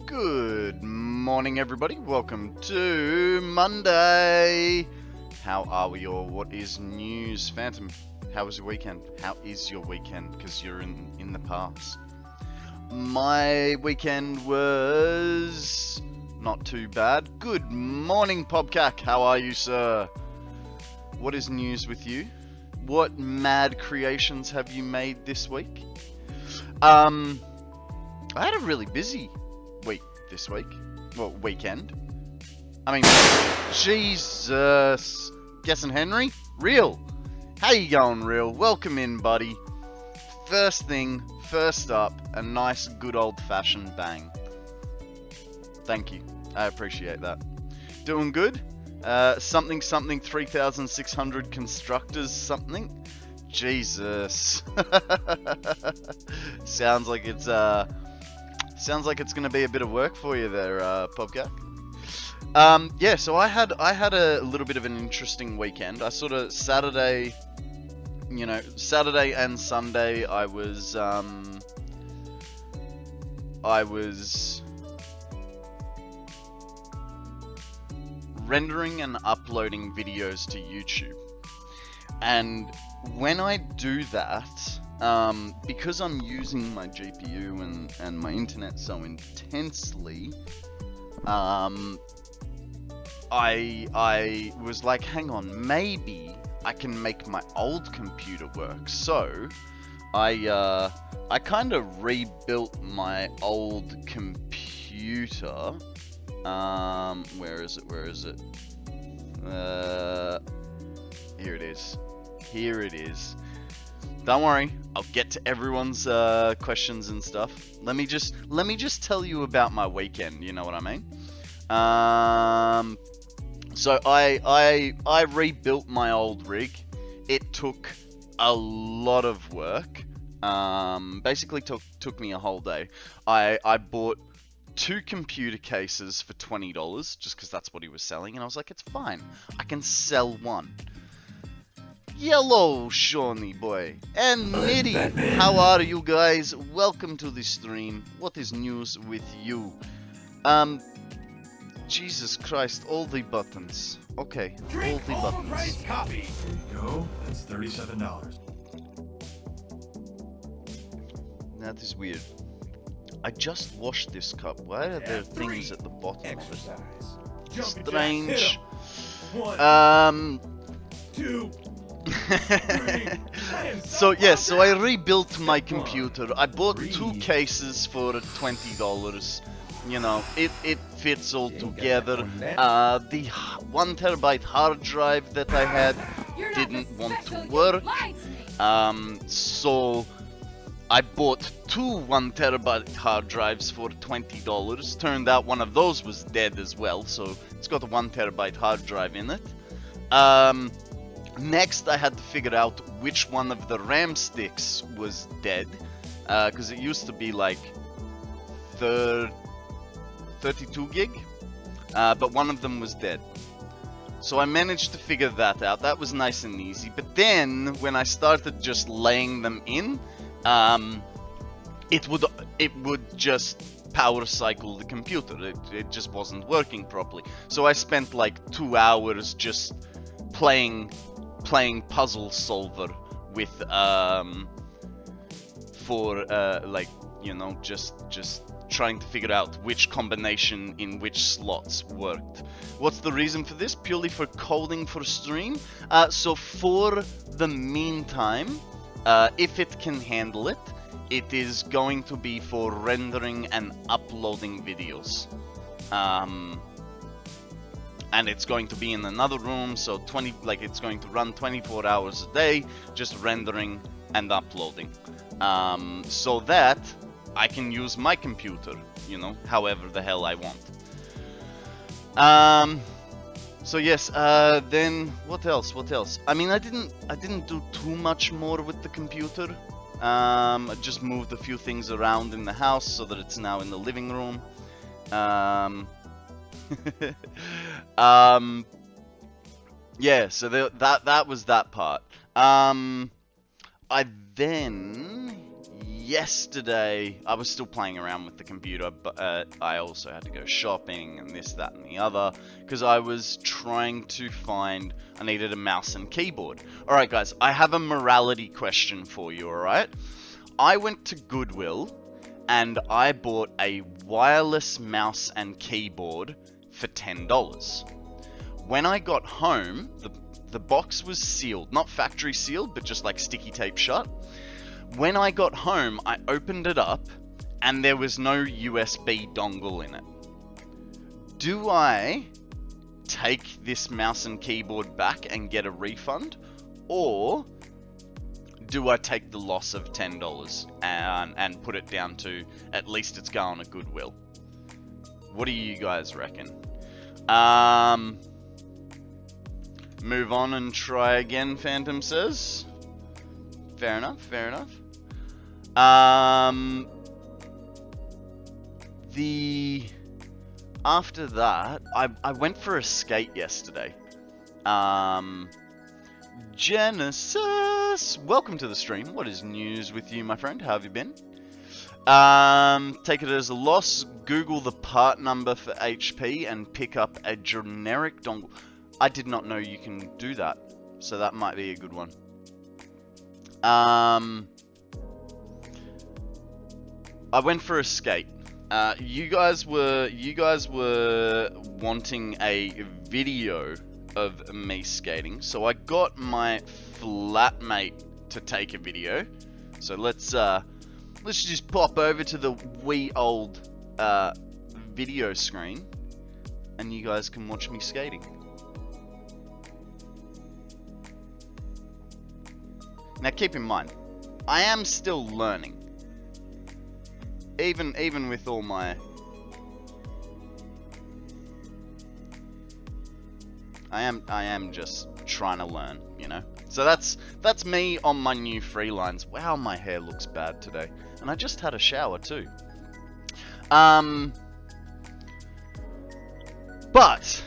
Good morning, everybody. Welcome to Monday. How are we all? What is news? Phantom, how was your weekend? How is your weekend? Because you're in the past. My weekend was not too bad. Good morning, Pobcac. How are you, sir? What is news with you? What mad creations have you made this week? I had a really busy week this week. Well, weekend. I mean, Jesus. Guessing Henry? Real. How you going, Real? Welcome in, buddy. First thing, first up, a nice good old-fashioned bang. Thank you. I appreciate that. Doing good? Something 3,600 constructors something? Jesus. Sounds like it's gonna be a bit of work for you there, Pobcat. Yeah, so I had a little bit of an interesting weekend. I sort of Saturday and Sunday I was rendering and uploading videos to YouTube. And when I do that, because I'm using my GPU and my internet so intensely, I was like, hang on, maybe I can make my old computer work. So I kind of rebuilt my old computer. Where is it? Here it is. Don't worry, I'll get to everyone's questions and stuff. Let me just tell you about my weekend. You know what I mean? So I rebuilt my old rig. It took a lot of work. Basically took me a whole day. I bought 2 computer cases for $20 just because that's what he was selling, and I was like, it's fine, I can sell one. Yellow Shawnee boy and Nitty, how are you guys? Welcome to the stream. What is news with you? Jesus Christ, all the buttons. Okay, all the buttons. Price copy. There you go. That's $37. That is weird. I just washed this cup. Why are there things at the bottom of it? Strange. 1, 2. So I rebuilt my computer. I bought 2 cases for $20. You know, it fits all together. The 1 terabyte hard drive that I had didn't want to work. So I bought 2 1 terabyte hard drives for $20. Turned out one of those was dead as well, so it's got a 1 terabyte hard drive in it. Next, I had to figure out which one of the RAM sticks was dead, because it used to be like 32 gig, but one of them was dead. So I managed to figure that out. That was nice and easy. But then, when I started just laying them in, it would just power cycle the computer. It just wasn't working properly. So I spent like 2 hours just playing puzzle solver with like, you know, just trying to figure out which combination in which slots worked. What's the reason for this? Purely for coding for stream. So for the meantime, if it can handle it, it is going to be for rendering and uploading videos. And it's going to be in another room, so it's going to run 24 hours a day, just rendering and uploading. So that I can use my computer, you know, however the hell I want. So yes, then what else? I mean, I didn't do too much more with the computer. I just moved a few things around in the house so that it's now in the living room. Yeah, so that was that part. I then yesterday, I was still playing around with the computer, but I also had to go shopping and this, that, and the other, because I was trying to find, I needed a mouse and keyboard. Alright guys, I have a morality question for you, alright? I went to Goodwill, and I bought a wireless mouse and keyboard for $10. When I got home, the box was sealed, not factory sealed, but just like sticky tape shut. When I got home, I opened it up, and there was no USB dongle in it. Do I take this mouse and keyboard back and get a refund, or do I take the loss of $10 and put it down to, at least it's going to Goodwill? What do you guys reckon? Move on and try again, Phantom says. Fair enough, fair enough. After that, I went for a skate yesterday. Genesis, welcome to the stream. What is news with you, my friend? How have you been? Take it as a loss. Google the part number for HP and pick up a generic dongle. I did not know you can do that, so that might be a good one. I went for a skate. You guys were wanting a video of me skating, so I got my flatmate to take a video. So let's just pop over to the wee old video screen, and you guys can watch me skating. Now keep in mind, I am still learning. Even with all my... I am just trying to learn, you know? So that's me on my new free lines. Wow, my hair looks bad today. And I just had a shower too. But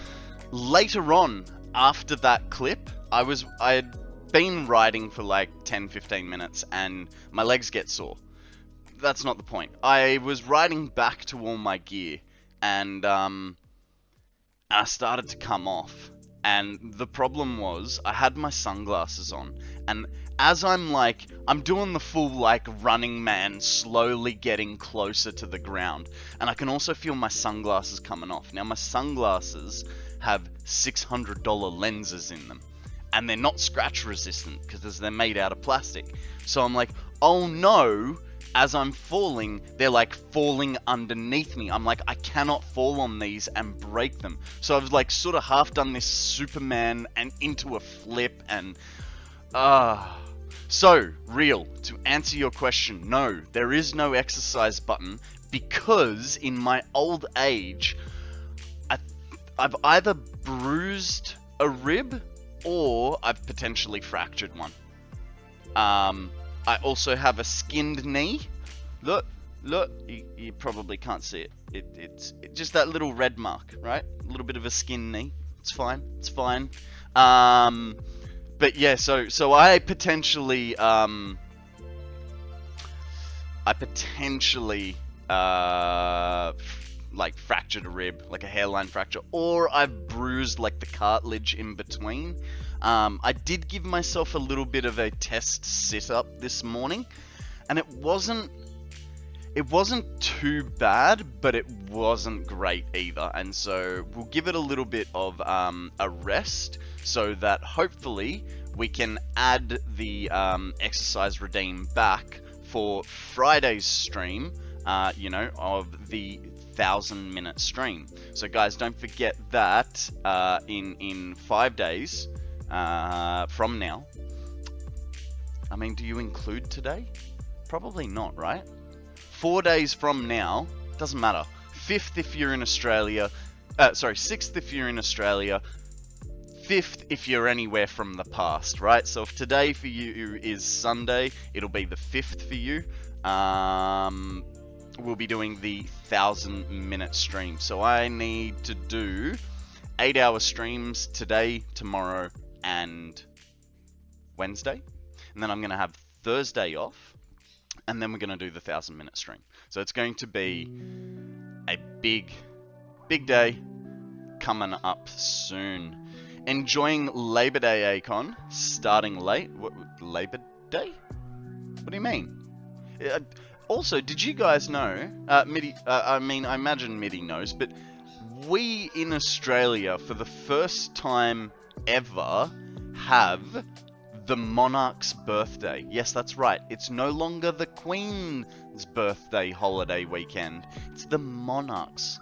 later on, after that clip, I had been riding for like 10-15 minutes and my legs get sore. That's not the point. I was riding back to all my gear, and I started to come off. And the problem was, I had my sunglasses on, and as I'm doing the full like running man, slowly getting closer to the ground, and I can also feel my sunglasses coming off. Now my sunglasses have $600 lenses in them, and they're not scratch resistant because they're made out of plastic. So I'm like, oh no. As I'm falling, they're like falling underneath me. I'm like, I cannot fall on these and break them. So I've like sort of half done this Superman and into a flip and... So, real, to answer your question, no, there is no exercise button because in my old age, I've either bruised a rib or I've potentially fractured one. I also have a skinned knee. Look, you probably can't see it. It's just that little red mark, right? A little bit of a skinned knee. It's fine. But yeah, so I potentially like fractured a rib, like a hairline fracture, or I've bruised like the cartilage in between. I did give myself a little bit of a test sit-up this morning, and it wasn't too bad, but it wasn't great either. And so we'll give it a little bit of a rest, so that hopefully we can add the exercise redeem back for Friday's stream, of the 1,000-minute stream. So guys, don't forget that in 5 days from now. I mean, do you include today? Probably not, right? 4 days from now, doesn't matter. 5th if you're in Australia, 6th if you're in Australia, 5th if you're anywhere from the past, right? So if today for you is Sunday, it'll be the 5th for you. We'll be doing the 1,000-minute stream. So I need to do 8-hour streams today, tomorrow, and Wednesday. And then I'm going to have Thursday off. and then we're going to do the 1,000-minute stream. So it's going to be a big day coming up soon. Enjoying Labor Day, Akon. Starting late. What, Labor Day? What do you mean? Also, did you guys know, Mitty, I imagine Mitty knows, but we in Australia, for the first time ever, have the monarch's birthday. Yes, that's right. It's no longer the Queen's birthday holiday weekend. It's the monarch's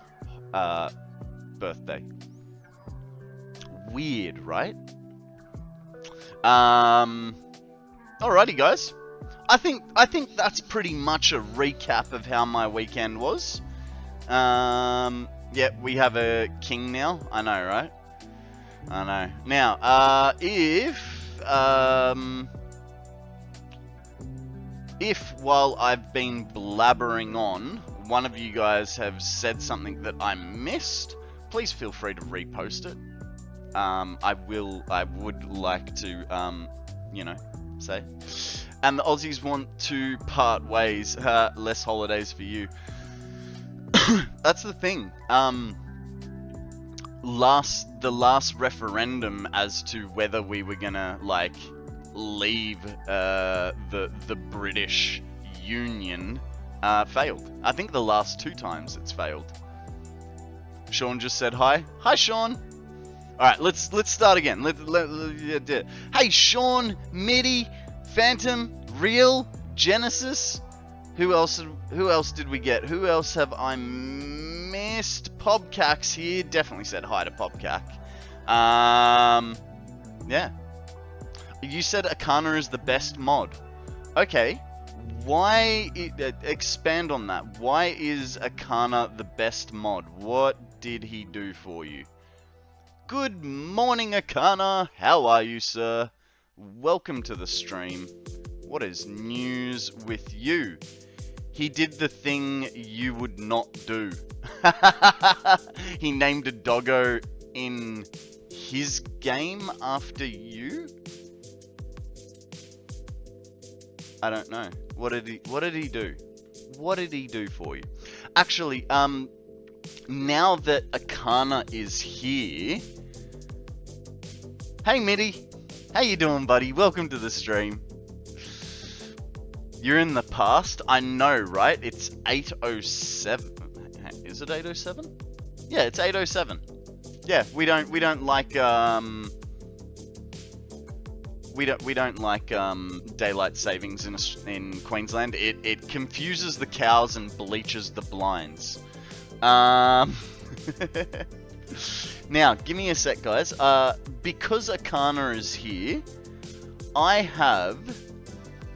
birthday. Weird, right? Alrighty, guys. I think that's pretty much a recap of how my weekend was. Yeah, we have a king now. I know, right? I know. Now, if while I've been blabbering on, one of you guys have said something that I missed, please feel free to repost it. I would like to, you know, say. And the Aussies want to part ways. Less holidays for you. That's the thing. The last referendum as to whether we were gonna like leave the British Union failed. I think the last 2 times it's failed. Sean just said hi. Hi, Sean. All right, let's start again. Hey, Sean, Mitty, Phantom, Real, Genesis. Who else did we get? Who else have I missed? Pobcax here. Definitely said hi to Pobcac. Yeah. You said Akana is the best mod. Okay. Why? Expand on that. Why is Akana the best mod? What did he do for you? Good morning, Akana. How are you, sir? Welcome to the stream. What is news with you? He did the thing you would not do. He named a doggo in his game after you? I don't know. What did he do? What did he do for you? Actually, now that Akana is here... Hey, Mitty. How you doing, buddy? Welcome to the stream. You're in the past? I know, right? It's 8:07. Is it 8:07? Yeah, it's 8:07. Yeah, we don't like we don't like daylight savings in Queensland. It confuses the cows and bleaches the blinds. Now, give me a sec, guys. Because Akana is here, I have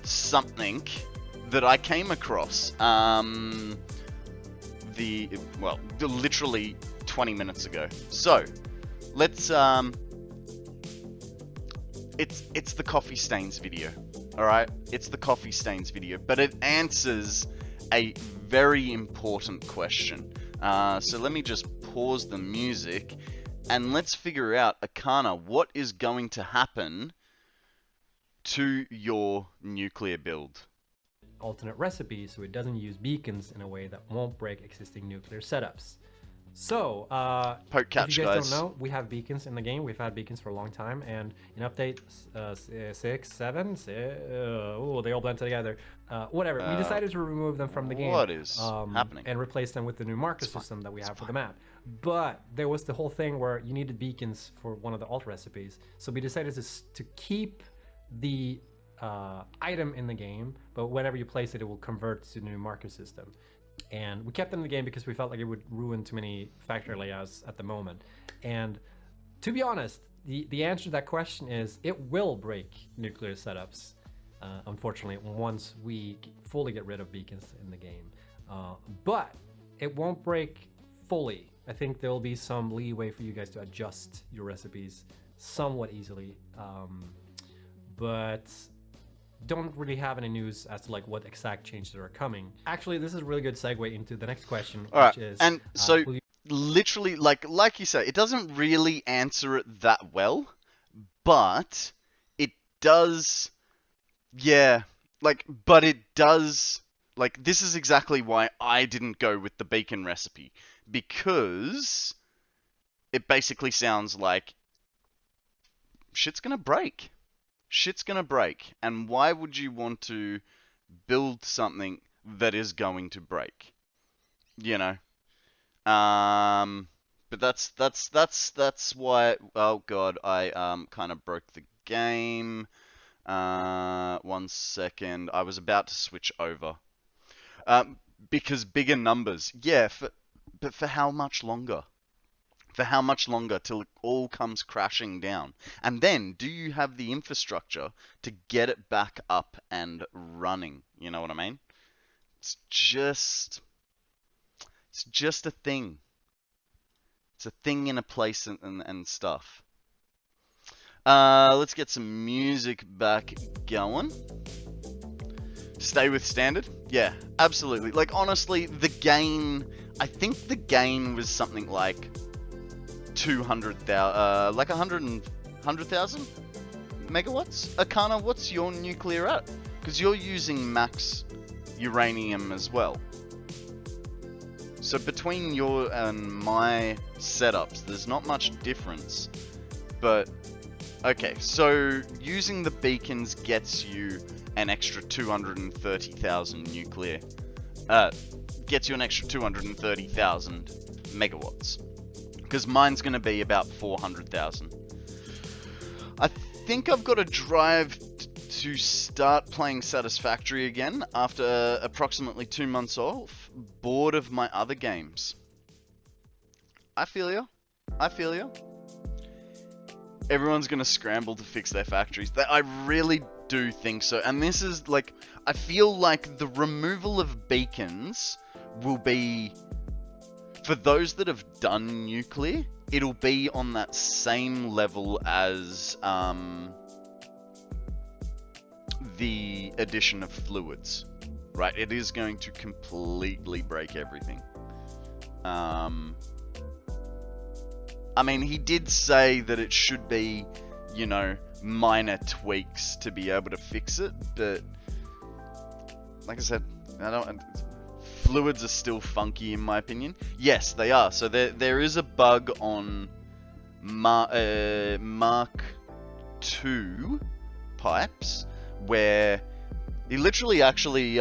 something that I came across literally 20 minutes ago. So, let's it's the coffee stains video. All right, it's the coffee stains video, but it answers a very important question. So let me just pause the music and let's figure out, Akana, what is going to happen to your nuclear build? Alternate recipes so it doesn't use beacons in a way that won't break existing nuclear setups. So, Poke catch, if you guys guys. don't know, we have beacons in the game. We've had beacons for a long time, and in update 6, 7, they all blend together. Whatever, we decided to remove them from the game. What is happening? And replace them with the new marker system that we have for the map. But there was the whole thing where you needed beacons for one of the alt recipes. So we decided to keep the item in the game, but whenever you place it, it will convert to the new marker system. And we kept them in the game because we felt like it would ruin too many factory layouts at the moment. And to be honest, the answer to that question is it will break nuclear setups, unfortunately, once we fully get rid of beacons in the game. But it won't break fully. I think there will be some leeway for you guys to adjust your recipes somewhat easily. But don't really have any news as to like what exact changes are coming. Actually, this is a really good segue into the next question, which is... And so, literally, like you say, it doesn't really answer it that well, but it does, yeah, like, but it does, like, this is exactly why I didn't go with the beacon recipe, because it basically sounds like shit's gonna break. Shit's gonna break, and why would you want to build something that is going to break? You know? But that's why, oh god, I kind of broke the game. 1 second. I was about to switch over. Because bigger numbers. Yeah, but for how much longer? For how much longer till it all comes crashing down? And then, do you have the infrastructure to get it back up and running? You know what I mean? It's just a thing. It's a thing in a place and stuff. Let's get some music back going. Stay with standard? Yeah, absolutely. Like, honestly, the gain... I think the gain was something like 200,000... like 100,000 megawatts? Akana, what's your nuclear at? Because you're using max uranium as well. So between your and my setups, there's not much difference. But, okay, so using the beacons gets you an extra 230,000 nuclear. Gets you an extra 230,000 megawatts. Because mine's going to be about 400,000. I think I've got a drive to start playing Satisfactory again after approximately 2 months off. Bored of my other games. I feel ya. I feel ya. Everyone's gonna scramble to fix their factories. I really do think so. And this is like, I feel like the removal of beacons will be, for those that have done nuclear, it'll be on that same level as the addition of fluids, right? It is going to completely break everything. I mean, he did say that it should be, you know, minor tweaks to be able to fix it, but like I said, fluids are still funky in my opinion. Yes, they are. So there is a bug on Mark II pipes where he literally actually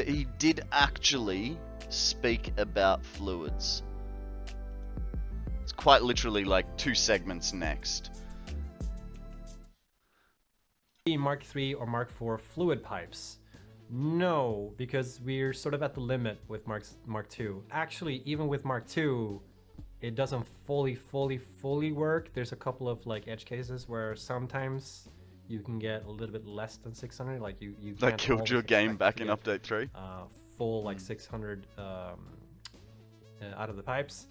he did actually speak about fluids. It's quite literally like 2 segments next. Mark III or Mark IV fluid pipes? No, because we're sort of at the limit with Mark II. Actually, even with Mark II, it doesn't fully work. There's a couple of like edge cases where sometimes you can get a little bit less than 600. Like you that killed your game back in update 3. Full like 600 out of the pipes,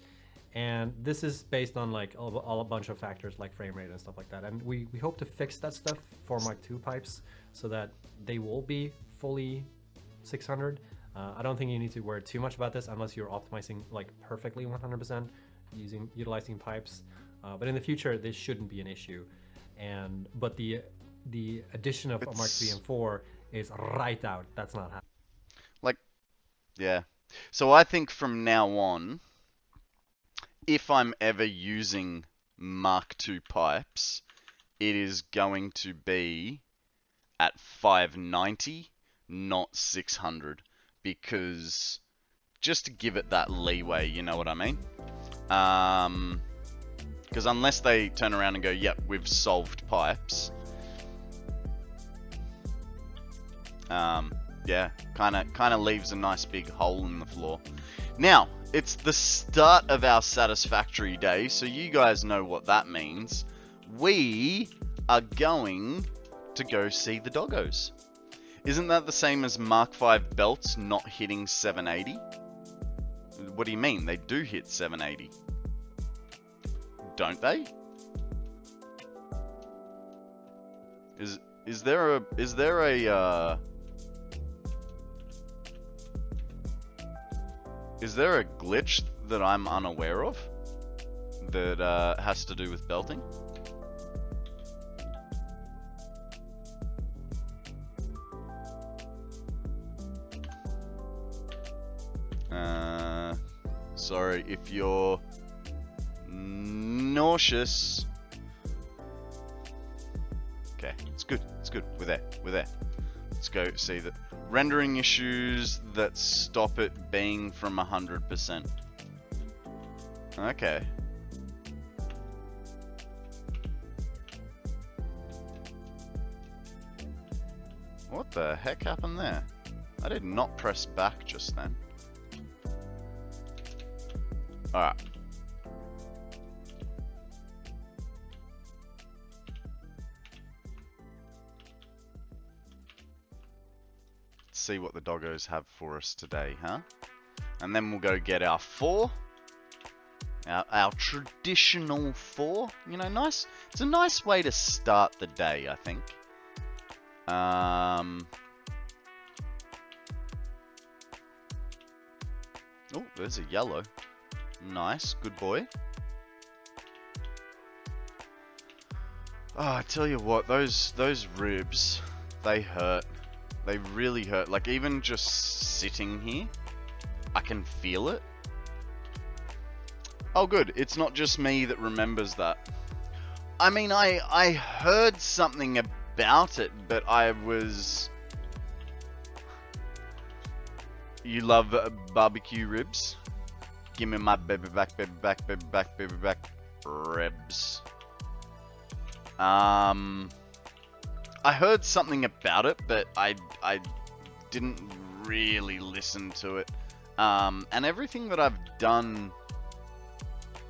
and this is based on like a bunch of factors like frame rate and stuff like that. And we hope to fix that stuff for Mark II pipes so that they will be fully 600. I don't think you need to worry too much about this unless you're optimizing like perfectly 100% utilizing pipes. But in the future, this shouldn't be an issue. But the addition of Mark III and 4 is right out. That's not happening. Like, yeah. So I think from now on, if I'm ever using Mark II pipes, it is going to be at 590, not 600, because just to give it that leeway, you know what I mean? Because unless they turn around and go, yep, we've solved pipes, yeah, kind of leaves a nice big hole in the floor. Now, it's the start of our Satisfactory day, so you guys know what that means. We are going to go see the doggos. Isn't that the same as Mark V belts not hitting 780? What do you mean? They do hit 780. Don't they? Is there a glitch that I'm unaware of that has to do with belting? Sorry if you're nauseous. Okay, it's good. It's good. We're there. We're there. Let's go see the rendering issues that stop it being from 100%. Okay. What the heck happened there? I did not press back just then. Alright. Let's see what the doggos have for us today, huh? And then we'll go get our 4. Our traditional 4. You know, nice. It's a nice way to start the day, I think. Oh, there's a yellow. Nice, good boy. Oh, I tell you what, those ribs, they hurt. They really hurt. Like, even just sitting here, I can feel it. Oh, good. It's not just me that remembers that. I mean, I heard something about it, but I was... You love barbecue ribs? Give me my baby back, baby back, baby back, baby back ribs. I heard something about it, but I didn't really listen to it. And everything that I've done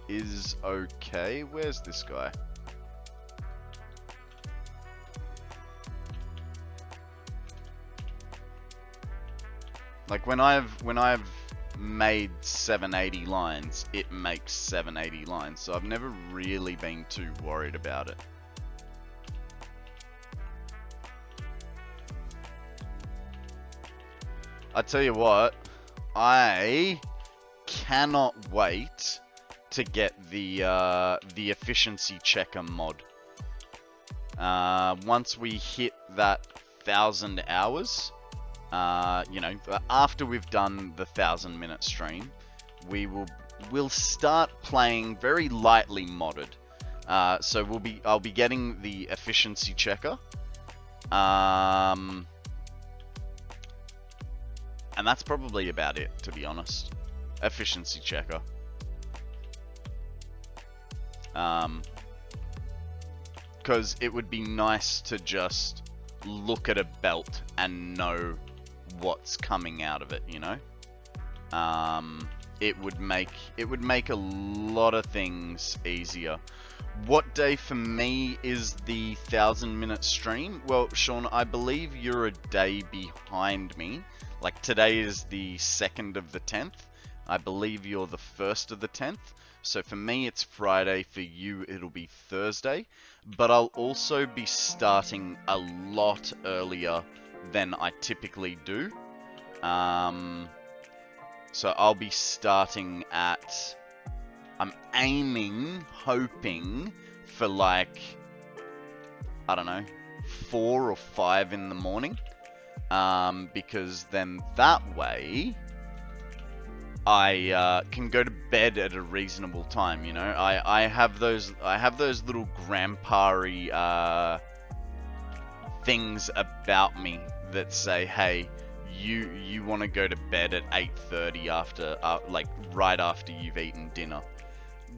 is okay. Where's this guy? Like when I've made 780 lines, it makes 780 lines. So I've never really been too worried about it. I tell you what, I cannot wait to get the efficiency checker mod. Once we hit that 1,000 hours, you know, after we've done the 1,000-minute stream, we'll start playing very lightly modded. So I'll be getting the efficiency checker. And that's probably about it, to be honest. Efficiency checker. Because it would be nice to just look at a belt and know what's coming out of it, you know? It would make a lot of things easier. What day for me is the 1,000-minute stream? Well, Sean, I believe you're a day behind me. Like, today is the 2nd of the 10th. I believe you're the 1st of the 10th. So for me, it's Friday. For you, it'll be Thursday. But I'll also be starting a lot earlier than I typically do. So I'll be starting at... I'm hoping for like, I don't know, 4 or 5 in the morning. Because then that way I can go to bed at a reasonable time, you know. I have those little grandpa-y things about me that say, hey, you want to go to bed at 8:30 after like right after you've eaten dinner.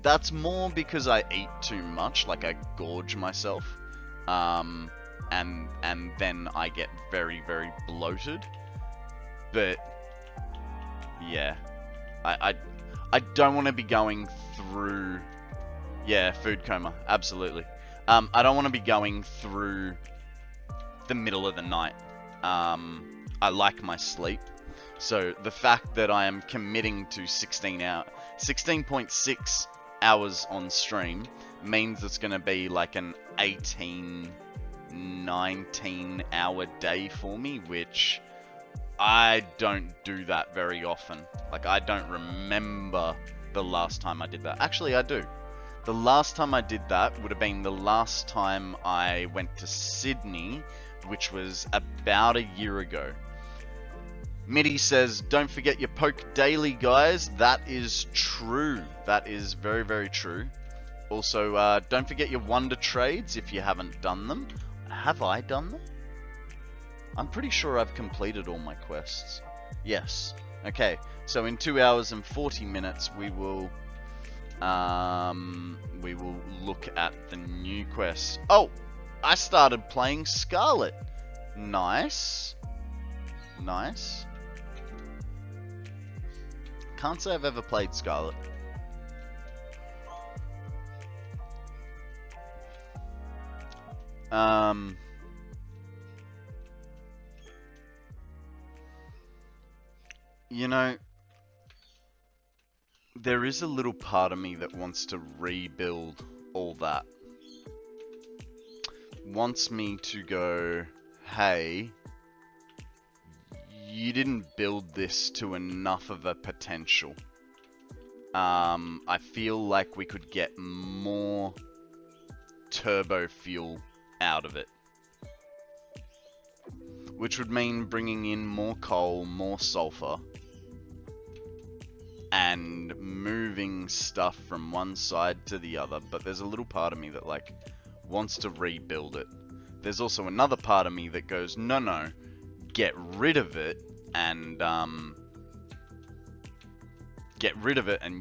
That's more because I eat too much, like I gorge myself. And then I get very, very bloated. But yeah, I don't want to be going through, yeah, food coma, absolutely. I don't want to be going through the middle of the night. I like my sleep, so the fact that I am committing to 16.6 hours on stream means it's going to be like an 19-hour day for me, which I don't do that very often. Like, I don't remember the last time I did that. Actually, I do. The last time I did that would have been the last time I went to Sydney, which was about a year ago. Mitty says, don't forget your poke daily, guys. That is true. That is very, very true. Also, don't forget your wonder trades if you haven't done them. Have I done them? I'm pretty sure I've completed all my quests. Yes. Okay, so in 2 hours and 40 minutes we will look at the new quests. Oh, I started playing Scarlet. Nice. Nice. Can't say I've ever played Scarlet. You know, there is a little part of me that wants to rebuild all that. Wants me to go, hey, you didn't build this to enough of a potential. I feel like we could get more turbo fuel out of it. Which would mean bringing in more coal, more sulfur, and moving stuff from one side to the other. But there's a little part of me that, like, wants to rebuild it. There's also another part of me that goes, no, get rid of it and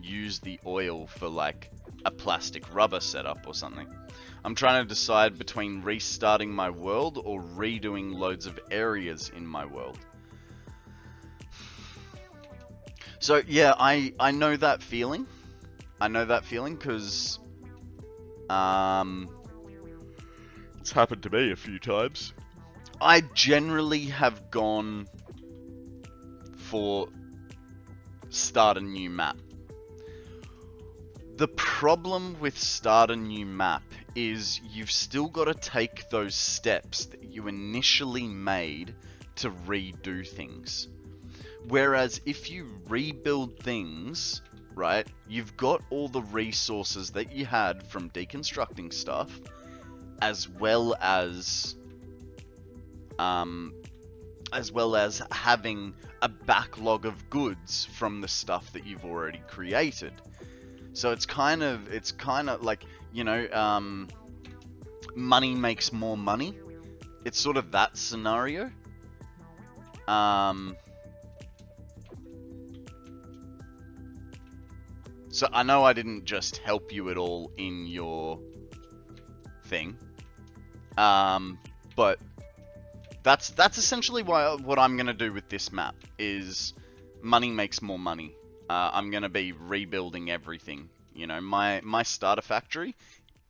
use the oil for, like, a plastic rubber setup or something. I'm trying to decide between restarting my world or redoing loads of areas in my world. So yeah, I know that feeling. I know that feeling because it's happened to me a few times. I generally have gone for start a new map. The problem with start a new map is you've still got to take those steps that you initially made to redo things. Whereas if you rebuild things, right, you've got all the resources that you had from deconstructing stuff, as well as having a backlog of goods from the stuff that you've already created. So it's kind of like, you know, money makes more money. It's sort of that scenario. So I know I didn't just help you at all in your thing, but that's essentially what I'm gonna do with this map is money makes more money. I'm gonna be rebuilding everything. You know, my starter factory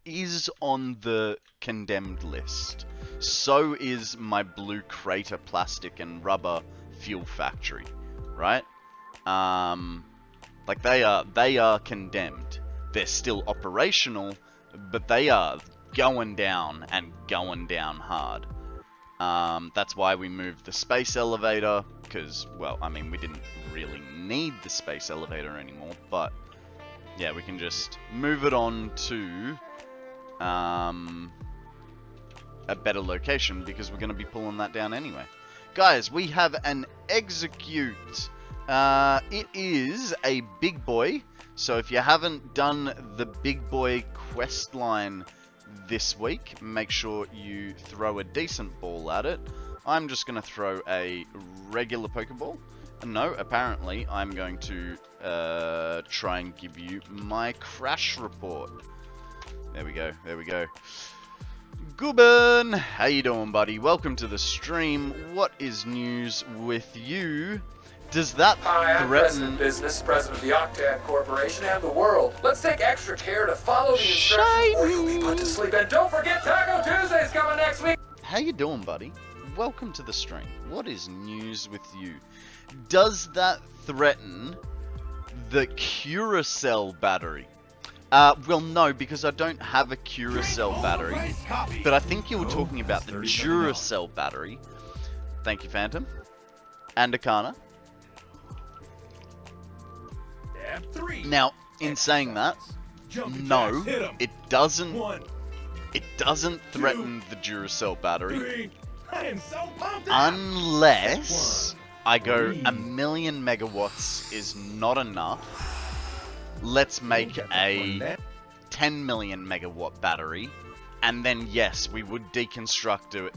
is on the condemned list. So is my blue crater plastic and rubber fuel factory, right? Like they are condemned. They're still operational, but they are going down and going down hard. That's why we moved the space elevator, because, well, I mean, we didn't really need the space elevator anymore, but yeah, we can just move it on to a better location, because we're going to be pulling that down anyway. Guys, we have an execute. It is a big boy, so if you haven't done the big boy quest line this week, make sure you throw a decent ball at it. I'm just going to throw a regular Pokeball. No, apparently I'm going to try and give you my crash report. There we go, there we go. Gooben, how you doing, buddy? Welcome to the stream. What is news with you? Does that I'm President Business, President of the Octad Corporation and the world. Let's take extra care to follow the instructions or you'll be put to sleep. And don't forget Taco Tuesday's coming next week. How you doing, buddy? Welcome to the stream. What is news with you? Does that threaten the Curacell battery? Well, no, because I don't have a Curacell battery. But I think you were talking about the Duracell battery. Thank you, Phantom. And Akana. Now, in saying that, no, it doesn't threaten the Duracell battery, unless I go, 1,000,000 megawatts is not enough. Let's make a 10 million megawatt battery. And then, yes, we would deconstruct it,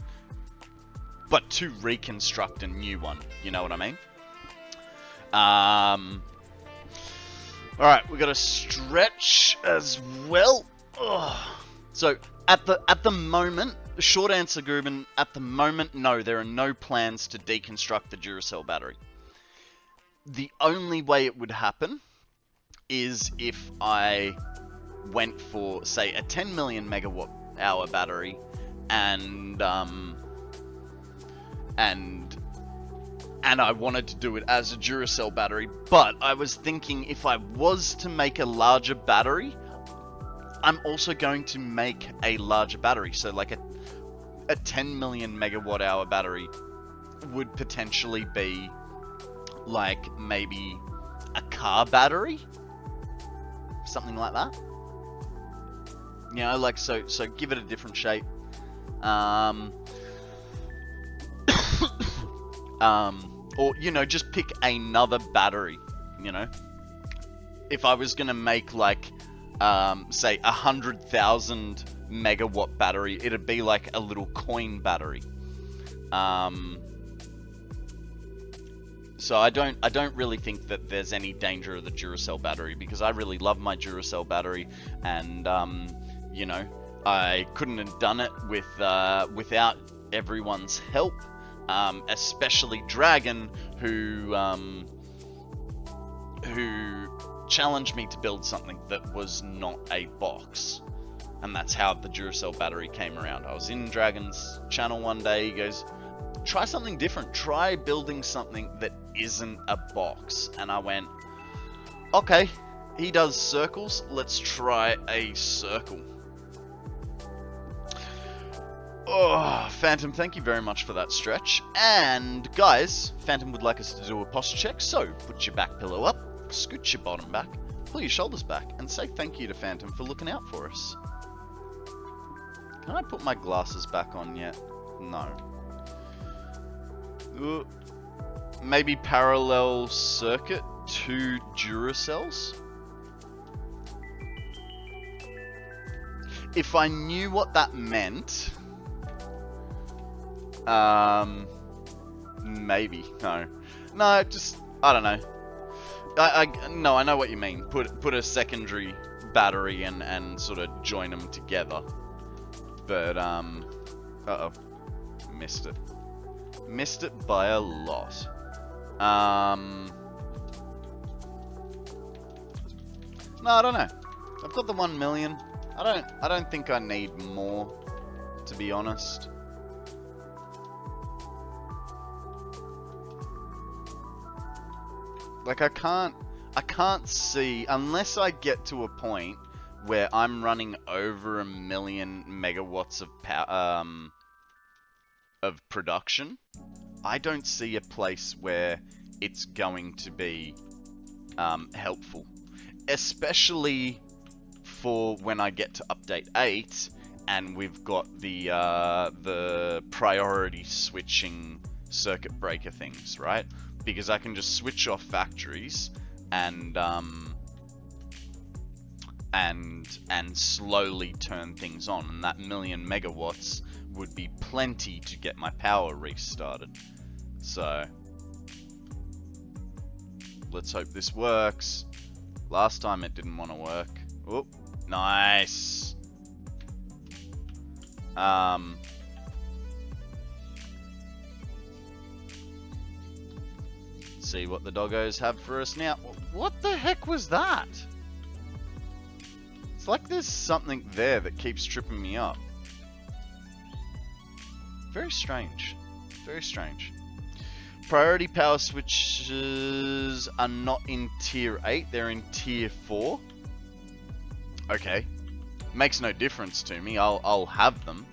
but to reconstruct a new one. You know what I mean? Alright, we got a stretch as well. Ugh. So, at the moment, the short answer, Gooben, at the moment, no, there are no plans to deconstruct the Duracell battery. The only way it would happen is if I went for, say, a 10 million megawatt hour battery, and I wanted to do it as a Duracell battery, but I was thinking if I was to make a larger battery, I'm also going to make a larger battery. So like a 10 million megawatt hour battery would potentially be like maybe a car battery, something like that. You know, like so give it a different shape. Or, you know, just pick another battery, you know? If I was gonna make, like, say, 100,000 megawatt battery, it'd be like a little coin battery. So I don't really think that there's any danger of the Duracell battery, because I really love my Duracell battery, and, you know, I couldn't have done it without everyone's help. Especially Dragon, who challenged me to build something that was not a box. And that's how the Duracell battery came around. I was in Dragon's channel one day, he goes, try something different, try building something that isn't a box. And I went, okay, he does circles, let's try a circle. Oh, Phantom, thank you very much for that stretch. And guys, Phantom would like us to do a posture check, so put your back pillow up, scoot your bottom back, pull your shoulders back, and say thank you to Phantom for looking out for us. Can I put my glasses back on yet? No. Maybe parallel circuit to Duracells? If I knew what that meant... maybe. No, just, I don't know. No, I know what you mean. Put a secondary battery and sort of join them together. But, uh-oh. Missed it. Missed it by a lot. No, I don't know. I've got the 1 million. I don't think I need more, to be honest. Like, I can't see, unless I get to a point where I'm running over 1 million megawatts of power, of production, I don't see a place where it's going to be helpful. Especially for when I get to update 8 and we've got the priority switching circuit breaker things, right? Because I can just switch off factories and slowly turn things on, and that 1 million megawatts would be plenty to get my power restarted. So let's hope this works. Last time it didn't want to work. Oh, nice. See what the doggos have for us now. What the heck was that? It's like there's something there that keeps tripping me up. Very strange. Very strange. Priority power switches are not in tier 8, they're in tier 4. Okay. Makes no difference to me. I'll have them.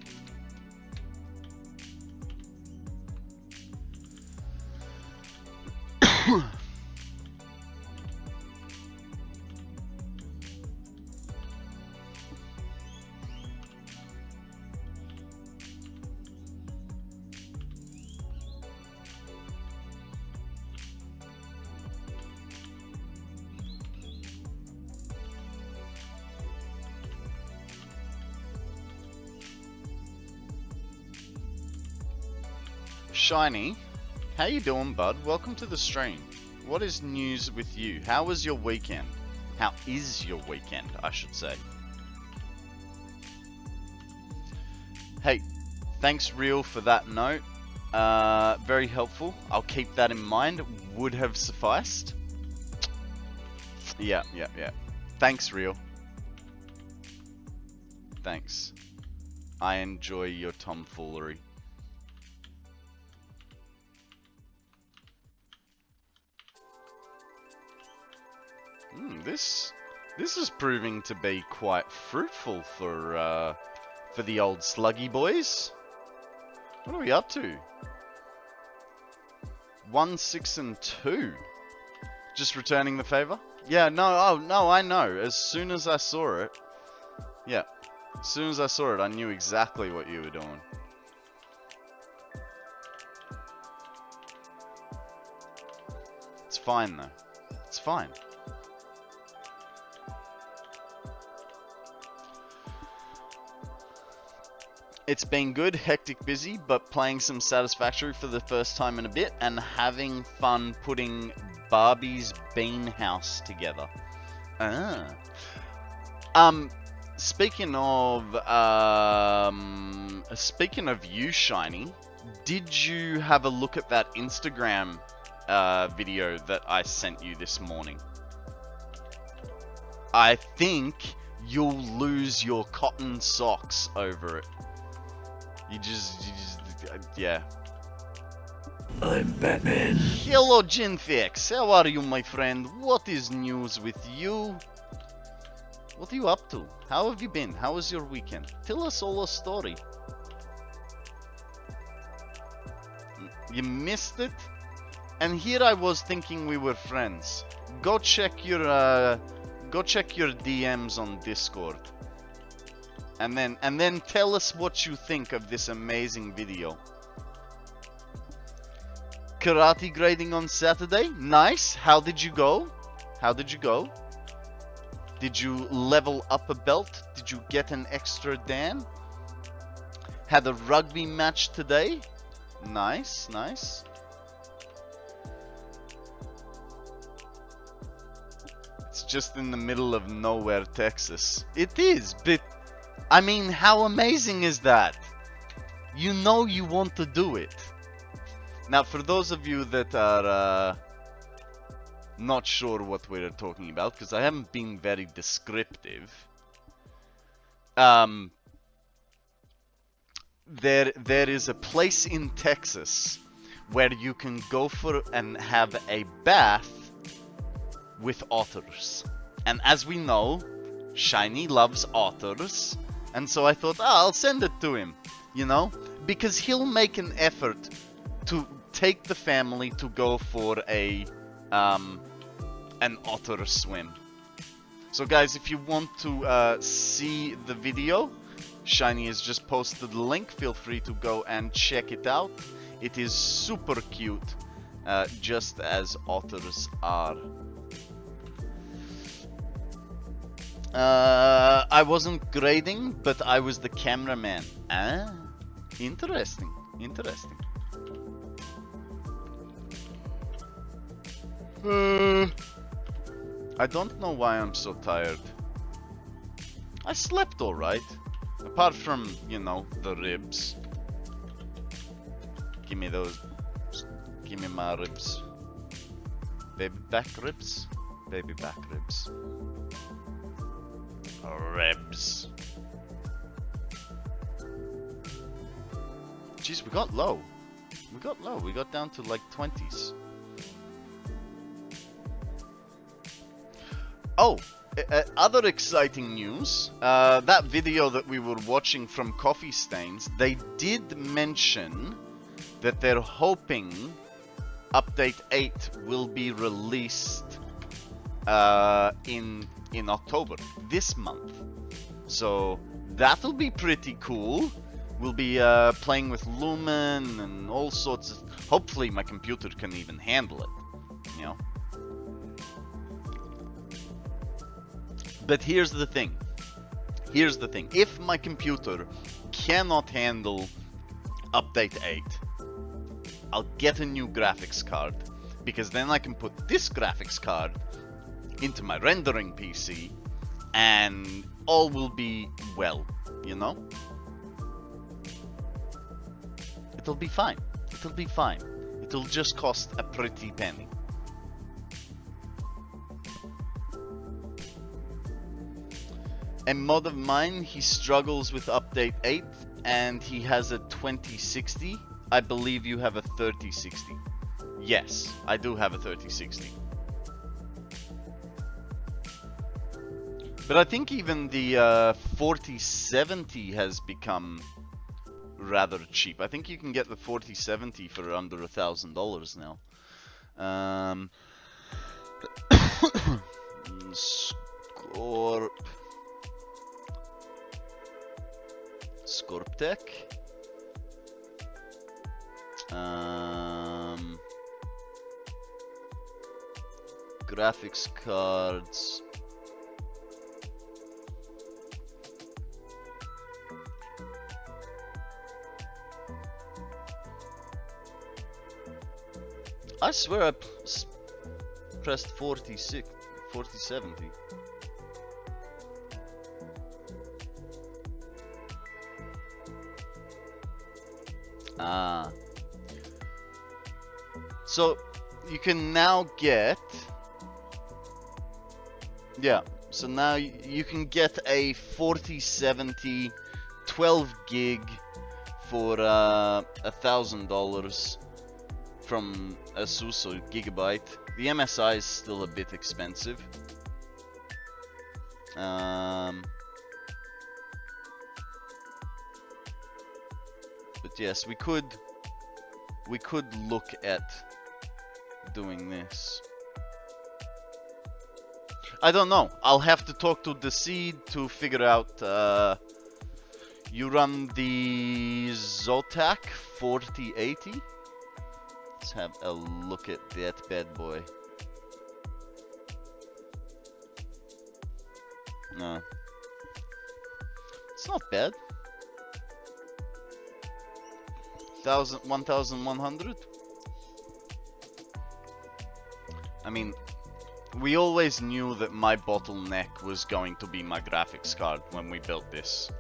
Shiny, how you doing, bud? Welcome to the stream. What is news with you? How was your weekend? How is your weekend, I should say. Hey, thanks Real for that note. Very helpful. I'll keep that in mind. Would have sufficed. Yeah. Thanks, Real. Thanks. I enjoy your tomfoolery. This is proving to be quite fruitful for the old sluggy boys. What are we up to? 1, 6, and 2. Just returning the favor? Yeah, no, oh, no, I know. As soon as I saw it, yeah. As soon as I saw it, I knew exactly what you were doing. It's fine, though. It's fine. It's been good, hectic, busy, but playing some Satisfactory for the first time in a bit and having fun putting Barbie's bean house together. Speaking of you, Shiny, did you have a look at that Instagram video that I sent you this morning? I think you'll lose your cotton socks over it. You just, yeah. I'm Batman. Hello, Genfix. How are you, my friend? What is news with you? What are you up to? How have you been? How was your weekend? Tell us all a story. You missed it? And here I was thinking we were friends. Go check your DMs on Discord. And then tell us what you think of this amazing video. Karate grading on Saturday? Nice. How did you go? Did you level up a belt? Did you get an extra Dan? Had a rugby match today? Nice. It's just in the middle of nowhere, Texas. It is, but I mean, how amazing is that? You know you want to do it. Now, for those of you that are not sure what we're talking about, because I haven't been very descriptive, there is a place in Texas where you can go for and have a bath with otters. And as we know, Shiny loves otters. And so I thought, I'll send it to him, you know, because he'll make an effort to take the family to go for an otter swim. So guys, if you want to see the video, Shiny has just posted the link. Feel free to go and check it out. It is super cute, just as otters are. I wasn't grading, but I was the cameraman. Ah, interesting. I don't know why I'm so tired. I slept alright. Apart from, you know, the ribs. Give me those. Give me my ribs. Baby back ribs? Baby back ribs. Ribs. Jeez, we got low. We got down to like 20s. Oh, other exciting news. That video that we were watching from Coffee Stains, they did mention that they're hoping Update 8 will be released in October, this month. So that'll be pretty cool. We'll be playing with Lumen and all sorts of... Hopefully my computer can even handle it, you know. But here's the thing. If my computer cannot handle Update 8, I'll get a new graphics card, because then I can put this graphics card into my rendering PC, and all will be well, you know? It'll be fine. It'll be fine. It'll just cost a pretty penny. A mod of mine, he struggles with update 8 and he has a 2060. I believe you have a 3060. Yes, I do have a 3060. But I think even the 4070 has become rather cheap. I think you can get the 4070 for under $1,000 now. Scorptech. Graphics cards. I swear I pressed 4070. So you can now get, yeah, so now you can get a 4070 12 gig for $1,000 from Asus or Gigabyte. The MSI is still a bit expensive. But yes, we could look at doing this. I don't know. I'll have to talk to the seed to figure out. You run the Zotac 4080. Let's have a look at that bad boy. No, it's not bad. 1,100. I mean, we always knew that my bottleneck was going to be my graphics card when we built this.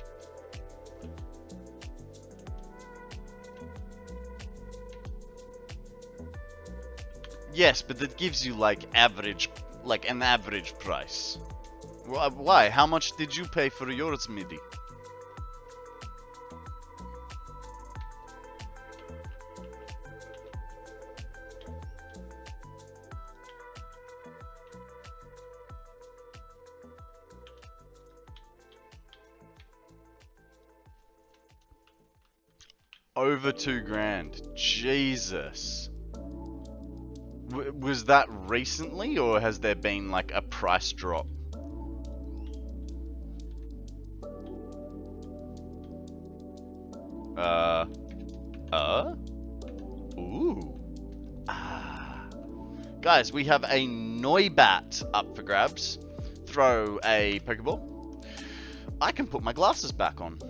Yes, but that gives you like an average price. Why? How much did you pay for yours, MIDI? Over $2,000. Jesus. Was that recently, or has there been like a price drop? Ooh. Guys, we have a Noibat up for grabs. Throw a Pokeball. I can put my glasses back on.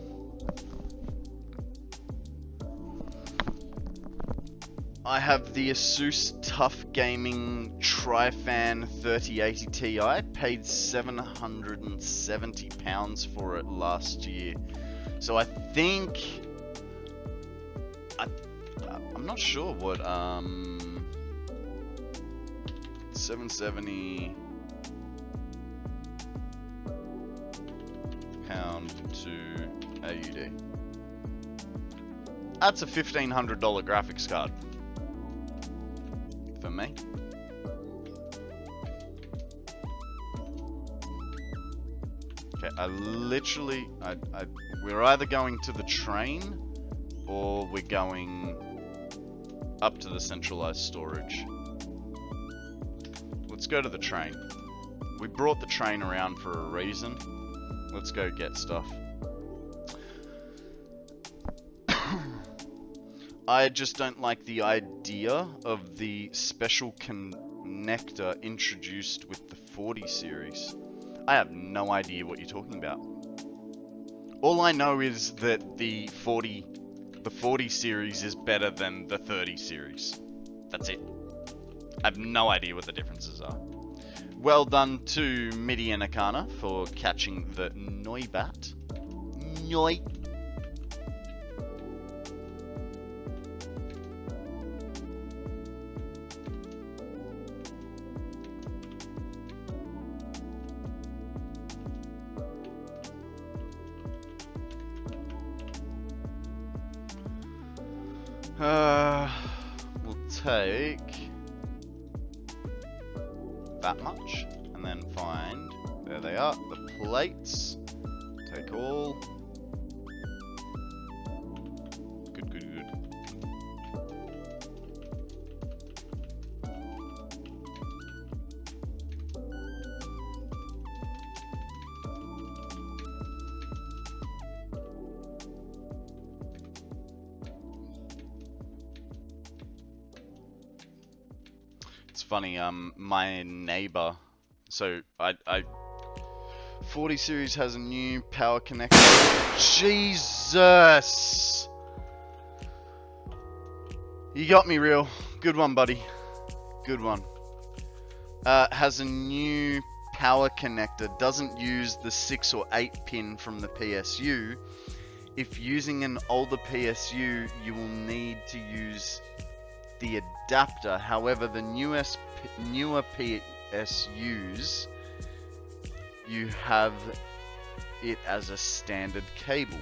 I have the Asus Tough Gaming Trifan 3080 Ti. Paid £770 for it last year. So I think... I'm not sure what... 770 pound to AUD. That's a $1,500 graphics card. For me. Okay, we're either going to the train or we're going up to the centralized storage. Let's go to the train. We brought the train around for a reason. Let's go get stuff. I just don't like the idea of the special connector introduced with the 40 series. I have no idea what you're talking about. All I know is that the 40 the 40 series is better than the 30 series. That's it. I have no idea what the differences are. Well done to Midi and Akana for catching the Noibat. Noi. We'll take that much, and then find, there they are, the plates. Take all. Good, good, good. It's funny, my neighbor, so I 40 series has a new power connector. Jesus! You got me, real. Good one, buddy. Good one. Has a new power connector, doesn't use the 6 or 8 pin from the PSU. If using an older PSU, you will need to use the adapter. However, the newer PSUs, you have it as a standard cable.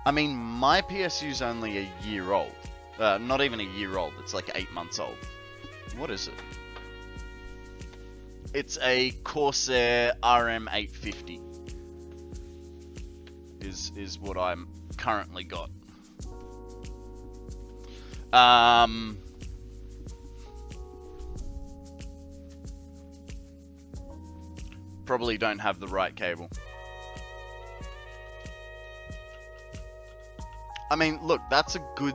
I mean, my PSU's only a year old. Not even a year old, it's like 8 months old. What is it? It's a Corsair RM850. Is what I'm currently got. Probably don't have the right cable. I mean, look, that's a good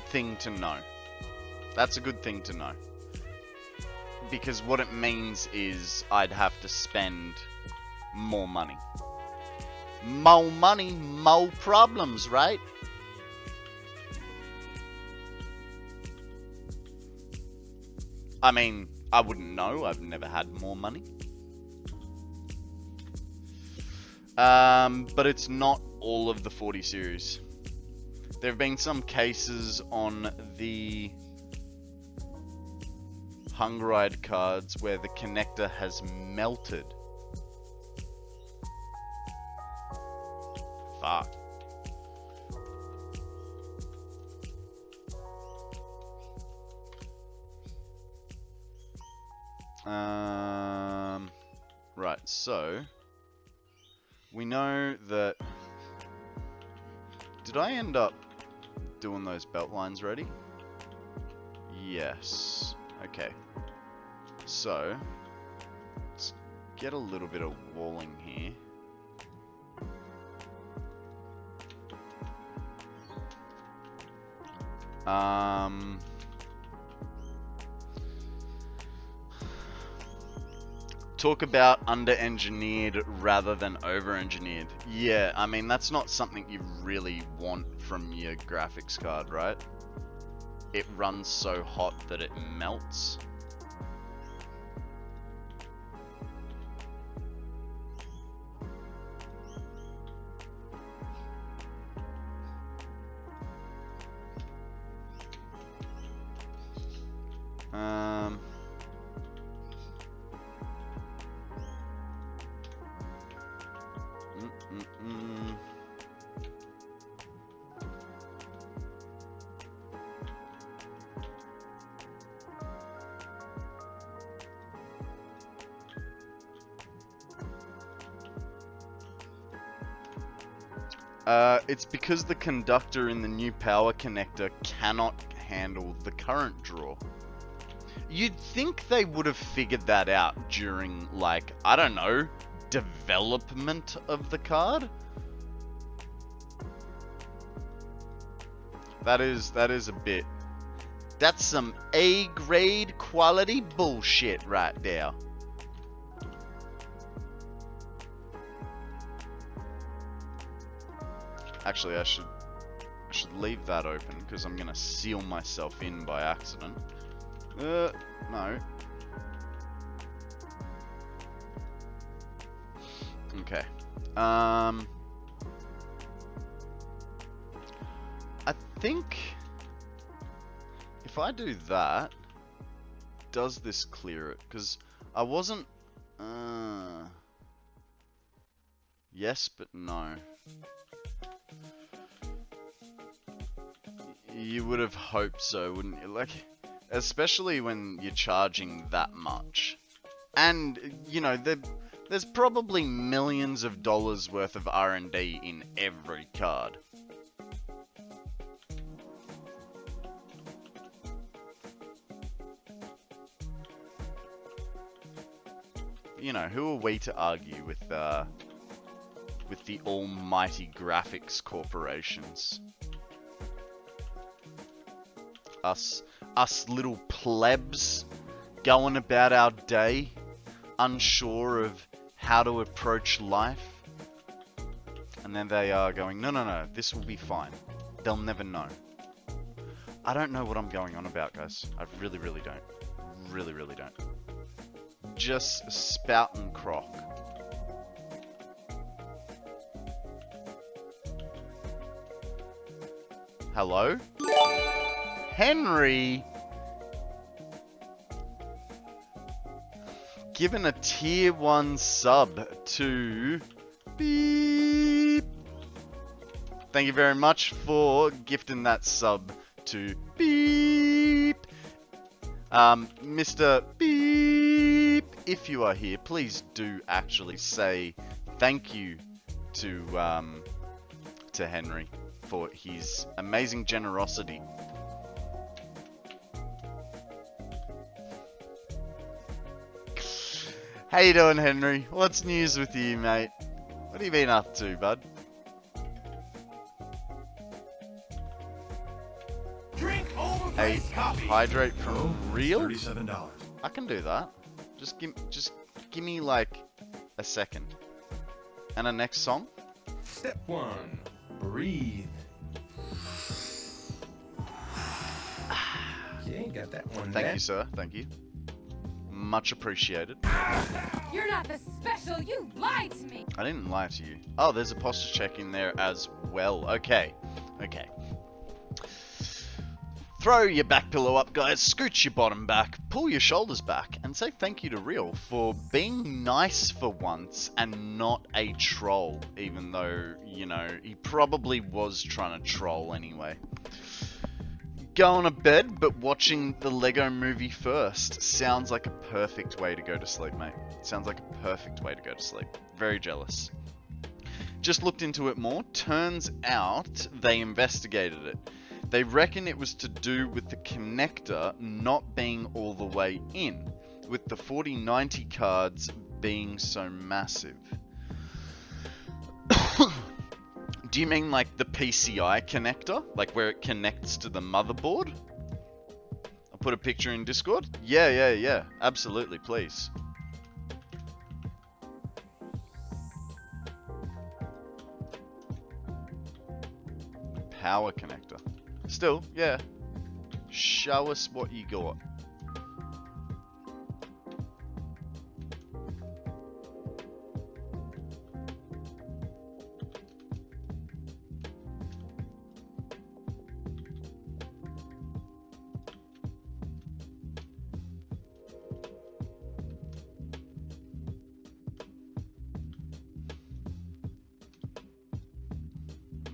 thing to know. That's a good thing to know. Because what it means is I'd have to spend more money. More money, more problems, right? I mean, I wouldn't know. I've never had more money. But it's not all of the 40 series. There have been some cases on the Hungride cards where the connector has melted. Fuck. Right, so we know that. Did I end up doing those belt lines ready? Yes. Okay. So let's get a little bit of walling here. Talk about under-engineered rather than over-engineered. Yeah, I mean, that's not something you really want from your graphics card, right? It runs so hot that it melts. It's because the conductor in the new power connector cannot handle the current draw. You'd think they would have figured that out during, like, I don't know, development of the card? That is a bit... That's some A-grade quality bullshit right there. Actually, I should leave that open because I'm gonna seal myself in by accident. No. Okay. I think if I do that, does this clear it? Because I wasn't. Yes, but no. You would have hoped so, wouldn't you? Like, especially when you're charging that much. And, you know, there's probably millions of dollars worth of R&D in every card. You know, who are we to argue with the almighty graphics corporations? Us little plebs going about our day, unsure of how to approach life. And then they are going, no, this will be fine. They'll never know. I don't know what I'm going on about, guys. I really don't. Really don't. Just spout and crock. Hello? Henry? Given a tier 1 sub to Beep. Thank you very much for gifting that sub to Beep. Mr. Beep, if you are here, please do actually say thank you to Henry for his amazing generosity. How you doing, Henry? What's news with you, mate? What have you been up to, bud? Drink Hey, coffee. hydrate from real? $37. I can do that. Just give me like a second. And a next song? Step 1. Breathe. Okay, got that one. Thank you, sir. Thank you. Much appreciated. You're not the special. You lied to me. I didn't lie to you. Oh, there's a posture check in there as well. Okay. Throw your back pillow up, guys. Scoot your bottom back. Pull your shoulders back. And say thank you to Real for being nice for once and not a troll. Even though, you know, he probably was trying to troll anyway. Going to bed, but watching the Lego movie first. Sounds like a perfect way to go to sleep, mate. Sounds like a perfect way to go to sleep. Very jealous. Just looked into it more. Turns out they investigated it. They reckon it was to do with the connector not being all the way in, with the 4090 cards being so massive. Do you mean like the PCI connector? Like where it connects to the motherboard? I'll put a picture in Discord? Yeah. Absolutely, please. Power connector. Still, yeah. Show us what you got.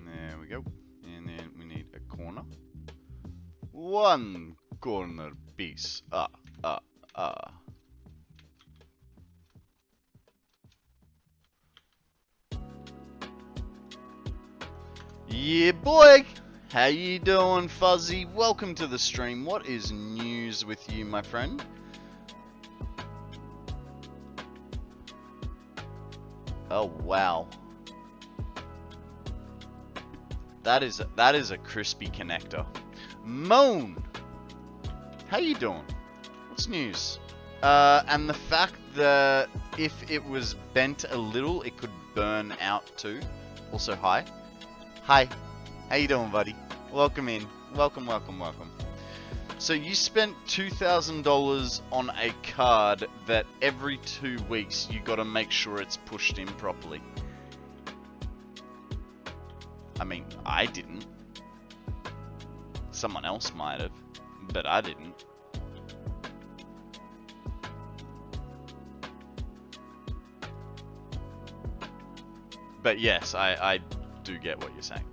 There we go. And then we need a corner. One corner piece. Yeah, boy! How you doing, Fuzzy? Welcome to the stream. What is news with you, my friend? Oh, wow. That is a crispy connector. Moan! How you doing? What's news? And the fact that if it was bent a little, it could burn out too. Also, hi. Hi. How you doing, buddy? Welcome in. Welcome, welcome, welcome. So you spent $2,000 on a card that every 2 weeks you gotta make sure it's pushed in properly. I mean, I didn't. Someone else might have, but I didn't. But yes, I do get what you're saying.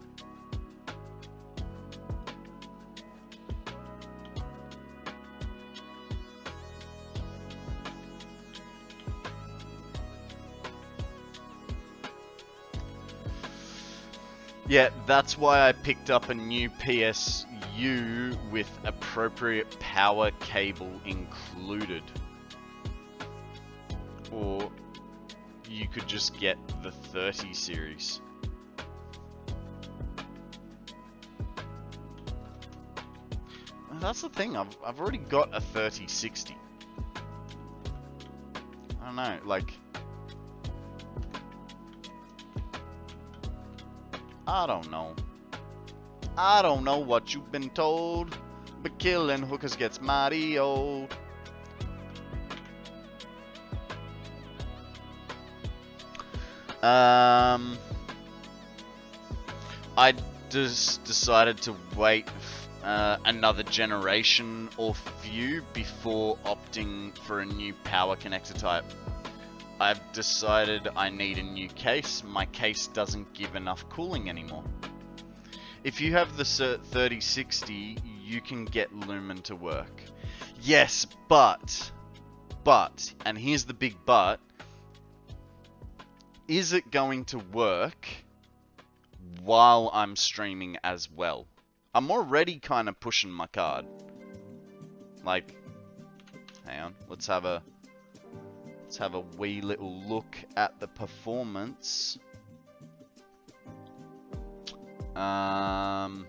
Yeah, that's why I picked up a new PSU with appropriate power cable included. Or you could just get the 30 series. That's the thing, I've already got a 3060. I don't know, like... I don't know. I don't know what you've been told, but killing hookers gets mighty old. I just decided to wait another generation or few before opting for a new power connector type. I've decided I need a new case. My case doesn't give enough cooling anymore. If you have the 3060, you can get Lumen to work. Yes, but, and here's the big but, is it going to work while I'm streaming as well? I'm already kind of pushing my card. Like, hang on, let's have a wee little look at the performance. Hang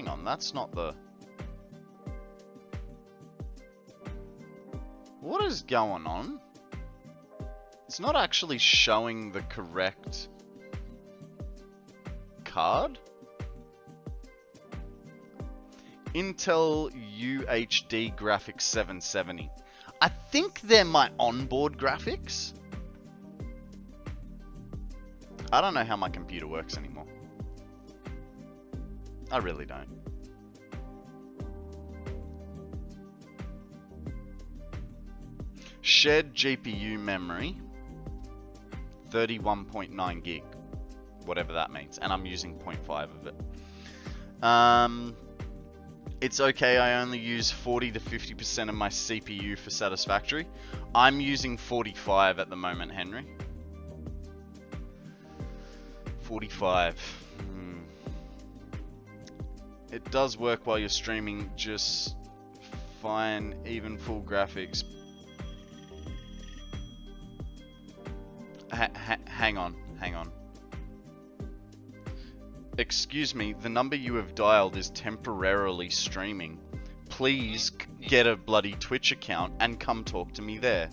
on, that's not the... What is going on? It's not actually showing the correct card. Intel UHD graphics 770. I think they're my onboard graphics. I don't know how my computer works anymore. I really don't. Shared GPU memory, 31.9 gig, whatever that means, and I'm using 0.5 of it. It's okay, I only use 40 to 50% of my CPU for Satisfactory. I'm using 45 at the moment, Henry. 45. It does work while you're streaming just fine, even full graphics. Hang on. Excuse me, the number you have dialed is temporarily streaming. Please get a bloody Twitch account and come talk to me there.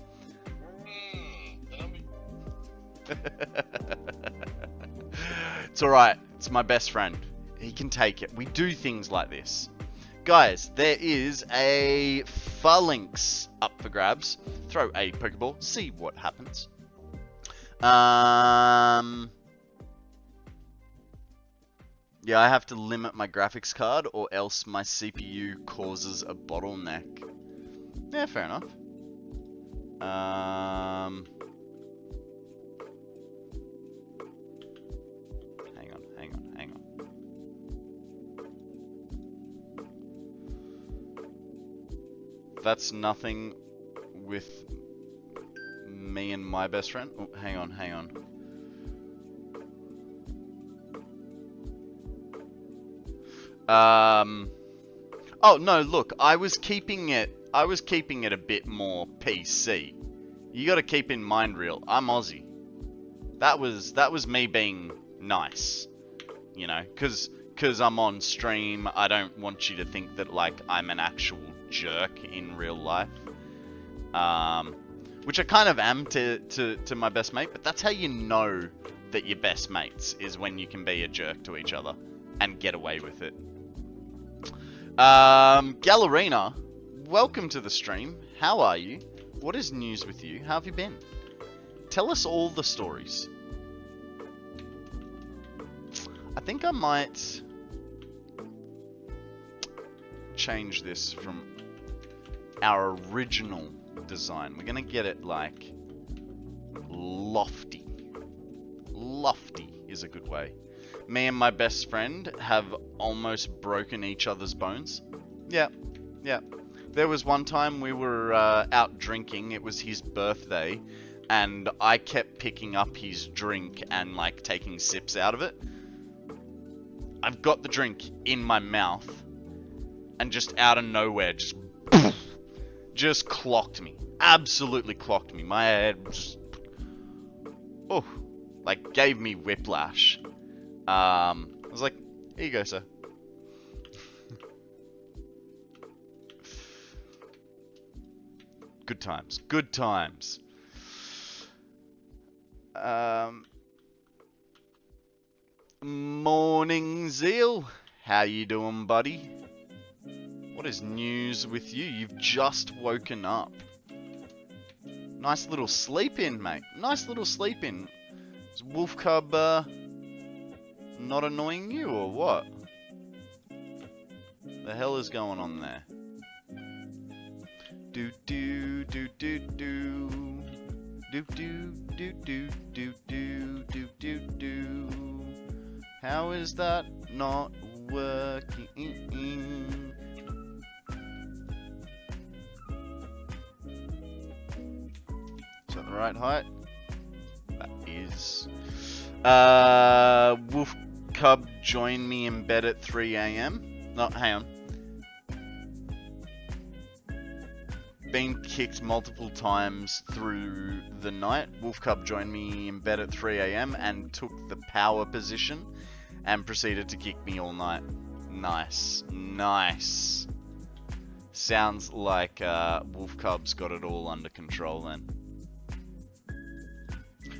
It's alright, it's my best friend. He can take it. We do things like this. Guys, there is a phalanx up for grabs. Throw a Pokeball, see what happens. Yeah, I have to limit my graphics card or else my CPU causes a bottleneck. Yeah, fair enough. Hang on. That's nothing with me and my best friend. Oh, hang on. Oh no, look, I was keeping it a bit more PC. You gotta keep in mind, real, I'm Aussie. That was me being nice. You know, cause I'm on stream, I don't want you to think that like I'm an actual jerk in real life. which I kind of am to my best mate, but that's how you know that you're best mates, is when you can be a jerk to each other and get away with it. Gallerina, welcome to the stream. How are you? What is news with you? How have you been? Tell us all the stories. I think I might change this from our original design. We're gonna get it like lofty. Lofty is a good way. Me and my best friend have almost broken each other's bones. Yeah, yeah. There was one time we were out drinking. It was his birthday, and I kept picking up his drink and like taking sips out of it. I've got the drink in my mouth, and just out of nowhere, just clocked me. Absolutely clocked me. My head just, oh, like gave me whiplash. I was like, here you go, sir. Good times. Good times. Morning, Zeal. How you doing, buddy? What is news with you? You've just woken up. Nice little sleep in, mate. Nice little sleep in. Is Wolf Cub not annoying you, or what? The hell is going on there? Do do do do do do do do do do do do do do. How is that not working? Is that the right height? That is. Wolf Cub joined me in bed at 3 AM. No, hang on. Been kicked multiple times through the night. Wolf Cub joined me in bed at 3 AM and took the power position and proceeded to kick me all night. Nice. Nice. Sounds like Wolf Cub's got it all under control then.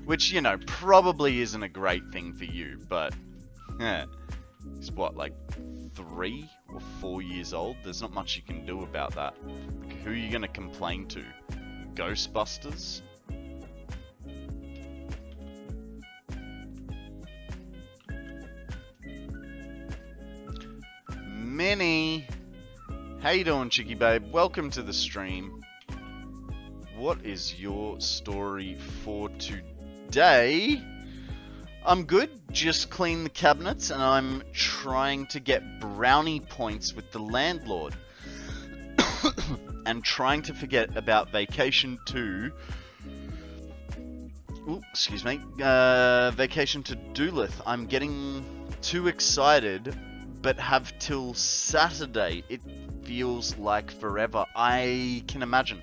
Which, you know, probably isn't a great thing for you, but yeah, he's what, like 3 or 4 years old? There's not much you can do about that. Like, who are you going to complain to? Ghostbusters? Minnie! How you doing, Chicky Babe? Welcome to the stream. What is your story for today? I'm good. Just cleaned the cabinets and I'm trying to get brownie points with the landlord. And trying to forget about vacation to... Ooh, excuse me. Vacation to Duluth. I'm getting too excited, but have till Saturday. It feels like forever. I can imagine.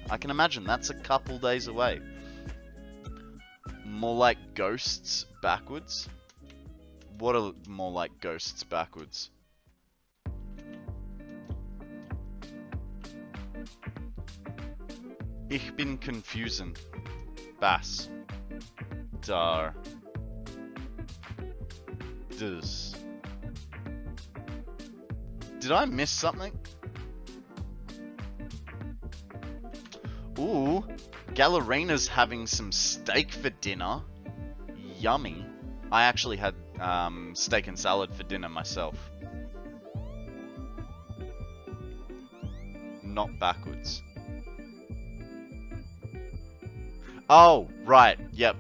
That's a couple days away. More like ghosts backwards? What are more like ghosts backwards? Ich bin confusen. Bass. Dar. Dus. Did I miss something? Ooh, Gallerina's having some steak for dinner. Yummy. I actually had steak and salad for dinner myself. Not backwards. Oh, right. Yep.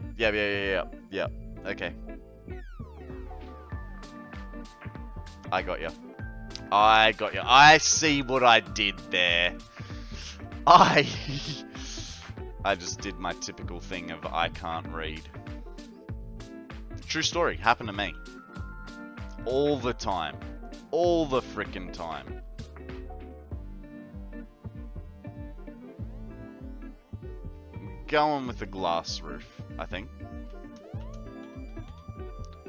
Okay. I got you. I see what I did there. I just did my typical thing of I can't read. True story. Happened to me. All the time. All the frickin' time. Going with the glass roof, I think.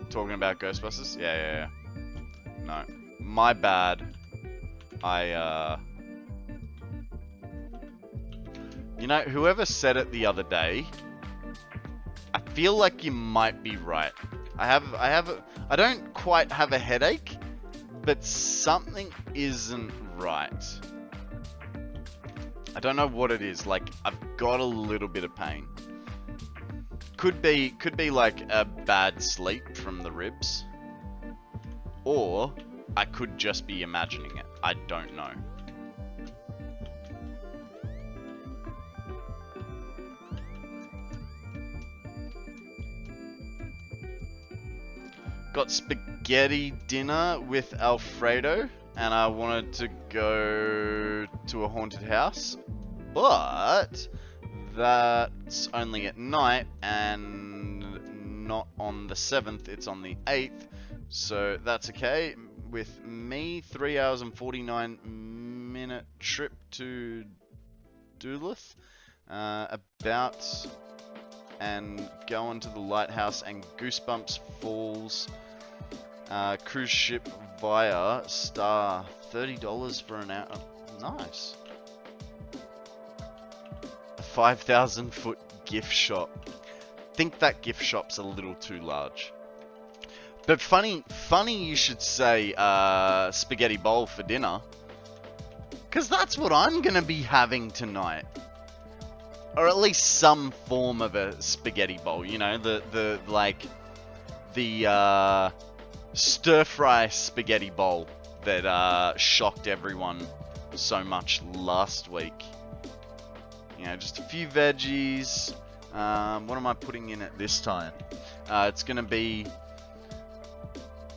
Talking about Ghostbusters? Yeah. No. My bad. You know, whoever said it the other day, I feel like you might be right. I don't quite have a headache, but something isn't right. I don't know what it is. Like, I've got a little bit of pain. Could be like a bad sleep from the ribs, or I could just be imagining it. I don't know. Got spaghetti dinner with Alfredo, and I wanted to go to a haunted house, but that's only at night and not on the 7th, it's on the 8th, so that's okay with me. 3 hours and 49-minute trip to Duluth, about and going to the lighthouse and Goosebumps Falls cruise ship via Star. $30 for an hour. Nice. A 5,000 foot gift shop. Think that gift shop's a little too large. But funny you should say spaghetti bowl for dinner, because that's what I'm gonna be having tonight. Or at least some form of a spaghetti bowl, you know, the stir-fry spaghetti bowl that shocked everyone so much last week. You know, just a few veggies. What am I putting in it this time? It's gonna be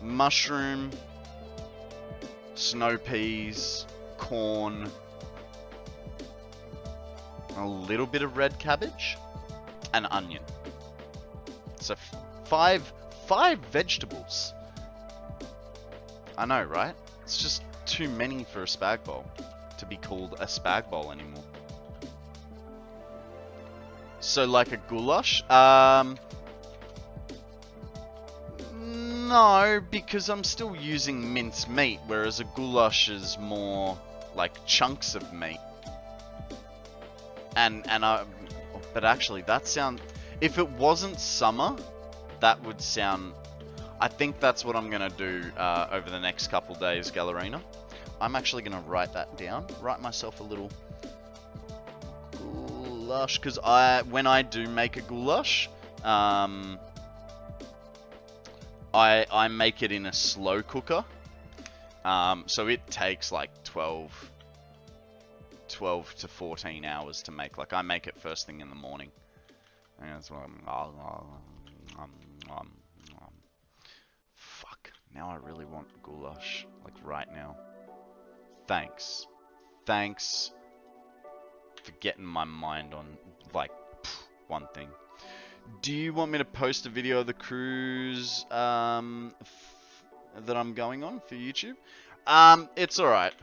mushroom, snow peas, corn, a little bit of red cabbage, and onion. So five vegetables. I know, right? It's just too many for a spag bowl to be called a spag bowl anymore. So like a goulash? No, because I'm still using minced meat, whereas a goulash is more like chunks of meat. But actually, that sound. If it wasn't summer, that would sound. I think that's what I'm gonna do over the next couple days, Gallerina. I'm actually gonna write that down. Write myself a little goulash, because when I do make a goulash, I make it in a slow cooker. So it takes like 12 to 14 hours to make. Like, I make it first thing in the morning. And that's what fuck. Now I really want goulash. Like, right now. Thanks for getting my mind on, like, one thing. Do you want me to post a video of the cruise that I'm going on for YouTube? It's alright.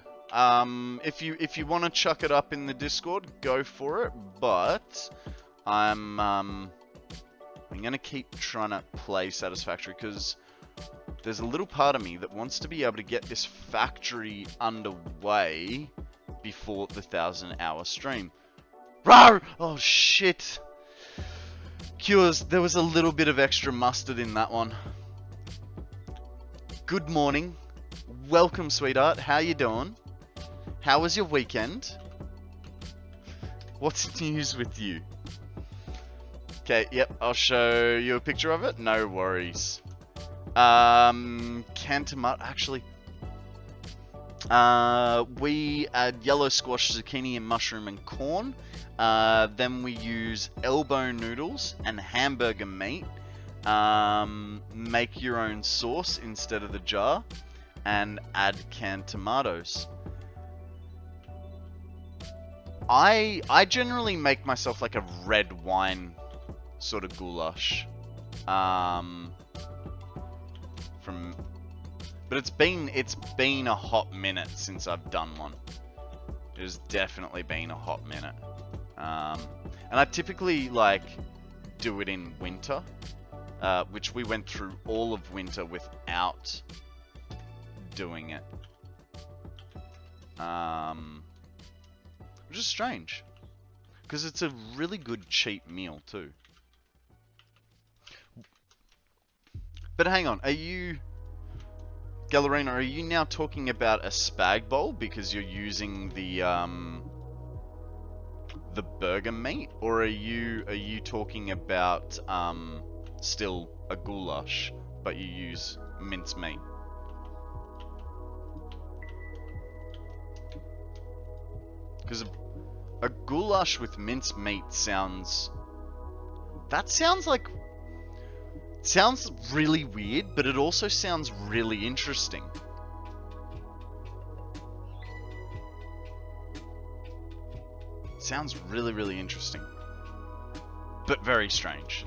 If you want to chuck it up in the Discord, go for it. But I'm gonna keep trying to play Satisfactory, because there's a little part of me that wants to be able to get this factory underway before the 1,000-hour stream. Rawr! Oh shit! Cures, there was a little bit of extra mustard in that one. Good morning. Welcome, sweetheart. How you doing? How was your weekend? What's news with you? Okay, yep, I'll show you a picture of it. No worries. Canned tomato, actually. We add yellow squash, zucchini, and mushroom and corn. Then we use elbow noodles and hamburger meat. Make your own sauce instead of the jar. And add canned tomatoes. I generally make myself like a red wine sort of goulash. But it's been a hot minute since I've done one. It has definitely been a hot minute. And I typically like do it in winter, which we went through all of winter without doing it. Which is strange. Because it's a really good cheap meal too. But hang on, are you... Gallerina, are you now talking about a spag bowl because you're using the burger meat? Or are you talking about still a goulash, but you use minced meat? Because a goulash with minced meat sounds... That sounds like... Sounds really weird, but it also sounds really interesting. Sounds really, really interesting. But very strange.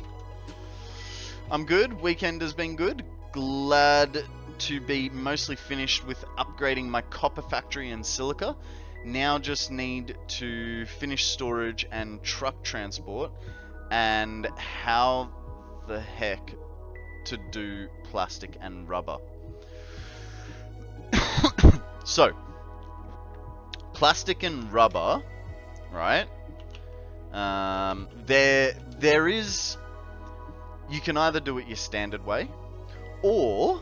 I'm good. Weekend has been good. Glad to be mostly finished with upgrading my copper factory and silica. Now just need to finish storage and truck transport. And how the heck to do plastic and rubber. So, plastic and rubber, right? There is... You can either do it your standard way, or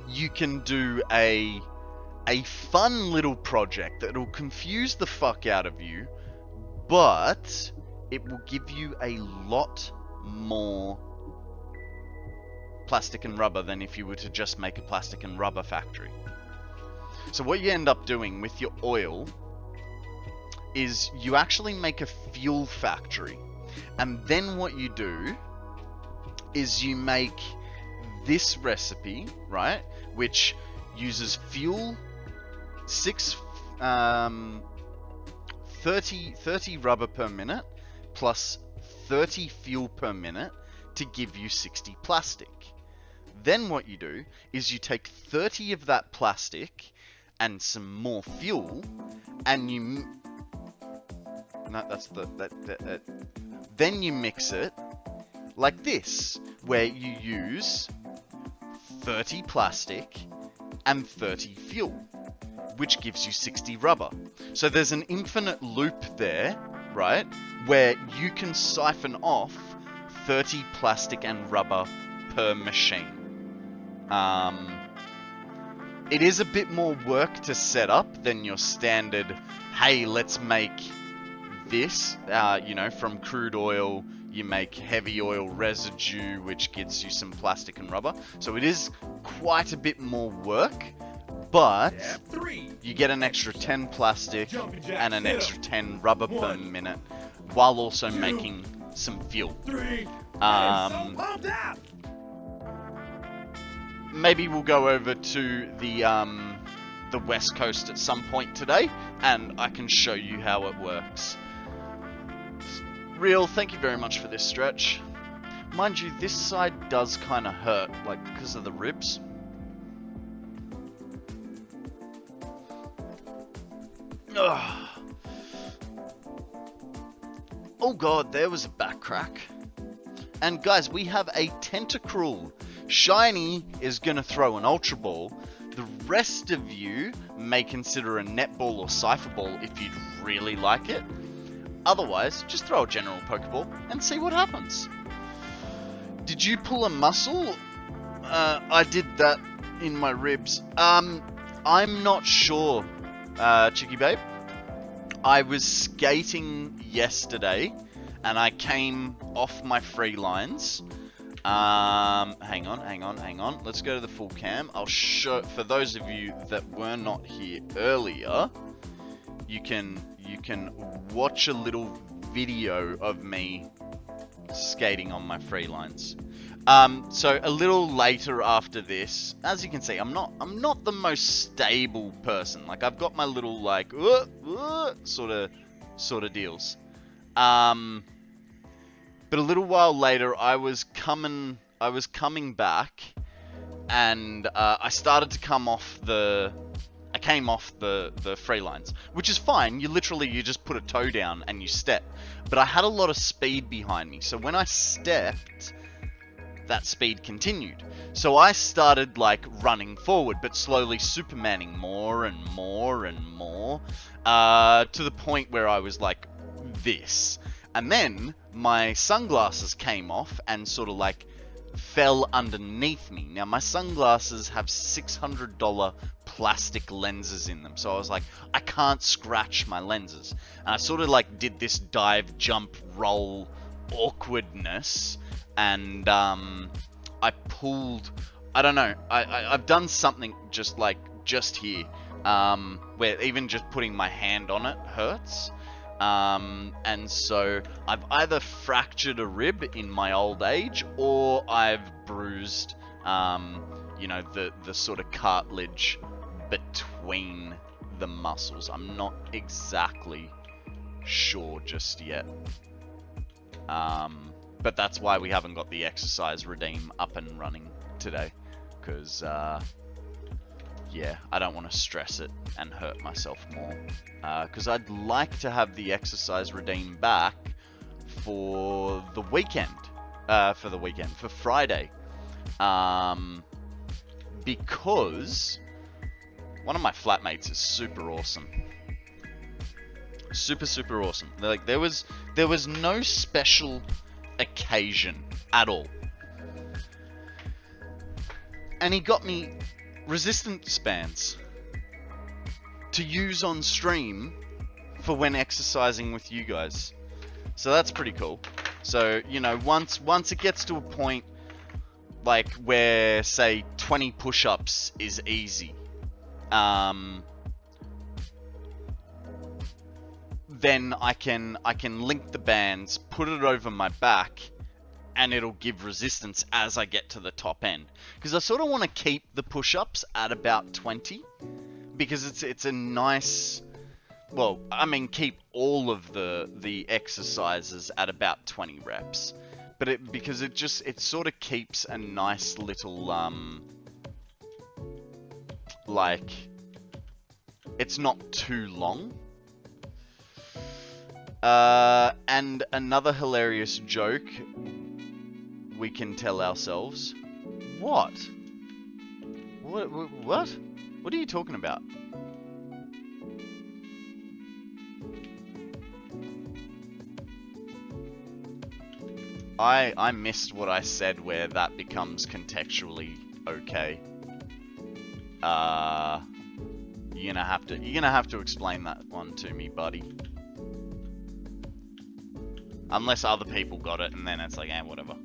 you can do a fun little project that'll confuse the fuck out of you, but it will give you a lot more plastic and rubber than if you were to just make a plastic and rubber factory. So what you end up doing with your oil is you actually make a fuel factory. And then what you do is you make this recipe, right, which uses fuel, 30 rubber per minute, plus 30 fuel per minute to give you 60 plastic. Then what you do is you take 30 of that plastic and some more fuel, and you... No, that's then you mix it like this, where you use 30 plastic and 30 fuel, which gives you 60 rubber. So there's an infinite loop there, right, where you can siphon off 30 plastic and rubber per machine. It is a bit more work to set up than your standard, hey, let's make this, you know, from crude oil, you make heavy oil residue, which gives you some plastic and rubber. So it is quite a bit more work, but you get an extra 10 plastic and an extra 10 rubber per minute, while also making some fuel. Maybe we'll go over to the West Coast at some point today, and I can show you how it works. Real, thank you very much for this stretch. Mind you, this side does kind of hurt, like, because of the ribs. Ugh. Oh god, there was a back crack. And guys, we have a Tentacruel. Shiny is going to throw an Ultra Ball. The rest of you may consider a netball or cipher ball if you'd really like it. Otherwise, just throw a general Pokeball and see what happens. Did you pull a muscle? I did that in my ribs. I'm not sure, Chicky Babe. I was skating yesterday and I came off my free lines. Hang on. Let's go to the full cam. I'll show, for those of you that were not here earlier, you can watch a little video of me skating on my free lines. So a little later after this, as you can see, I'm not the most stable person. Like, I've got my little like sort of deals. But a little while later, I was coming back, and I started to come off the. I came off the free lines, which is fine. You just put a toe down and you step. But I had a lot of speed behind me, so when I stepped, that speed continued. So I started like running forward, but slowly Supermaning more and more and more, to the point where I was like this. And then my sunglasses came off and sort of like fell underneath me. Now my sunglasses have $600 plastic lenses in them, so I was like, I can't scratch my lenses. And I sort of like did this dive, jump, roll awkwardness, and I pulled, I don't know, I've done something just here, where even just putting my hand on it hurts. And so I've either fractured a rib in my old age, or I've bruised, you know, the sort of cartilage between the muscles. I'm not exactly sure just yet. But that's why we haven't got the exercise redeem up and running today, because yeah, I don't want to stress it and hurt myself more, because I'd like to have the exercise redeem back for the weekend, for Friday, because one of my flatmates is super awesome. Super awesome. Like, there was no special occasion at all, and he got me resistance bands to use on stream for when exercising with you guys. So that's pretty cool. So, you know, once it gets to a point like where, say, 20 push-ups is easy, then I can link the bands, put it over my back, and it'll give resistance as I get to the top end. Because I sort of want to keep the push-ups at about 20, because it's a nice, well, I mean, keep all of the exercises at about 20 reps. But because it sort of keeps a nice little, like, it's not too long. And another hilarious joke we can tell ourselves. What? What? What are you talking about? I missed what I said where that becomes contextually okay. You're gonna have to explain that one to me, buddy. Unless other people got it, and then it's like, whatever.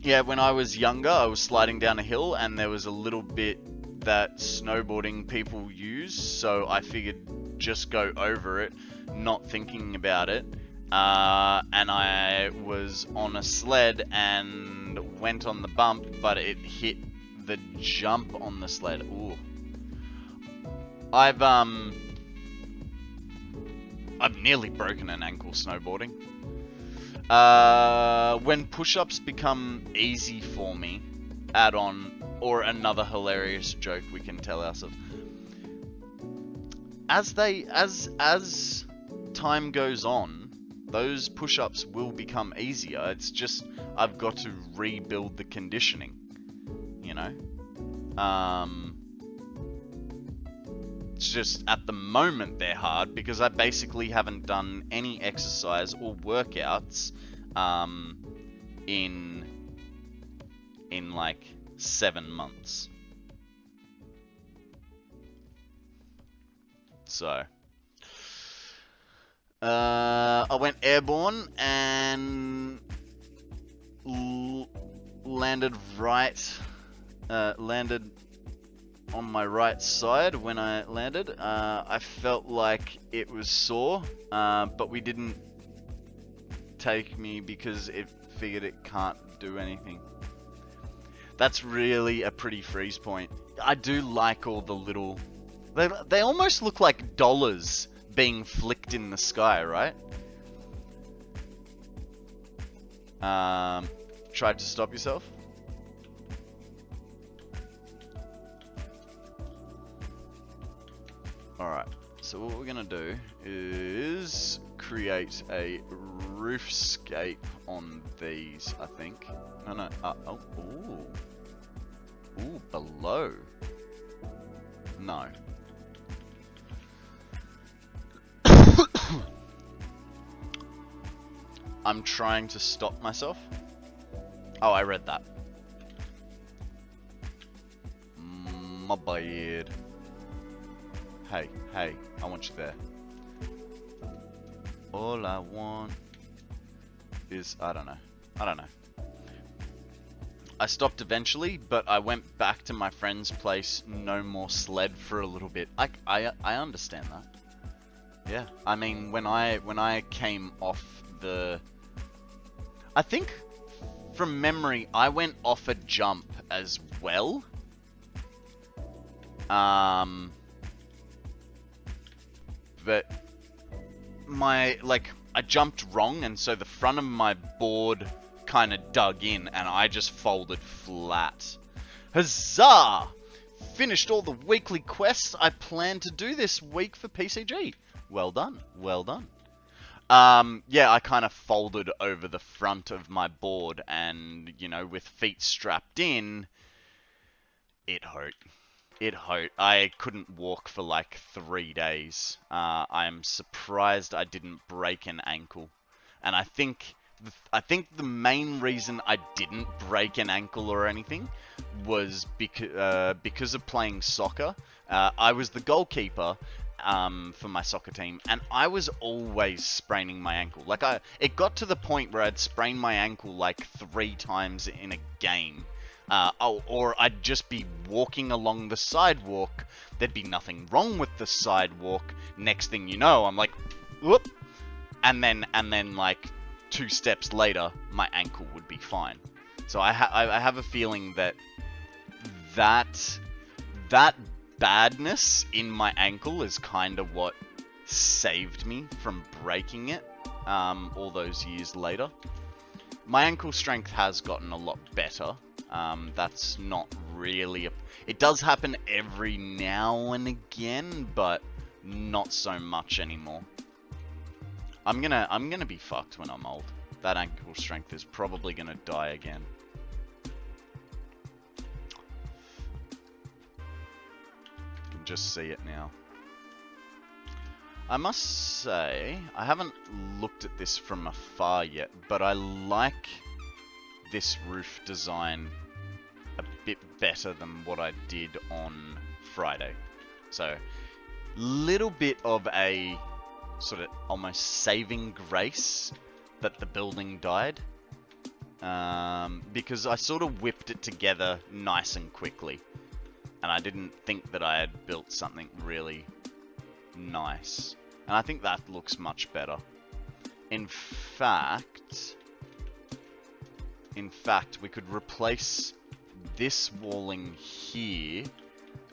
Yeah, when I was younger, I was sliding down a hill, and there was a little bit that snowboarding people use, so I figured just go over it, not thinking about it. And I was on a sled and went on the bump, but it hit the jump on the sled. Ooh. I've nearly broken an ankle snowboarding. When push-ups become easy for me, add on, or another hilarious joke we can tell ourselves. As time goes on, those push-ups will become easier. It's just, I've got to rebuild the conditioning, you know? It's just, at the moment, they're hard because I basically haven't done any exercise or workouts, in like 7 months. So, I went airborne and landed on my right side when I landed. I felt like it was sore, but we didn't take me because it figured it can't do anything. That's really a pretty freeze point. I do like all the little... They almost look like dollars being flicked in the sky, right? Tried to stop yourself? Alright, so what we're gonna do is create a roofscape on these, I think. No. Oh, ooh. Ooh, below. No. I'm trying to stop myself. Oh, I read that. My bad. Hey, I want you there. All I want is, I don't know. I stopped eventually, but I went back to my friend's place, no more sled for a little bit. I understand that. Yeah, I mean, when I came off the... I think, from memory, I went off a jump as well. But I jumped wrong, and so the front of my board kind of dug in, and I just folded flat. Huzzah! Finished all the weekly quests I planned to do this week for PCG. Well done, well done. Yeah, I kind of folded over the front of my board, and, you know, with feet strapped in, it hurt. It hurt. I couldn't walk for like 3 days. I am surprised I didn't break an ankle. And I think the main reason I didn't break an ankle or anything was because of playing soccer. I was the goalkeeper for my soccer team, and I was always spraining my ankle. Like it got to the point where I'd sprain my ankle like 3 times in a game. Or I'd just be walking along the sidewalk. There'd be nothing wrong with the sidewalk. Next thing you know, I'm like, whoop, and then like 2 steps later, my ankle would be fine. So I have a feeling that badness in my ankle is kind of what saved me from breaking it all those years later. My ankle strength has gotten a lot better. That's not really it does happen every now and again, but not so much anymore. I'm gonna be fucked when I'm old. That ankle strength is probably gonna die again. You can just see it now. I must say, I haven't looked at this from afar yet, but I like this roof design a bit better than what I did on Friday. So, little bit of a sort of almost saving grace that the building died. Because I sort of whipped it together nice and quickly. And I didn't think that I had built something really nice. And I think that looks much better. In fact, we could replace this walling here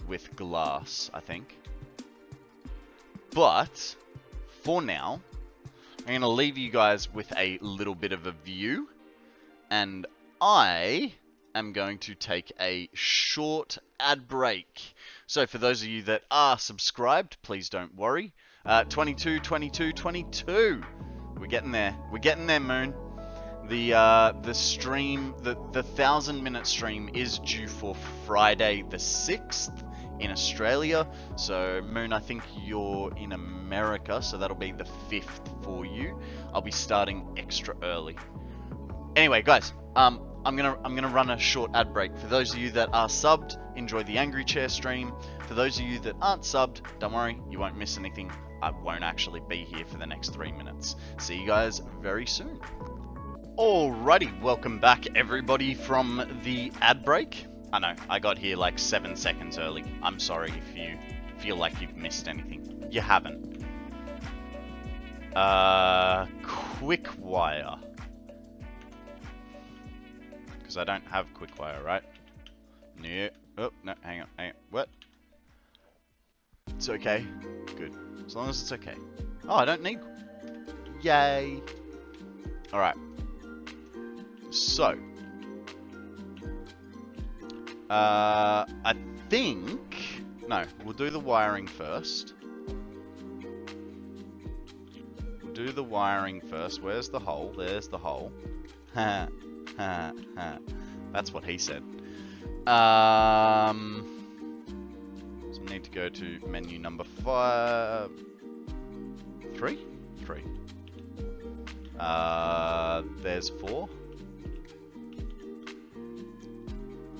with glass, I think. But, for now, I'm going to leave you guys with a little bit of a view. And I am going to take a short ad break. So for those of you that are subscribed, please don't worry. 22. We're getting there. We're getting there, Moon. The stream, the 1,000-minute stream is due for Friday the 6th in Australia. So Moon, I think you're in America, so that'll be the 5th for you. I'll be starting extra early. Anyway, guys, I'm gonna run a short ad break. For those of you that are subbed, enjoy the Angry Chair stream. For those of you that aren't subbed, don't worry, you won't miss anything. I won't actually be here for the next 3 minutes. See you guys very soon. Alrighty, welcome back everybody from the ad break. I know, I got here like 7 seconds early. I'm sorry if you feel like you've missed anything. You haven't. Quick wire. Because I don't have quick wire, right? No. Oh, no, hang on. What? It's okay. Good. As long as it's okay. Oh, I don't need... Yay. Alright. So. I think... No, we'll do the wiring first. We'll do the wiring first. Where's the hole? There's the hole. Ha, ha, ha. That's what he said. So I need to go to menu number 3. There's 4.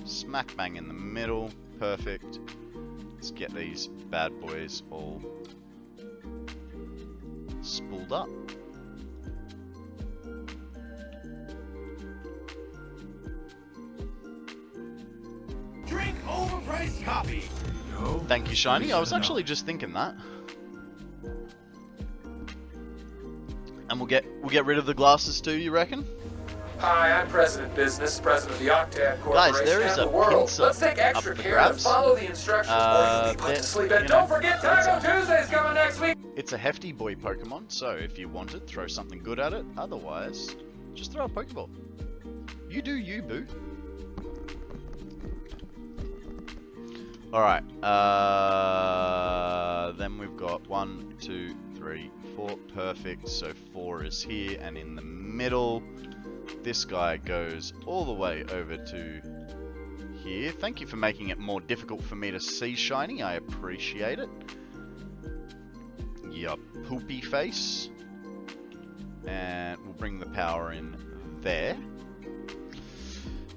Smack bang in the middle. Perfect. Let's get these bad boys all spooled up. Drink overpriced coffee. No. Thank you, Shiny. I was actually just thinking that. And we'll get rid of the glasses too, you reckon? Hi, I'm President Business, President of the Octad Corporation Guys, there is and a the world. pincer Let's take up extra for care grabs. to follow the instructions or you'll be put to sleep. And don't forget Taco Tuesday's coming next week. It's a hefty boy Pokemon, so if you want it, throw something good at it. Otherwise, just throw a Pokeball. You do you, boo. Alright, then we've got 1, 2, 3, 4. Perfect. So 4 is here and in the middle. This guy goes all the way over to here. Thank you for making it more difficult for me to see, Shiny. I appreciate it. Yeah, poopy face. And we'll bring the power in there.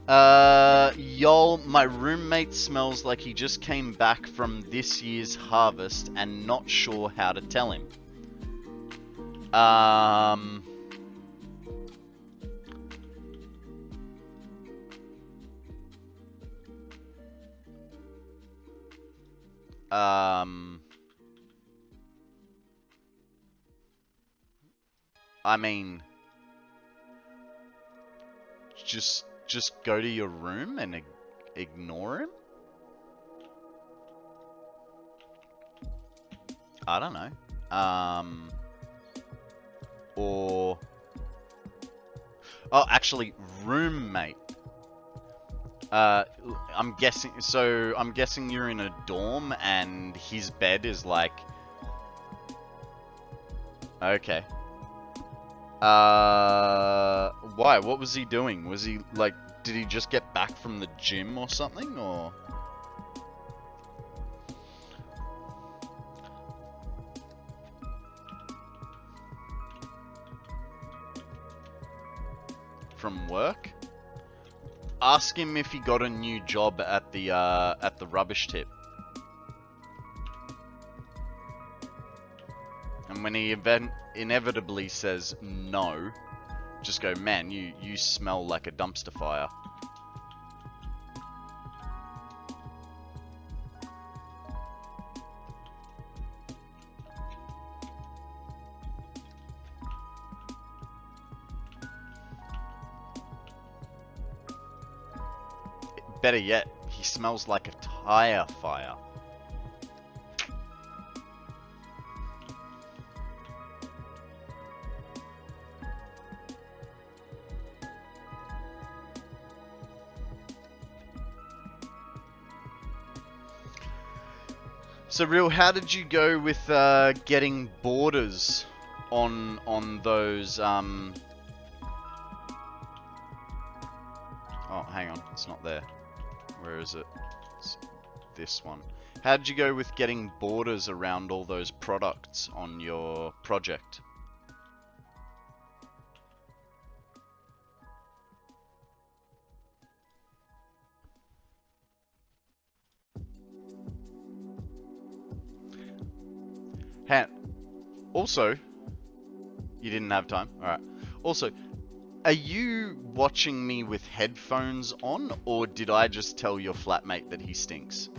Y'all, my roommate smells like he just came back from this year's harvest and not sure how to tell him. I mean, just go to your room and ignore him? I don't know. Or... Oh, actually, roommate. I'm guessing... So, I'm guessing you're in a dorm and his bed is like... Okay. Why? What was he doing? Was he, like... Did he just get back from the gym or something, or...? From work? Ask him if he got a new job at the rubbish tip. And when he inevitably says no, just go, man, you smell like a dumpster fire. Better yet, he smells like a tire fire. So, Real, how did you go with getting borders on those? Oh, hang on, it's not there. Where is it? It's this one. How did you go with getting borders around all those products on your project? Also, you didn't have time? Alright. Also, are you watching me with headphones on, or did I just tell your flatmate that he stinks?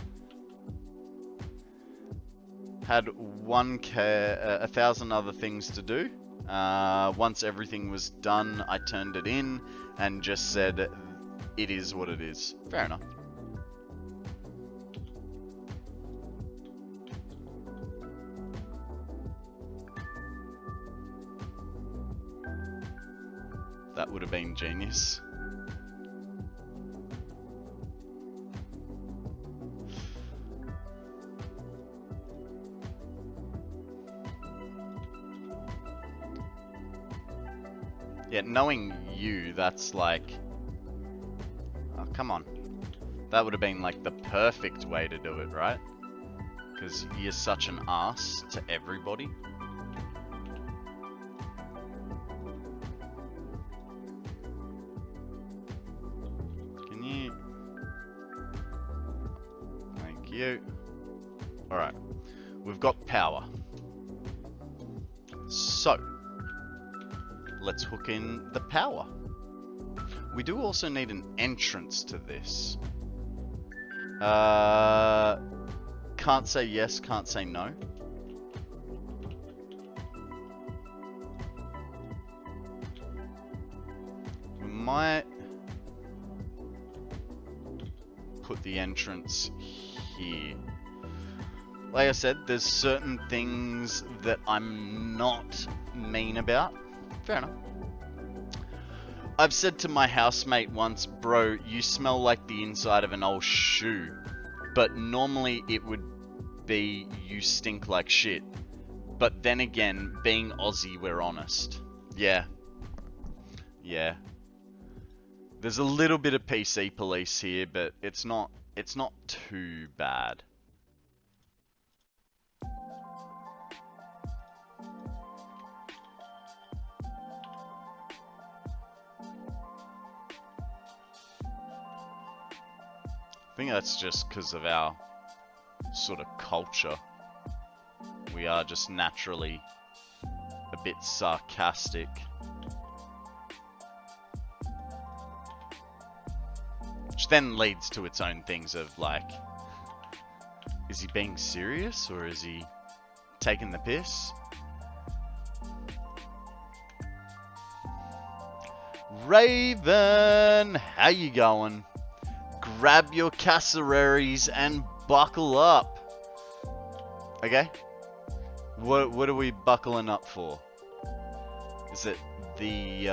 Had 1,000 other things to do. Once everything was done, I turned it in and just said, it is what it is. Fair enough. That would have been genius. Yeah, knowing you, that's like... Oh, come on. That would have been like the perfect way to do it, right? Because you're such an ass to everybody. Can you... Thank you. Alright. We've got power. So, let's hook in the power. We do also need an entrance to this. Can't say yes, can't say no. We might put the entrance here. Like I said, there's certain things that I'm not mean about. Fair enough. I've said to my housemate once, bro, you smell like the inside of an old shoe. But normally it would be you stink like shit. But then again, being Aussie, we're honest. Yeah. Yeah. There's a little bit of PC police here, but it's not too bad. I think that's just because of our sort of culture. We are just naturally a bit sarcastic. Which then leads to its own things of like, is he being serious or is he taking the piss? Raven, how you going? Grab your cassoraries and buckle up. Okay? What are we buckling up for? Is it the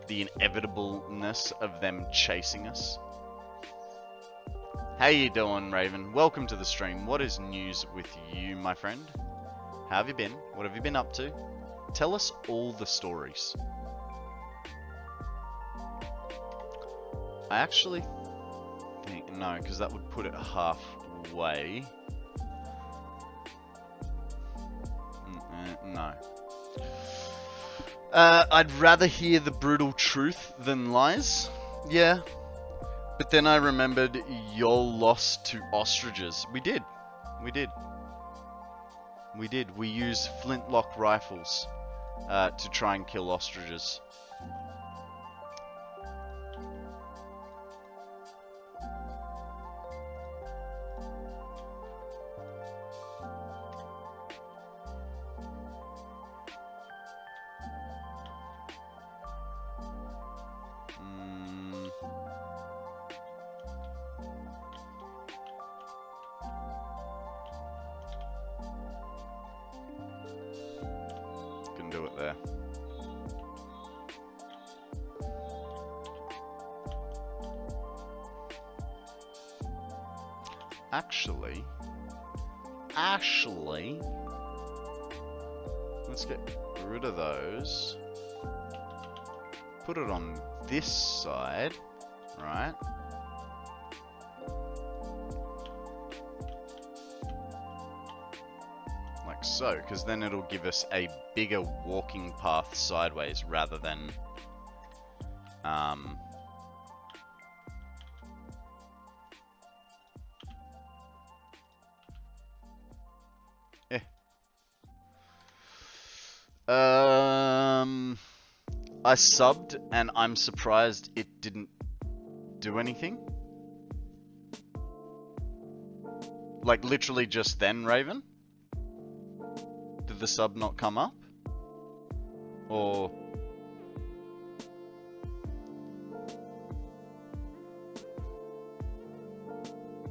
inevitableness of them chasing us? How you doing, Raven? Welcome to the stream. What is news with you, my friend? How have you been? What have you been up to? Tell us all the stories. I actually think, no, because that would put it halfway. No. I'd rather hear the brutal truth than lies. Yeah. But then I remembered your loss to ostriches. We did. We used flintlock rifles to try and kill ostriches. Do it there. Actually, let's get rid of those. Put it on this side, right? Like so, because then it'll give us a bigger walking path sideways rather than I subbed and I'm surprised it didn't do anything. Like literally just then, Raven? Did the sub not come up? Or...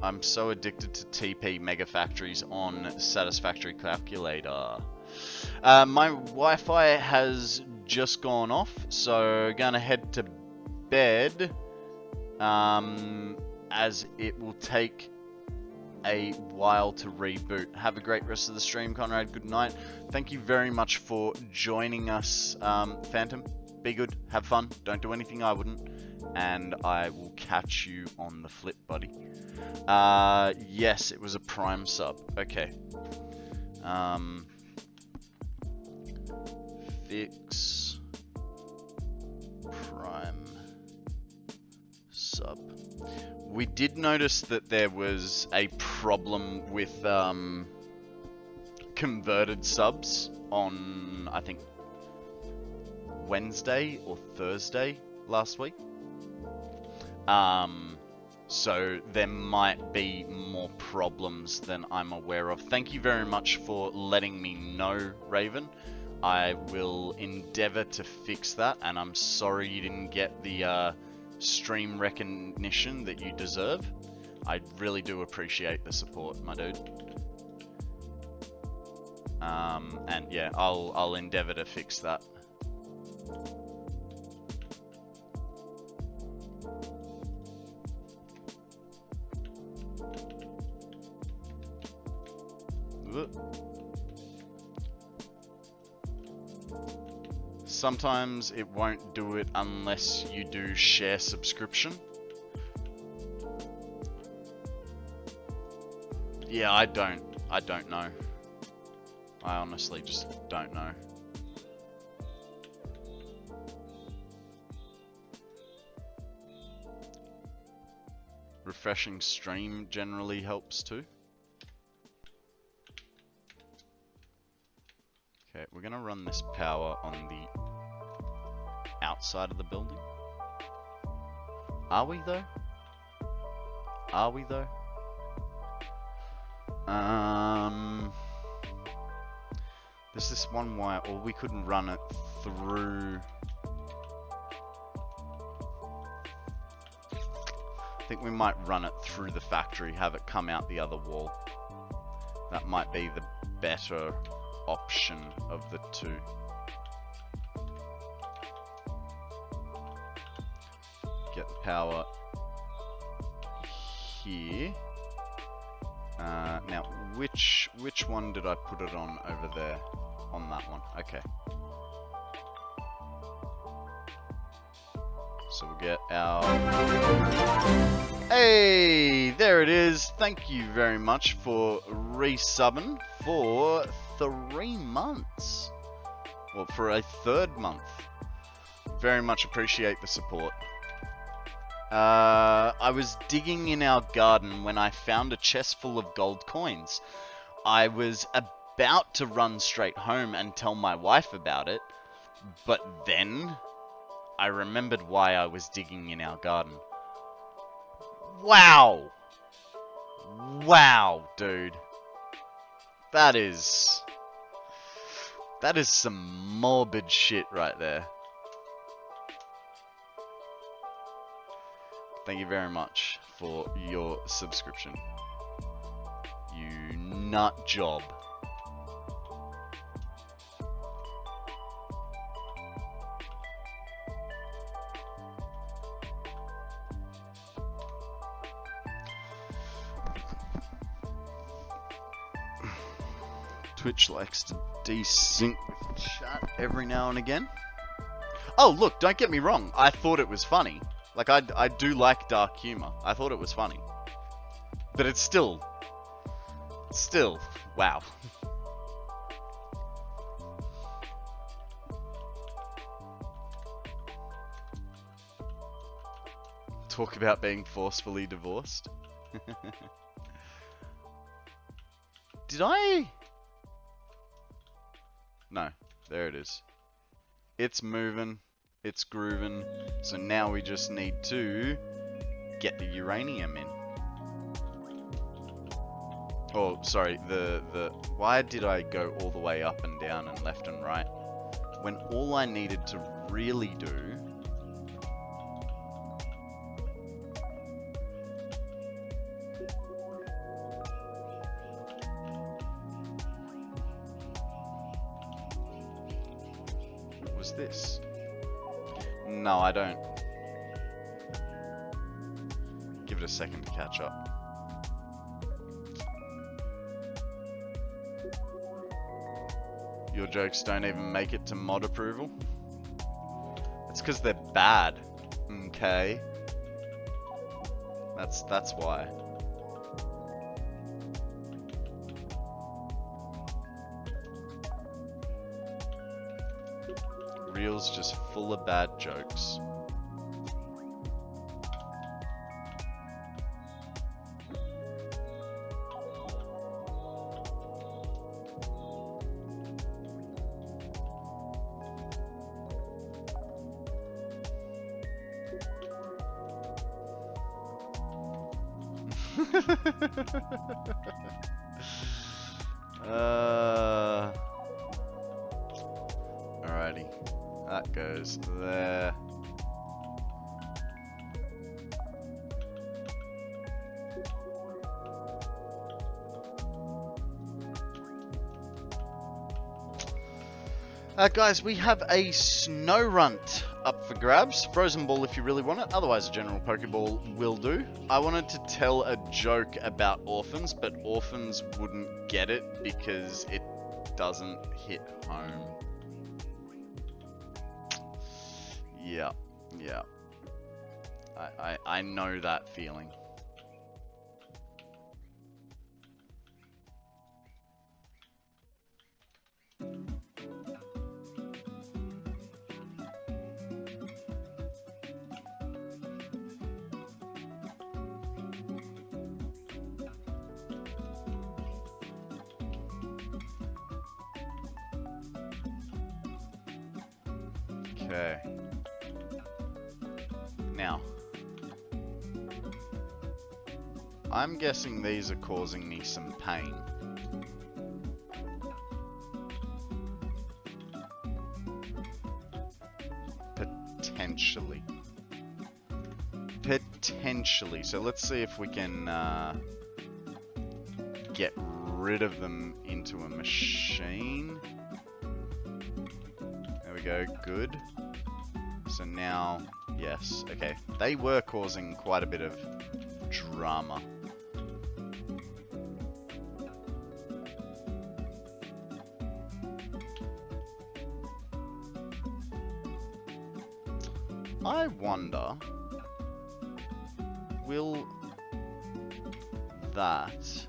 I'm so addicted to TP mega factories on Satisfactory calculator. My Wi-Fi has just gone off, so gonna head to bed, as it will take a while to reboot. Have a great rest of the stream, Konrad. Good night. Thank you very much for joining us, Phantom. Be good, have fun, don't do anything I wouldn't, and I will catch you on the flip, buddy. Yes, it was a Prime sub. Okay. Fix Prime sub. We did notice that there was a problem with converted subs on, I think, Wednesday or Thursday last week. So there might be more problems than I'm aware of. Thank you very much for letting me know, Raven. I will endeavor to fix that, and I'm sorry you didn't get the stream recognition that you deserve. I really do appreciate the support, my dude. And yeah, I'll endeavor to fix that. Sometimes it won't do it unless you do share subscription. Yeah, I don't know. I honestly just don't know. Refreshing stream generally helps too. Okay, we're gonna run this power on the outside of the building. Are we though? Are we though? There's this one wire, or we couldn't run it through. I think we might run it through the factory, have it come out the other wall. That might be the better option of the two. Get the power here. Now, which one did I put it on over there? On that one. Okay. So we'll get our... Hey! There it is. Thank you very much for resubbing for 3 months. Well, for a 3rd month. Very much appreciate the support. I was digging in our garden when I found a chest full of gold coins. I was about to run straight home and tell my wife about it, but then I remembered why I was digging in our garden. Wow! Wow, dude. That is some morbid shit right there. Thank you very much for your subscription. You nut job. Twitch likes to desync with chat every now and again. Oh, look, don't get me wrong. I thought it was funny. Like, I do like dark humor. I thought it was funny. But it's still, wow. Talk about being forcefully divorced. Did I? No, there it is. It's moving. It's grooving, so now we just need to get the uranium in. Oh, sorry, why did I go all the way up and down and left and right? When all I needed to really do was this. No, I don't. Give it a second to catch up. your jokes don't even make it to mod approval? It's because they're bad. Okay. That's why. Reel's just full of bad jokes. Alrighty, that goes there. Guys, we have a snow runt up for grabs. Frozen ball if you really want it, otherwise a general Pokeball will do. I wanted to tell a joke about orphans, but orphans wouldn't get it because it doesn't hit home. Yeah. I know that feeling. Okay. Now, I'm guessing these are causing me some pain. Potentially. Potentially. So let's see if we can get rid of them into a machine. There we go, good. So now, yes, okay. They were causing quite a bit of drama. I wonder, will that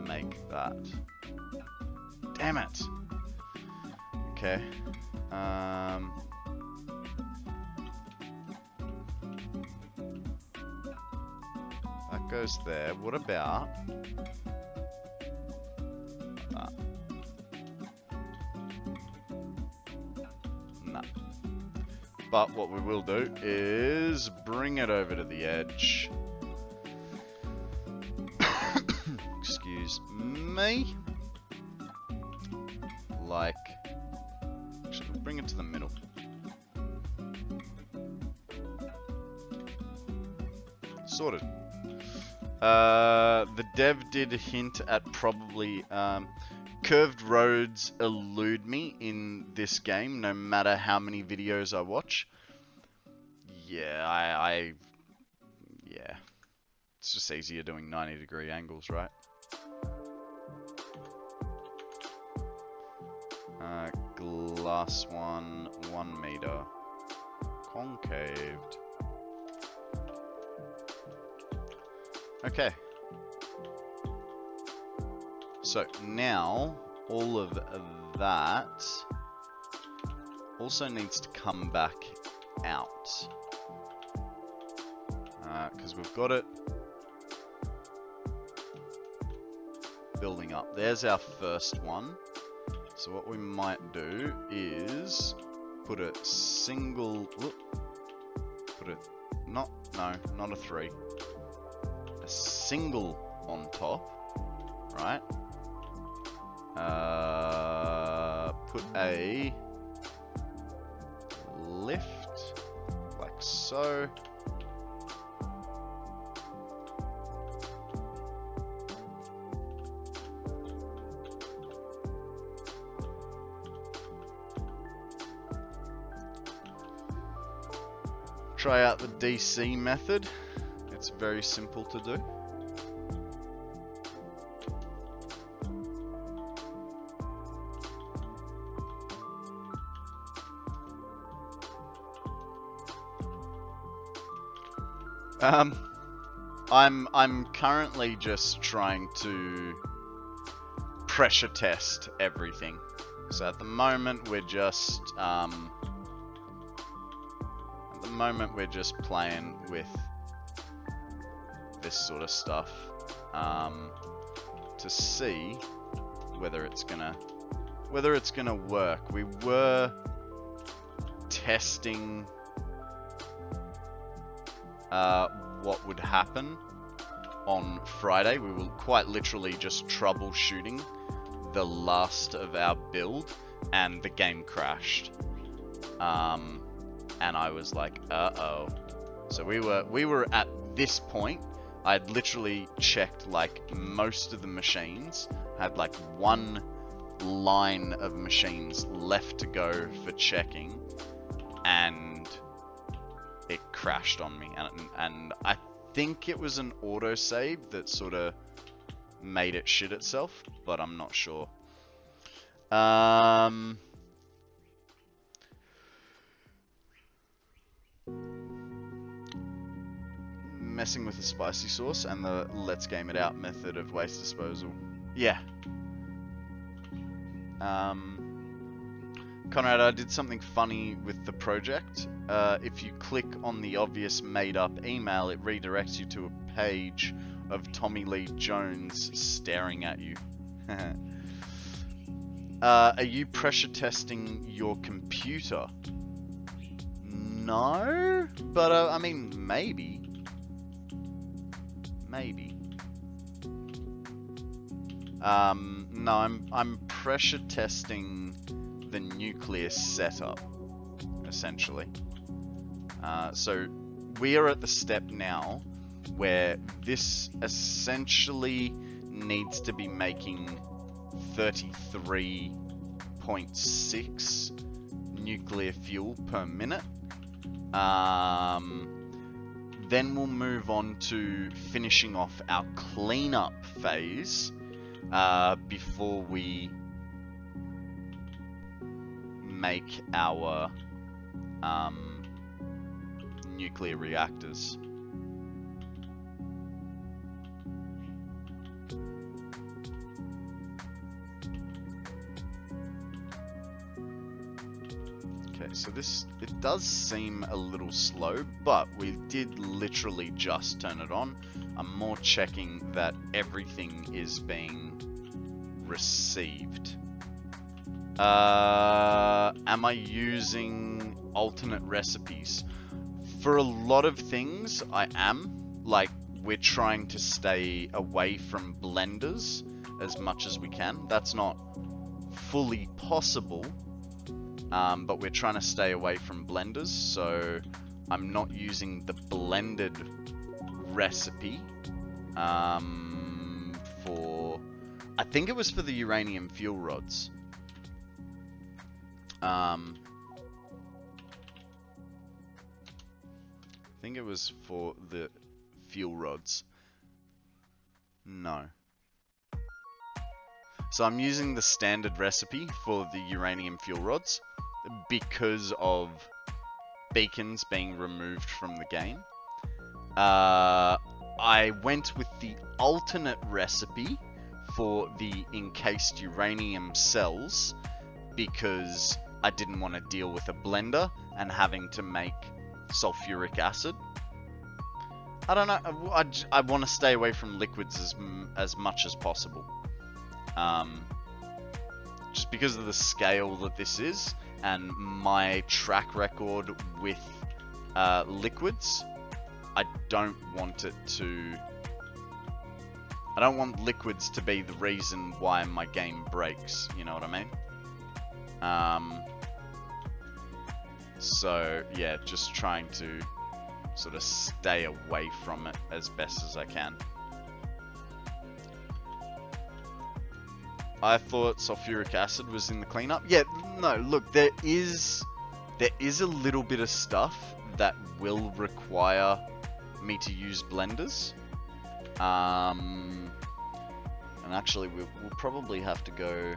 make that? Damn it! Okay. That goes there. What about that? No. But what we will do is bring it over to the edge. Excuse me. Like, actually, we'll bring it to the middle. Sorted. The dev did hint at probably curved roads elude me in this game, no matter how many videos I watch. Yeah, yeah. It's just easier doing 90-degree angles, right? Glass 1 meter. Concaved. Okay. So now all of that also needs to come back out. Because we've got it building up. There's our first one. So what we might do is put a single, put a, not a 3, a single on top, right? Put a lift, like so. Try out the DC method. It's very simple to do. I'm currently just trying to pressure test everything. So at the moment we're just playing with this sort of stuff to see whether it's gonna work. We were testing what would happen on Friday. We were quite literally just troubleshooting the last of our build, and the game crashed. And I was like, uh-oh. So we were at this point. I'd literally checked like most of the machines. Had like one line of machines left to go for checking, and it crashed on me. And I think it was an autosave that sort of made it shit itself, but I'm not sure. Messing with the spicy sauce and the let's game it out method of waste disposal. Yeah. Konrad, I did something funny with the project. If you click on the obvious made-up email, it redirects you to a page of Tommy Lee Jones staring at you. Are you pressure testing your computer? No, but I mean, maybe. No, I'm pressure testing the nuclear setup, essentially. So we are at the step now where this essentially needs to be making 33.6 nuclear fuel per minute. Then we'll move on to finishing off our cleanup phase before we make our nuclear reactors. So it does seem a little slow, but we did literally just turn it on. I'm more checking that everything is being received. Am I using alternate recipes? For a lot of things, I am. Like, we're trying to stay away from blenders as much as we can. That's not fully possible. But we're trying to stay away from blenders, so I'm not using the blended recipe for... I think it was for the uranium fuel rods. I think it was for the fuel rods. No. So I'm using the standard recipe for the uranium fuel rods, because of beacons being removed from the game. I went with the alternate recipe for the encased uranium cells because I didn't want to deal with a blender and having to make sulfuric acid. I don't know, I want to stay away from liquids as much as possible. Just because of the scale that this is, and my track record with liquids, I don't want liquids to be the reason why my game breaks, you know what I mean? So yeah, just trying to sort of stay away from it as best as I can. I thought sulfuric acid was in the cleanup. Yeah, no, look, there is a little bit of stuff that will require me to use blenders. And actually, we'll probably have to go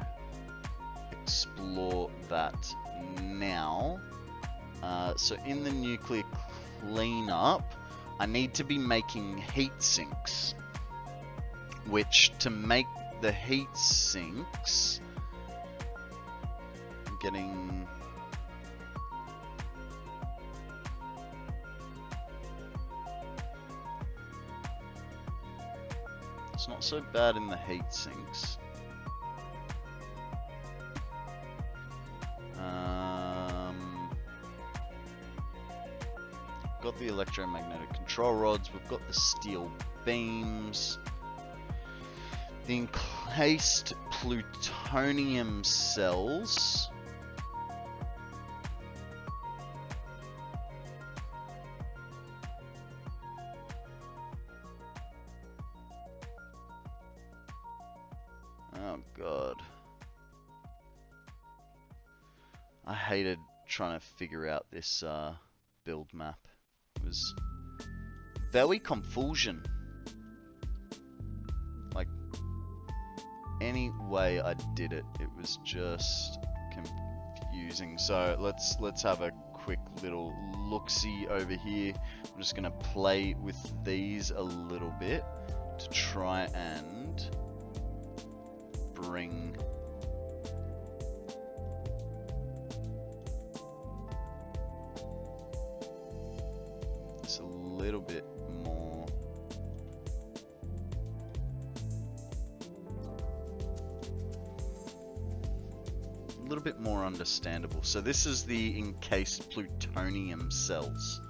explore that now. So in the nuclear cleanup, I need to be making heat sinks, which to make the heat sinks, I'm getting... It's not so bad in the heat sinks. Got the electromagnetic control rods, we've got the steel beams, the encased plutonium cells. Oh god. I hated trying to figure out this build map. It was very confusion. Like, any way I did it, it was just confusing. So let's have a quick little look-see over here. I'm just gonna play with these a little bit to try and bring it's a little bit more understandable. So this is the encased plutonium cells.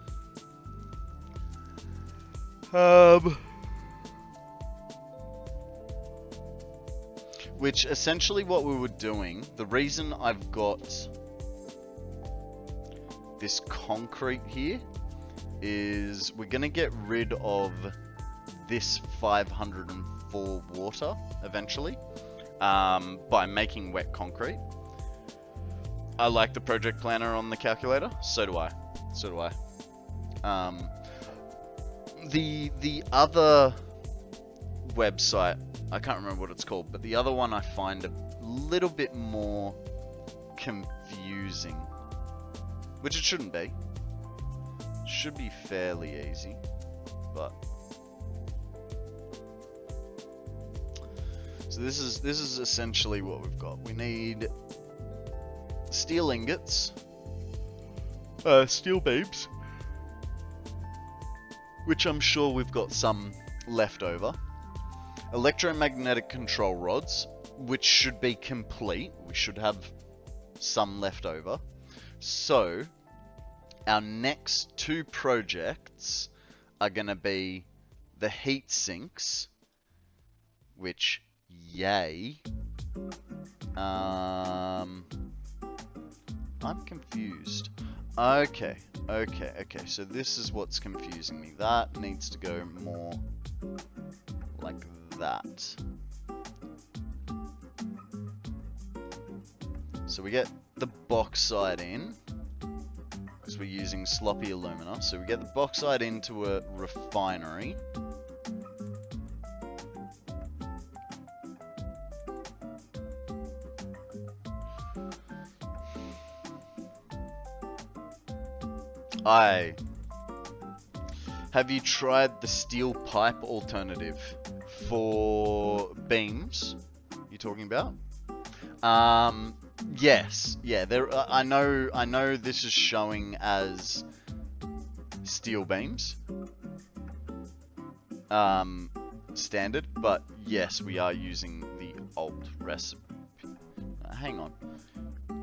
Which essentially what we were doing, the reason I've got this concrete here is we're going to get rid of this 504 water eventually by making wet concrete. I like the project planner on the calculator. So do I. The other website, I can't remember what it's called, but the other one I find a little bit more confusing, which it shouldn't be. Should be fairly easy, but so this is essentially what we've got. We need steel ingots, steel beams, which I'm sure we've got some left over. Electromagnetic control rods, which should be complete. We should have some left over. So our next two projects are going to be the heat sinks, which, yay. I'm confused. Okay, so this is what's confusing me. That needs to go more like that. So we get the bauxite in, because we're using sloppy alumina. So we get the bauxite into a refinery. Have you tried the steel pipe alternative for beams? You talking about? Yes, yeah. There, I know. This is showing as steel beams, standard, but yes, we are using the alt recipe. Hang on.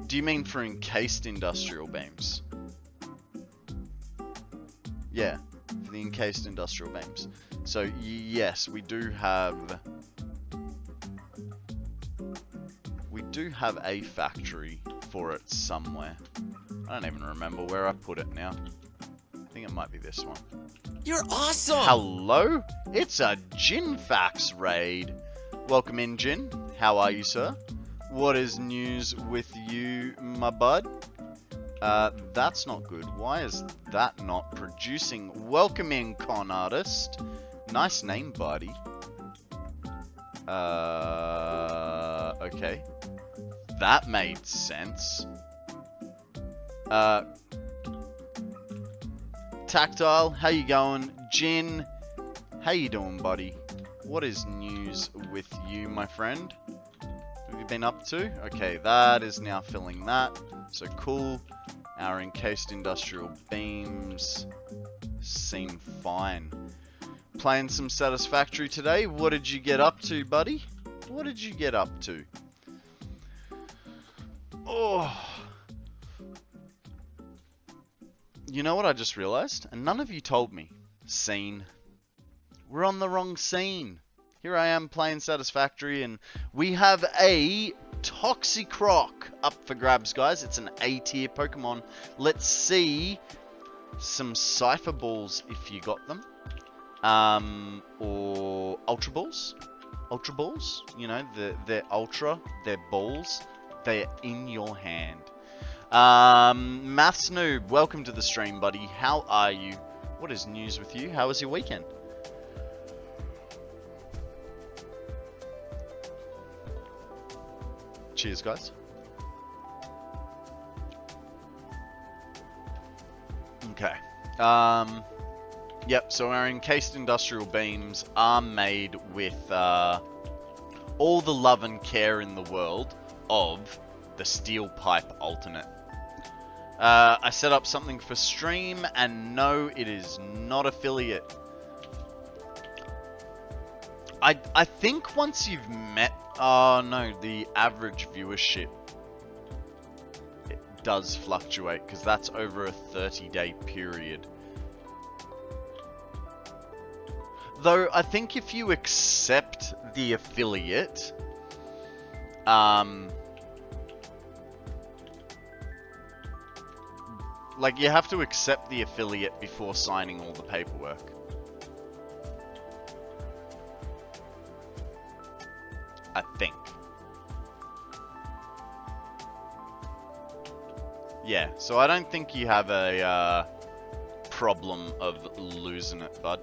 Do you mean for encased industrial beams? Yeah, for the encased industrial beams. So yes, we do have a factory for it somewhere. I don't even remember where I put it now. I think it might be this one. You're awesome! Hello? It's a Ginfax raid. Welcome in, Jin. How are you, sir? What is news with you, my bud? That's not good. Why is that not producing? Welcome in, con artist. Nice name, buddy. Okay. That made sense. Tactile, how you going? Jin, how you doing, buddy? What is news with you, my friend? What have you been up to? Okay, that is now filling that. So cool. Our encased industrial beams seem fine. Playing some Satisfactory today. What did you get up to, buddy? What did you get up to? Oh. You know what I just realized? And none of you told me. Scene. We're on the wrong scene. Here I am playing Satisfactory and we have a Toxicroc up for grabs, guys. It's an A tier Pokemon. Let's see some Cypher Balls if you got them. Or Ultra Balls. Ultra Balls. You know, they're Ultra. They're balls. They're in your hand. Maths Noob, welcome to the stream, buddy. How are you? What is news with you? How was your weekend? Cheers, guys. Okay. Yep, so our encased industrial beams are made with all the love and care in the world of the steel pipe alternate. I set up something for stream, and no, it is not affiliate. I think once you've met... Oh no, the average viewership, it does fluctuate, because that's over a 30-day period. Though, I think if you accept the affiliate... like, you have to accept the affiliate before signing all the paperwork. I think. Yeah, so I don't think you have a problem of losing it, bud.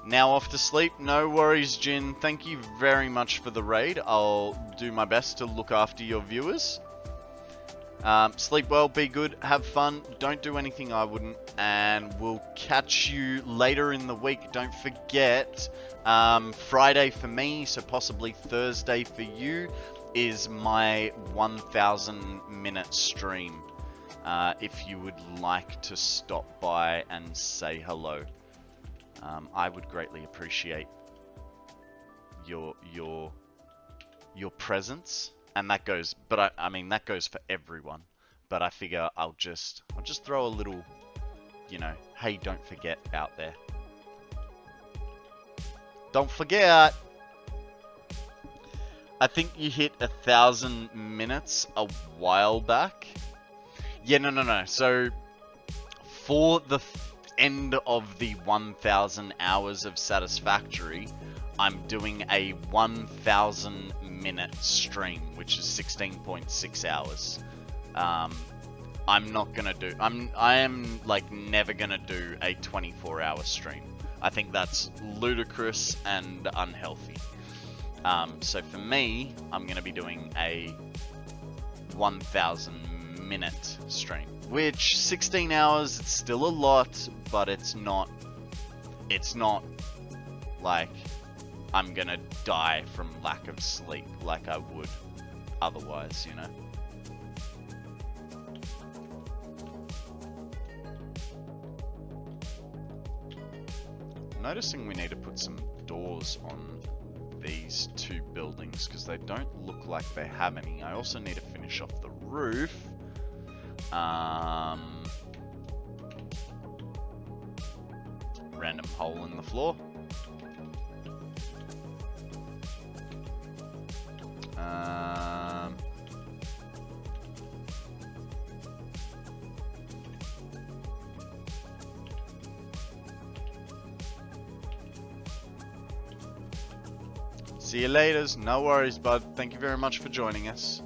Now off to sleep. No worries, Jin. Thank you very much for the raid. I'll do my best to look after your viewers. Sleep well, be good, have fun, don't do anything I wouldn't, and we'll catch you later in the week. Don't forget, Friday for me, so possibly Thursday for you, is my 1,000 minute stream. If you would like to stop by and say hello, I would greatly appreciate your presence. And that goes, but I mean, that goes for everyone. But I figure I'll just throw a little, you know, hey, don't forget out there. Don't forget! I think you hit 1,000 minutes a while back. Yeah, no. So, for the end of the 1,000 hours of Satisfactory, I'm doing a 1,000 minute stream, which is 16.6 hours. I'm not gonna do, I am like never gonna do a 24-hour stream. I think that's ludicrous and unhealthy. So for me, I'm gonna be doing a 1,000 minute stream, which 16 hours, it's still a lot, but it's not like I'm gonna die from lack of sleep like I would otherwise, you know? I'm noticing we need to put some doors on these two buildings because they don't look like they have any. I also need to finish off the roof. Random hole in the floor. See you laters. No worries, bud. Thank you very much for joining us.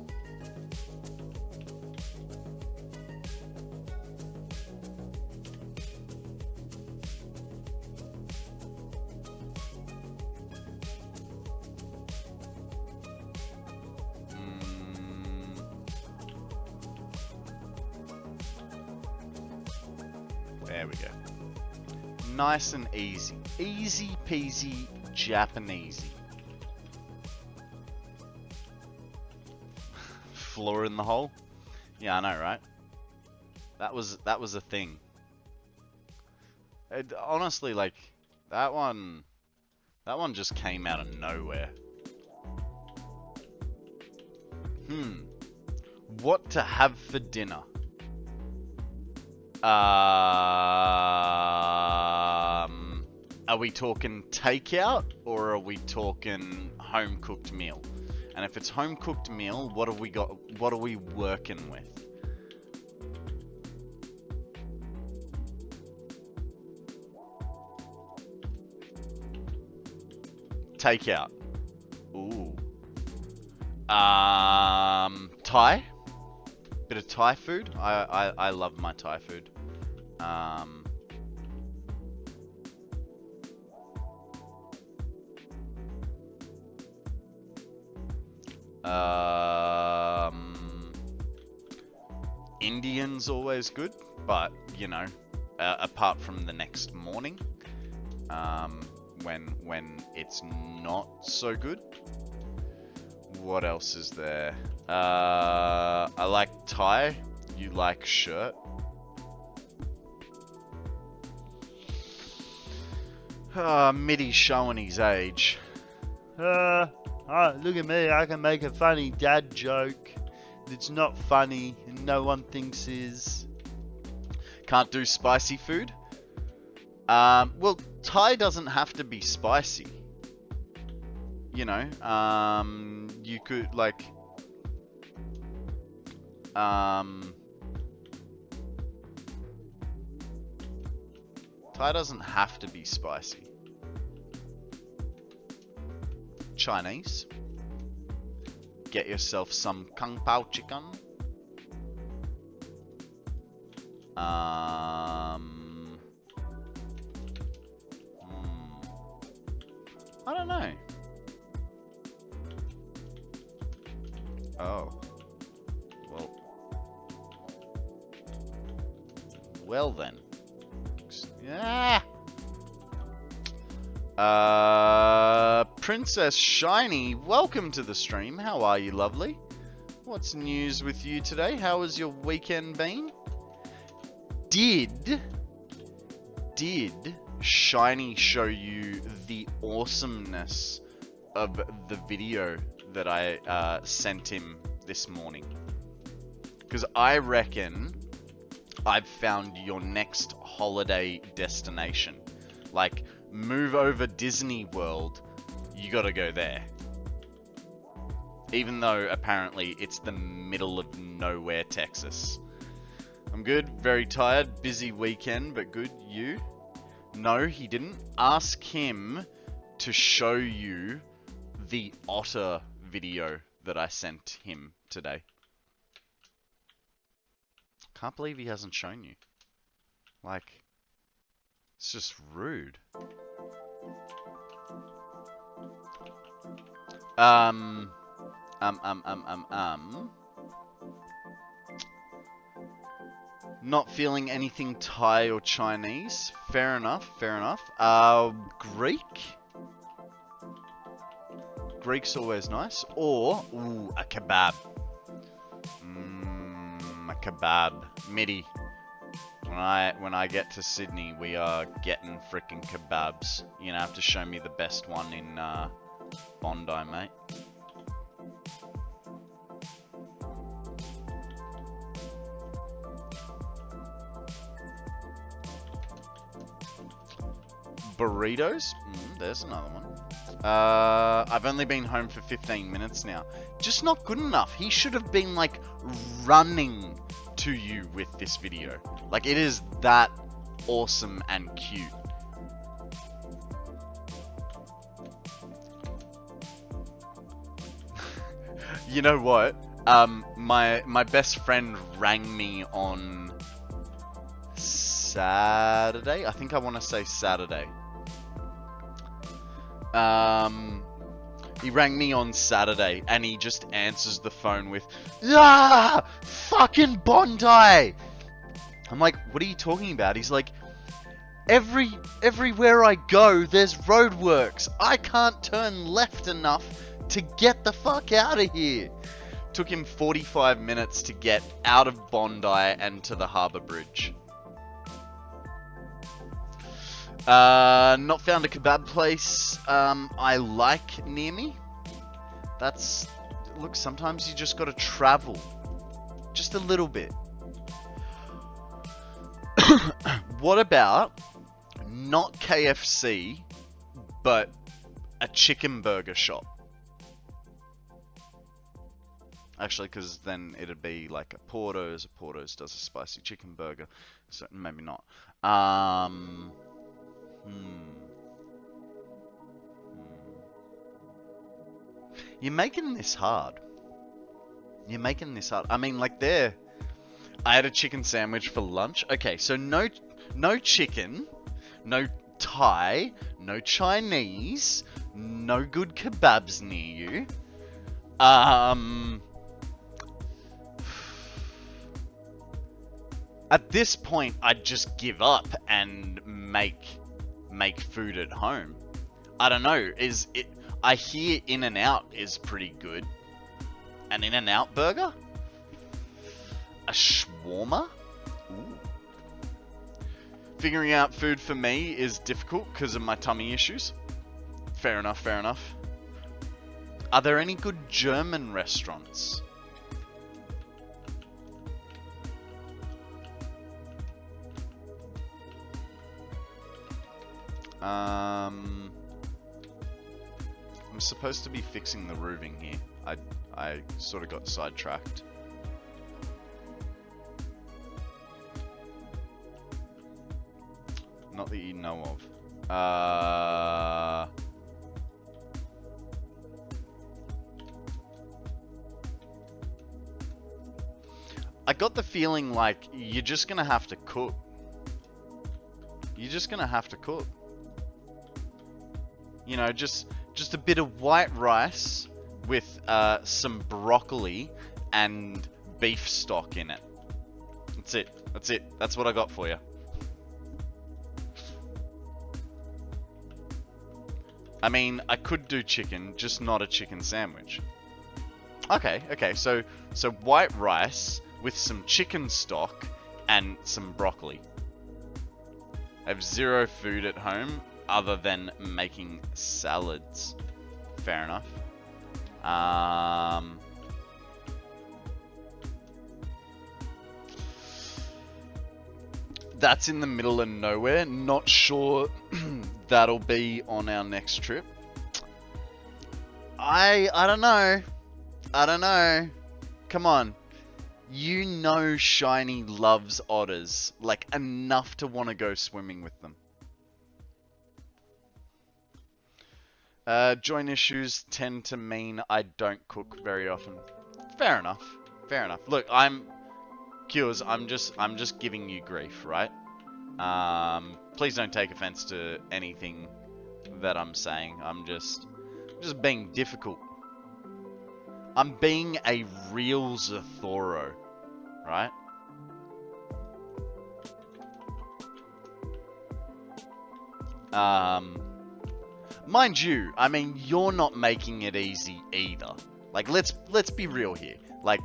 There we go. Nice and easy. Easy peasy Japanesey. Floor in the hole? Yeah, I know, right? That was a thing. Honestly, like, that one just came out of nowhere. What to have for dinner? Are we talking takeout or are we talking home cooked meal? And if it's home cooked meal, what have we got? What are we working with? Takeout. Ooh. Thai. Bit of Thai food. I love my Thai food. Indian's always good, but you know, apart from the next morning, when it's not so good. What else is there? I like Thai. You like shirt. Mitty's showing his age. Look at me, I can make a funny dad joke. It's not funny and no one thinks is. Can't do spicy food? Well, Thai doesn't have to be spicy. You know, you could like, Thai doesn't have to be spicy. Chinese. Get yourself some kung pao chicken. I don't know. Oh. Well then. Yeah. Princess Shiny, welcome to the stream. How are you, lovely? What's news with you today? How has your weekend been? Did Shiny show you the awesomeness of the video that I sent him this morning? Because I reckon I've found your next holiday destination. Like, move over Disney World, you gotta go there. Even though apparently it's the middle of nowhere, Texas. I'm good, very tired, busy weekend, but good. You? No, he didn't. Ask him to show you the otter video that I sent him today. Can't believe he hasn't shown you. Like, it's just rude. Not feeling anything Thai or Chinese. Fair enough, fair enough. Greek? Greek's always nice. Or, ooh, a kebab. A kebab. Mitty. When I get to Sydney, we are getting frickin' kebabs. You're gonna have to show me the best one in Bondi, mate. Burritos? There's another one. I've only been home for 15 minutes now. Just not good enough. He should have been like running to you with this video. Like, it is that awesome and cute. You know what? My best friend rang me on Saturday. I think I want to say Saturday. He rang me on Saturday and he just answers the phone with, fucking Bondi! I'm like, what are you talking about? He's like, Everywhere I go, there's roadworks. I can't turn left enough to get the fuck out of here. Took him 45 minutes to get out of Bondi and to the Harbour Bridge. Not found a kebab place I like near me. Look, sometimes you just gotta travel. Just a little bit. What about not KFC, but a chicken burger shop? Actually, because then it'd be like a Porto's. Porto's does a spicy chicken burger, so maybe not. You're making this hard. You're making this hard. I mean, like there, I had a chicken sandwich for lunch. Okay, so no chicken, no Thai, no Chinese, no good kebabs near you. At this point, I'd just give up and make food at home. I don't know. I hear In-N-Out is pretty good. An In-N-Out burger? A shawarma? Ooh. Figuring out food for me is difficult because of my tummy issues. Fair enough, fair enough. Are there any good German restaurants? I'm supposed to be fixing the roofing here. I sort of got sidetracked. Not that you know of. I got the feeling like you're just gonna have to cook. You're just gonna have to cook. You know, just a bit of white rice with some broccoli and beef stock in it. That's it. That's it. That's what I got for you. I mean, I could do chicken, just not a chicken sandwich. Okay, so white rice with some chicken stock and some broccoli. I have zero food at home other than making salads. Fair enough. That's in the middle of nowhere. Not sure that'll be on our next trip. I don't know. I don't know. Come on. You know Shiny loves otters. Like, enough to want to go swimming with them. Joint issues tend to mean I don't cook very often. Fair enough. Fair enough. Look, Cures, I'm just giving you grief, right? Please don't take offense to anything that I'm saying. I'm just being difficult. I'm being a real Zathoro, right? Mind you, I mean, you're not making it easy either. Like, let's be real here. Like,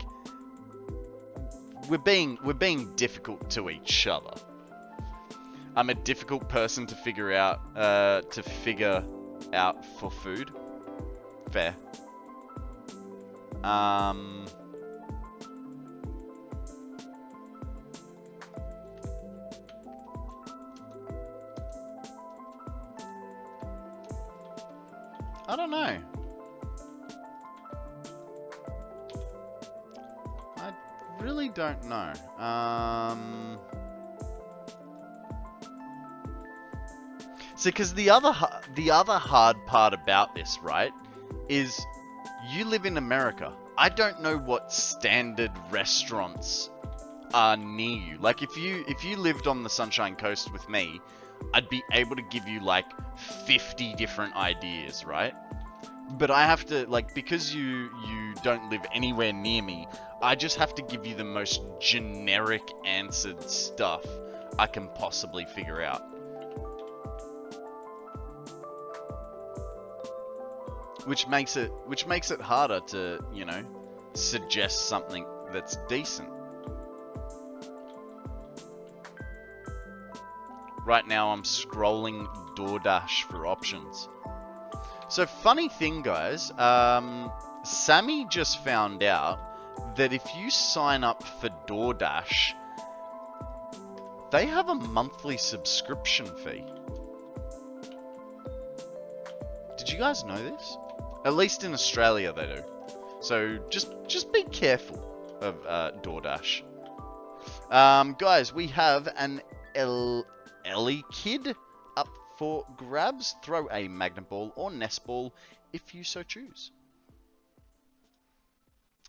we're being difficult to each other. I'm a difficult person to figure out for food. Fair. I don't know. I really don't know. So, because the other hard part about this, right, is you live in America. I don't know what standard restaurants are near you. Like, if you lived on the Sunshine Coast with me, I'd be able to give you like 50 different ideas, right? But I have to, like, because you don't live anywhere near me, I just have to give you the most generic answered stuff I can possibly figure out. which makes it harder to, you know, suggest something that's decent. Right now I'm scrolling DoorDash for options. So funny thing, guys, Sammy just found out that if you sign up for DoorDash, they have a monthly subscription fee. Did you guys know this? At least in Australia they do. So just be careful of DoorDash. Guys, we have an Ellie Kid up for grabs. Throw a magnet ball or nest ball if you so choose.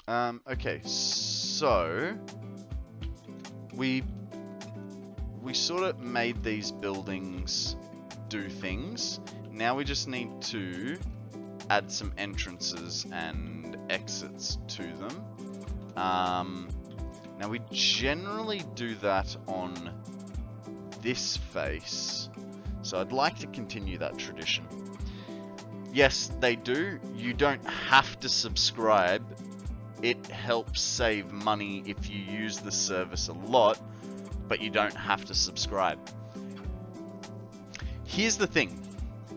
Okay, so we sort of made these buildings do things. Now we just need to add some entrances and exits to them. Now we generally do that on this face, so I'd like to continue that tradition. Yes, they do. You don't have to subscribe. It helps save money if you use the service a lot, but you don't have to subscribe. Here's the thing.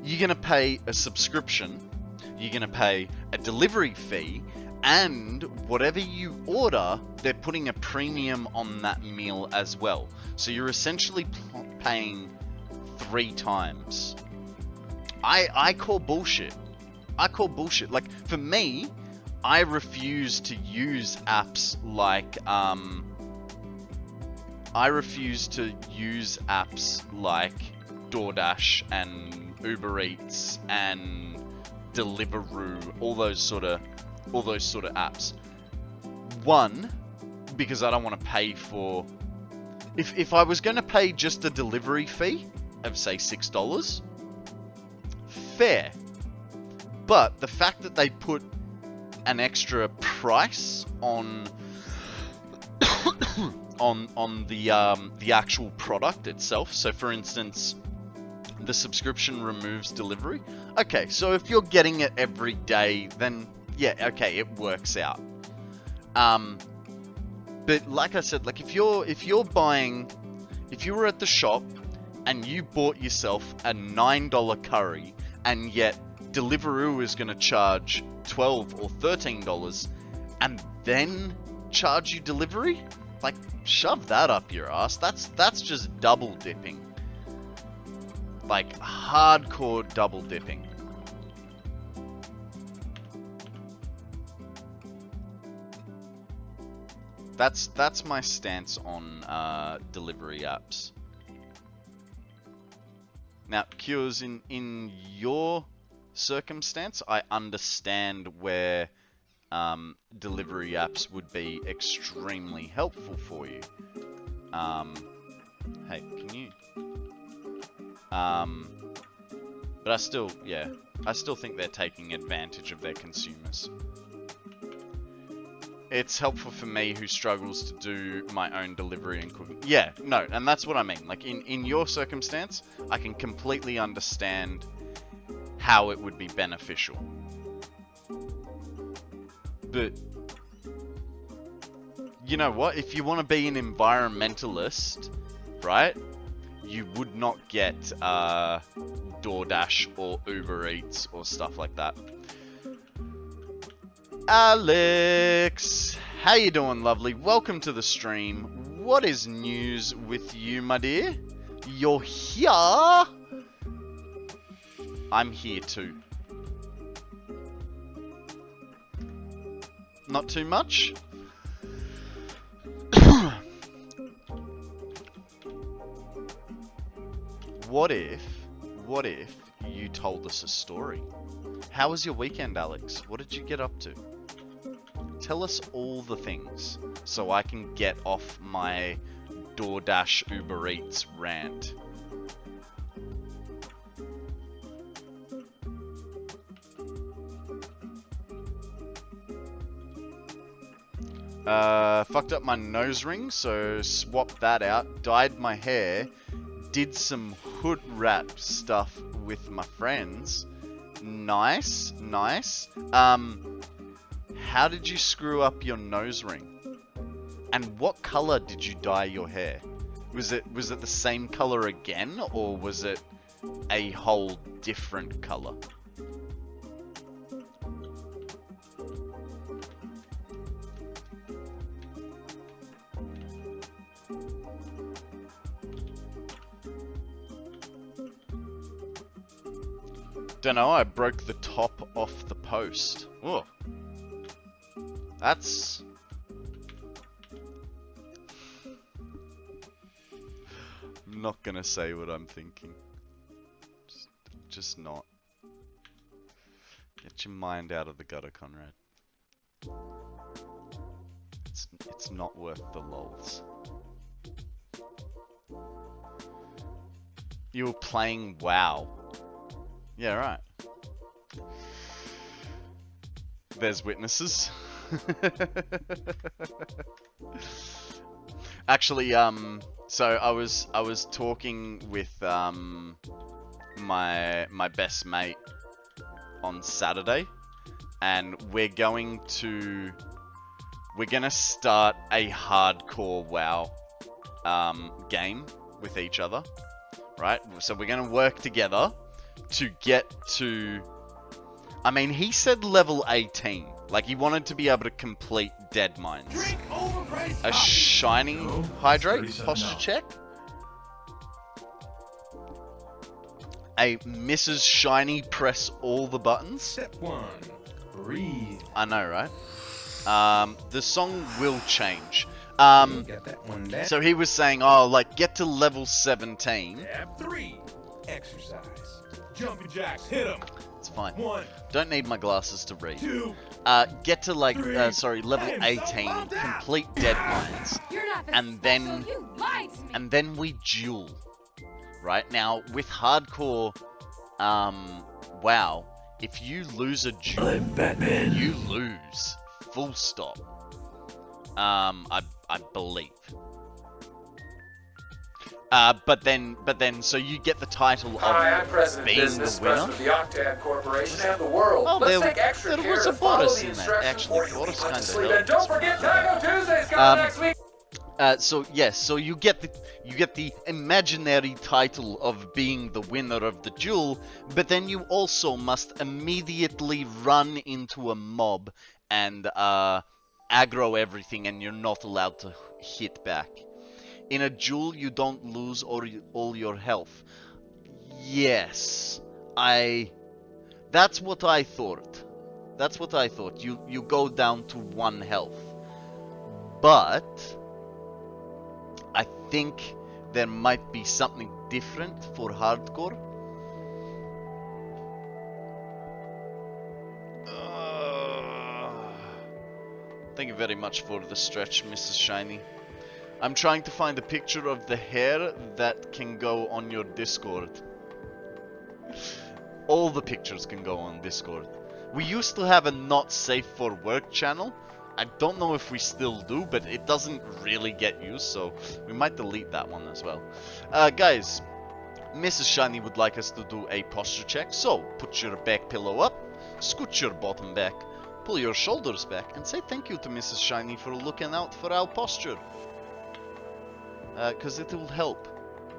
You're going to pay a subscription, you're going to pay a delivery fee, and whatever you order, they're putting a premium on that meal as well. So you're essentially paying 3 times. I call bullshit. I call bullshit. Like, for me, I refuse to use apps like, DoorDash and Uber Eats and Deliveroo, all those sort of apps. One, because I don't want to pay for... If I was going to pay just a delivery fee of, say, $6, fair. But the fact that they put an extra price on on the actual product itself. So, for instance, the subscription removes delivery. Okay, so if you're getting it every day, then yeah, okay, it works out. But like I said, like if you were at the shop and you bought yourself a $9 curry, and yet Deliveroo is going to charge $12 or $13 and then charge you delivery, like, shove that up your ass. That's just double dipping. Like, hardcore double dipping. That's my stance on delivery apps. Now, Cures, in your circumstance, I understand where delivery apps would be extremely helpful for you. Hey, can you? But I still think they're taking advantage of their consumers. It's helpful for me who struggles to do my own delivery and cooking. Yeah, no, and that's what I mean. Like, in your circumstance, I can completely understand how it would be beneficial. But, you know what? If you want to be an environmentalist, right, you would not get DoorDash or Uber Eats or stuff like that. Alex, how you doing, lovely? Welcome to the stream. What is news with you, my dear? You're here? I'm here too. Not too much? What if you told us a story? How was your weekend, Alex? What did you get up to? Tell us all the things so I can get off my DoorDash Uber Eats rant. Fucked up my nose ring, so swapped that out. Dyed my hair. Did some hood rap stuff with my friends. Nice, nice. How did you screw up your nose ring? And what color did you dye your hair? Was it the same color again, or was it a whole different color? Dunno, I broke the top off the post. Oh. That's... I'm not gonna say what I'm thinking. Just not. Get your mind out of the gutter, Konrad. It's not worth the lols. You were playing WoW. Yeah, right. There's witnesses. Actually, so I was talking with my best mate on Saturday, and we're gonna start a hardcore WoW game with each other, right? So we're gonna work together to get to, I mean, he said level 18. Like, he wanted to be able to complete dead mines. A shiny hydrate posture check. A Mrs. Shiny press all the buttons. Step 1. Breathe. I know, right? The song will change. Get that one down. So he was saying, oh, like, get to level 17. Step 3. Exercise. Jumping jacks. Hit 'em. It's fine. 1. Don't need my glasses to read. 2. Get to like, 3. level I am so 18, pumped up. complete dead mines, You're not the and special then you lied to me. and then we duel. Right now with hardcore, WoW, if you lose a duel, I'm Batman. you lose. Full stop. I believe. But then, so you get the title of Hi, I'm President being Business, the winner. President of the Octad Corporation and the world. Oh, Let's there- take extra there care was to a follow bonus the in that. instructions Actually, before you bonus put to kinda sleep. helped. And don't forget Taco Tuesday's coming next week. So yes, so you get the imaginary title of being the winner of the duel, but then you also must immediately run into a mob and aggro everything, and you're not allowed to hit back. In a duel, you don't lose all your health. Yes, that's what I thought. That's what I thought. You go down to 1 health, but I think there might be something different for hardcore. Thank you very much for the stretch, Mrs. Shiny. I'm trying to find a picture of the hair that can go on your Discord. All the pictures can go on Discord. We used to have a not safe for work channel. I don't know if we still do, but it doesn't really get used, so we might delete that one as well. Guys, Mrs. Shiny would like us to do a posture check, so put your back pillow up, scoot your bottom back, pull your shoulders back, and say thank you to Mrs. Shiny for looking out for our posture. Because it will help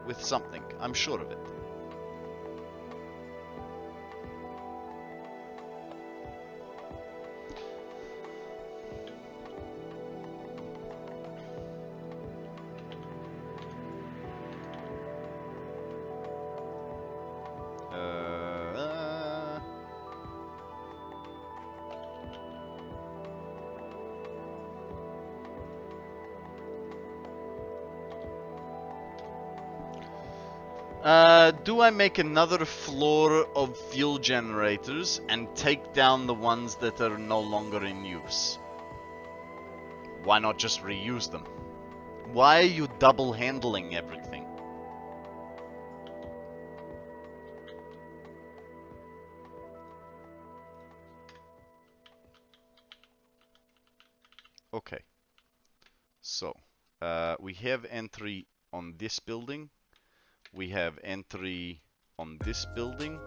with something, I'm sure of it. Do I make another floor of fuel generators and take down the ones that are no longer in use? Why not just reuse them? Why are you double handling everything? Okay. So, we have entry on this building. We have entry on this building.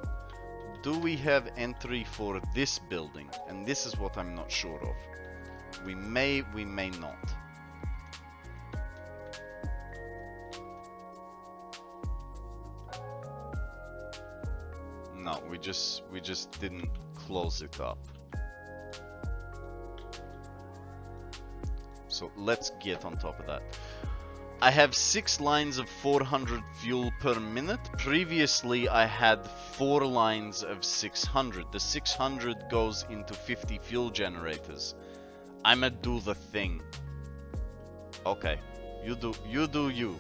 do we have entry for this building? And this is what I'm not sure of. We may not. No, we just didn't close it up. So let's get on top of that. I have 6 lines of 400 fuel per minute. Previously I had 4 lines of 600. The 600 goes into 50 fuel generators. I'ma do the thing. Okay, you do you.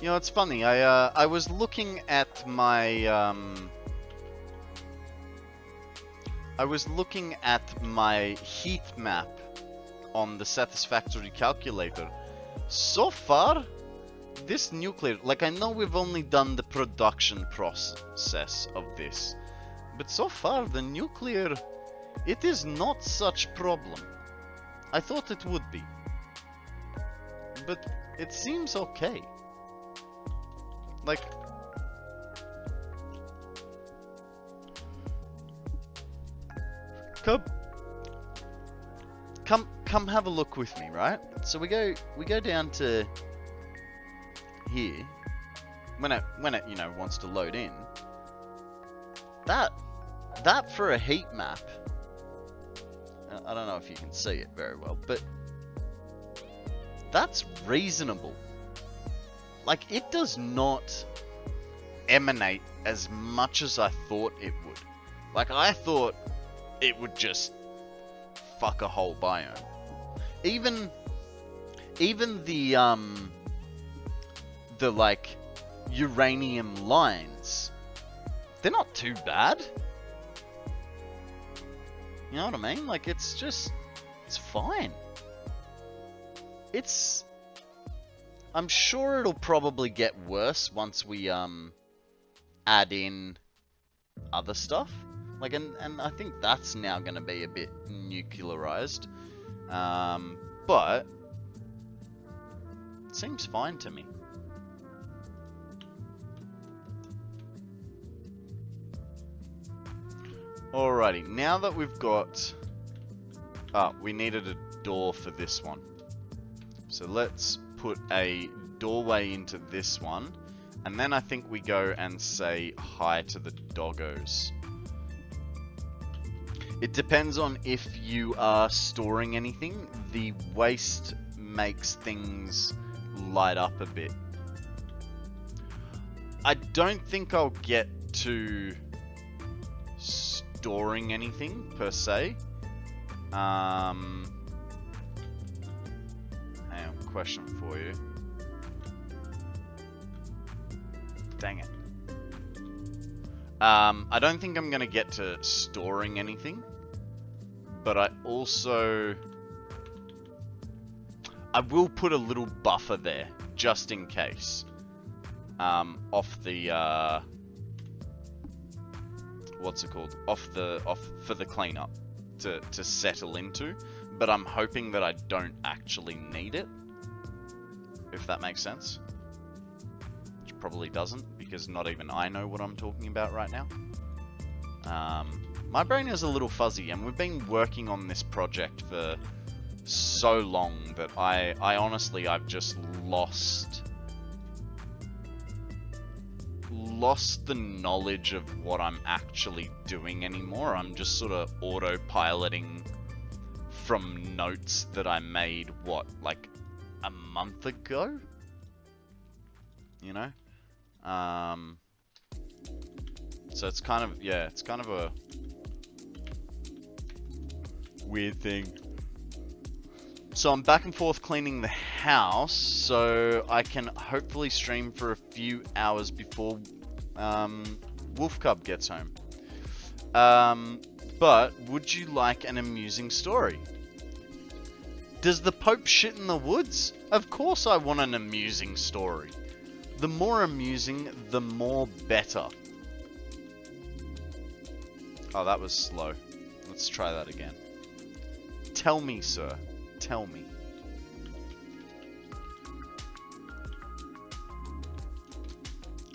You know, it's funny. I was looking at my heat map on the Satisfactory calculator. So far, this nuclear, like, I know we've only done the production process of this, but so far the nuclear, it is not such problem. I thought it would be, but it seems okay. Like, come have a look with me, right? So we go down to here when it you know wants to load in. That for a heat map, I don't know if you can see it very well, but that's reasonable. Like, it does not emanate as much as I thought it would. Like, I thought it would just fuck a whole biome. Even the like uranium lines, they're not too bad. You know what I mean? Like, it's fine. I'm sure it'll probably get worse once we add in other stuff. Like, and I think that's now going to be a bit nuclearized. But it seems fine to me. Alrighty, now that we've got... we needed a door for this one. So let's put a doorway into this one. And then I think we go and say hi to the doggos. It depends on if you are storing anything. The waste makes things light up a bit. I don't think I'll get to storing anything per se. Hang on, question for you. Dang it. I don't think I'm going to get to storing anything, but I will put a little buffer there, just in case, off the, what's it called, for the cleanup to settle into, but I'm hoping that I don't actually need it, if that makes sense. Probably doesn't, because not even I know what I'm talking about right now. My brain is a little fuzzy, and we've been working on this project for so long that I honestly, I've just lost the knowledge of what I'm actually doing anymore. I'm just sort of autopiloting from notes that I made, what, like a month ago? You know? So it's kind of, yeah, it's kind of a weird thing. So I'm back and forth cleaning the house, so I can hopefully stream for a few hours before Wolf Cub gets home. But would you like an amusing story? Does the Pope shit in the woods? Of course I want an amusing story. The more amusing, the more better. Oh, that was slow. Let's try that again. Tell me, sir. Tell me.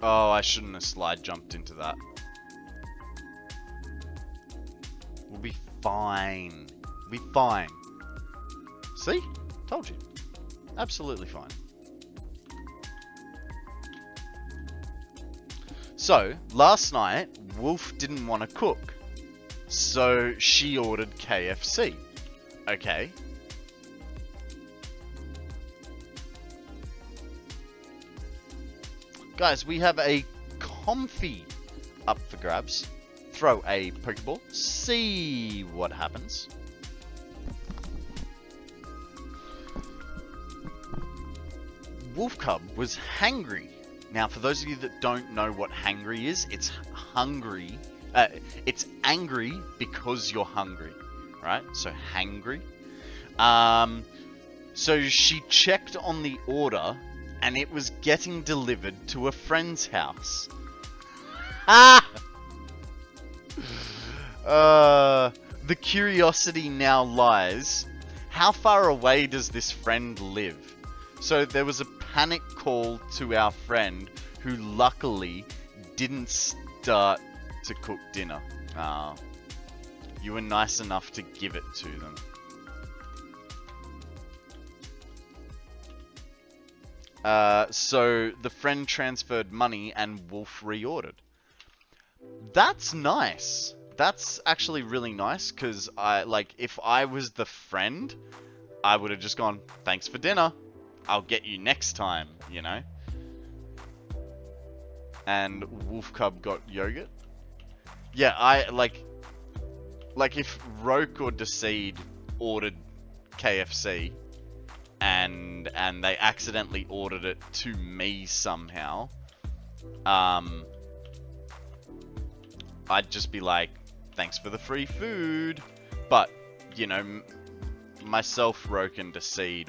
Oh, I shouldn't have slide jumped into that. We'll be fine. We'll be fine. See? Told you. Absolutely fine. So, last night, Wolf didn't want to cook. So, she ordered KFC. Okay. Guys, we have a comfy up for grabs. Throw a Pokeball. See what happens. Wolf Cub was hangry. Now, for those of you that don't know what hangry is, it's hungry. It's angry because you're hungry, right? So hangry. So she checked on the order, and it was getting delivered to a friend's house. Ah! The curiosity now lies: how far away does this friend live? So there was a panic call to our friend, who luckily didn't start to cook dinner. You were nice enough to give it to them. So the friend transferred money and Wolf reordered. That's nice. That's actually really nice, because if I was the friend, I would have just gone, thanks for dinner. I'll get you next time, you know? And Wolf Cub got yogurt. Yeah, if Roke or Decide ordered KFC and they accidentally ordered it to me somehow, I'd just be like, thanks for the free food. But, you know, myself, Roke, and Decide,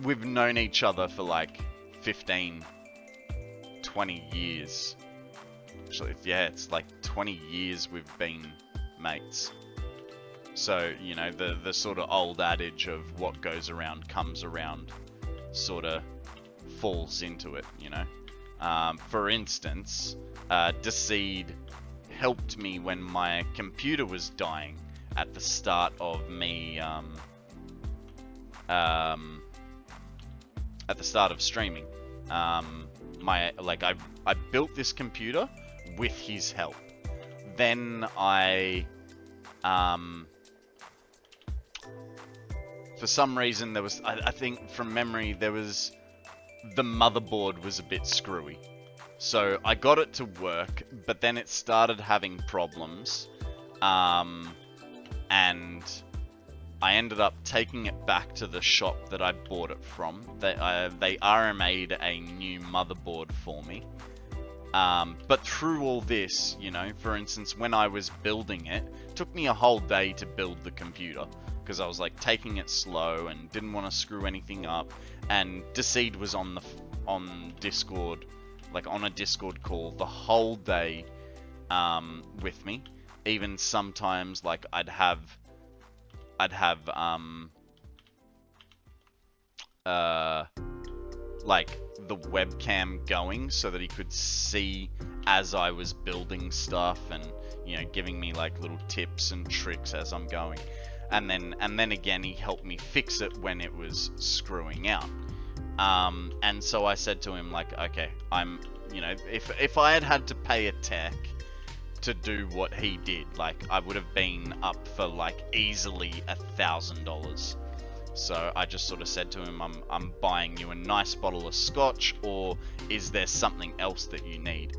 we've known each other for like 15, 20 years. Actually, yeah, it's like 20 years we've been mates. So, you know, the sort of old adage of what goes around comes around sort of falls into it, you know. For instance, Decide helped me when my computer was dying at the start of me, at the start of streaming. I built this computer with his help. Then I, for some reason there was, I think from memory, there was, the motherboard was a bit screwy. So I got it to work, but then it started having problems. And I ended up taking it back to the shop that I bought it from. They RMA'd a new motherboard for me. But through all this, you know, for instance, when I was building it, took me a whole day to build the computer, because I was like taking it slow and didn't want to screw anything up. And Decide was on Discord, like on a Discord call the whole day with me. Even sometimes like I'd have like the webcam going so that he could see as I was building stuff, and you know, giving me like little tips and tricks as I'm going. And then again, he helped me fix it when it was screwing out. And so I said to him, like, okay, you know, if I had to pay a tech to do what he did, like, I would have been up for like easily $1,000. So I just sort of said to him, I'm buying you a nice bottle of scotch, or is there something else that you need?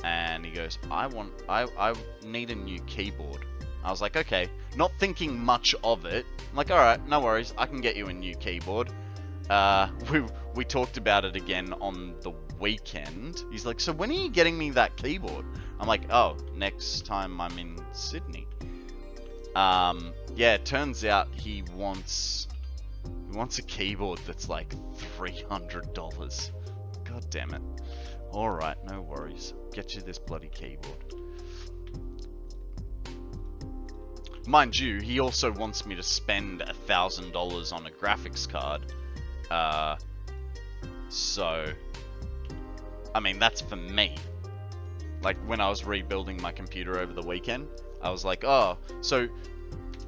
And he goes, I need a new keyboard. I was like, okay, not thinking much of it. I'm like, alright, no worries, I can get you a new keyboard. We talked about it again on the weekend. He's like, so when are you getting me that keyboard? I'm like, oh, next time I'm in Sydney. Yeah, it turns out he wants He wants a keyboard that's like $300. God damn it. Alright, no worries. Get you this bloody keyboard. Mind you, he also wants me to spend $1,000 on a graphics card. So, I mean, that's for me. Like, when I was rebuilding my computer over the weekend, I was like, oh, so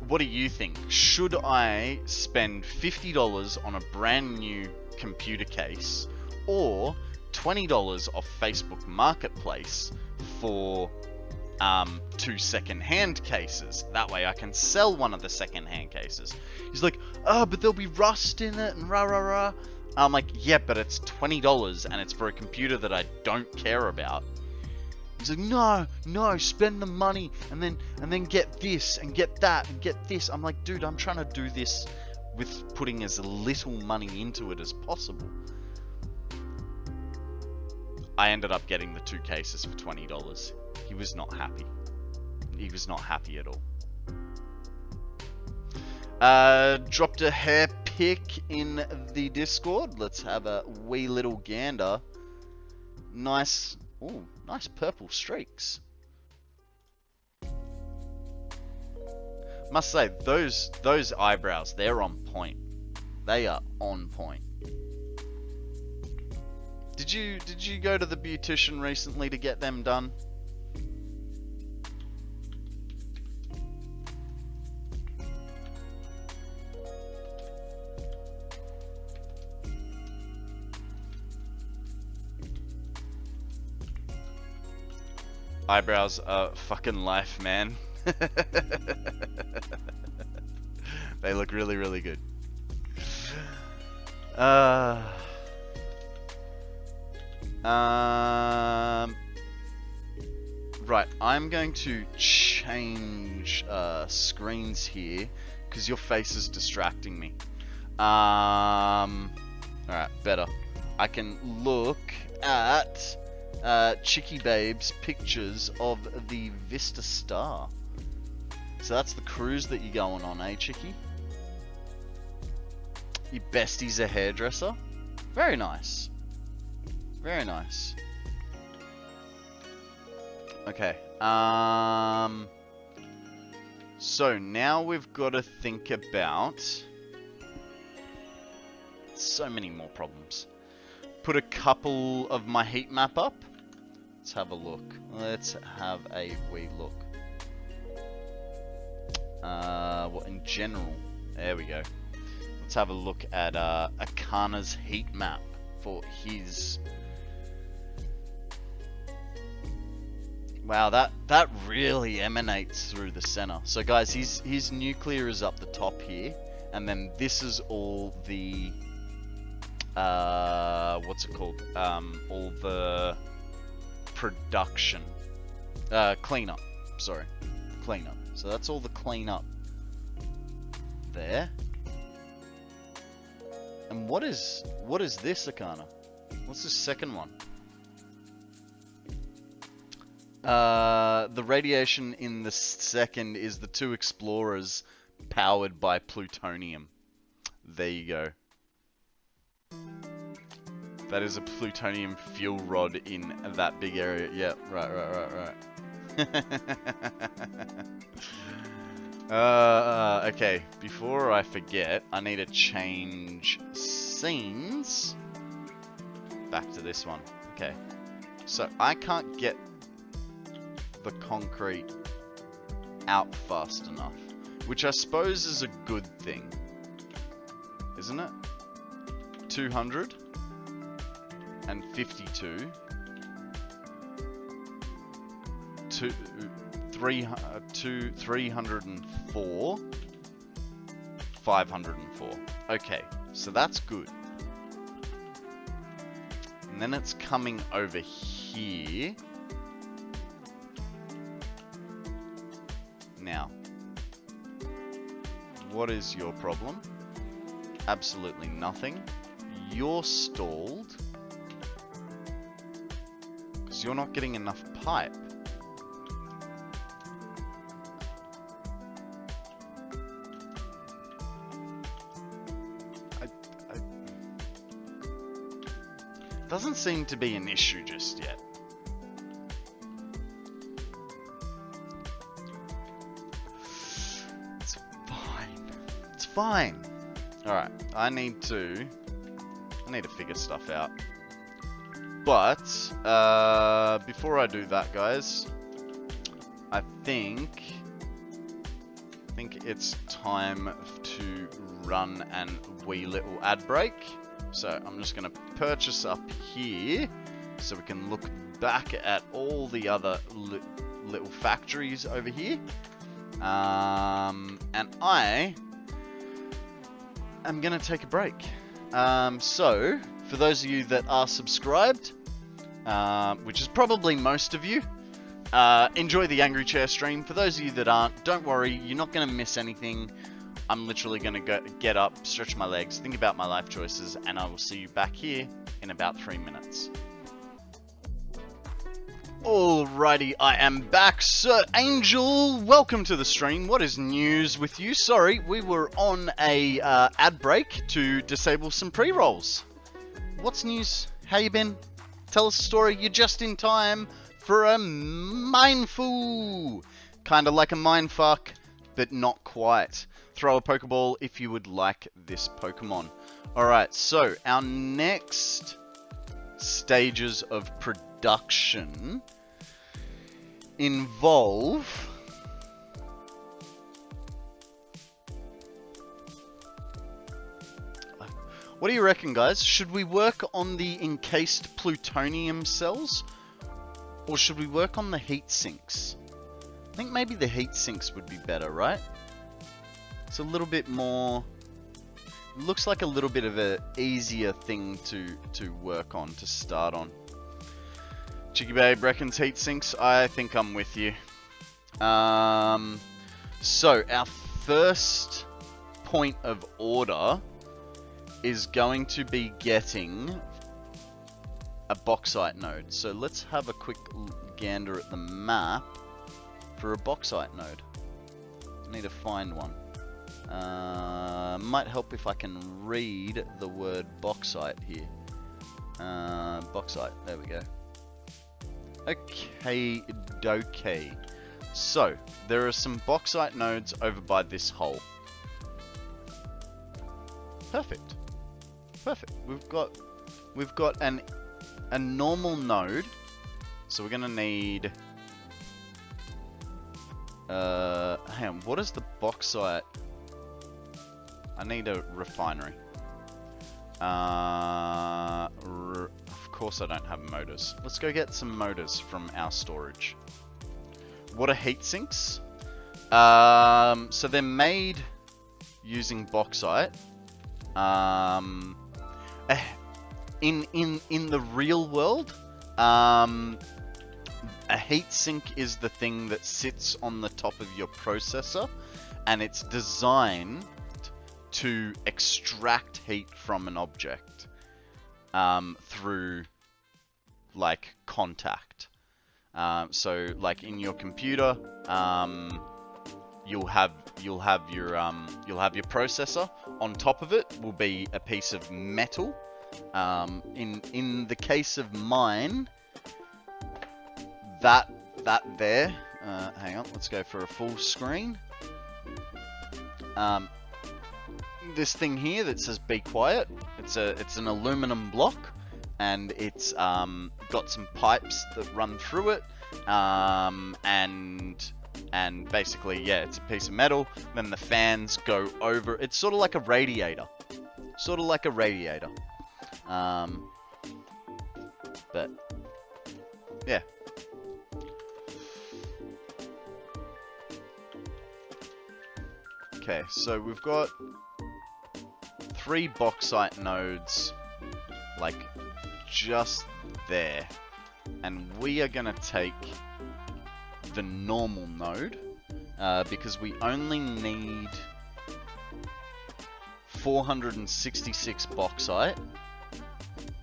what do you think? Should I spend $50 on a brand new computer case, or $20 off Facebook Marketplace for 2 second-hand cases? That way I can sell one of the second-hand cases. He's like, oh, but there'll be rust in it and rah rah rah. I'm like, yeah, but it's $20 and it's for a computer that I don't care about. He's like, no, spend the money and then get this and get that and get this. I'm like, dude, I'm trying to do this with putting as little money into it as possible. I ended up getting the 2 cases for $20. He was not happy. He was not happy at all. Dropped a hair pic in the Discord. Let's have a wee little gander. Nice. Ooh, nice purple streaks. Must say, those eyebrows, they're on point. They are on point. Did you go to the beautician recently to get them done? Eyebrows are fucking life, man. They look really, really good. Right, I'm going to change screens here because your face is distracting me. Alright, better. I can look at Chicky Babe's pictures of the Vista Star. So that's the cruise that you're going on, eh, Chicky? Your bestie's a hairdresser? Very nice. Very nice. Okay. So now we've got to think about so many more problems. Put a couple of my heat map up. Let's have a look. Let's have a wee look. Well, in general, there we go. Let's have a look at Akana's heat map for his. Wow, that really emanates through the center. So guys, his nuclear is up the top here, and then this is all the what's it called? All the production cleanup. Sorry, cleanup. So that's all the cleanup there. And what is this, Akana? What's the second one? The radiation in the second is the 2 explorers powered by plutonium. There you go. That is a plutonium fuel rod in that big area. Yeah, right. Okay, before I forget, I need to change scenes. Back to this one. Okay. So I can't get the concrete out fast enough, which I suppose is a good thing, isn't it? 200 and 52 to 304 504. Okay, so that's good. And then it's coming over here. Now, what is your problem? Absolutely nothing. You're stalled because you're not getting enough pipe. Doesn't seem to be an issue just yet. It's fine. It's fine. Alright, I need to figure stuff out. But, before I do that, guys, I think it's time to run a wee little ad break. So I'm just going to purchase up here so we can look back at all the other little factories over here. And I am going to take a break. So, for those of you that are subscribed, which is probably most of you, enjoy the Angry Chair stream. For those of you that aren't, don't worry, you're not going to miss anything. I'm literally going to get up, stretch my legs, think about my life choices, and I will see you back here in about 3 minutes. Alrighty, I am back. Sir Angel, welcome to the stream. What is news with you? Sorry, we were on a ad break to disable some pre-rolls. What's news? How you been? Tell us a story. You're just in time for a mindful. Kind of like a mindfuck, but not quite. Throw a Pokeball if you would like this Pokemon. Alright, so our next stages of production involve what do you reckon, guys? Should we work on the encased plutonium cells, or should we work on the heat sinks? I think maybe the heat sinks would be better, right? It's a little bit more, looks like a little bit of a easier thing to work on, to start on. Chicky Babe reckons heat sinks. I think I'm with you. So our first point of order is going to be getting a bauxite node. So let's have a quick gander at the map for a bauxite node. I need to find one. Might help if I can read the word bauxite here. Bauxite, there we go. Okay, dokie. So, there are some bauxite nodes over by this hole. Perfect. Perfect. We've got a normal node. So we're gonna need hang on, what is the bauxite? I need a refinery. Of course I don't have motors. Let's go get some motors from our storage. What are heat sinks? So they're made using bauxite. In the real world, a heat sink is the thing that sits on the top of your processor, and it's designed to extract heat from an object through like contact. So like in your computer, you'll have your processor. On top of it will be a piece of metal. In the case of mine, that there. Hang on, let's go for a full screen. This thing here that says "Be quiet." It's an aluminum block, and it's got some pipes that run through it, and basically, yeah, it's a piece of metal. Then the fans go over. It's sort of like a radiator. But yeah. Okay, so we've got 3 bauxite nodes, like, just there. And we are gonna take the normal node, because we only need 466 bauxite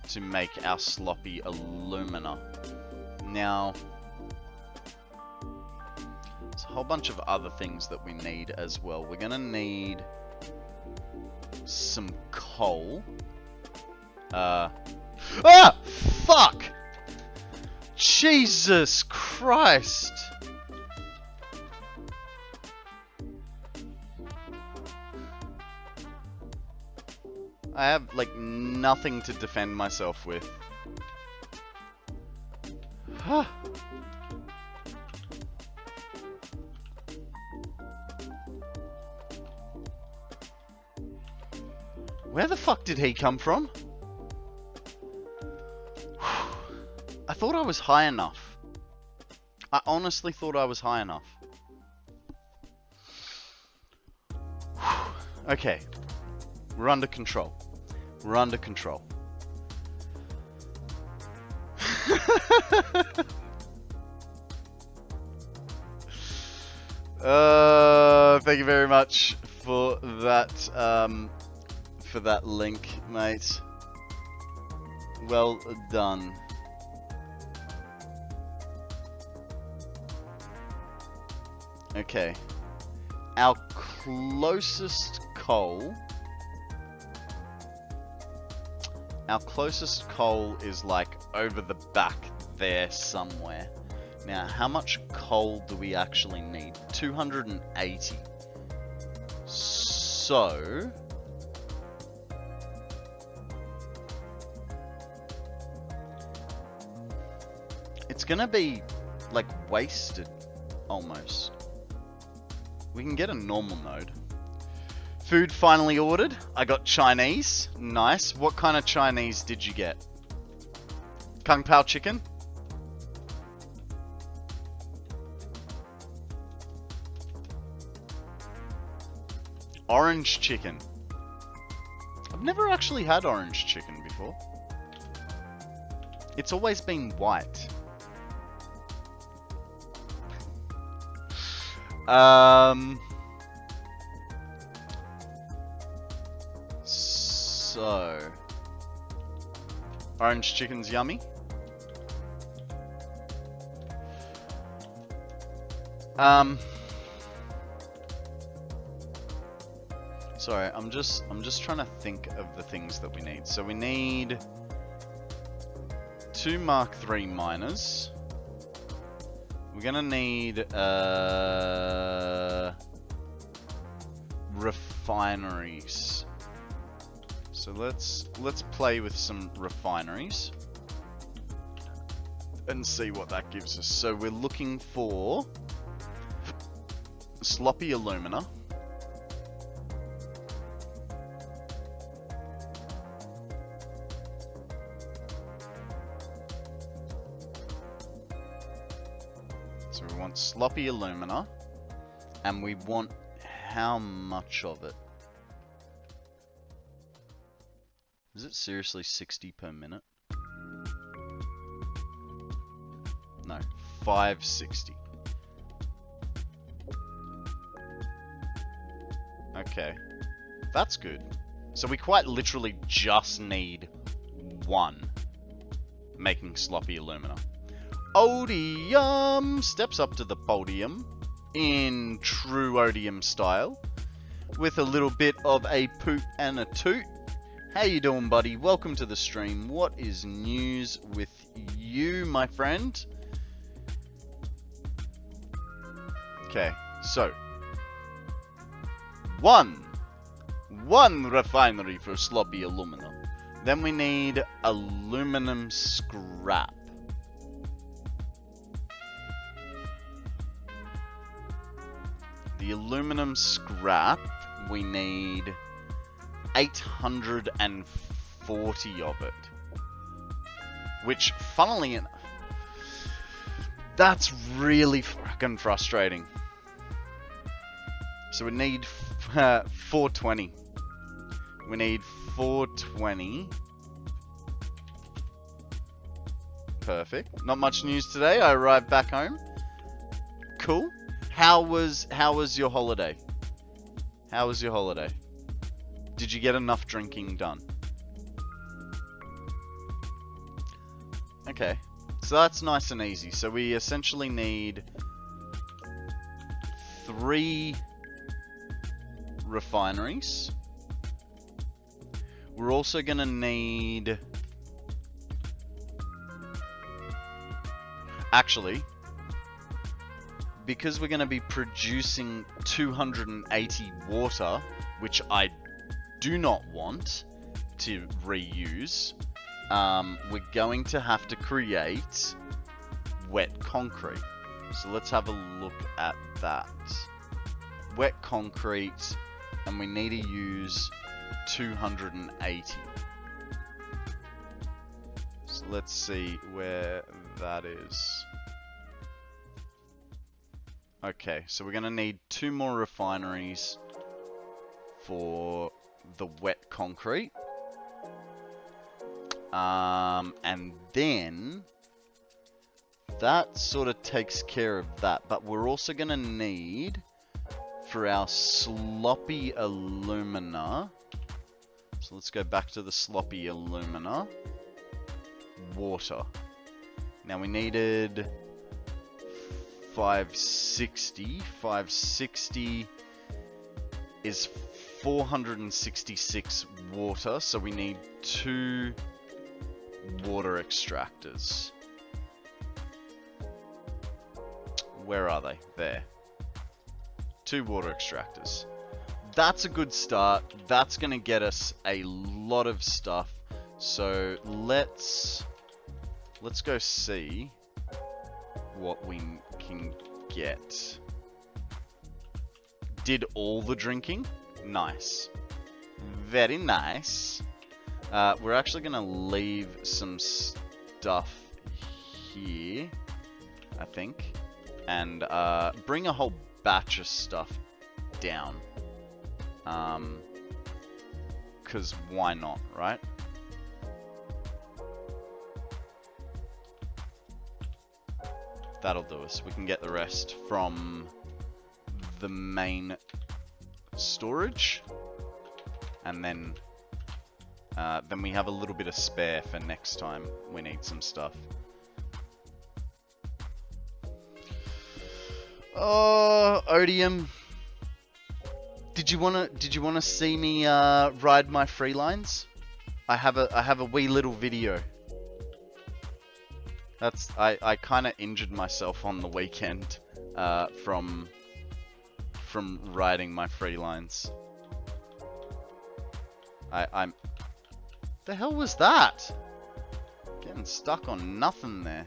to make our sloppy alumina. Now, there's a whole bunch of other things that we need as well. We're gonna need some coal. Ah! Fuck! Jesus Christ! I have, like, nothing to defend myself with. Huh. Where the fuck did he come from? I thought I was high enough. I honestly thought I was high enough. Okay. We're under control. We're under control. Thank you very much for that link, mate. Well done. Okay. Our closest coal. Our closest coal is like over the back there somewhere. Now, how much coal do we actually need? 280. So... it's gonna be, like, wasted, almost. We can get a normal node. Food finally ordered. I got Chinese. Nice. What kind of Chinese did you get? Kung Pao chicken? Orange chicken. I've never actually had orange chicken before. It's always been white. So, orange chicken's yummy. Sorry, I'm just trying to think of the things that we need. So we need 2 Mark III miners. We're gonna need refineries. So let's play with some refineries and see what that gives us. So we're looking for sloppy alumina. So we want sloppy alumina, and we want how much of it? Is it seriously 60 per minute? No, 560. Okay, that's good. So we quite literally just need 1 making sloppy alumina. Odium steps up to the podium in true Odium style with a little bit of a poot and a toot. How you doing, buddy? Welcome to the stream. What is news with you, my friend? Okay, so one refinery for sloppy aluminum. Then we need aluminum scrap. The aluminum scrap, we need 840 of it. Which, funnily enough, that's really fucking frustrating. So we need 420. We need 420. Perfect. Not much news today. I arrived back home. Cool. How was your holiday? How was your holiday? Did you get enough drinking done? Okay. So that's nice and easy. So we essentially need 3 refineries. We're also going to need actually, because we're going to be producing 280 water, which I do not want to reuse, we're going to have to create wet concrete. So let's have a look at that. Wet concrete, and we need to use 280. So let's see where that is. Okay, so we're going to need 2 more refineries for the wet concrete. And then that sort of takes care of that. But we're also going to need, for our sloppy alumina, so let's go back to the sloppy alumina, water. Now we needed 560. 560 is 466 water, so we need 2 water extractors. Where are they? There. 2 water extractors. That's a good start. That's going to get us a lot of stuff. So let's go see what we can get. Did all the drinking? Nice. Very nice. We're actually going to leave some stuff here, I think, and bring a whole batch of stuff down. 'Cause why not, right? That'll do us. We can get the rest from the main storage, and then we have a little bit of spare for next time we need some stuff. Oh, Odium, did you wanna see me ride my free lines? I have a wee little video. I kind of injured myself on the weekend from riding my free lines. I'm the hell was that? Getting stuck on nothing there.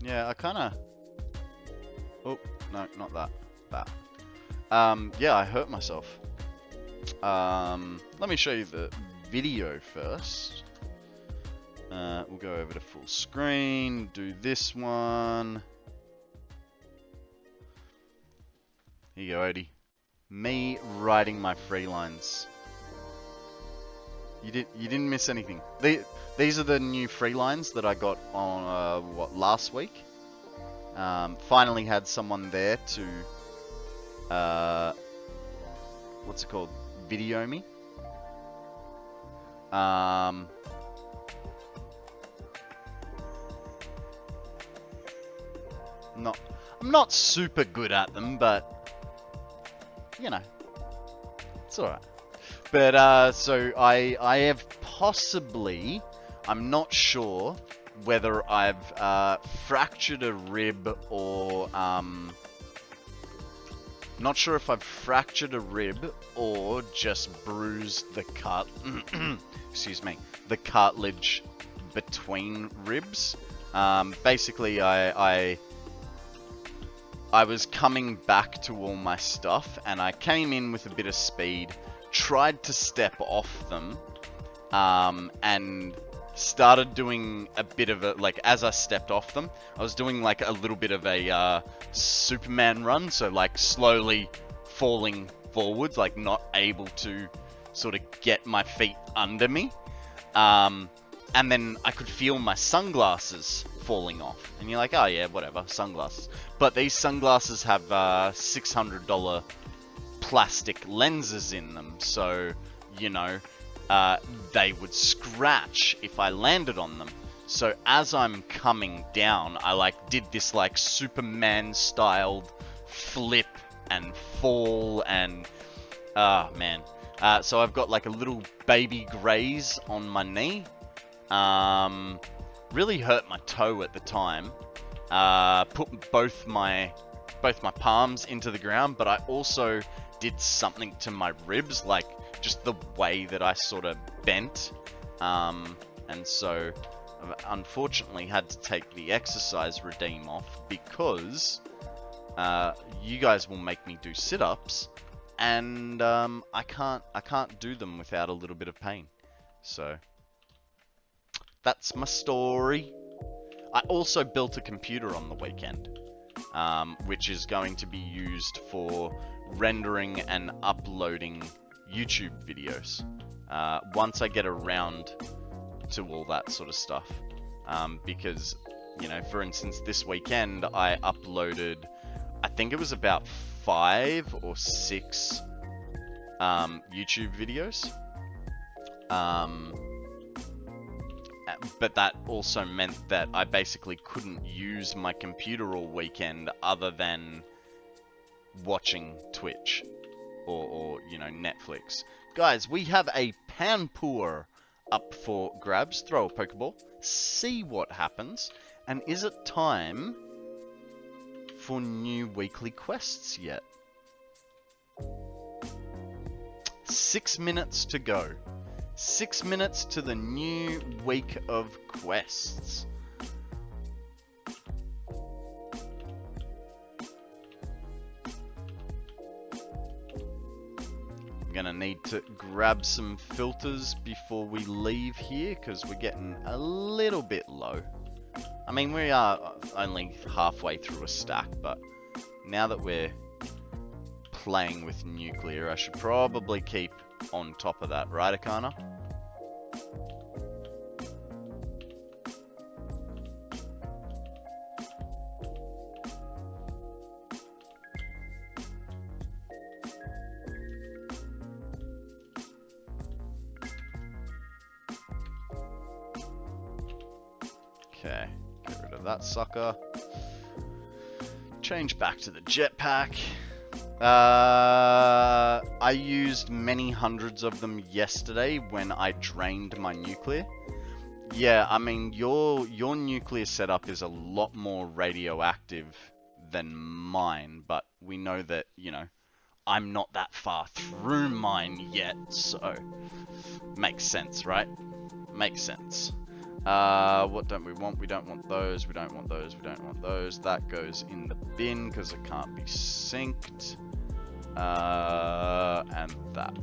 Yeah, I kind of. Oh no, not that. That. Yeah, I hurt myself. Let me show you the video first. We'll go over to full screen, do this one. Here you go, Odie. Me riding my free lines. You didn't miss anything. These are the new free lines that I got on last week. Finally had someone there to what's it called? Video me. I'm not super good at them, but you know, it's alright. But so I have possibly, I'm not sure whether I've fractured a rib or not sure if I've fractured a rib or just bruised the excuse me, the cartilage between ribs. Basically, I was coming back to all my stuff, and I came in with a bit of speed, tried to step off them, and started doing a bit of a, like, as I stepped off them, I was doing like a little bit of a Superman run, so like slowly falling forwards, like not able to sort of get my feet under me. And then I could feel my sunglasses falling off. And you're like, oh yeah, whatever, sunglasses. But these sunglasses have $600 plastic lenses in them. So, you know, they would scratch if I landed on them. So as I'm coming down, I like did this like Superman styled flip and fall and man. So I've got like a little baby graze on my knee. Really hurt my toe at the time. Put both my palms into the ground, but I also did something to my ribs, like just the way that I sort of bent. And so unfortunately had to take the exercise redeem off because you guys will make me do sit-ups, and I can't do them without a little bit of pain. So that's my story. I also built a computer on the weekend, which is going to be used for rendering and uploading YouTube videos once I get around to all that sort of stuff. Because, you know, for instance, this weekend I uploaded, I think it was about 5 or 6 YouTube videos. But that also meant that I basically couldn't use my computer all weekend other than watching Twitch or you know, Netflix. Guys, we have a Panpour up for grabs. Throw a Pokeball, see what happens, and is it time for new weekly quests yet? 6 minutes to go. 6 minutes to the new week of quests. I'm gonna need to grab some filters before we leave here because we're getting a little bit low. I mean, we are only halfway through a stack, but now that we're playing with nuclear, I should probably keep on top of that, right, Akana? Okay, get rid of that sucker. Change back to the jetpack. I used many hundreds of them yesterday when I drained my nuclear. Yeah, I mean, your nuclear setup is a lot more radioactive than mine, but we know that, you know, I'm not that far through mine yet, so makes sense, right? Makes sense. What don't we want? We don't want those, we don't want those, we don't want those. That goes in the bin because it can't be synced. And that.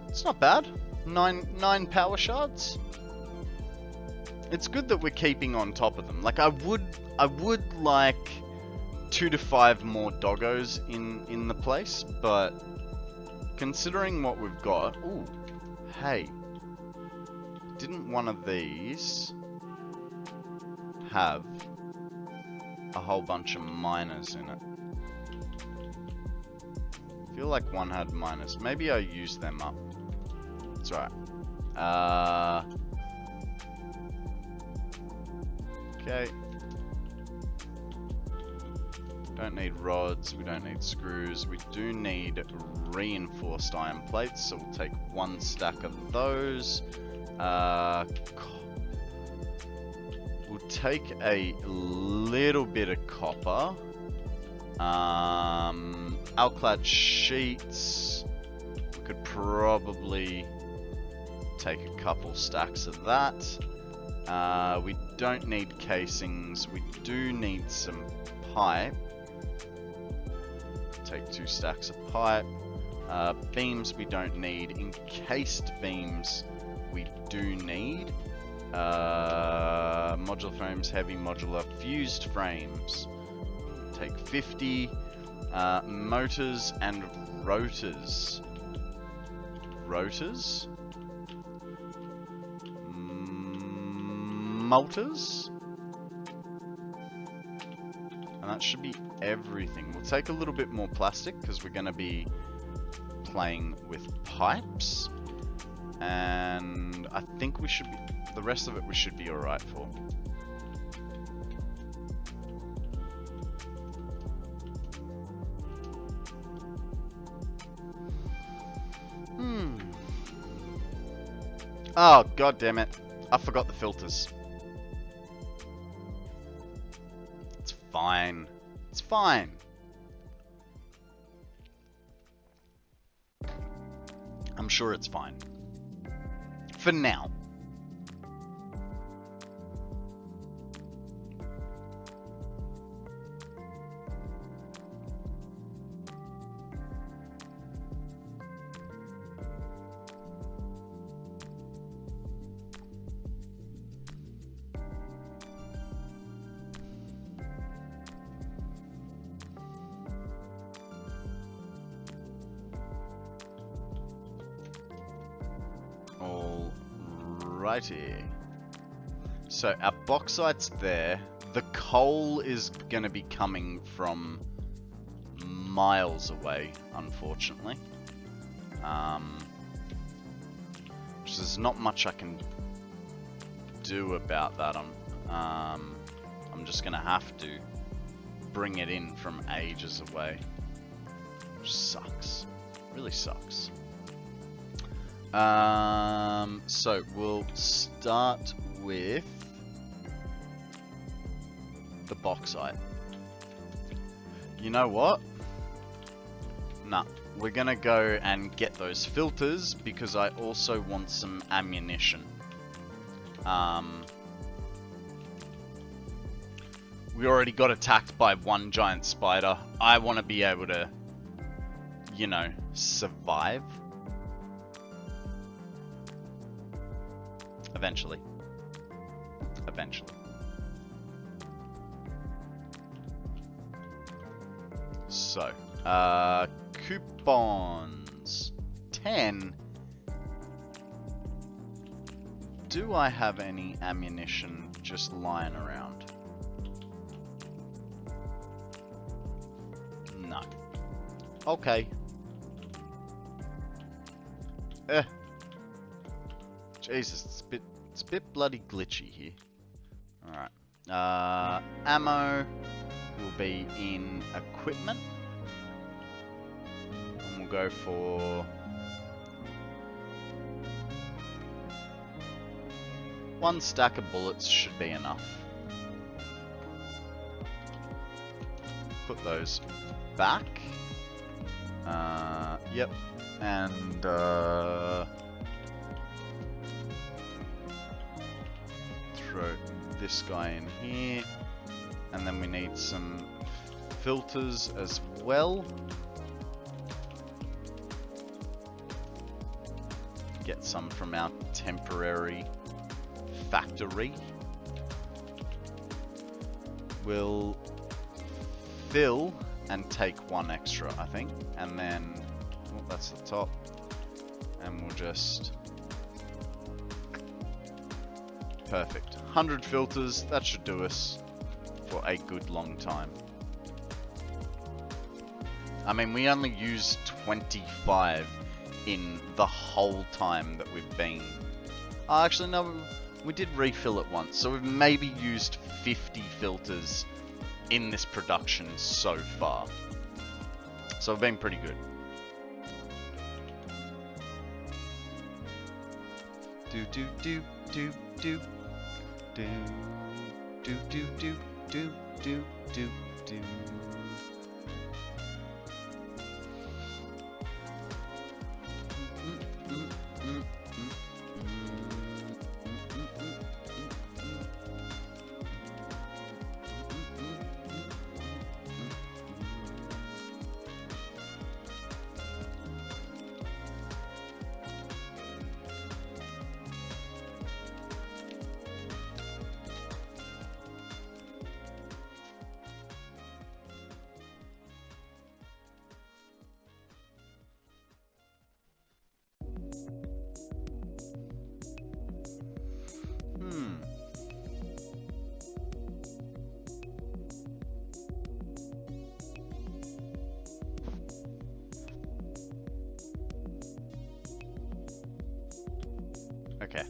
It's not bad. Nine power shards. It's good that we're keeping on top of them. Like I would like 2 to 5 more doggos in the place, but considering what we've got, ooh, hey, didn't one of these have a whole bunch of miners in it? I feel like one had miners. Maybe I used them up. That's right. Okay. Don't need rods, we don't need screws, we do need reinforced iron plates, so we'll take 1 stack of those. We'll take a little bit of copper. Alclad sheets, we could probably take a couple stacks of that. We don't need casings, we do need some pipe. Take 2 stacks of pipe. Beams we don't need. Encased beams we do need. Modular frames, heavy modular, fused frames. Take 50. Motors and rotors. Rotors? motors. And that should be everything. We'll take a little bit more plastic because we're going to be playing with pipes. And I think we should be, the rest of it we should be alright for. Oh, god damn it. I forgot the filters. It's fine. It's fine. I'm sure it's fine. For now. Alrighty. So our bauxite's there. The coal is going to be coming from miles away, unfortunately. There's not much I can do about that. I'm just going to have to bring it in from ages away. Which sucks. Really sucks. So we'll start with the bauxite. You know what? Nah, we're gonna go and get those filters because I also want some ammunition. We already got attacked by one giant spider. I want to be able to, you know, survive. Eventually. Eventually. So, coupons. 10. Do I have any ammunition just lying around? No. Okay. Jesus, it's a bit bloody glitchy here. Alright. Ammo will be in equipment. And we'll go for... one stack of bullets should be enough. Put those back. Yep. And, throw this guy in here, and then we need some filters as well. Get some from our temporary factory. We'll fill and take one extra, I think, and then oh, that's the top, and we'll just perfect. 100 filters, that should do us for a good long time. I mean, we only used 25 in the whole time that we've been... Oh, actually, no, we did refill it once, so we've maybe used 50 filters in this production so far. So we've been pretty good. Do do do do do do do do do do do do do. Okay.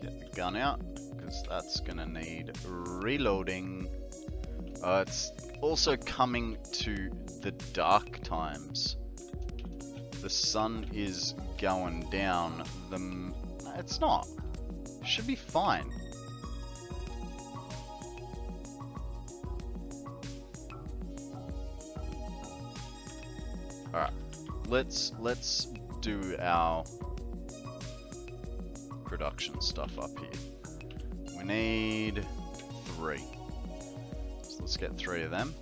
Get the gun out, because that's gonna need reloading. It's also coming to the dark times. The sun is going down. No, it's not. Should be fine. Alright. Let's do our production stuff up here. We need 3. So let's get 3 of them.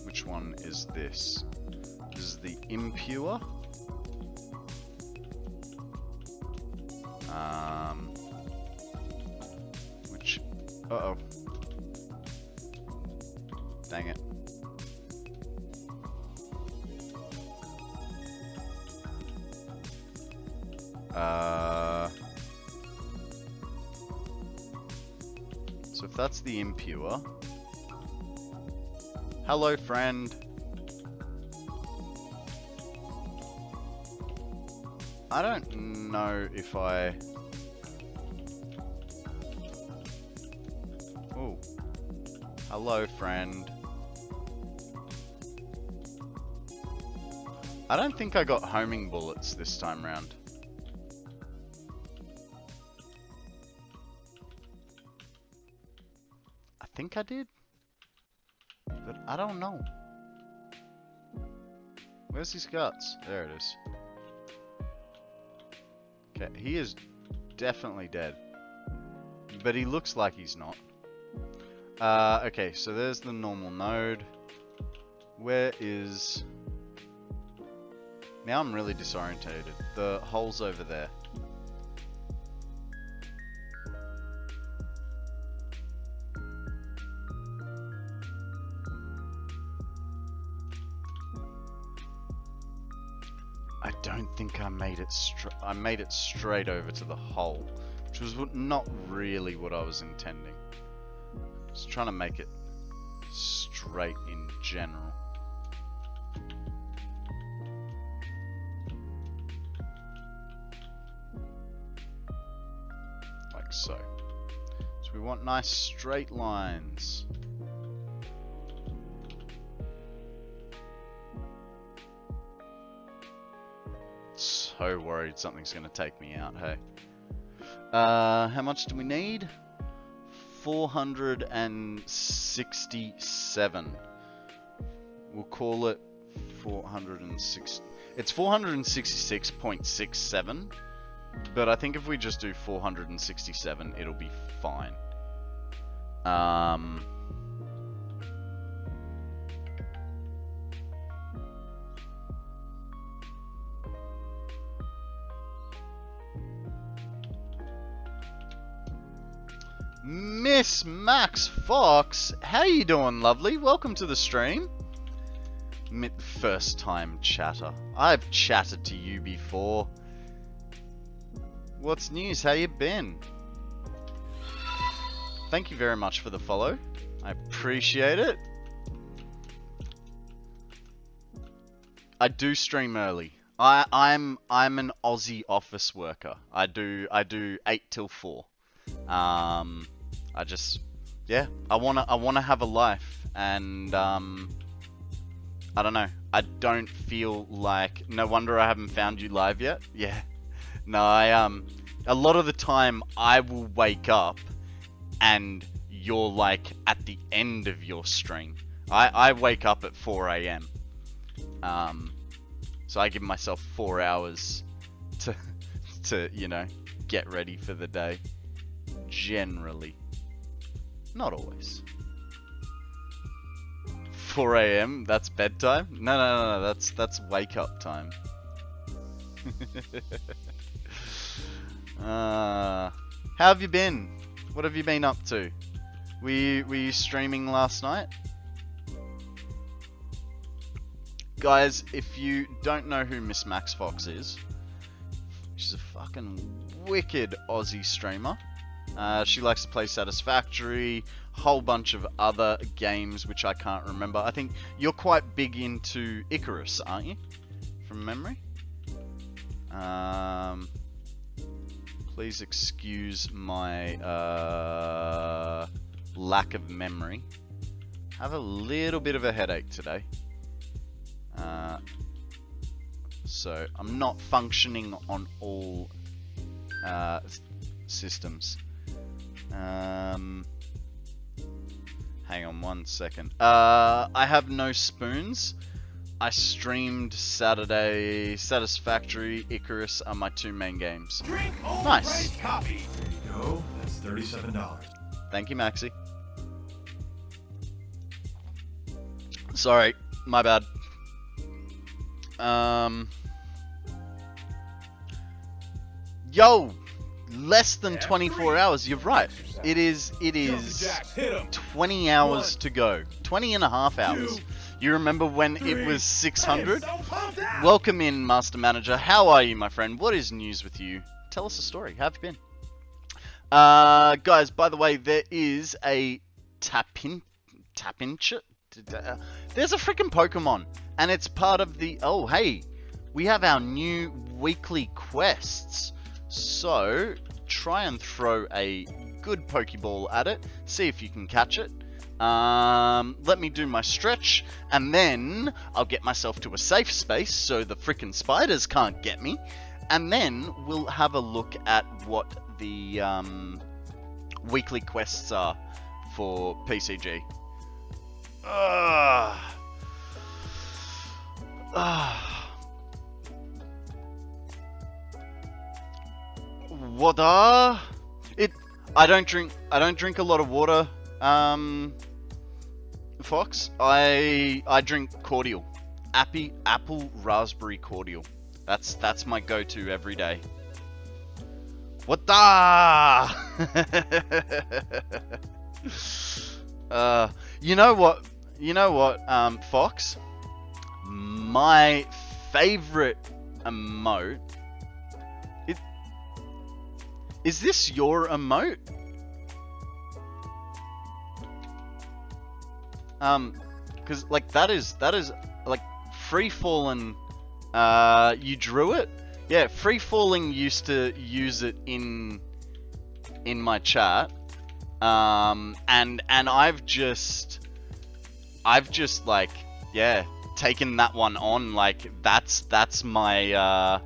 Which one is this? This is the impure. Which, uh-oh. Dang it. So if that's the impure. Hello, friend. I don't know if I... Oh. Hello, friend. I don't think I got homing bullets this time round. I think I did. But I don't know. Where's his guts? There it is. Okay, he is definitely dead. But he looks like he's not. Okay, so there's the normal node. Where is... Now I'm really disorientated. The hole's over there. I don't think I made it I made it straight over to the hole, which was not really what I was intending. Just trying to make it straight in general. Like so. So we want nice straight lines. So worried something's gonna take me out, hey. How much do we need? 467. We'll call it 406. It's 466.67, but I think if we just do 467, it'll be fine. Miss Max Fox, how you doing, lovely? Welcome to the stream. First time chatter. I've chatted to you before. What's news? How you been? Thank you very much for the follow. I appreciate it. I do stream early. I'm an Aussie office worker. I do 8 till 4. I just, yeah, I wanna have a life, and I don't know. I don't feel like. No wonder I haven't found you live yet. Yeah, no, a lot of the time I will wake up, and you're like at the end of your stream. I wake up at 4 a.m. So I give myself 4 hours to you know, get ready for the day. Generally. Not always. 4 a.m. That's bedtime? No. That's wake up time. How have you been? What have you been up to? Were you streaming last night? guys, if you don't know who Miss Max Fox is, she's a fucking wicked Aussie streamer. She likes to play Satisfactory, whole bunch of other games which I can't remember. I think you're quite big into Icarus, aren't you? From memory? Please excuse my lack of memory. I have a little bit of a headache today. So I'm not functioning on all systems. Hang on one second. I have no spoons. I streamed Saturday. Satisfactory, Icarus are my two main games. Drink old Nice. red copy. There you go. That's $37. Thank you, Maxi. Sorry, my bad. Yo, less than 24 hours. You're right. It is Jacks, hit 'em. 20 hours to go. 20 and a half hours. You remember when it was 600? So pumped out. Welcome in, Master Manager. How are you, my friend? What is news with you? Tell us a story. How have you been? Guys, by the way, there is a Tapinch. There's a freaking Pokemon, and it's part of the... Oh, hey, we have our new weekly quests. So, try and throw a good Pokeball at it. See if you can catch it. Let me do my stretch, and then I'll get myself to a safe space so the frickin' spiders can't get me. And then we'll have a look at what the weekly quests are for PCG. Water. I don't drink a lot of water. Fox. I drink cordial. Apple raspberry cordial. That's my go-to every day. What the? You know what, Fox? My favorite emote. Is this your emote? Cause like that is like Free Falling. You drew it? Yeah, Free Falling used to use it in my chat. And I've just like, yeah, taken that one on. Like that's my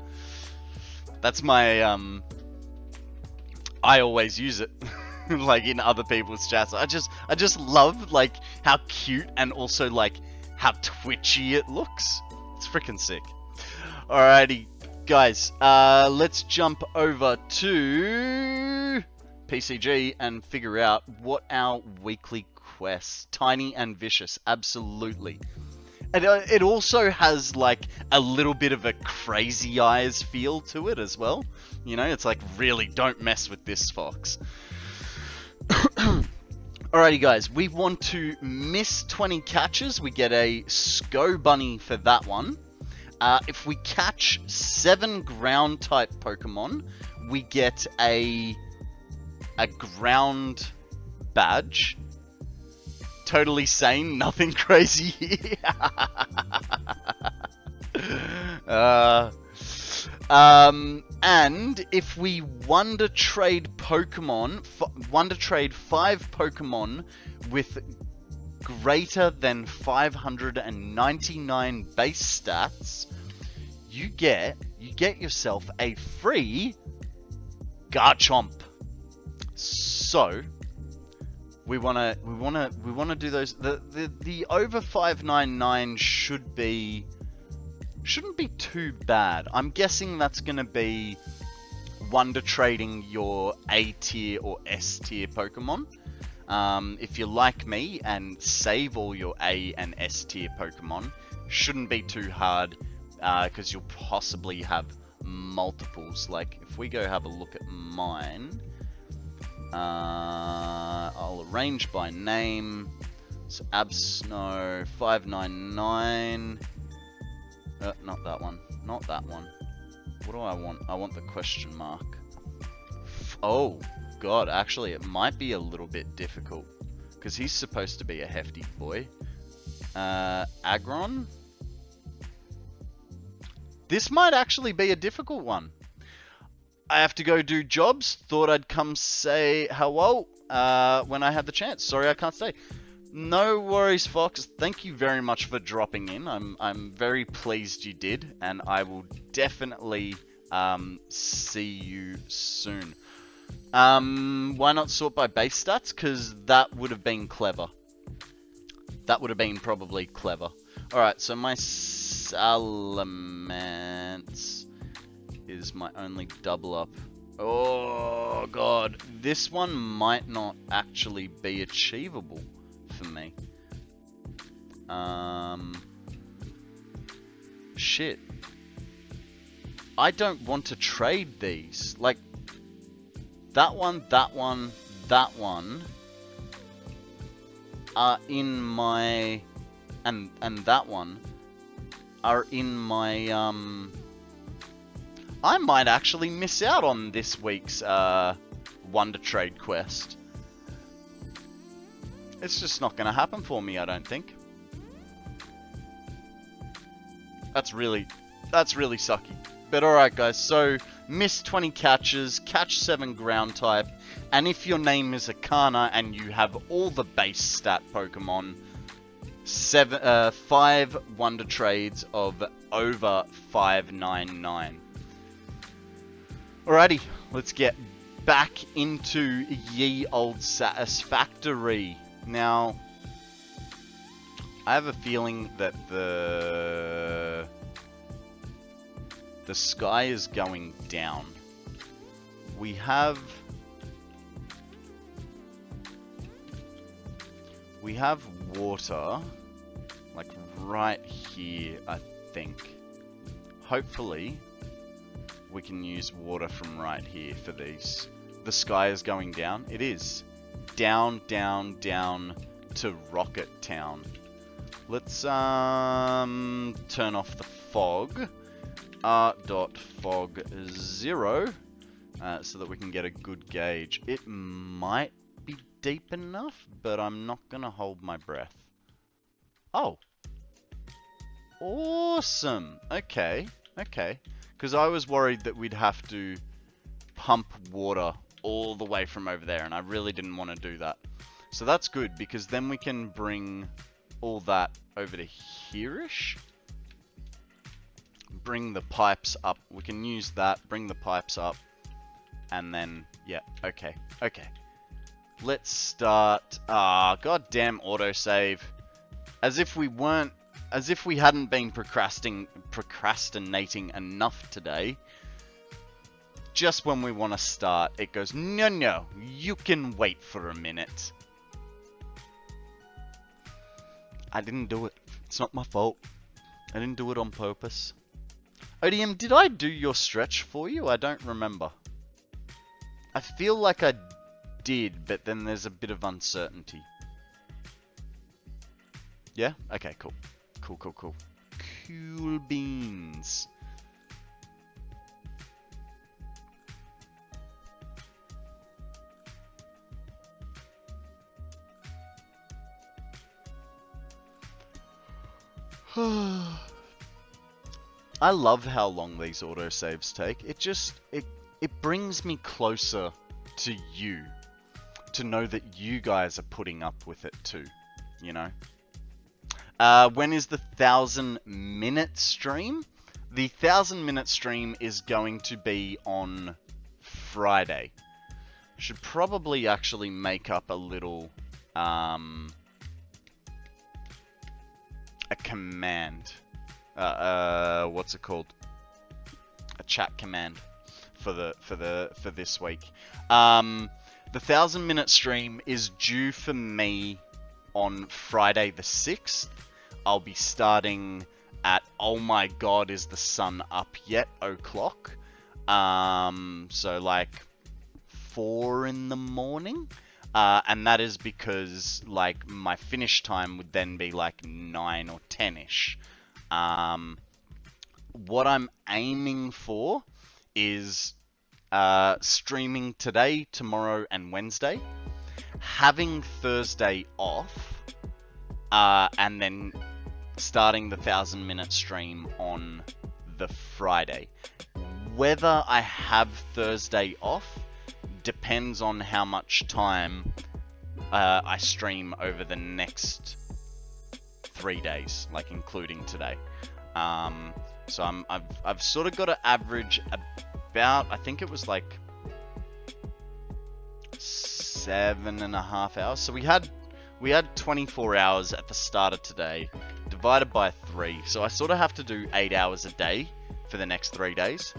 I always use it. Like in other people's chats. I just love like how cute and also like how twitchy it looks. It's freaking sick. Alrighty, guys, let's jump over to PCG and figure out what our weekly quests. Tiny and vicious, absolutely. And it also has like a little bit of a Crazy Eyes feel to it as well. You know, it's like, really, don't mess with this, Fox. Alrighty, guys, we want to miss 20 catches. We get a Sco Bunny for that one. If we catch 7 ground type Pokemon, we get a ground badge. Totally sane, nothing crazy here. And if we Wonder Trade 5 Pokemon with greater than 599 base stats, you get yourself a free Garchomp. So we wanna do those. The over 599 shouldn't be too bad. I'm guessing that's gonna be Wonder Trading your A tier or S tier Pokemon. If you're like me and save all your A and S tier Pokemon, shouldn't be too hard, because you'll possibly have multiples. Like if we go have a look at mine, I'll arrange by name. So Absno 599. Not that one. Not that one. What do I want? I want the question mark. Oh, God. Actually, it might be a little bit difficult. Because he's supposed to be a hefty boy. Agron? This might actually be a difficult one. I have to go do jobs. Thought I'd come say hello when I had the chance. Sorry I can't stay. No worries, Fox. Thank you very much for dropping in. I'm very pleased you did, and I will definitely see you soon. Why not sort by base stats? Because that would have been clever. That would have been probably clever. Alright, so my Salamence is my only double up. Oh, God. This one might not actually be achievable for me. Shit. I don't want to trade these. Like, that one, that one, that one are in my... And that one are in my, I might actually miss out on this week's, Wonder Trade quest. It's just not gonna happen for me, I don't think. That's really sucky. But alright guys, so miss 20 catches, catch 7 ground type, and if your name is Akana and you have all the base stat Pokemon, 5 Wonder Trades of over 599. Alrighty, let's get back into ye old Satisfactory. Now, I have a feeling that the sky is going down. We have water, like right here, I think. Hopefully, we can use water from right here for these. The sky is going down. It is. Down, down, down to Rocket Town. Let's turn off the fog. R.fog 0 so that we can get a good gauge. It might be deep enough, but I'm not gonna hold my breath. Oh. Awesome. Okay. Okay. Because I was worried that we'd have to pump water all the way from over there, and I really didn't want to do that. So that's good, because then we can bring all that over to here-ish. Bring the pipes up. We can use that, bring the pipes up, and then, yeah, okay, okay. Let's start, goddamn autosave. As if we hadn't been procrastinating enough today. Just when we want to start, it goes, no, you can wait for a minute. I didn't do it. It's not my fault. I didn't do it on purpose. ODM, did I do your stretch for you? I don't remember. I feel like I did, but then there's a bit of uncertainty. Yeah? Okay, cool. Cool. Cool beans. I love how long these autosaves take. It brings me closer to you. To know that you guys are putting up with it too. You know? When is the 1,000-minute stream? The 1,000-minute stream is going to be on Friday. Should probably actually make up a little, a command. What's it called? A chat command for this week. The 1,000-minute stream is due for me on Friday the 6th. I'll be starting at, oh my god, is the sun up yet? o'clock. So like 4 in the morning. And that is because like my finish time would then be like 9 or 10ish. what I'm aiming for is streaming today, tomorrow, and Wednesday, having Thursday off, and then starting the 1,000-minute stream on the Friday. Whether I have Thursday off depends on how much time I stream over the next 3 days, like including today. So I've sort of got to average about, I think it was like 7.5 hours. So we had 24 hours at the start of today, divided by 3. So I sort of have to do 8 hours a day for the next 3 days.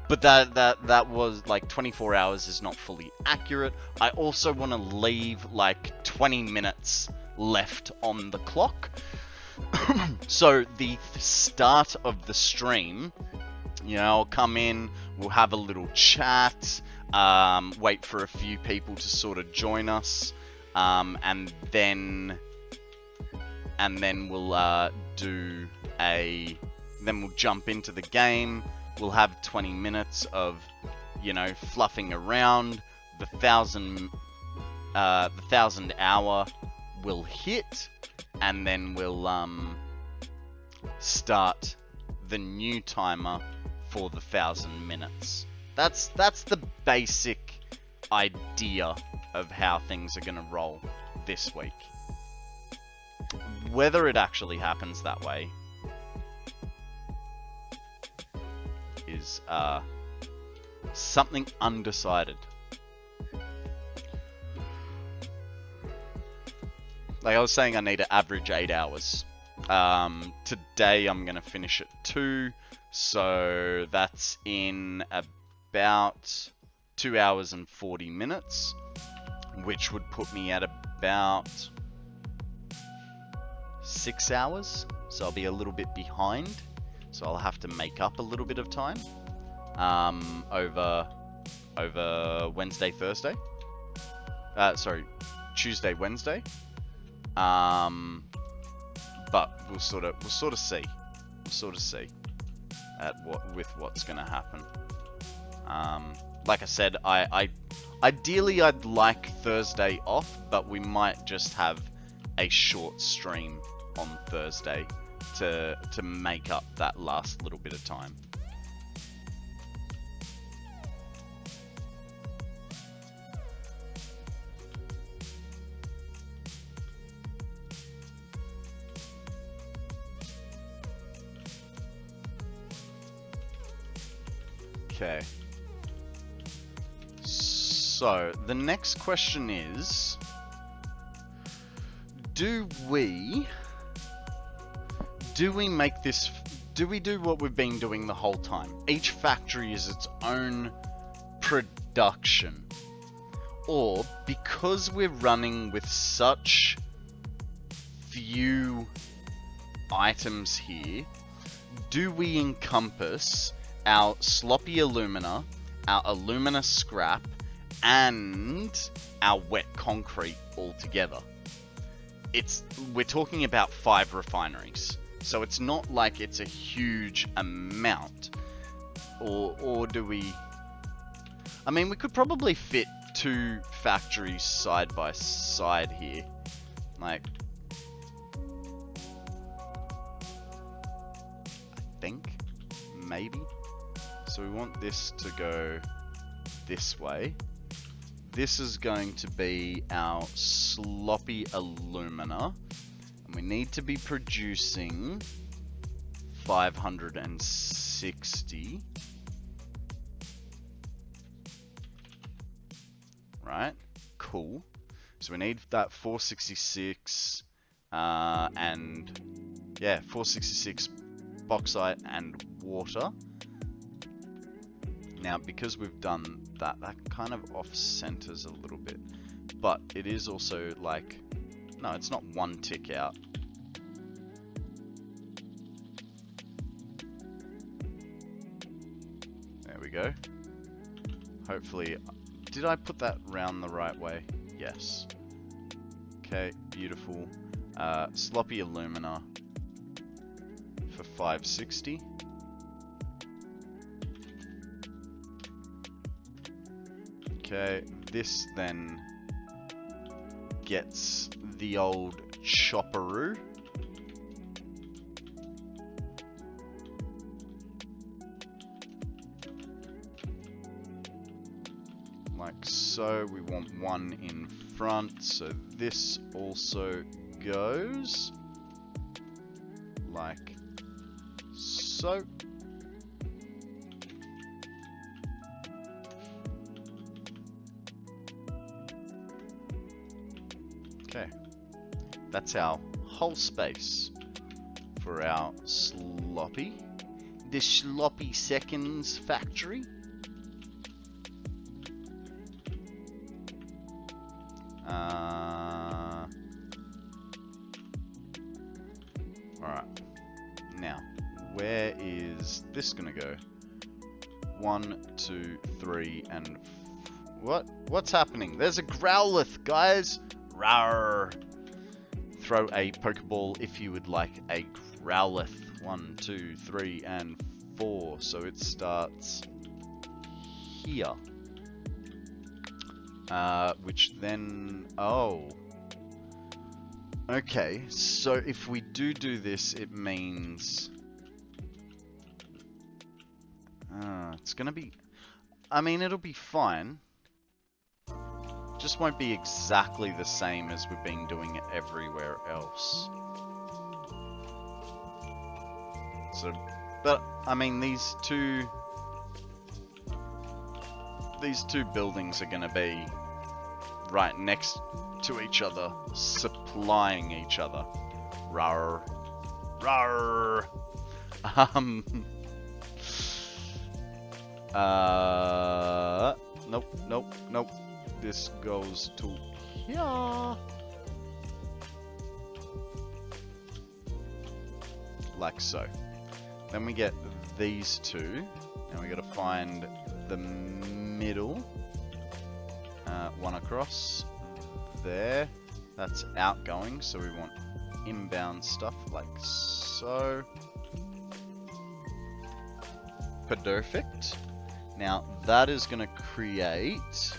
But that was like 24 hours is not fully accurate. I also want to leave like 20 minutes left on the clock. So the start of the stream, you know, I'll come in, we'll have a little chat, wait for a few people to sort of join us, and then we'll then we'll jump into the game. We'll have 20 minutes of, you know, fluffing around. The 1,000 hour will hit, and then we'll start the new timer for the 1,000 minutes. That's the basic idea of how things are gonna roll this week. Whether it actually happens that way is something undecided. Like I was saying, I need to average 8 hours. Today I'm going to finish at 2, so that's in about 2 hours and 40 minutes, which would put me at about 6 hours, so I'll be a little bit behind. So I'll have to make up a little bit of time over Wednesday, Thursday. Sorry, Tuesday, Wednesday. But we'll sort of see. We'll sort of see at what's going to happen. Like I said, ideally I'd like Thursday off, but we might just have a short stream on Thursday to make up that last little bit of time. Okay. So, the next question is, do we make this, do we do what we've been doing the whole time? Each factory is its own production. Or, because we're running with such few items here, do we encompass our sloppy alumina, our alumina scrap, and our wet concrete all together? We're talking about 5 refineries, so it's not like it's a huge amount. Or do we? I mean, we could probably fit 2 factories side by side here, like, I think, maybe. So we want this to go this way. This is going to be our sloppy alumina, and we need to be producing 560. Right, cool. So we need that 466, and yeah, 466 bauxite and water. Now, because we've done that kind of off-centers a little bit, but it is also like, no, it's not 1 tick out. There we go. Hopefully, did I put that round the right way? Yes. Okay, beautiful. Sloppy alumina. for 560. Okay, this then gets the old chopperoo. Like so. We want one in front, so this also goes like so. Okay, that's our whole space for our sloppy. The sloppy seconds factory. Alright. Now, where is this gonna go? 1, 2, 3, and what? What's happening? There's a Growlithe, guys! Rawr! Throw a Pokeball if you would like a Growlithe. 1, 2, 3, and 4. So it starts here. Which then... oh. Okay, so if we do this, it means... it's gonna be... I mean, it'll be fine. Just won't be exactly the same as we've been doing it everywhere else. So, but, I mean, these two buildings are gonna be right next to each other, supplying each other. Rawr. Rawr. Nope. This goes to here. Like so. Then we get these two. And we gotta find the middle. One across there. That's outgoing, so we want inbound stuff like so. Perfect. Now that is going to create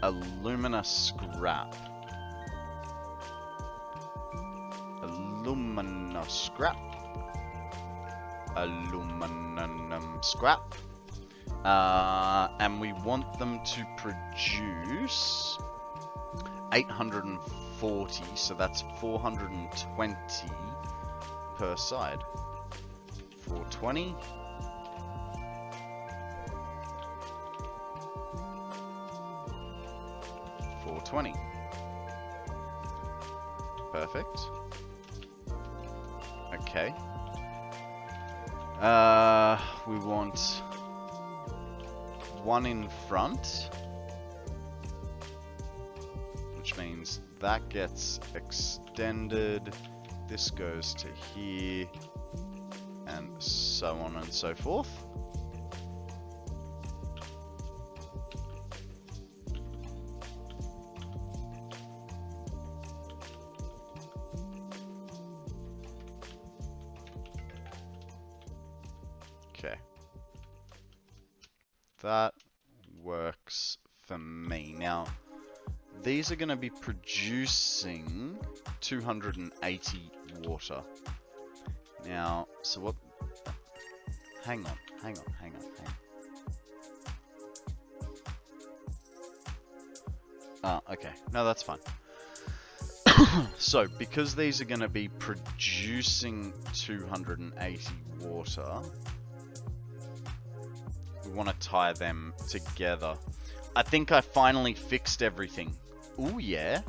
alumina scrap. Aluminum scrap. And we want them to produce 840, so that's 420 per side. 420. Perfect. Okay. We want one in front, which means that gets extended. This goes to here, and so on and so forth. Okay. That works for me. Now, these are going to be producing 280 water. Now, so what... Hang on. Okay. No, that's fine. So, because these are going to be producing 280 water, we want to tie them together. I think I finally fixed everything. Ooh, yeah.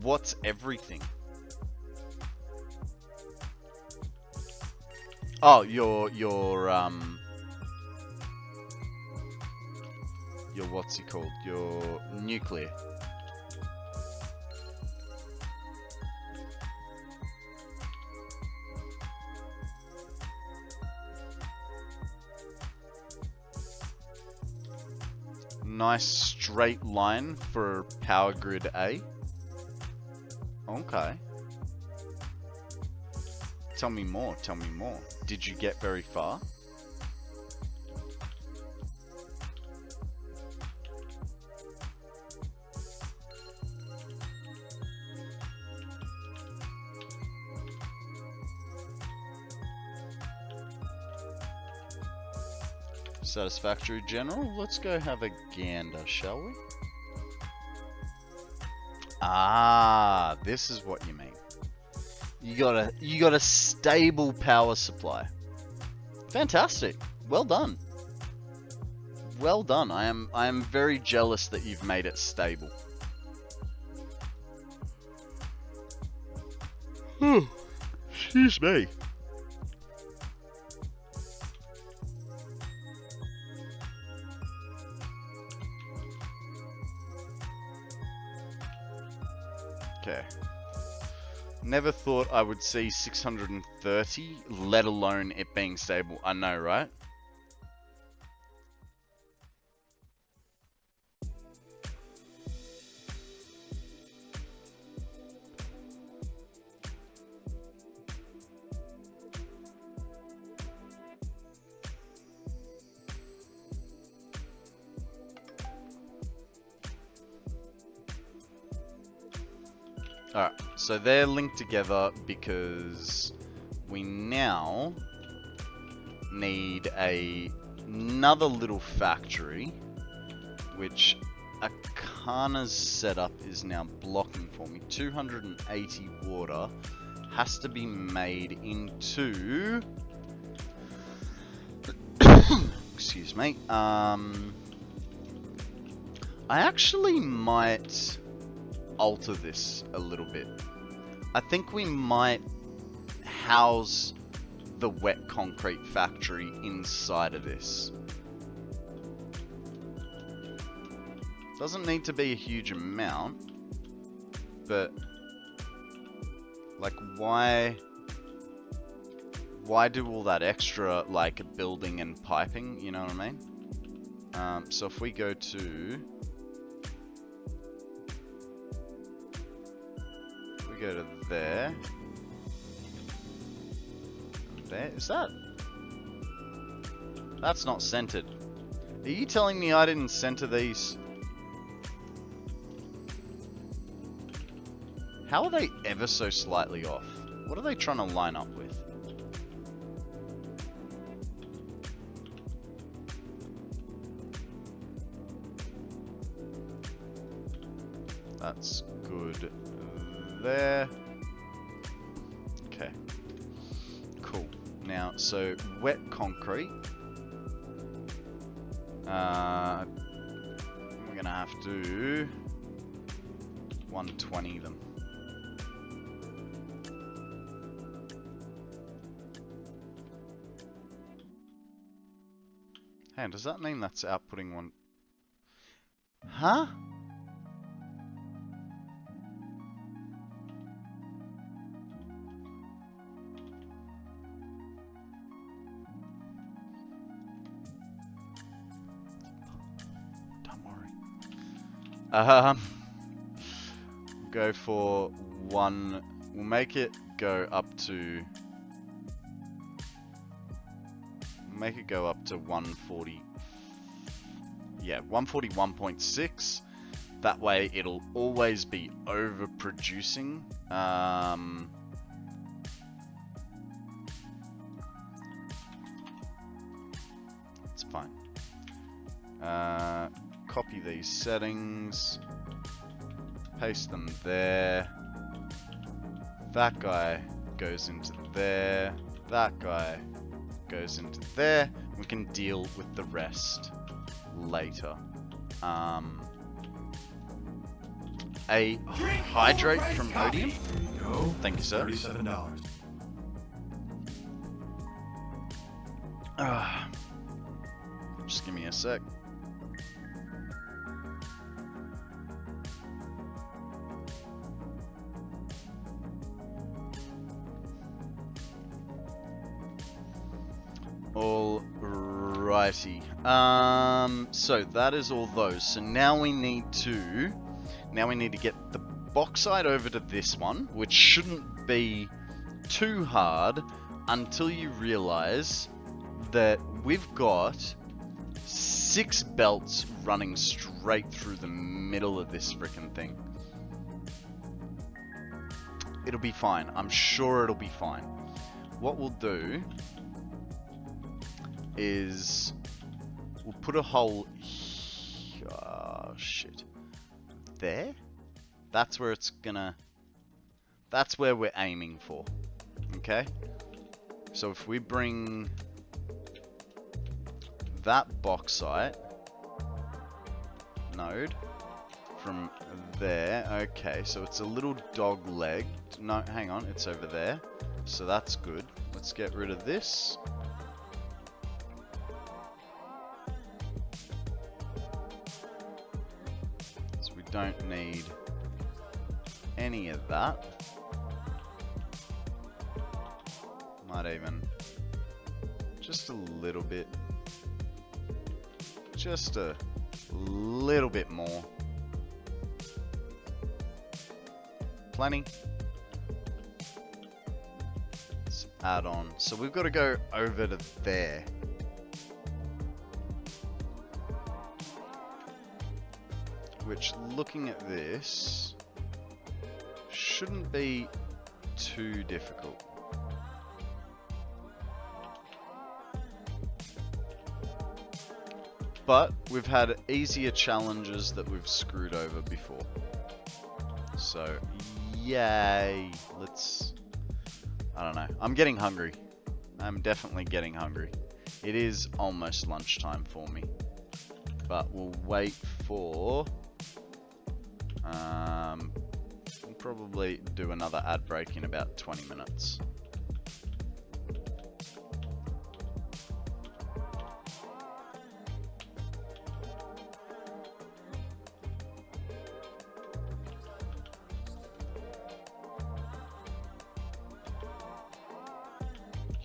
What's everything? Oh, your what's it called? Your nuclear. Nice straight line for power grid A. Okay. Tell me more, tell me more. Did you get very far? Satisfactory General, let's go have a gander, shall we? Ah, this is what you mean. You got a stable power supply. Fantastic. Well done. Well done. I am very jealous that you've made it stable. Excuse me. Okay. Never thought I would see 630, let alone it being stable. I know, right? Alright, so they're linked together because we now need another little factory, which Akana's setup is now blocking for me. 280 water has to be made into... Excuse me. I actually might alter this a little bit. I think we might house the wet concrete factory inside of this. Doesn't need to be a huge amount, but like why do all that extra like building and piping, you know what I mean? So if we go to to there. There is that. That's not centered. Are you telling me I didn't center these? How are they ever so slightly off? What are they trying to line up with? That's good. There. Okay. Cool. Now, so wet concrete. We're gonna have to 120 them. Hey, does that mean that's outputting one? Huh? Go for one. We'll make it go up to. Make it go up to 140. Yeah, 141.6. That way, it'll always be overproducing. It's fine. Copy these settings, paste them there. That guy goes into there. That guy goes into there. We can deal with the rest later. A hydrate from Odium. Thank you, sir. $37. Just give me a sec. Alrighty. So that is all those. So now we need to get the bauxite over to this one, which shouldn't be too hard until you realize that we've got 6 belts running straight through the middle of this frickin' thing. It'll be fine. I'm sure it'll be fine. What we'll do is we'll put a hole shit. There? That's where it's gonna... That's where we're aiming for. Okay? So if we bring that bauxite node from there. Okay, so it's a little dog-legged. No, hang on, it's over there. So that's good. Let's get rid of this. So we don't need any of that. Might even just a little bit. Just a little bit more. Plenty. Let's add on. So we've got to go over to there. Which, looking at this, shouldn't be too difficult. But we've had easier challenges that we've screwed over before. So, yay. Let's... I don't know. I'm getting hungry. I'm definitely getting hungry. It is almost lunchtime for me. But we'll wait for... we'll probably do another ad break in about 20 minutes.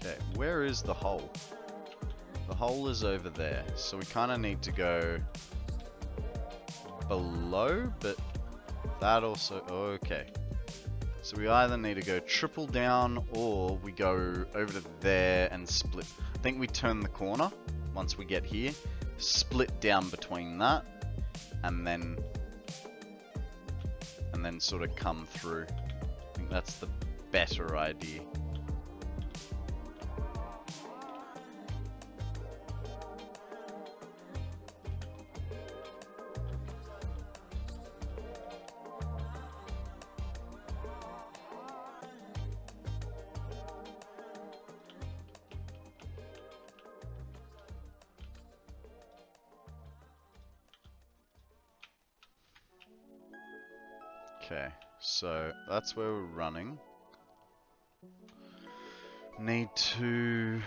Okay, where is the hole? The hole is over there, so we kind of need to go below, but that also... okay. So we either need to go triple down, or we go over to there and split. I think we turn the corner once we get here, split down between that, and then sort of come through. I think that's the better idea. Okay, so that's where we're running. Need to...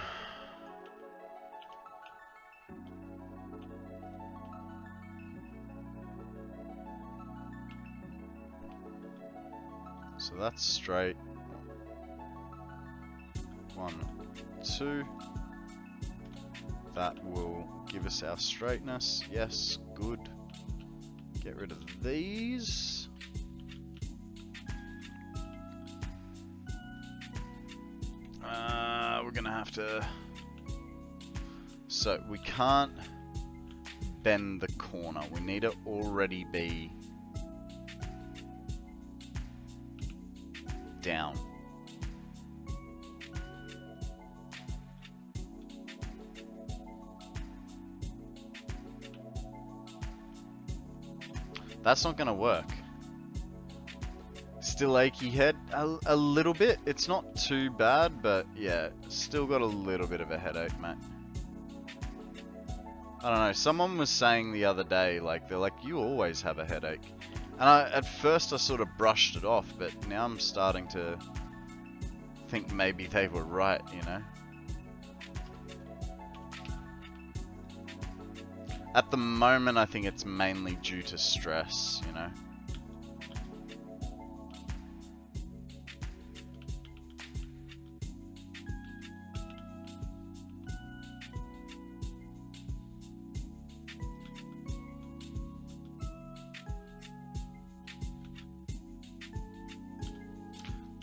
so that's straight. 1, 2. That will give us our straightness. Yes, good. Get rid of these. We're gonna have to... so we can't bend the corner. We need to already be down. That's not gonna work. Still achy head a little bit. It's not too bad, but yeah, still got a little bit of a headache, mate. I don't know, someone was saying the other day, like, they're like, you always have a headache. And at first I sort of brushed it off, but now I'm starting to think maybe they were right, you know? At the moment, I think it's mainly due to stress, you know?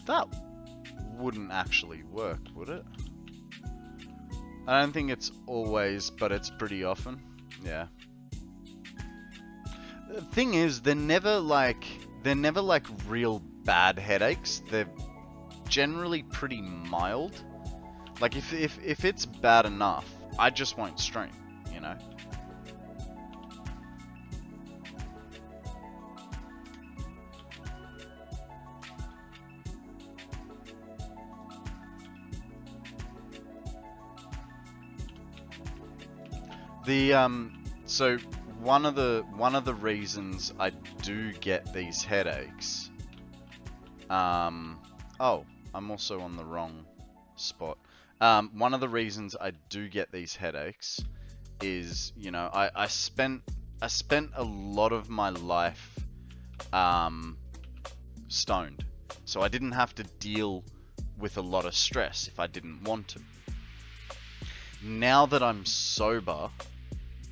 That wouldn't actually work, would it? I don't think it's always, but it's pretty often. Yeah. The thing is, they're never like real bad headaches. They're generally pretty mild. Like if it's bad enough, I just won't stream, you know? So one of the reasons I do get these headaches, oh, I'm also on the wrong spot. One of the reasons I do get these headaches is, you know, I spent a lot of my life stoned, so I didn't have to deal with a lot of stress if I didn't want to. Now that I'm sober,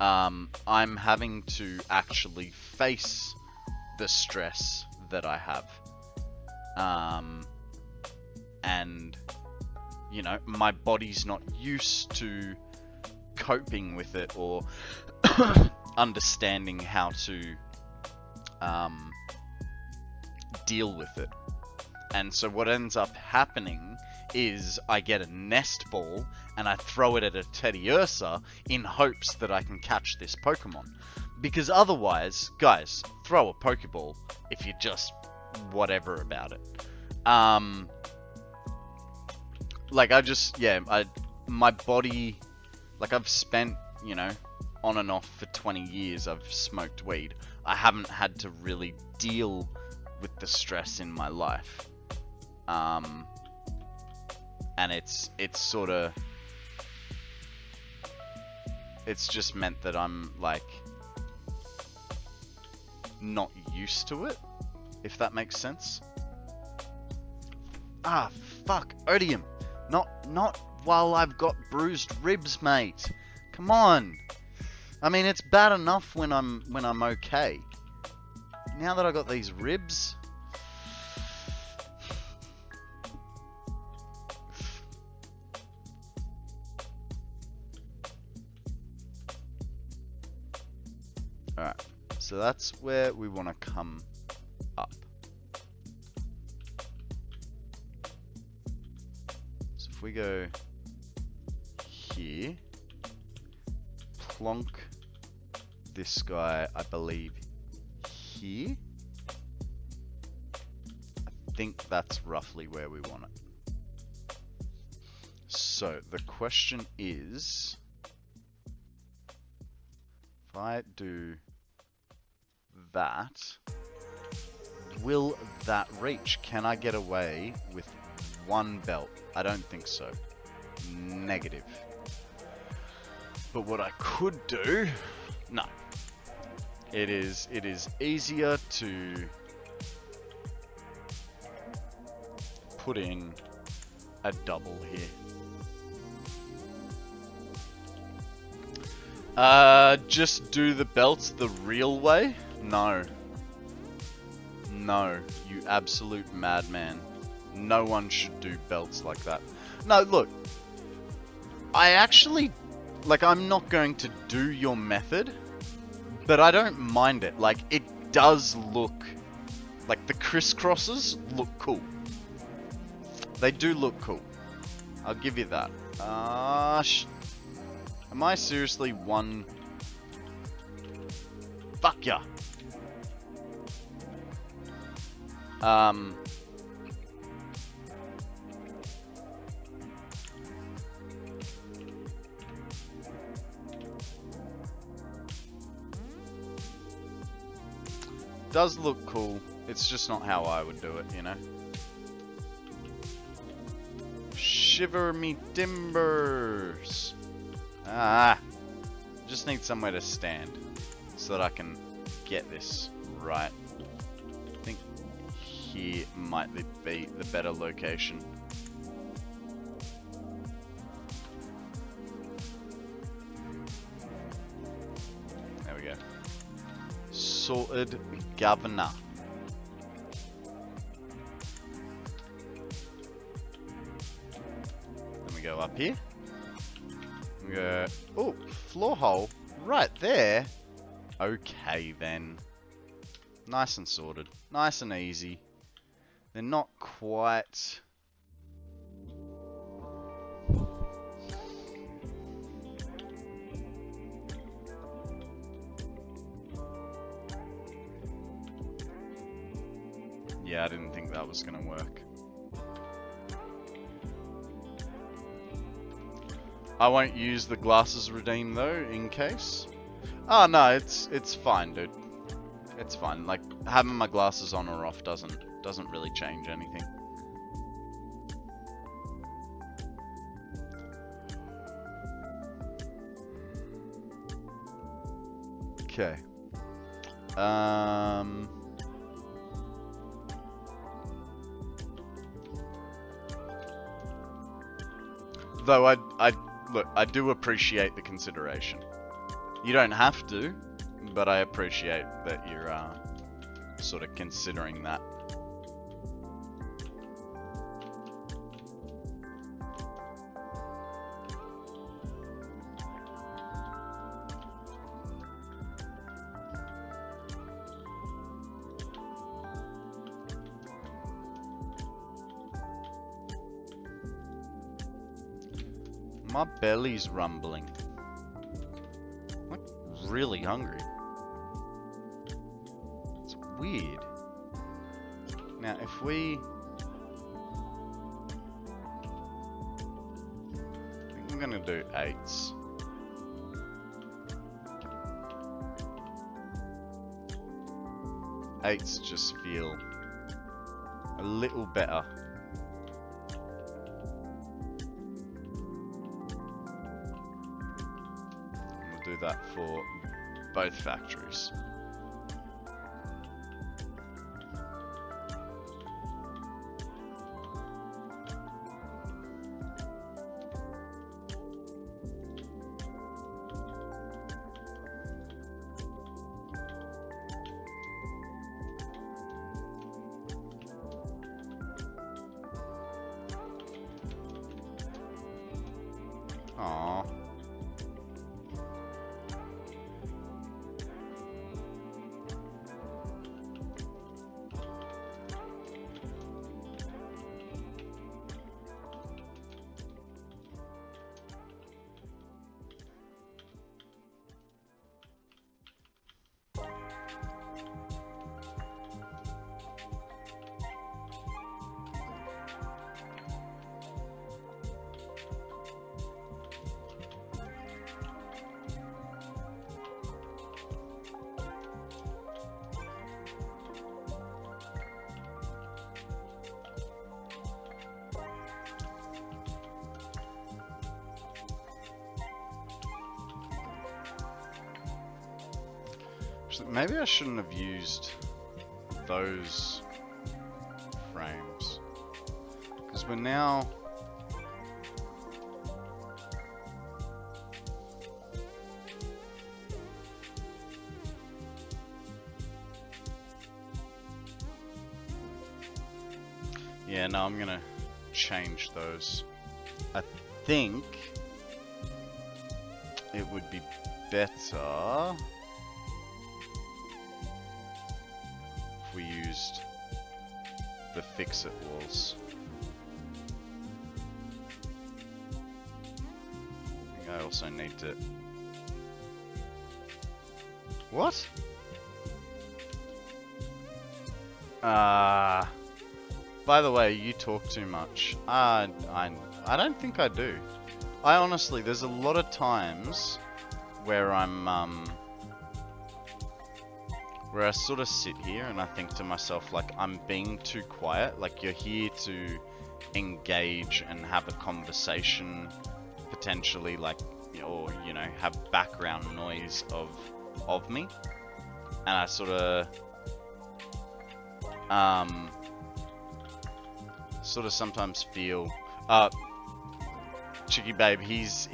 I'm having to actually face the stress that I have. And, you know, my body's not used to coping with it or understanding how to deal with it. And so what ends up happening is I get a nest ball and I throw it at a Teddy Ursa in hopes that I can catch this Pokemon. Because otherwise, guys, throw a Pokeball if you're just whatever about it. Like my body, like I've spent, you know, on and off for 20 years I've smoked weed. I haven't had to really deal with the stress in my life. And it's sort of, it's just meant that I'm like not used to it, if that makes sense. Ah, fuck, Odium. Not while I've got bruised ribs, mate. Come on. I mean, it's bad enough when I'm okay. Now that I got these ribs. Alright, so that's where we want to come up. So if we go here, plonk this guy, I believe, here. I think that's roughly where we want it. So the question is, if I do that, will that reach? Can I get away with one belt? I don't think so. Negative. But what I could do, no. It is easier to put in a double here. Just do the belts the real way? No. No, you absolute madman. No one should do belts like that. No, look. I actually, like, I'm not going to do your method, but I don't mind it. Like, it does look, like, the crisscrosses look cool. They do look cool. I'll give you that. Am I seriously one? Fuck ya. Does look cool. It's just not how I would do it, you know? Shiver me timbers. Just need somewhere to stand so that I can get this right. I think here might be the better location. There we go. Sorted governor. go up here. Go, oh, floor hole right there. Okay then. Nice and sorted. Nice and easy. They're not quite... Yeah, I didn't think that was gonna work. I won't use the glasses redeem though, in case. Oh no, it's fine, dude. It's fine. Like having my glasses on or off doesn't really change anything. Okay. Though look, I do appreciate the consideration. You don't have to, but I appreciate that you're sort of considering that. My belly's rumbling. I'm like really hungry. It's weird. Now if we... I think I'm gonna do 8s. Eights just feel a little better. Do that for both factories. Aww. Maybe I shouldn't have used those frames, because we're now... Yeah, no, I'm gonna change those. I think it would be better if we used the fix-it walls. I think I also need to... What? By the way, you talk too much. I don't think I do. I honestly, there's a lot of times where I'm, where I sort of sit here and I think to myself, like, I'm being too quiet. Like, you're here to engage and have a conversation, potentially, like, or, you know, have background noise of me. And I sort of, sometimes feel, Chicky Babe, he's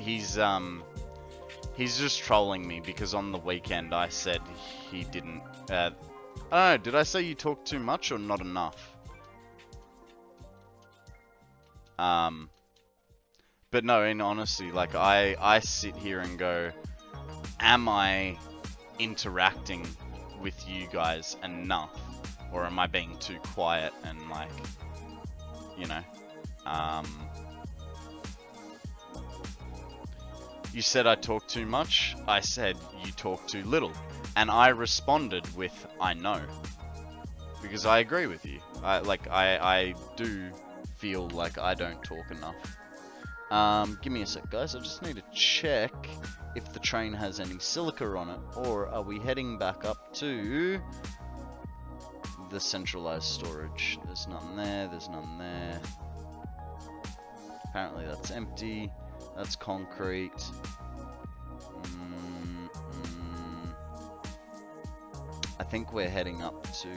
just trolling me because on the weekend I said he didn't, I don't know, did I say you talk too much or not enough? But But no, in honesty, like I sit here and go, am I interacting with you guys enough, or am I being too quiet and like, you know, you said I talk too much. I said you talk too little, and I responded with I know, because I agree with you. I do feel like I don't talk enough. Give me a sec, guys. I just need to check if the train has any silica on it, or are we heading back up to the centralized storage? There's none there, there's none there. Apparently that's empty. That's concrete. I think we're heading up to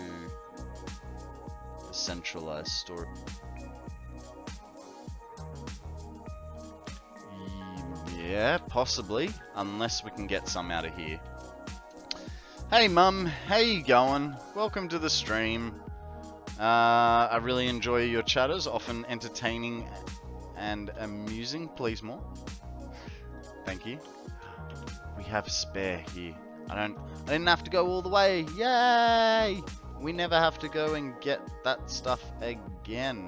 the centralized storage. Yeah, possibly, unless we can get some out of here. Hey mum, how you going? Welcome to the stream. I really enjoy your chatters, often entertaining and amusing. Please more. Thank you. We have spare here. I didn't have to go all the way. Yay! We never have to go and get that stuff again.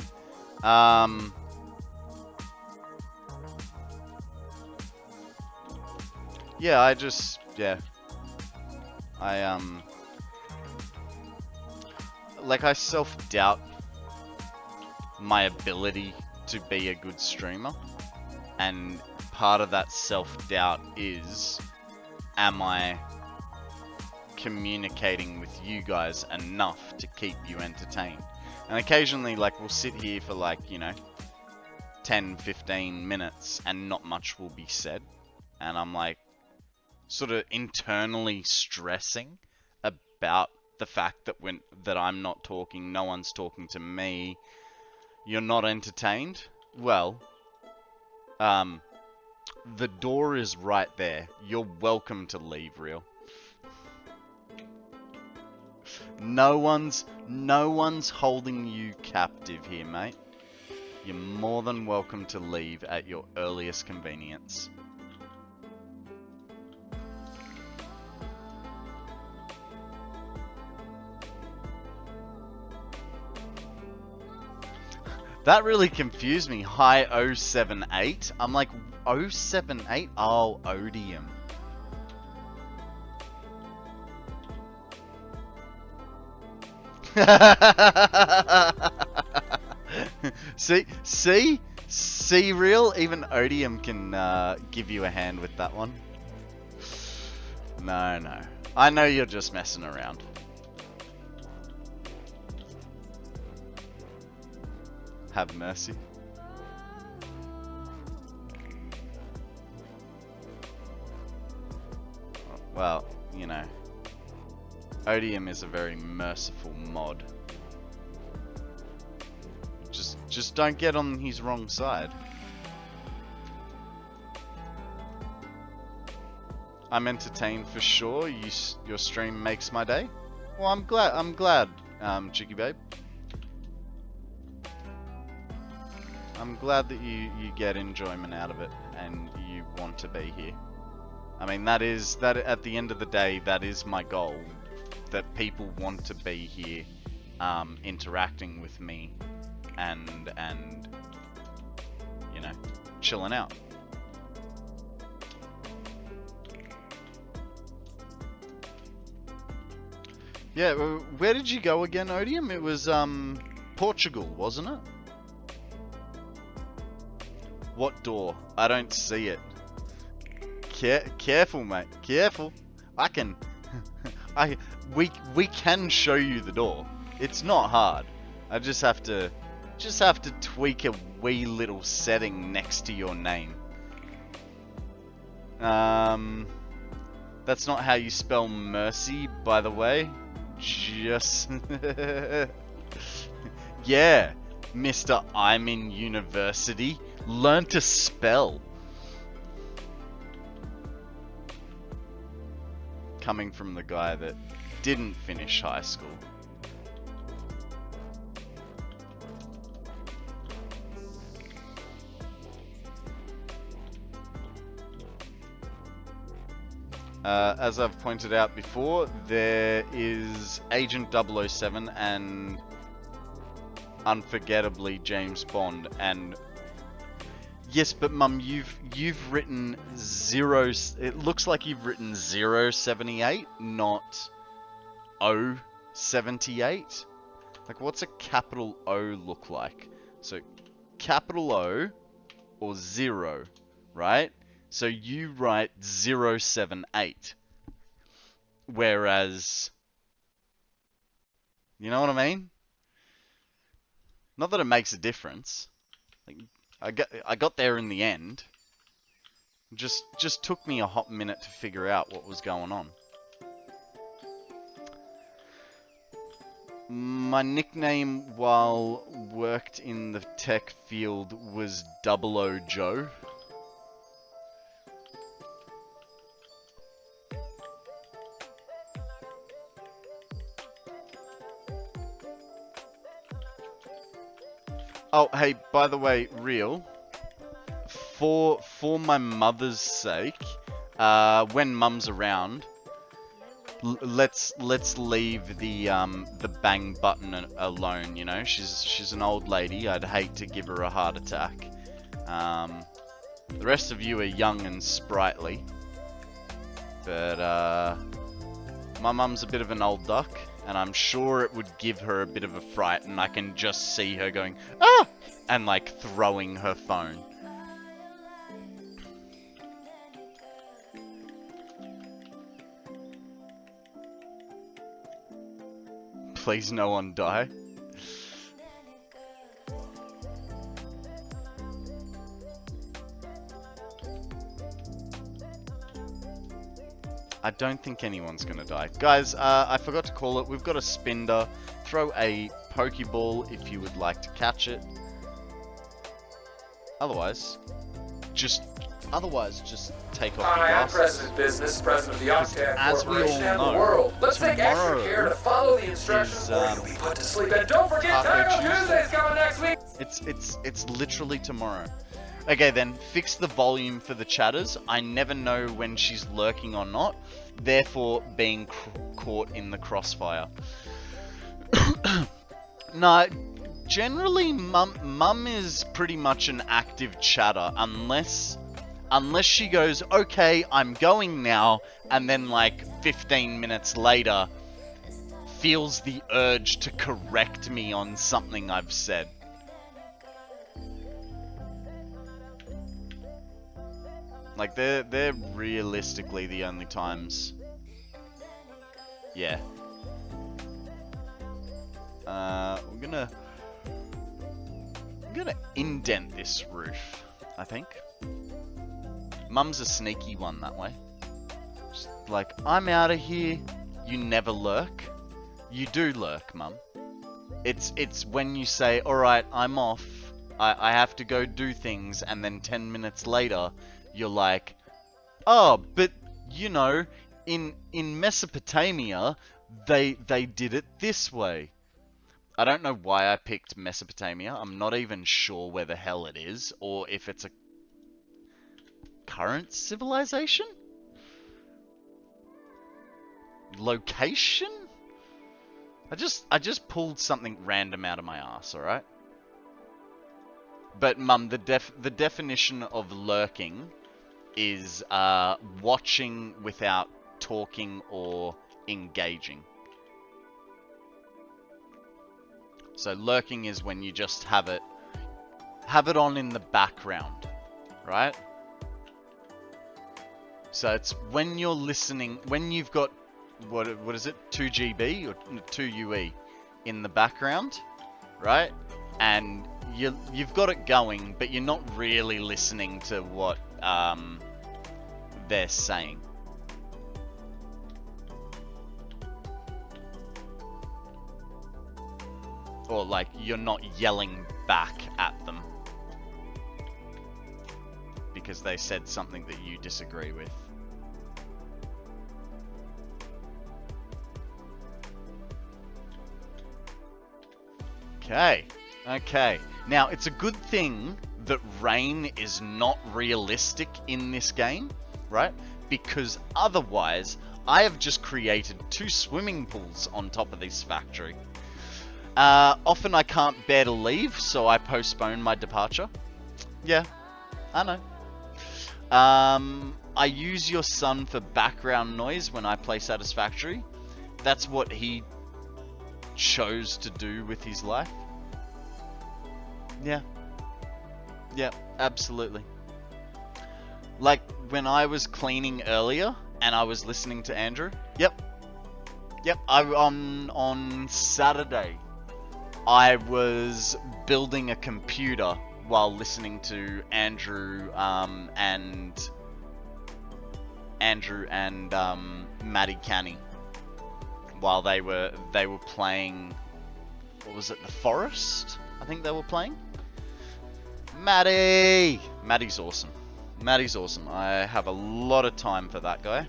Yeah, I self-doubt my ability to be a good streamer, and part of that self-doubt is, am I communicating with you guys enough to keep you entertained? And occasionally, like, we'll sit here for like, you know, 10-15 minutes and not much will be said, and I'm like sort of internally stressing about the fact that that I'm not talking, no one's talking to me, you're not entertained. Well, the door is right there. You're welcome to leave, real. No one's holding you captive here, mate. You're more than welcome to leave at your earliest convenience. That really confused me. Hi 078. I'm like, 078? Oh, Odium. See, real? Even Odium can give you a hand with that one. No. I know you're just messing around. Have mercy. Well, you know, Odium is a very merciful mod. Just don't get on his wrong side. I'm entertained for sure. Your stream makes my day. Well, I'm glad, Chicky Babe. I'm glad that you get enjoyment out of it and you want to be here. I mean, that at the end of the day, that is my goal. That people want to be here, interacting with me, and you know, chilling out. Yeah, where did you go again, Odium? It was Portugal, wasn't it? What door? I don't see it. Careful, mate. Careful. We can show you the door. It's not hard. I just have to tweak a wee little setting next to your name. That's not how you spell mercy, by the way. Just yeah, Mr. I'm in university. Learn to spell. Coming from the guy that didn't finish high school. As I've pointed out before, there is Agent 007 and unforgettably James Bond. And yes, but Mum, you've written 0. It looks like you've written 078, not 078. Like, what's a capital O look like? So, capital O or 0, right? So you write 078. Whereas, you know what I mean? Not that it makes a difference. Like, I got there in the end. Just took me a hot minute to figure out what was going on. My nickname while worked in the tech field was 00 Joe. Oh, hey, by the way, Real, for my mother's sake, when Mum's around, let's leave the bang button alone. You know, she's an old lady. I'd hate to give her a heart attack. The rest of you are young and sprightly, but my mum's a bit of an old duck, and I'm sure it would give her a bit of a fright. And I can just see her going ah, and like throwing her phone. Please no one die. I don't think anyone's gonna die. Guys, I forgot to call it. We've got a spinner. Throw a Pokeball if you would like to catch it. Otherwise, just take off your Hi, I'm glasses. President Business, President of the Octad As we Corporation all and the know, world. Let's take extra tomorrow care to follow the instructions is, or you'll be put to sleep. And don't forget Taco Taco Tuesday. Tuesday's coming next week. It's literally tomorrow. Okay then, fix the volume for the chatters. I never know when she's lurking or not, therefore being caught in the crossfire. No, generally mum is pretty much an active chatter unless she goes, okay, I'm going now, and then like 15 minutes later feels the urge to correct me on something I've said. Like, they're realistically the only times. Yeah. I'm gonna indent this roof, I think. Mum's a sneaky one that way. Just like, I'm out of here. You never lurk. You do lurk, Mum. It's when you say, alright, I'm off. I have to go do things, and then 10 minutes later, you're like, oh, but, you know, in Mesopotamia, they did it this way. I don't know why I picked Mesopotamia. I'm not even sure where the hell it is, or if it's a current civilization? Location? I just pulled something random out of my ass, alright? But Mum, the definition of lurking is watching without talking or engaging. So lurking is when you just have it on in the background, right? So it's when you're listening, when you've got what is it, 2 GB or 2 UE in the background, right? And you've got it going, but you're not really listening to what they're saying. Or like you're not yelling back at them because they said something that you disagree with. Okay. Now, it's a good thing that rain is not realistic in this game, right? because otherwise I have just created 2 swimming pools on top of this factory. Often I can't bear to leave, so I postpone my departure. Yeah, I know. I use your son for background noise when I play Satisfactory. That's what he chose to do with his life. Yeah. Yeah, absolutely. Like, when I was cleaning earlier, and I was listening to Andrew. Yep. On Saturday, I was building a computer while listening to Andrew and Maddie Canny while they were playing. What was it? The Forest? I think they were playing. Maddie's awesome. Maddie's awesome. I have a lot of time for that guy.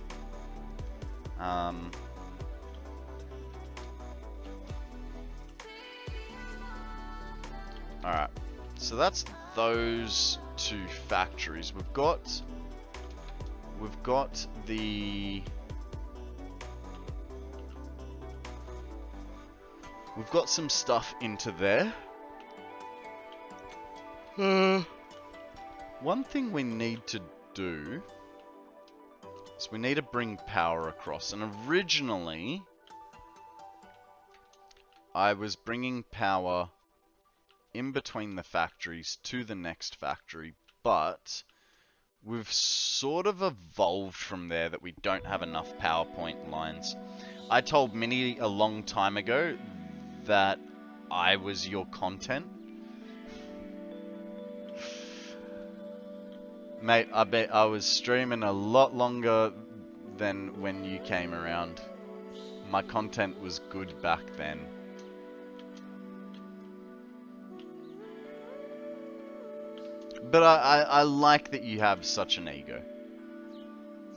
Alright, so that's those 2 factories. We've got some stuff into there. One thing we need to do is we need to bring power across. And originally, I was bringing power in between the factories to the next factory, but we've sort of evolved from there that we don't have enough PowerPoint lines. I told Minnie a long time ago that I was your content. Mate, I bet I was streaming a lot longer than when you came around. My content was good back then. But I like that you have such an ego.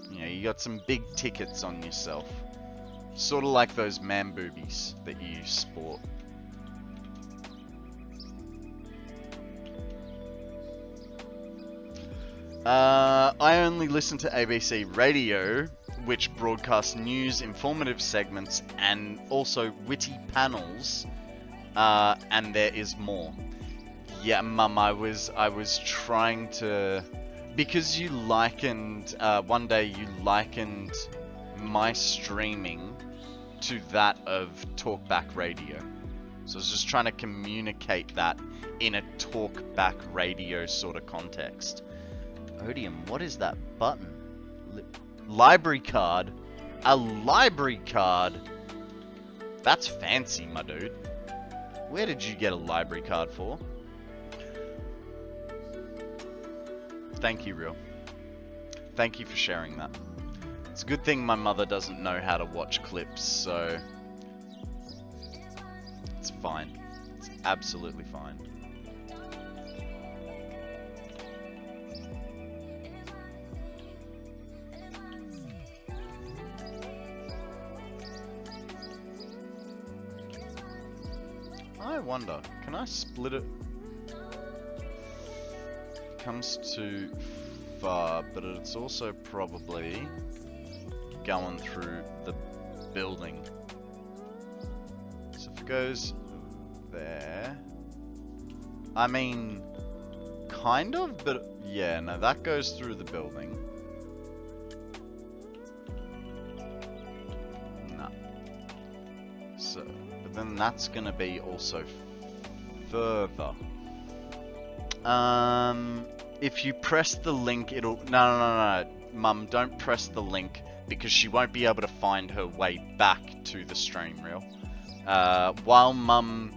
You know, you got some big tickets on yourself. Sort of like those man boobies that you sport. I only listen to ABC Radio, which broadcasts news, informative segments, and also witty panels. And there is more. Yeah, Mum, I was trying to, because you likened one day you likened my streaming to that of Talkback Radio. So I was just trying to communicate that in a Talkback Radio sort of context. Odium, what is that button? Library card? A library card? That's fancy, my dude. Where did you get a library card for? Thank you, Real. Thank you for sharing that. It's a good thing my mother doesn't know how to watch clips, so it's fine. It's absolutely fine. I wonder, can I split it? Comes too far, but it's also probably going through the building. So if it goes there, I mean, kind of, but yeah, no, that goes through the building. No. So, but then that's gonna be also further. If you press the link, it'll... No. Mum, don't press the link, because she won't be able to find her way back to the stream reel. While Mum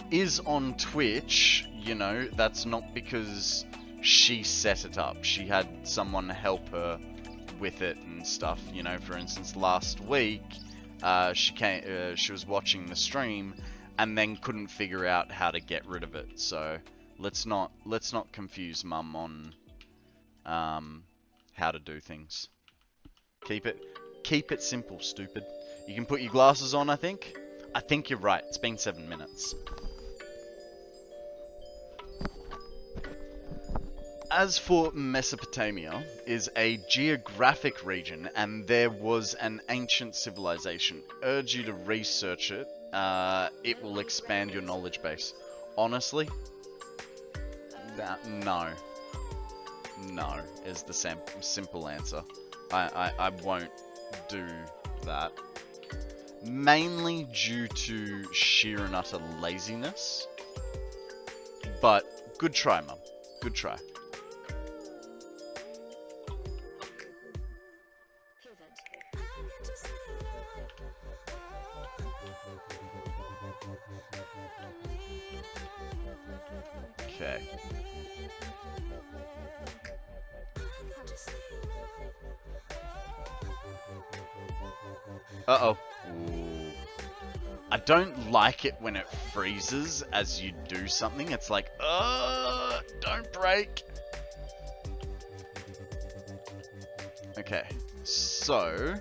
is on Twitch, you know, that's not because she set it up. She had someone help her with it and stuff. You know, for instance, last week, she was watching the stream and then couldn't figure out how to get rid of it. So let's not confuse Mum on how to do things. Keep it simple, stupid. You can put your glasses on, I think. I think you're right. It's been 7 minutes. as for Mesopotamia, is a geographic region, and there was an ancient civilization. Urge you to research it. It will expand your knowledge base. Honestly, no. No is the simple answer. I won't do that. Mainly due to sheer and utter laziness. But good try, Mum. Good try. Okay. Uh-oh. Ooh. I don't like it when it freezes as you do something. It's like, don't break. Okay, so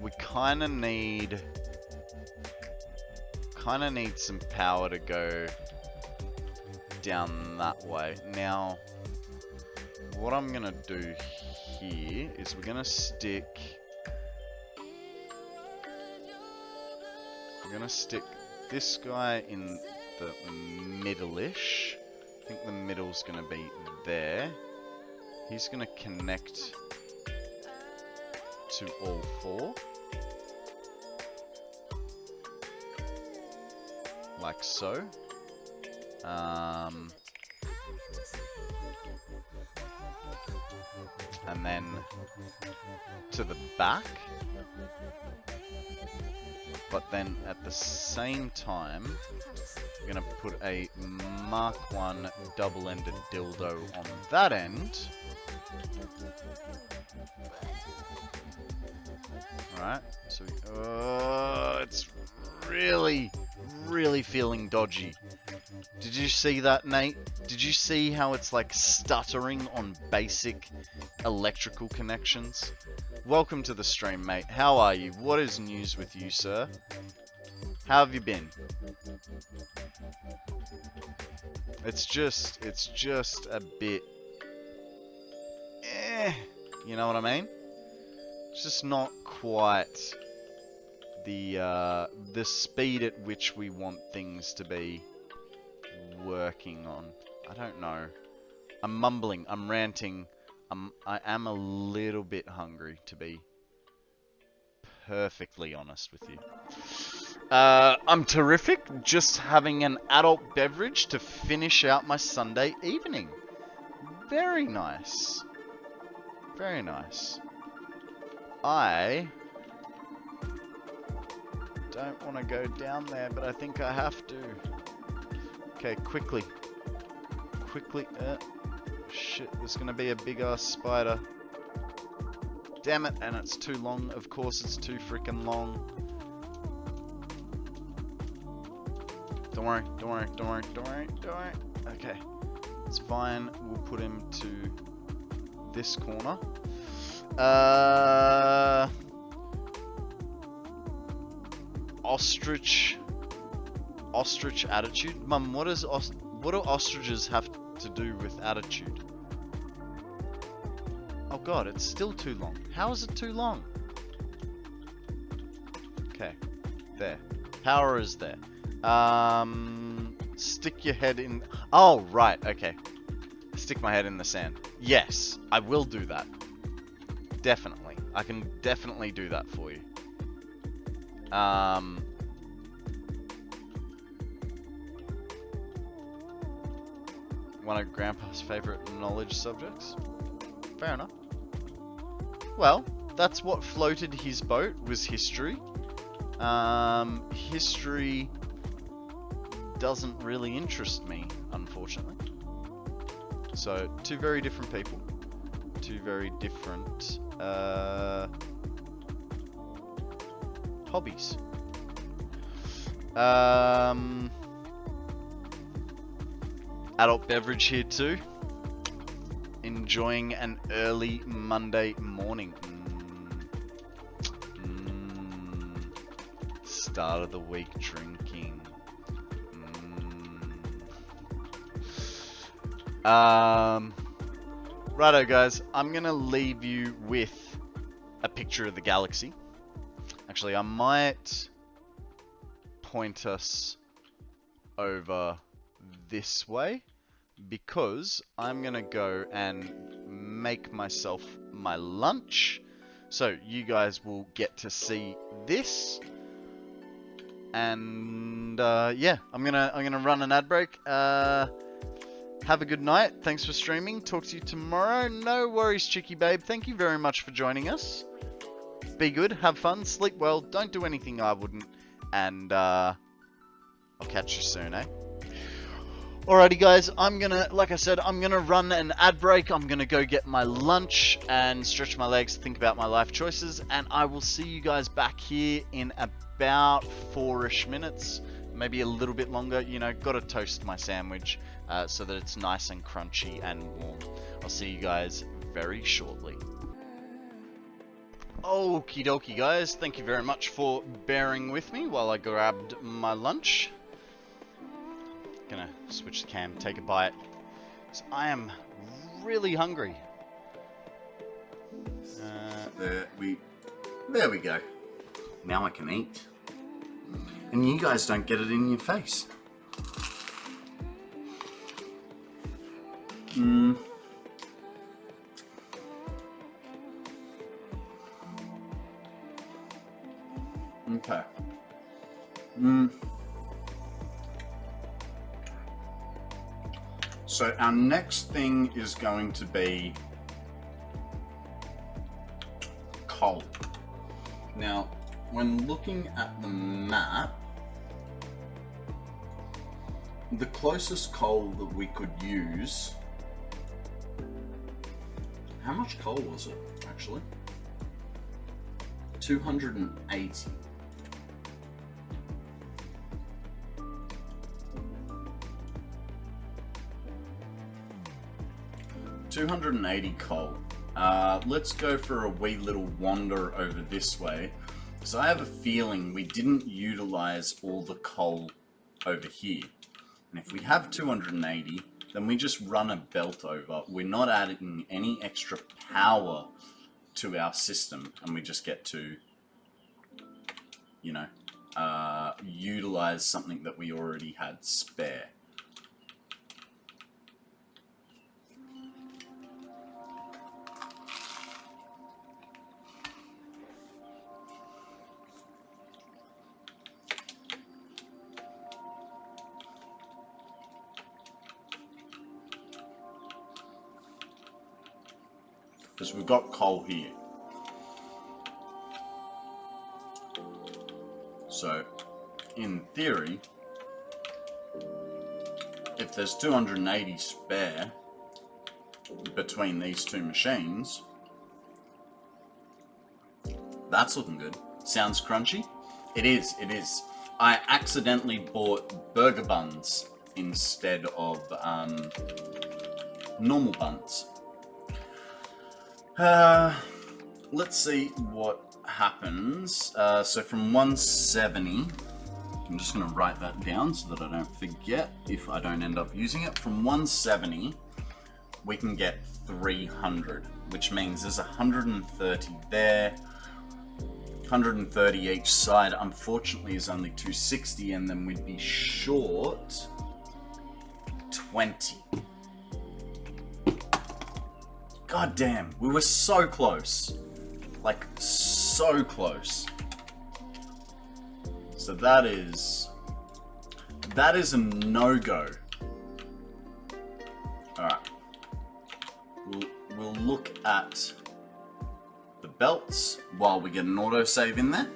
we kind of need some power to go down that way. Now, what I'm gonna do here is we're gonna stick this guy in the middle-ish. I think the middle's gonna be there. He's gonna connect to all four. Like so. And then to the back. But then at the same time, we're going to put a Mark 1 double-ended dildo on that end. Alright, so it's really feeling dodgy. Did you see that, Nate? Did you see how it's like stuttering on basic electrical connections? Welcome to the stream, mate. How are you? What is news with you, sir? How have you been? It's just a bit, you know what I mean? It's just not quite the speed at which we want things to be working on. I don't know. I'm mumbling. I'm ranting. I am a little bit hungry, to be perfectly honest with you. I'm terrific. Just having an adult beverage to finish out my Sunday evening. Very nice. Very nice. I don't want to go down there, but I think I have to. Okay, quickly. Shit, there's gonna be a big ass spider. Damn it, and it's too long. Of course it's too freaking long. Don't worry. Okay, it's fine. We'll put him to this corner. Ostrich attitude. Mum, what do ostriches have to do with attitude? Oh god, it's still too long. How is it too long? Okay, there. Power is there. Stick your head in... Oh, right, okay. Stick my head in the sand. Yes, I will do that. Definitely. I can definitely do that for you. One of Grandpa's favorite knowledge subjects? Fair enough. Well, that's what floated his boat, was history. History doesn't really interest me, unfortunately. So, two very different people. Two very different hobbies. Adult beverage here too. Enjoying an early Monday morning. Start of the week drinking. Righto, guys. I'm gonna leave you with a picture of the galaxy. Actually, I might point us over this way because I'm gonna go and make myself my lunch. So you guys will get to see this. And yeah, I'm gonna run an ad break. Have a good night. Thanks for streaming. Talk to you tomorrow. No worries, Chicky Babe. Thank you very much for joining us. Be good, have fun, sleep well, don't do anything I wouldn't, and I'll catch you soon, eh? Alrighty guys, like I said, I'm gonna run an ad break. I'm gonna go get my lunch and stretch my legs, think about my life choices, and I will see you guys back here in about 4-ish minutes, maybe a little bit longer. You know, gotta toast my sandwich so that it's nice and crunchy and warm. I'll see you guys very shortly. Okie dokie guys, thank you very much for bearing with me while I grabbed my lunch. Gonna switch the cam, take a bite. So I am really hungry. There we go. Now I can eat. And you guys don't get it in your face. Okay. So our next thing is going to be coal. Now, when looking at the map, the closest coal that we could use, how much coal was it actually? 280. $280 coal. Let's go for a wee little wander over this way, because I have a feeling we didn't utilize all the coal over here. And if we have 280, then we just run a belt over. We're not adding any extra power to our system, and we just get to, you know, utilize something that we already had spare. Because we've got coal here. So, in theory, if there's 280 spare between these two machines, that's looking good. Sounds crunchy? It is, it is. I accidentally bought burger buns instead of normal buns. Let's see what happens. So from 170, I'm just going to write that down so that I don't forget if I don't end up using it. From 170, we can get 300, which means there's 130 there, 130 each side. Unfortunately, is only 260, and then we'd be short 20. God damn, we were so close. Like, so close. So that is a no-go. Alright. We'll look at the belts while we get an autosave in there.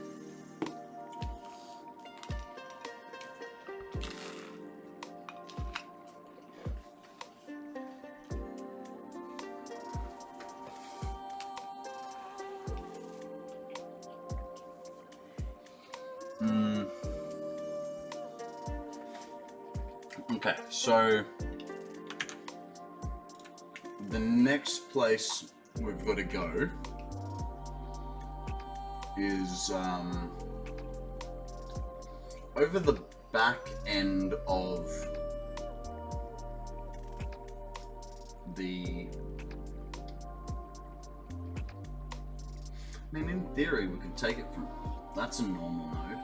Okay, so the next place we've got to go is over the back end of I mean, in theory, we could take it from... That's a normal node.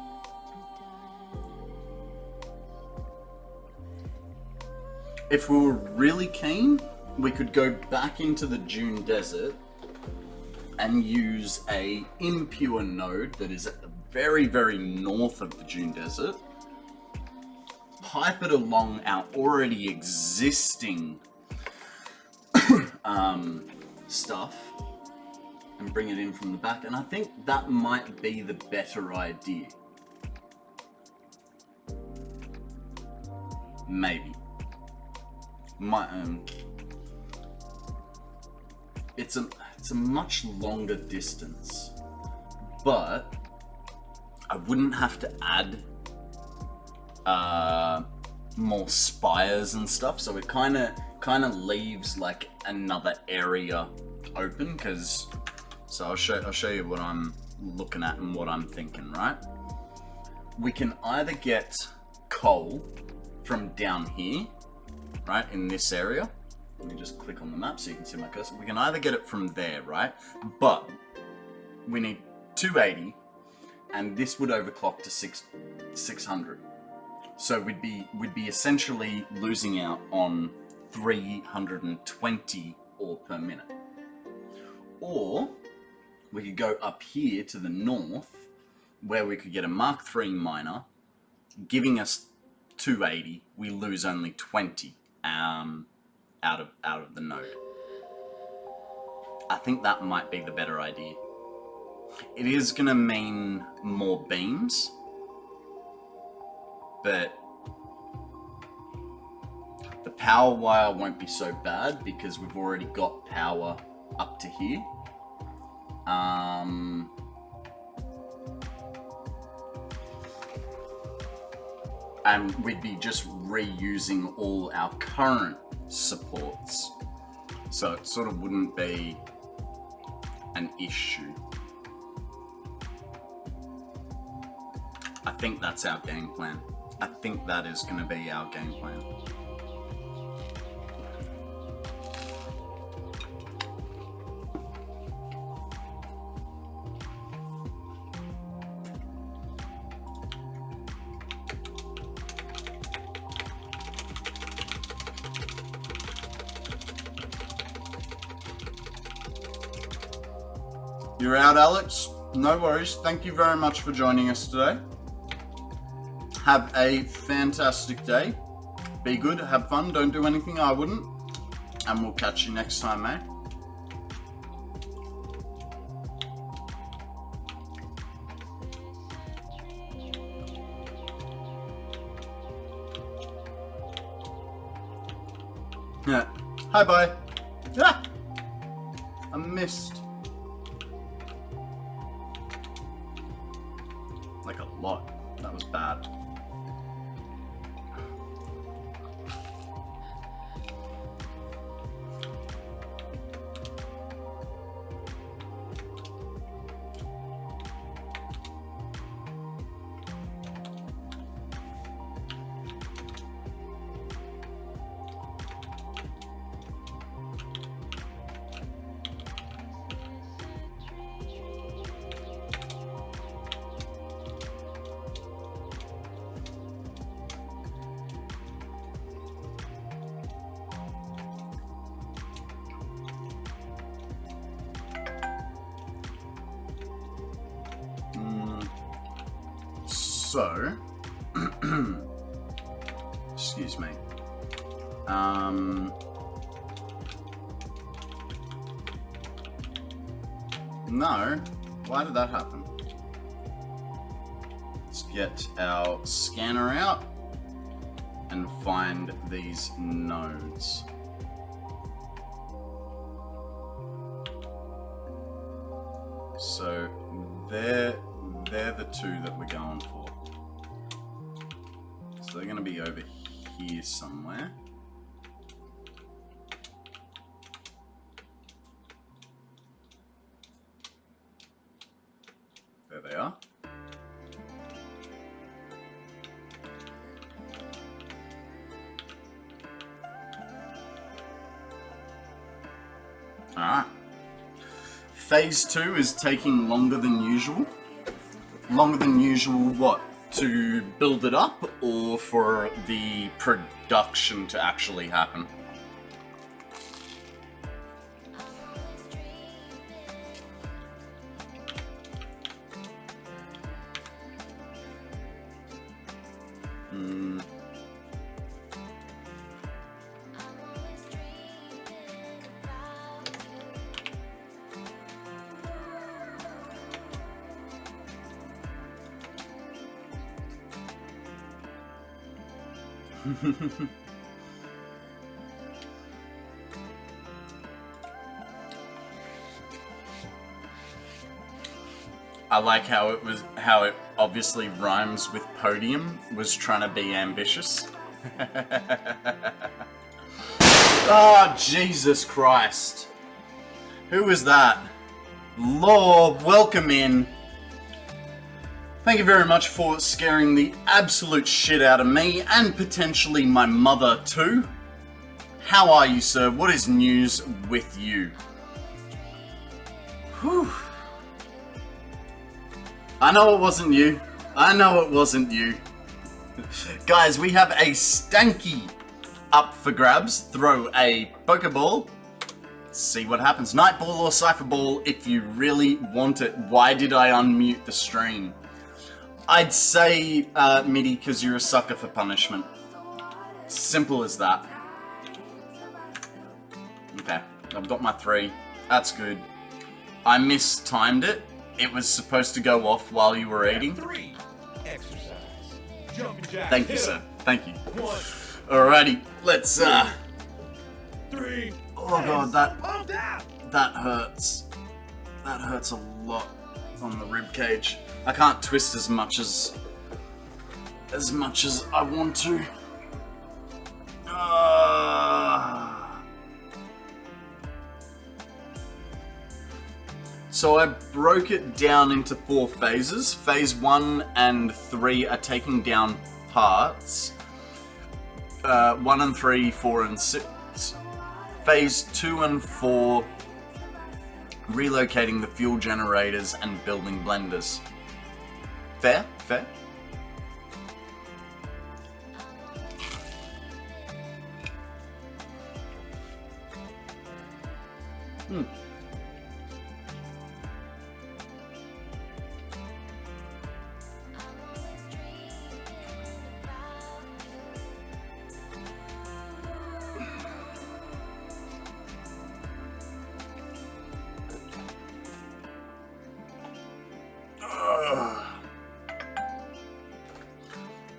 If we were really keen, we could go back into the Dune Desert and use a impure node that is at the very, very north of the Dune Desert, pipe it along our already existing stuff, and bring it in from the back, and I think that might be the better idea. Maybe. It's a much longer distance, but I wouldn't have to add more spires and stuff, so it kind of leaves like another area open. Because so I'll show you what I'm looking at and what I'm thinking. Right, we can either get coal from down here, right, in this area. Let me just click on the map so you can see my cursor. We can either get it from there, right, but we need 280, and this would overclock to 600. So we'd be essentially losing out on 320 ore per minute. Or we could go up here to the north, where we could get a Mark III miner, giving us 280. We lose only 20 out of the node. I think that might be the better idea. It is gonna mean more beams, but the power wire won't be so bad because we've already got power up to here. And we'd be just reusing all our current supports, so it sort of wouldn't be an issue. I think that's our game plan. I think that is going to be our game plan. You're out, Alex. No worries. Thank you very much for joining us today. Have a fantastic day. Be good, have fun, don't do anything I wouldn't. And we'll catch you next time, mate. Yeah. Hi, bye. Ah! I missed. Like a lot. That was bad. So, excuse me. No, why did that happen? Let's get our scanner out and find these nodes. So, they're the two that we're going for. So they're going to be over here somewhere. There they are. Alright. phase 2 is taking longer than usual. Longer than usual what? To build it up, or for the production to actually happen? I like how it obviously rhymes with podium, was trying to be ambitious. Oh, Jesus Christ. Who is that? Lord, welcome in. Thank you very much for scaring the absolute shit out of me, and potentially my mother too. How are you, sir? What is news with you? Whew. I know it wasn't you. I know it wasn't you. Guys, we have a stanky up for grabs. Throw a Pokeball. See what happens. Nightball or Cypher Ball if you really want it. Why did I unmute the stream? I'd say, Midi, because you're a sucker for punishment. Simple as that. Okay, I've got my 3. That's good. I mistimed it. It was supposed to go off while you were eating. 3. Exercise. Jumping jack. Thank you, Hit sir. 'em. Thank you. 1. Alrighty, let's, 3. Oh god, On down. that hurts. That hurts a lot on the rib cage. I can't twist as much as I want to. So I broke it down into 4 phases. Phase 1 and 3 are taking down parts. 1 and 3, 4 and 6. Phase 2 and 4, relocating the fuel generators and building blenders. Fair? Fair?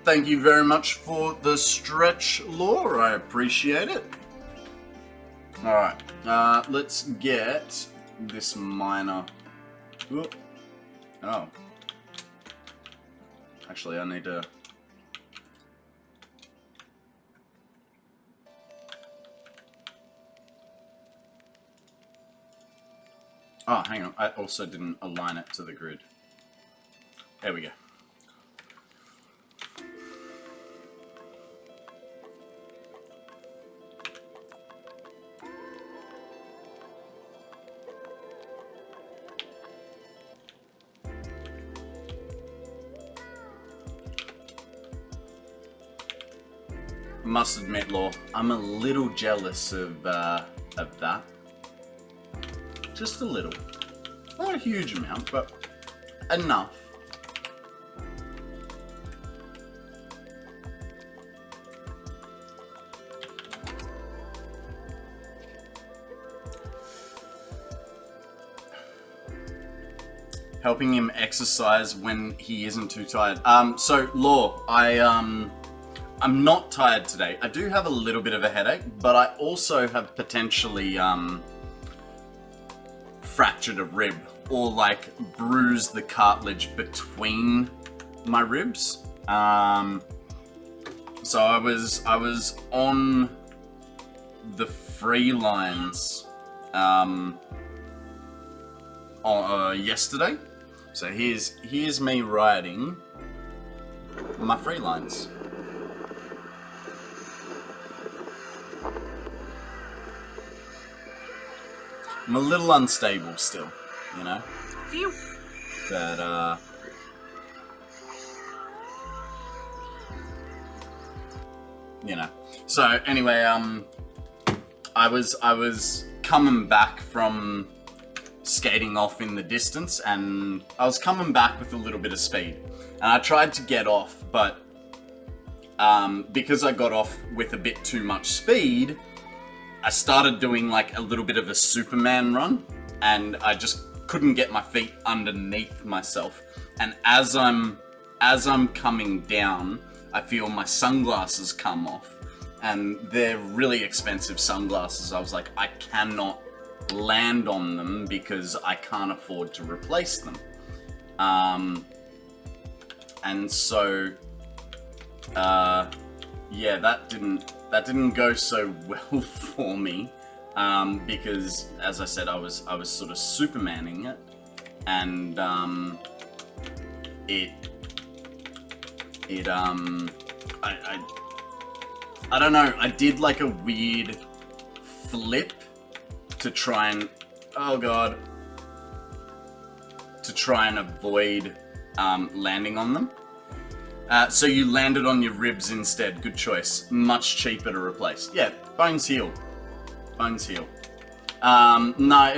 Thank you very much for the stretch, lore. I appreciate it. Alright, let's get this miner. Oop. Oh. Actually, I need to... Oh, hang on. I also didn't align it to the grid. There we go. Must admit, Law, I'm a little jealous of that. Just a little. Not a huge amount, but enough. Helping him exercise when he isn't too tired. So, Law, I'm not tired today. I do have a little bit of a headache, but I also have potentially fractured a rib, or like bruised the cartilage between my ribs. So I was on the free lines yesterday. So here's me riding my free lines. I'm a little unstable still. you know? But, you know. So, anyway, I was coming back from skating off in the distance, and I was coming back with a little bit of speed. And I tried to get off, but because I got off with a bit too much speed, I started doing like a little bit of a Superman run, and I just couldn't get my feet underneath myself. And as I'm coming down, I feel my sunglasses come off, and they're really expensive sunglasses. I was like, I cannot land on them because I can't afford to replace them. And so, yeah, that didn't go so well for me, because, as I said, I was sort of Supermaning it, and I don't know, I did like a weird flip to try and, oh god, to try and avoid landing on them. So you landed on your ribs instead. Good choice. Much cheaper to replace. Yeah, bones heal. Bones heal. No,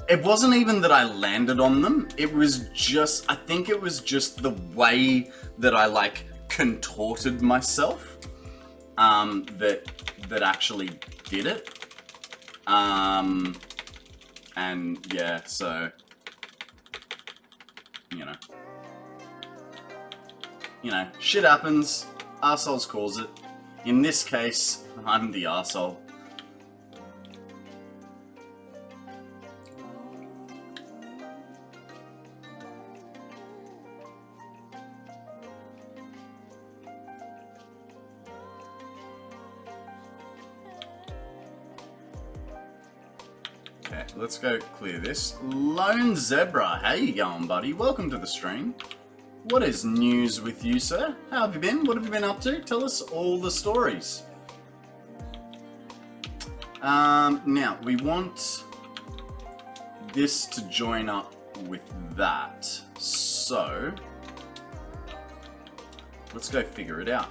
it wasn't even that I landed on them. It was just, I think it was just the way that I like contorted myself, that actually did it. And yeah, so, you know, shit happens, arseholes cause it. In this case, I'm the arsehole. Okay, let's go clear this. Lone Zebra, how you going, buddy? Welcome to the stream. What is news with you, sir? How have you been? What have you been up to? Tell us all the stories. Now, we want this to join up with that. So, let's go figure it out.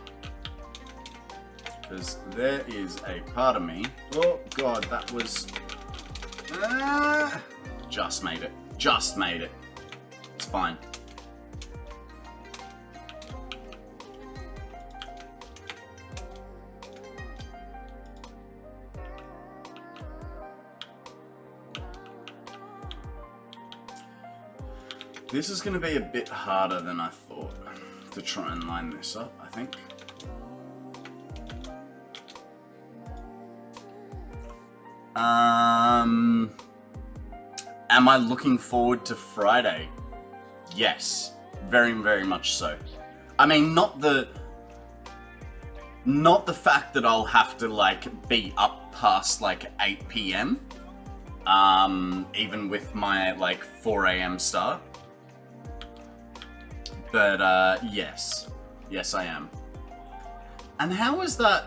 Because there is a part of me... Oh, God, that was... just made it. Just made it. It's fine. This is going to be a bit harder than I thought to try and line this up, I think. Am I looking forward to Friday? Yes, very, very much so. I mean, not the fact that I'll have to like be up past like 8 PM, even with my like 4 AM start. But yes, I am. And how is that?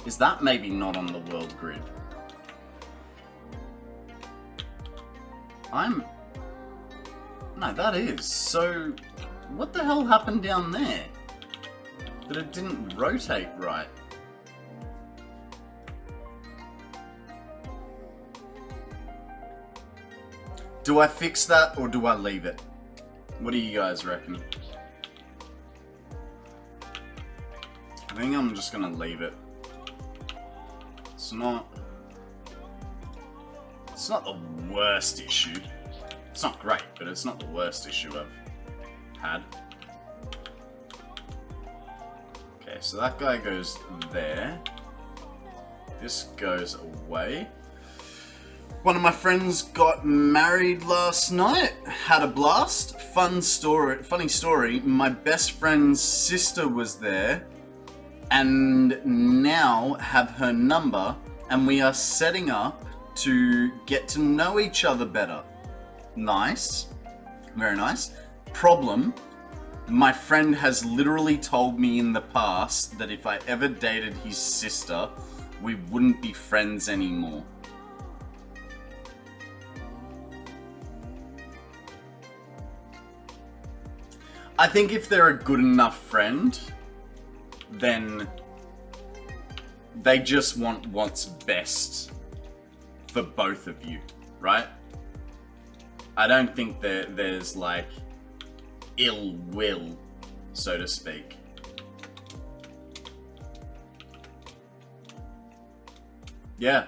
Is that maybe not on the world grid? No, that is. So, what the hell happened down there? That it didn't rotate right. Do I fix that or do I leave it? What do you guys reckon? I think I'm just gonna leave it. It's not the worst issue. It's not great, but it's not the worst issue I've had. Okay, so that guy goes there. This goes away. One of my friends got married last night. Had a blast. Funny story. My best friend's sister was there, and now have her number, and we are setting up to get to know each other better. Nice. Very nice. Problem, my friend has literally told me in the past that if I ever dated his sister, we wouldn't be friends anymore. I think if they're a good enough friend, then they just want what's best for both of you, right? I don't think there's like ill will, so to speak. Yeah,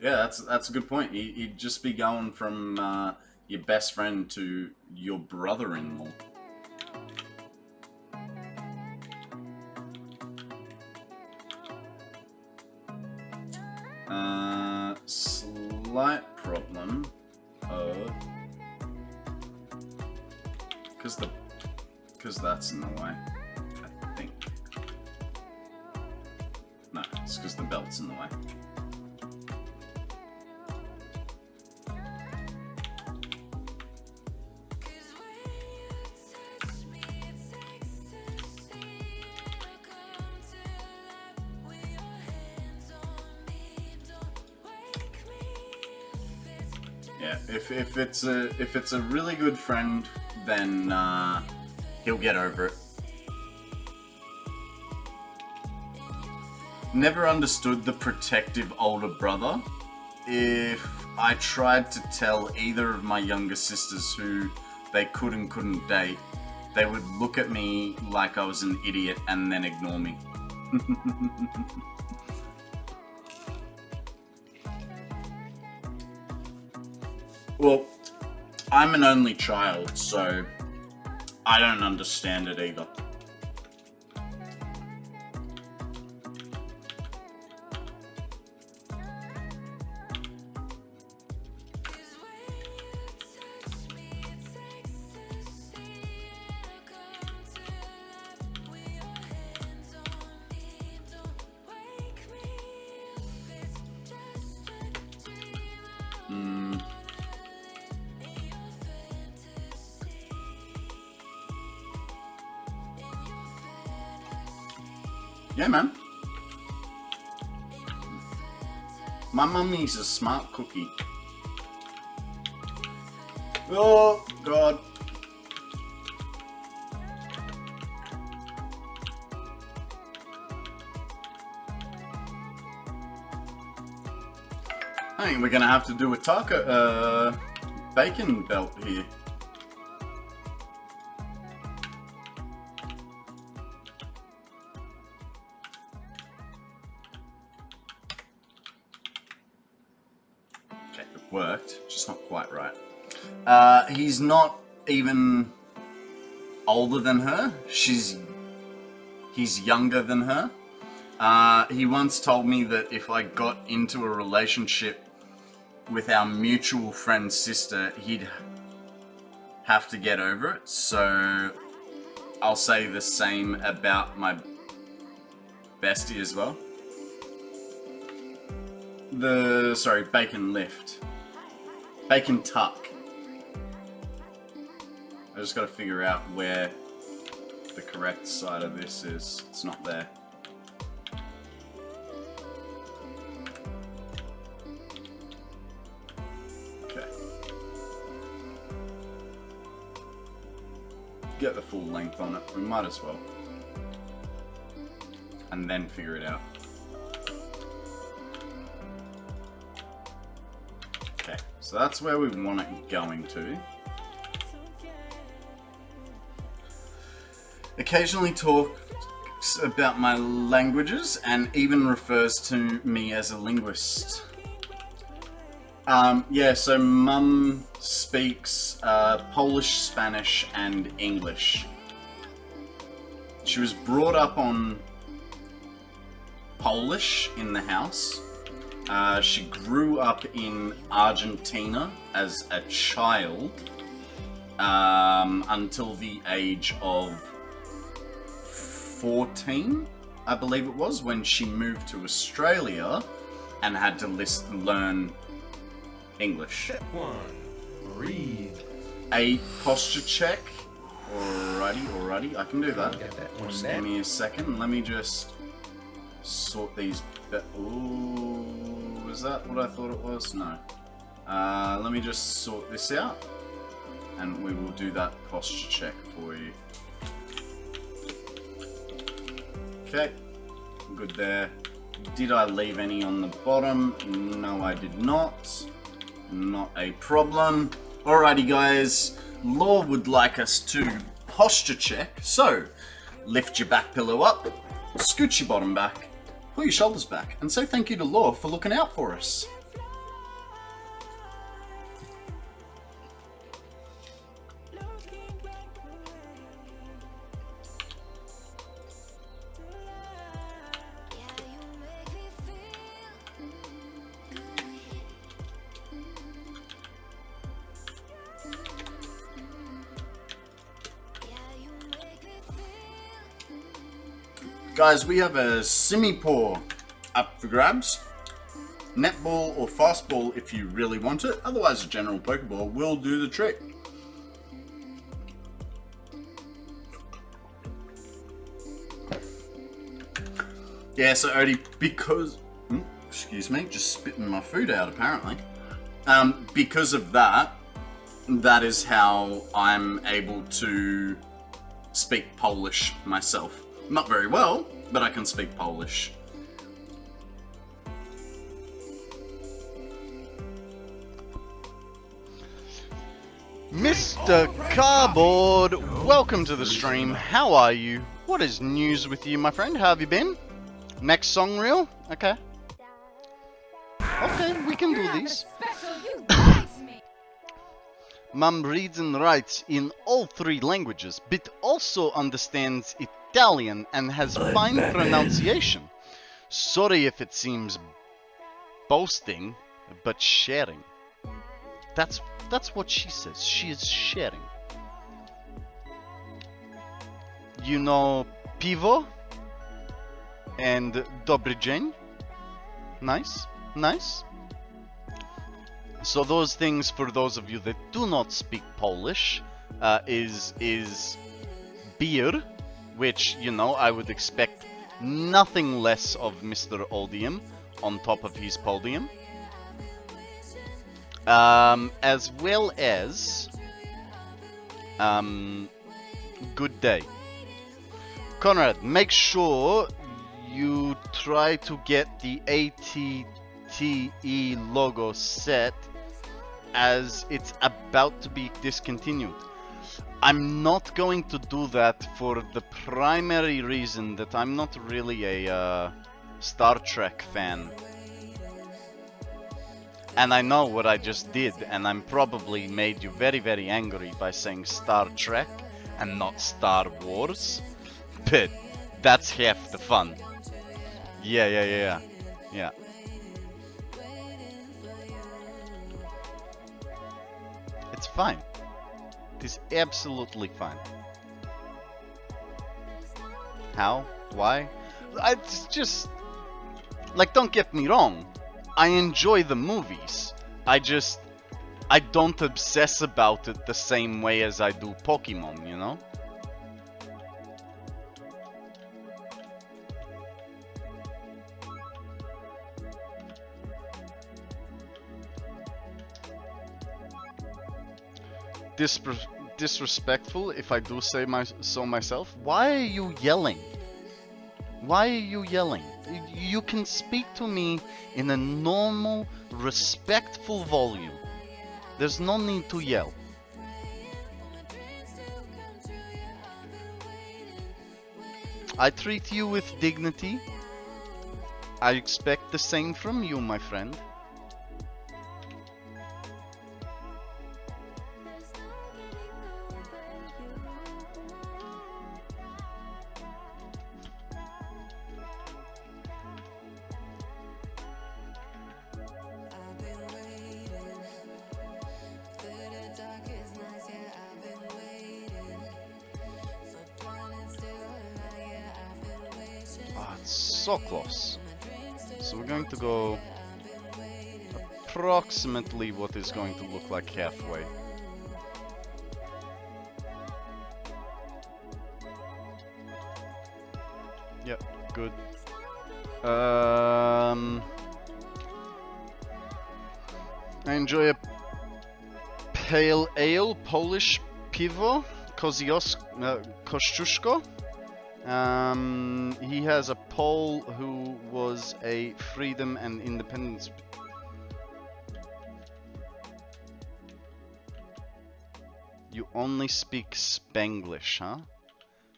that's a good point. You'd just be going from your best friend to your brother-in-law. Slight problem of because that's in the way, I think. No, it's because the belt's in the way. Yeah, if it's a really good friend, then he'll get over it. Never understood the protective older brother. If I tried to tell either of my younger sisters who they could and couldn't date, they would look at me like I was an idiot and then ignore me. Well, I'm an only child, so I don't understand it either. Yeah, man. My mummy's a smart cookie. Oh, God. I think we're gonna have to do a taco, bacon belt here. Worked, just not quite right. He's not even older than her. He's younger than her. He once told me that if I got into a relationship with our mutual friend's sister, he'd have to get over it. So I'll say the same about my bestie as well. Bacon lift. Bacon tuck. I just gotta figure out where the correct side of this is. It's not there. Okay. Get the full length on it. We might as well. And then figure it out. Okay, so that's where we want it going to. Occasionally talks about my languages and even refers to me as a linguist. Yeah, so Mum speaks Polish, Spanish, and English. She was brought up on Polish in the house. She grew up in Argentina as a child until the age of 14, I believe it was, when she moved to Australia and had to learn English. Step 1. Breathe. A posture check. Alrighty, I can do that. Got that one Just there. give me a second. Let me just sort these. Ooh, is that what I thought it was? No. Let me just sort this out. and we will do that posture check for you. Okay, good there. Did I leave any on the bottom? No, I did not. Not a problem. Alrighty guys, Law would like us to posture check. So, lift your back pillow up, scoot your bottom back, pull your shoulders back, and say thank you to Law for looking out for us. Guys, we have a semi-paw up for grabs. Netball or fastball if you really want it. Otherwise, a general Pokeball will do the trick. Yeah, so Odie, because... excuse me, just spitting my food out apparently. Because of that, that is how I'm able to speak Polish myself. Not very well, but I can speak Polish. Mr. Cardboard, welcome to the stream. How are you? What is news with you, my friend? How have you been? Next song reel? Okay. Okay, we can do these. Mum reads and writes in all 3 languages, but also understands Italian and has fine pronunciation. Sorry if it seems boasting, but sharing. That's what she says. She is sharing. You know pivo and dobry dzień? Nice, nice. So those things, for those of you that do not speak Polish, is beer, which, you know, I would expect nothing less of Mr. Odium on top of his podium. As well as good day. Konrad, make sure you try to get the ATTE logo set, as it's about to be discontinued. I'm not going to do that for the primary reason that I'm not really a Star Trek fan. And I know what I just did, and I'm probably made you very, very angry by saying Star Trek and not Star Wars. But that's half the fun. Yeah. It's fine. It is absolutely fine. How? Why? It's just... like, don't get me wrong. I enjoy the movies. I don't obsess about it the same way as I do Pokemon, you know? Disrespectful, if I do say so myself. Why are you yelling? Why are you yelling? You can speak to me in a normal, respectful volume. There's no need to yell. I treat you with dignity. I expect the same from you, my friend. So close. So we're going to go approximately what is going to look like halfway. Yep, good. I enjoy a Pale Ale, Polish Pivo, Kościuszko. He has a Pole who was a freedom and independence. You only speak Spanglish, huh?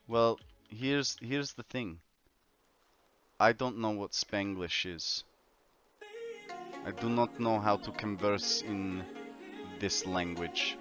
Well, here's the thing. I don't know what Spanglish is. I do not know how to converse in this language.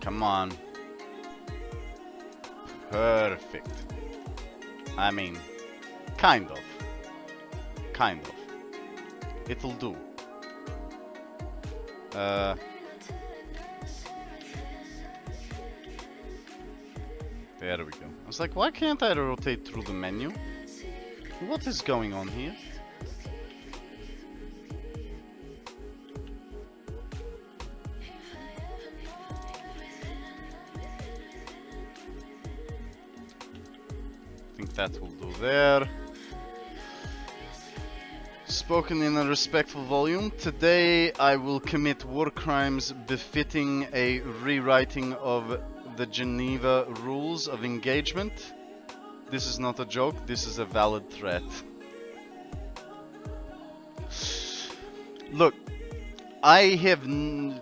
Come on. Perfect. I mean, kind of. Kind of. It'll do. There we go. I was like, why can't I rotate through the menu? What is going on here? I think that will do there. Spoken in a respectful volume, today I will commit war crimes befitting a rewriting of the Geneva Rules of Engagement. This is not a joke, this is a valid threat. Look, I'm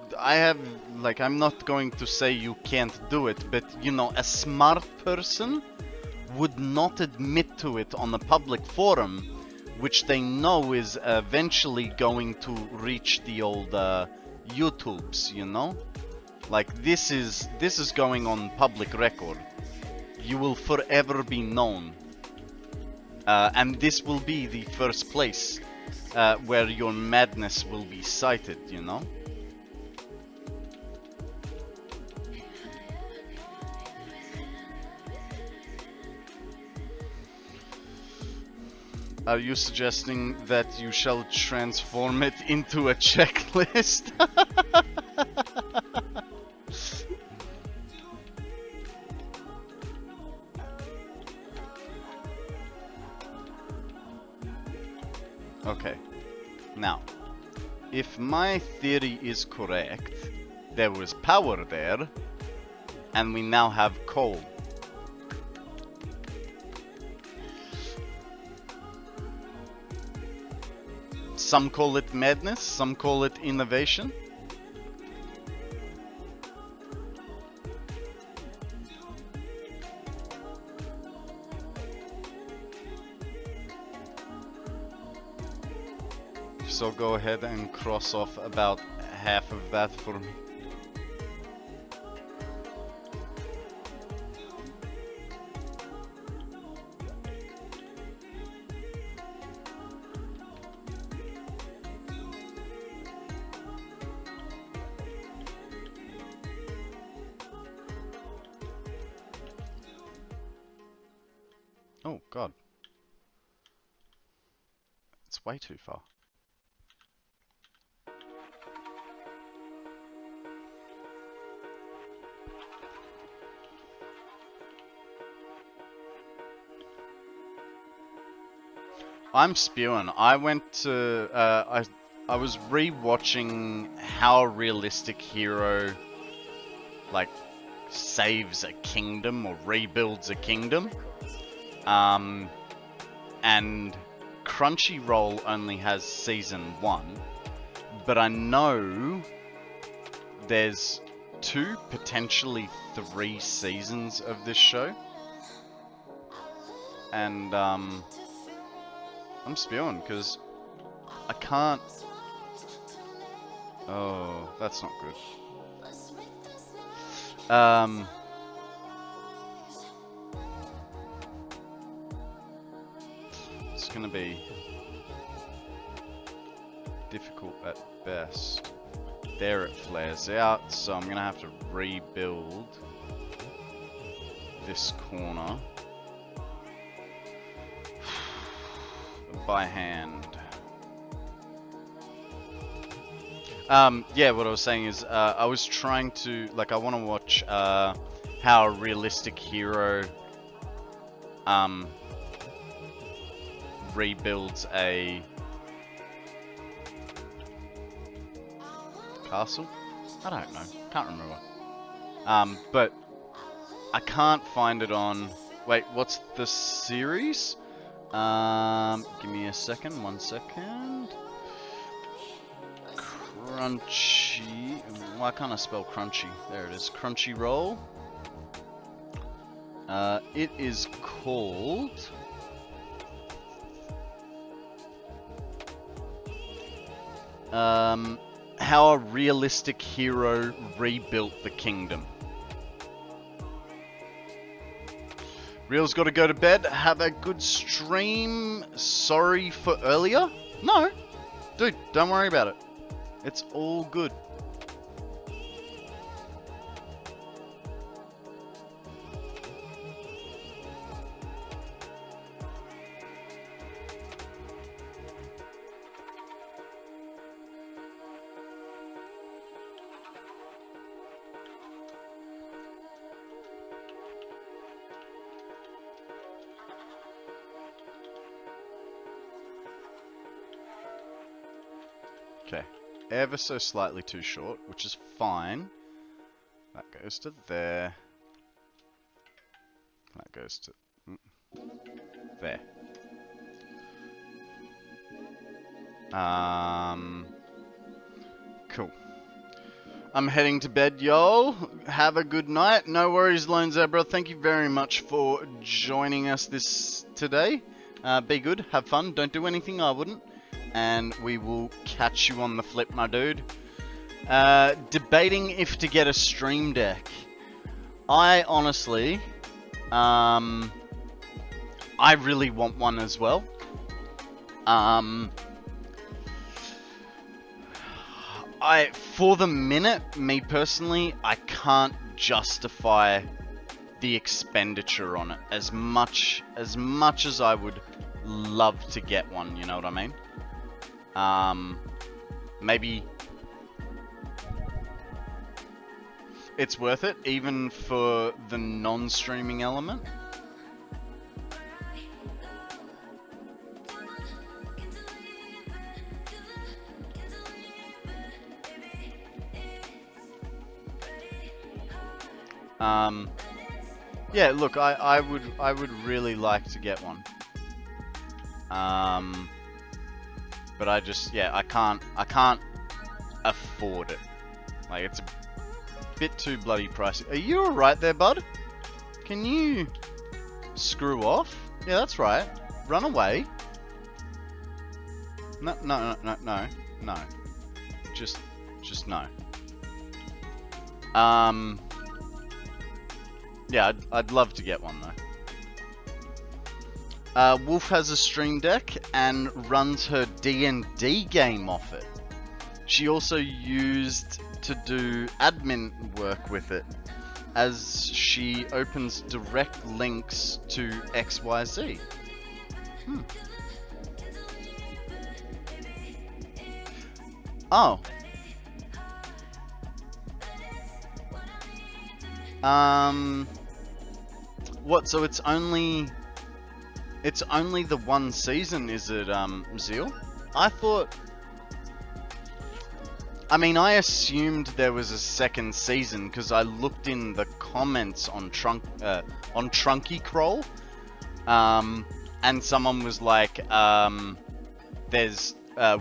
not going to say you can't do it, but you know, a smart person would not admit to it on a public forum, which they know is eventually going to reach the old YouTubes, you know? Like, this is going on public record. You will forever be known. And this will be the first place where your madness will be cited, you know? Are you suggesting that you shall transform it into a checklist? Okay, now, if my theory is correct, there was power there, and we now have coal. Some call it madness, some call it innovation. So go ahead and cross off about half of that for me. Oh god. It's way too far. I'm spewing. I went to I was re-watching how a realistic hero like saves a kingdom or rebuilds a kingdom. And Crunchyroll only has season 1, but I know there's 2, potentially 3 seasons of this show. And I'm spewing because I can't. Oh, that's not good. It's gonna be difficult at best. There it flares out, so I'm gonna have to rebuild. this corner by hand. Yeah, what I was saying is, I was trying to, like, I want to watch, how a realistic hero, rebuilds a castle? I don't know. Can't remember. But I can't find it on... Wait, what's the series? Give me a second, 1 second. Crunchy... Why can't I spell crunchy? There it is. Crunchyroll. It is called... How a realistic hero rebuilt the kingdom. Real's got to go to bed. Have a good stream. Sorry for earlier. No. Dude, don't worry about it. It's all good. Okay, ever so slightly too short, which is fine. That goes to there. That goes to there. Cool. I'm heading to bed, y'all. Have a good night. No worries, Lone Zebra. Thank you very much for joining us today. Be good, have fun, don't do anything I wouldn't. And we will catch you on the flip, my dude. Debating if to get a Stream Deck. I honestly, I really want one as well. For the minute, me personally, I can't justify the expenditure on it as much as I would love to get one, you know what I mean? Maybe it's worth it, even for the non-streaming element. Yeah, look, I would really like to get one. But I just, yeah, I can't afford it. Like, it's a bit too bloody pricey. Are you alright there, bud? Can you screw off? Yeah, that's right. Run away. No. Just no. Yeah, I'd love to get one though. Wolf has a Stream Deck and runs her D&D game off it. She also used to do admin work with it, as she opens direct links to XYZ. Oh. What, so it's only the one season, is it, Zeal? I thought... I mean, I assumed there was a second season, because I looked in the comments on Trunky Kroll, and someone was like, there's,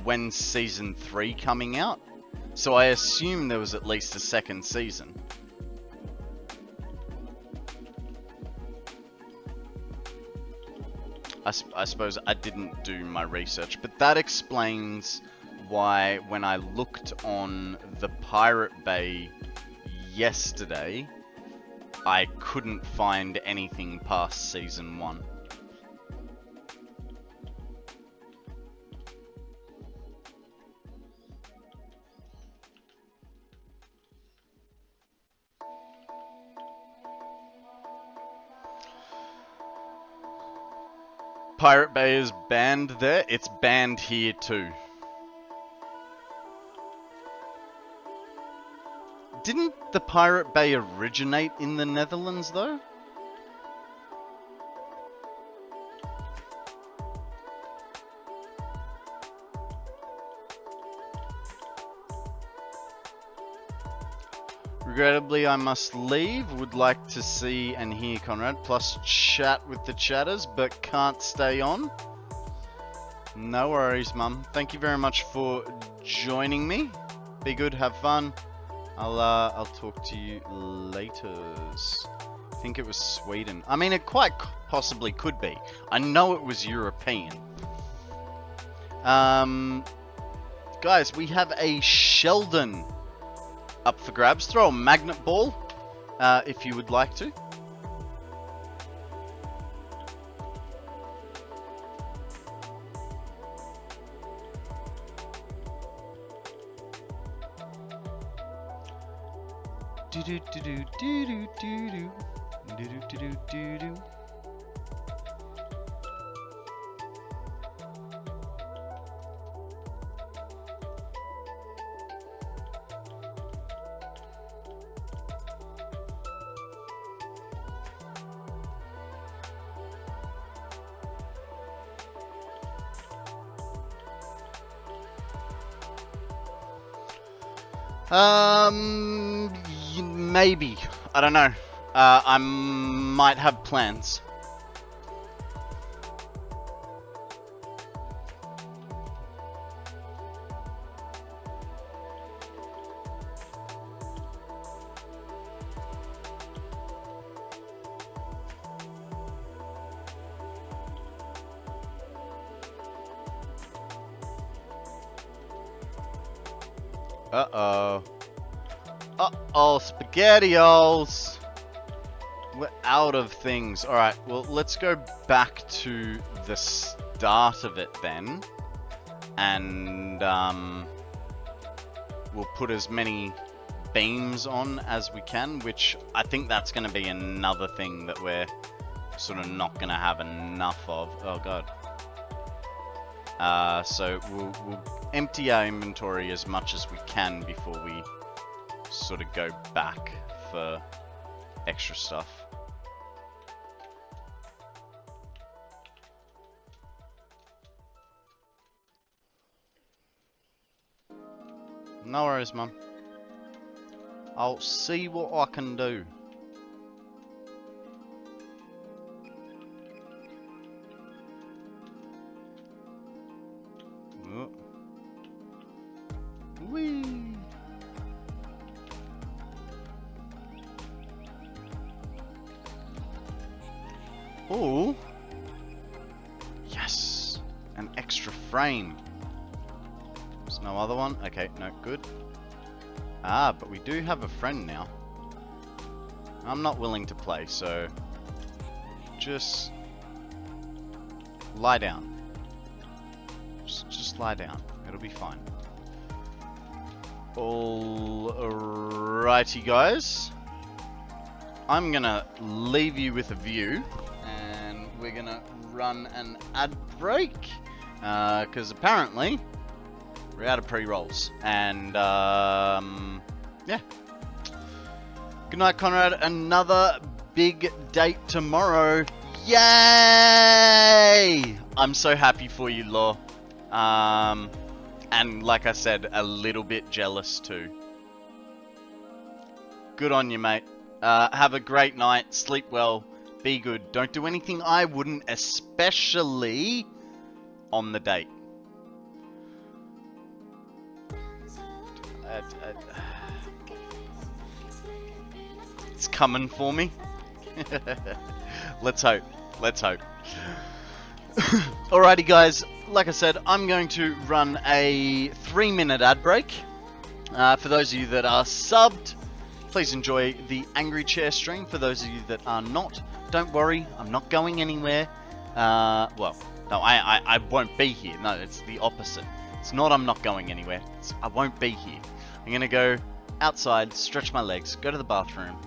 when's season 3 coming out? So I assumed there was at least a second season. I suppose I didn't do my research, but that explains why when I looked on the Pirate Bay yesterday, I couldn't find anything past season 1. Pirate Bay is banned there, it's banned here too. Didn't the Pirate Bay originate in the Netherlands though? Regrettably, I must leave. Would like to see and hear Konrad, plus chat with the chatters, but can't stay on. No worries, Mum. Thank you very much for joining me. Be good, have fun. I'll talk to you later. I think it was Sweden. I mean, it quite possibly could be. I know it was European. Guys, we have a Sheldon up for grabs. Throw a magnet ball if you would like to. Do do do do do do do do do do do do. Maybe. I don't know. I might have plans. Uh-oh. Uh-oh, SpaghettiOs! We're out of things. Alright, well, let's go back to the start of it then. And, we'll put as many beams on as we can, which I think that's going to be another thing that we're sort of not going to have enough of. Oh, God. So we'll empty our inventory as much as we can before we sort of go back for extra stuff. No worries, Mum. I'll see what I can do. Whee! Oh! Yes! An extra frame. There's no other one? Okay, no, good. Ah, but we do have a friend now. I'm not willing to play, so just lie down. Just lie down. It'll be fine. Alrighty, guys. I'm gonna leave you with a view, and we're gonna run an ad break, because apparently we're out of pre-rolls, and yeah. Good night, Konrad. Another big date tomorrow. Yay! I'm so happy for you, Law. And like I said, a little bit jealous too. Good on you, mate. Have a great night. Sleep well. Be good. Don't do anything I wouldn't, especially on the date. It's coming for me. Let's hope. Let's hope. Alrighty, guys. Like I said, I'm going to run a 3-minute ad break. For those of you that are subbed, please enjoy the Angry Chair stream. For those of you that are not, don't worry, I'm not going anywhere. Well, no, I won't be here. No, it's the opposite. It's not I'm not going anywhere. I won't be here. I'm going to go outside, stretch my legs, go to the bathroom,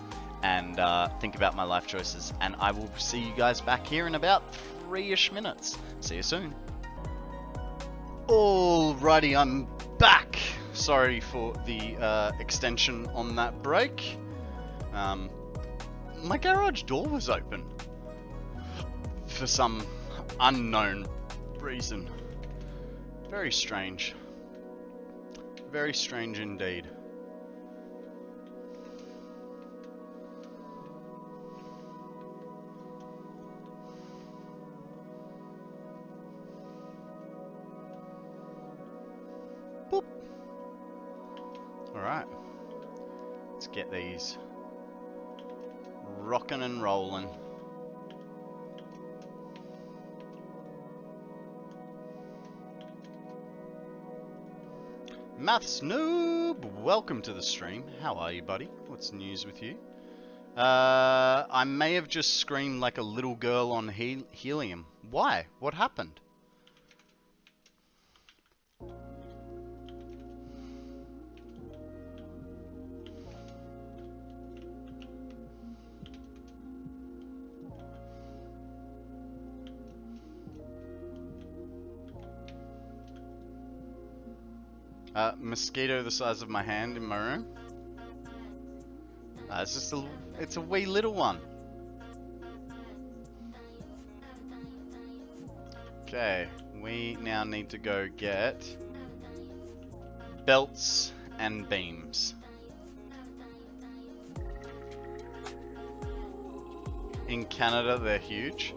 and think about my life choices. And I will see you guys back here in about 3-ish minutes. See you soon. Alrighty, I'm back. Sorry for the extension on that break. My garage door was open for some unknown reason. Very strange. Very strange indeed. Boop. Alright. Let's get these rocking and rolling. Maths Noob, welcome to the stream. How are you, buddy? What's news with you? I may have just screamed like a little girl on helium. Why? What happened? Mosquito the size of my hand in my room. It's just it's a wee little one. Okay, we now need to go get belts and beams. In Canada, they're huge.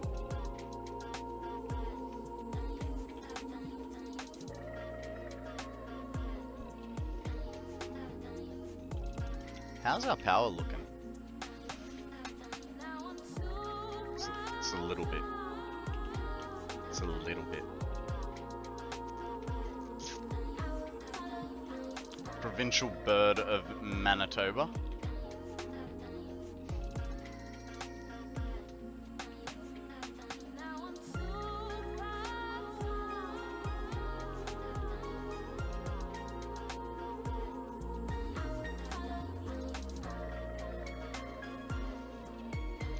How's our power looking? It's a little bit. It's a little bit. Provincial bird of Manitoba.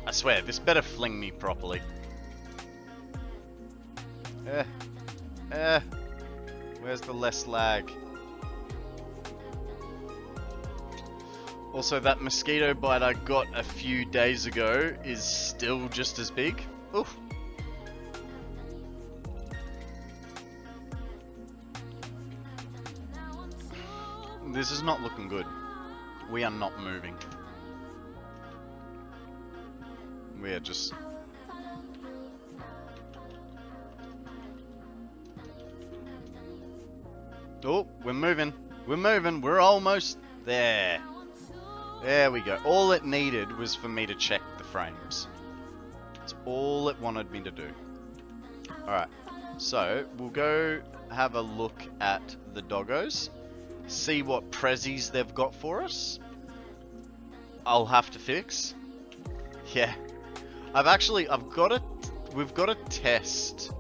I swear, this better fling me properly. Where's the less lag? Also, that mosquito bite I got a few days ago is still just as big. Oof. This is not looking good. We are not moving. We are just... Oh, we're moving. We're moving. We're almost there. There we go. All it needed was for me to check the frames. That's all it wanted me to do. Alright. So, we'll go have a look at the doggos. See what prezzies they've got for us. I'll have to fix. Yeah. We've got to test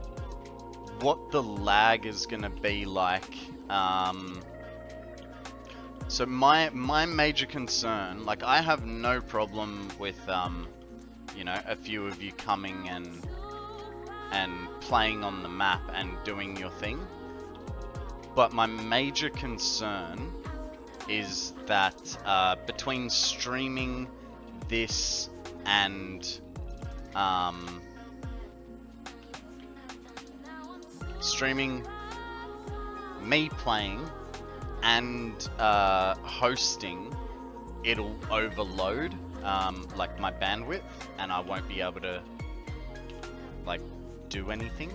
what the lag is going to be like. So my major concern, like, I have no problem with, you know, a few of you coming and playing on the map and doing your thing. But my major concern is that between streaming this and streaming me playing and hosting, it'll overload like my bandwidth, and I won't be able to like do anything,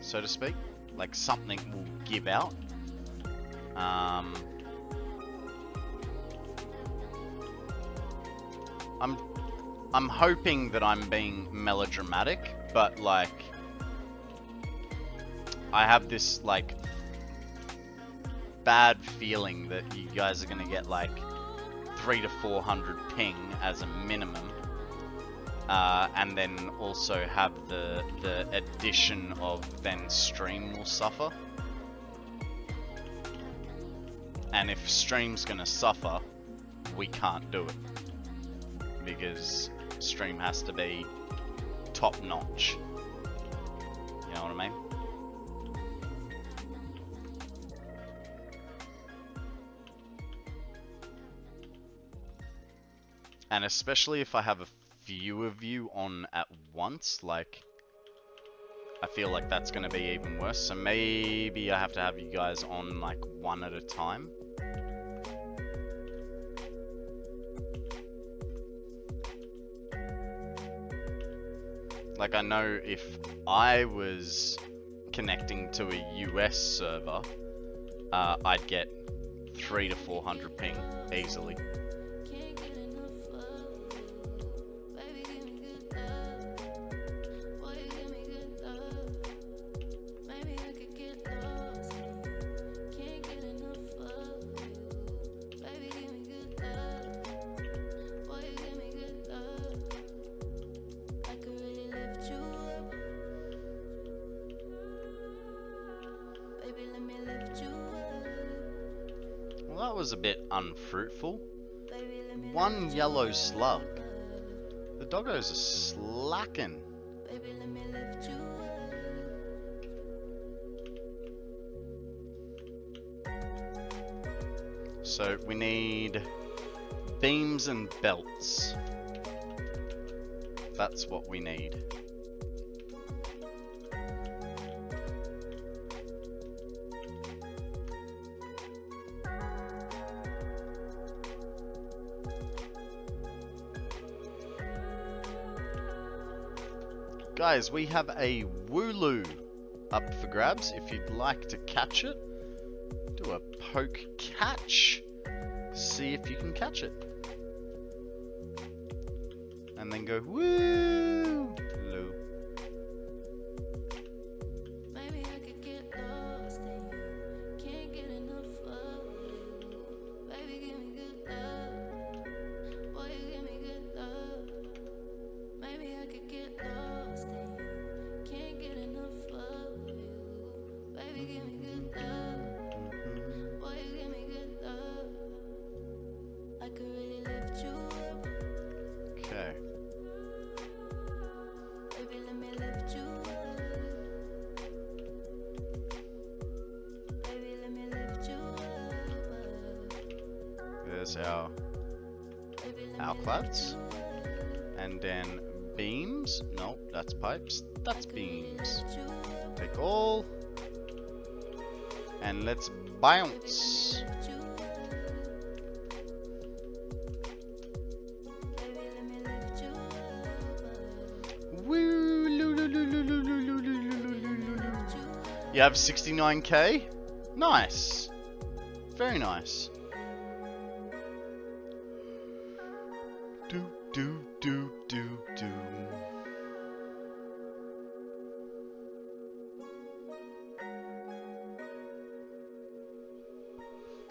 so to speak. Like, something will give out. I'm hoping that I'm being melodramatic, but like, I have this like bad feeling that you guys are gonna get like 300 to 400 ping as a minimum, and then also have the addition of then stream will suffer. And if stream's gonna suffer, we can't do it, because stream has to be top notch. what I mean? And especially if I have a few of you on at once, like, I feel like that's going to be even worse. So maybe I have to have you guys on, like, one at a time. Like, I know if I was connecting to a US server, I'd get 300 to 400 ping easily. Well, that was a bit unfruitful. One yellow slug. The doggos are slacking. So we need beams and belts. That's what we need. Guys, we have a Wooloo up for grabs. If you'd like to catch it, do a poke catch. See if you can catch it. And then go woo! Loo. Maybe I could get lost in you. Can't get enough of you. Baby, give me good love. Boy, you give me good love. Maybe I could get lost in you. Can't get enough of you. Baby, give me good love. Boy, you give me good love. I could really lift you up. Okay. Baby, let me lift you up. Baby, let me lift you up. There's our clads. And then beams. Nope, that's pipes. That's beams. Take all. And let's bounce. Woo, loo, loo, loo, loo, loo, loo, loo, loo, loo, loo, loo. You have 69k? Nice. Very nice. Do, do, do, do, do.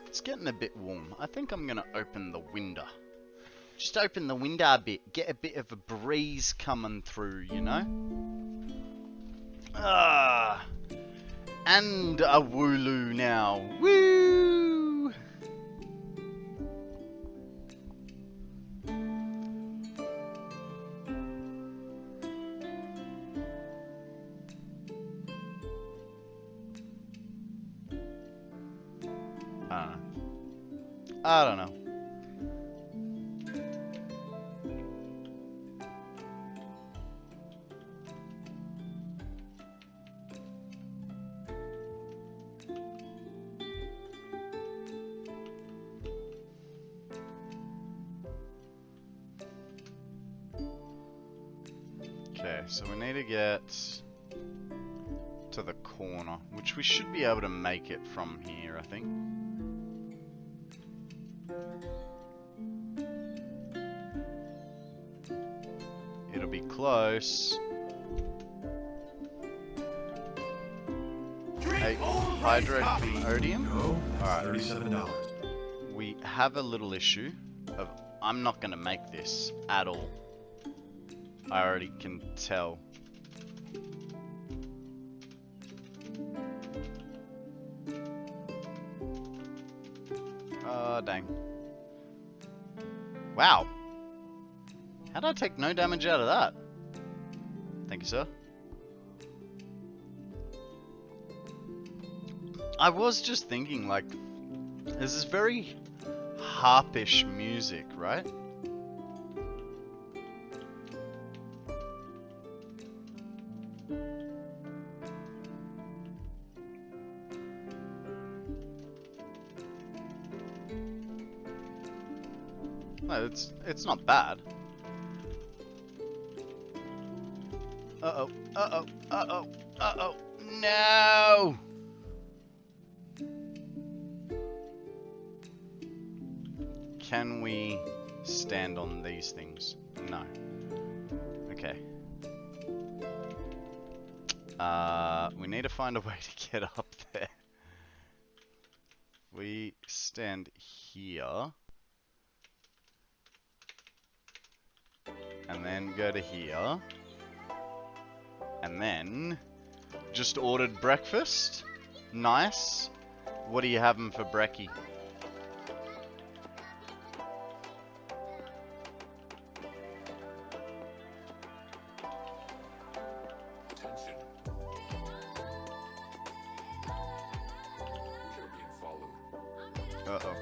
It's getting a bit warm. I think I'm gonna open the window. Just open the window a bit. Get a bit of a breeze coming through, you know? Ah. And a Wooloo now. Woo! I don't know. Okay, so we need to get to the corner, which we should be able to make it from here, I think. It'll be close. Hey, hydrodium? Alright. $37. We have a little issue of I'm not going to make this at all. I already can tell. Oh, dang. Wow. How'd I take no damage out of that? Thank you, sir. I was just thinking, like, this is very harpish music, right? No, it's not bad. Uh-oh, uh-oh, uh-oh, uh-oh, no! Can we stand on these things? No. Okay. We need to find a way to get up there. We stand here. And then go to here. And then just ordered breakfast. Nice. What are you having for brekkie? Attention. We are being followed. Uh-oh.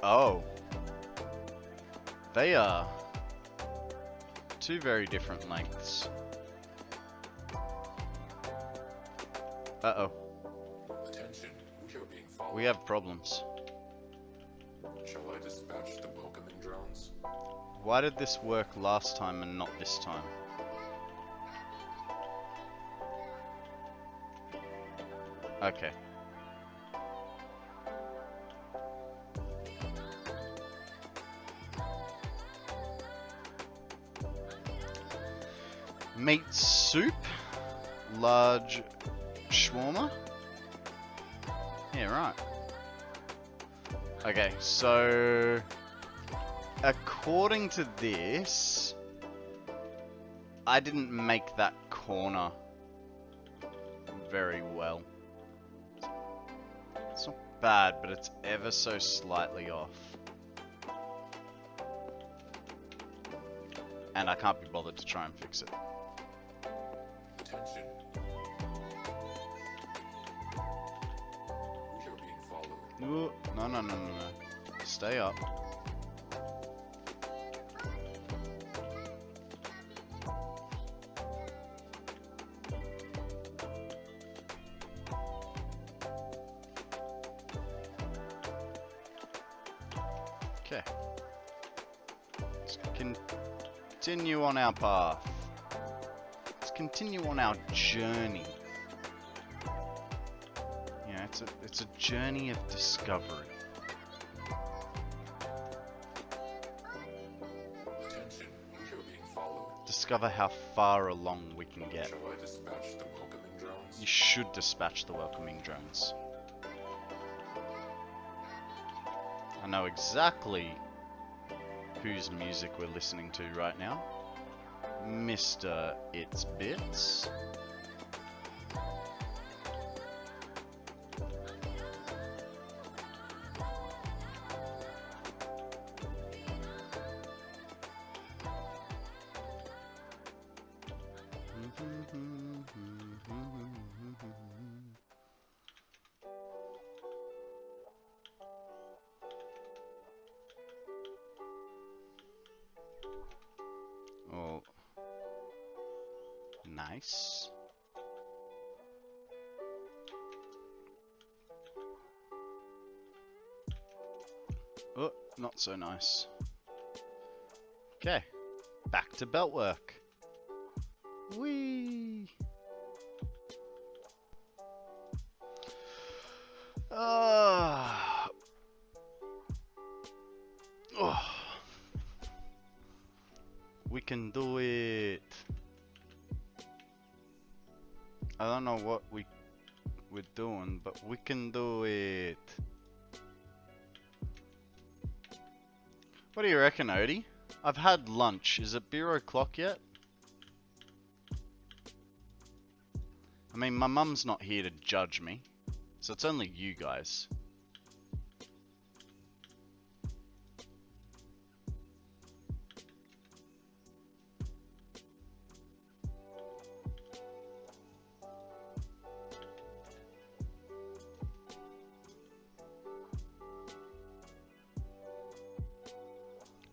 Oh. They are two very different lengths. Uh-oh. Attention. We are being followed. We have problems. Shall I dispatch the welcoming drones? Why did this work last time and not this time? Okay. Meat soup, large shawarma. Yeah, right. Okay, so according to this, I didn't make that corner very well. It's not bad, but it's ever so slightly off. And I can't be bothered to try and fix it. Attention. We are being followed. Ooh, no. Stay up. Okay. Let's continue on our path. Let's continue on our journey. Yeah, it's a journey of discovery. Attention. We are being followed. Discover how far along we can get. Shall I dispatch the welcoming drones? You should dispatch the welcoming drones. I know exactly whose music we're listening to right now. Mr. It's Bitz. Oh, nice. Oh, not so nice. Okay, back to belt work. Whee! Oh. We can do it. I don't know what we're doing, but we can do it. What do you reckon, Odie? I've had lunch. Is it beer o'clock yet? I mean, my mum's not here to judge me, so it's only you guys.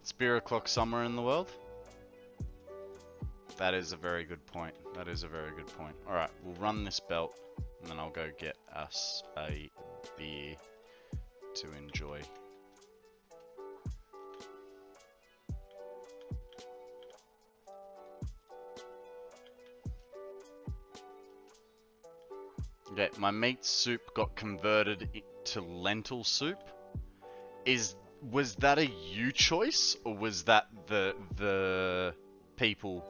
It's beer o'clock somewhere in the world? That is a very good point. That is a very good point. Alright, we'll run this belt, and then I'll go get us a beer to enjoy. Okay, my meat soup got converted to lentil soup. Was that a you choice, or was that the people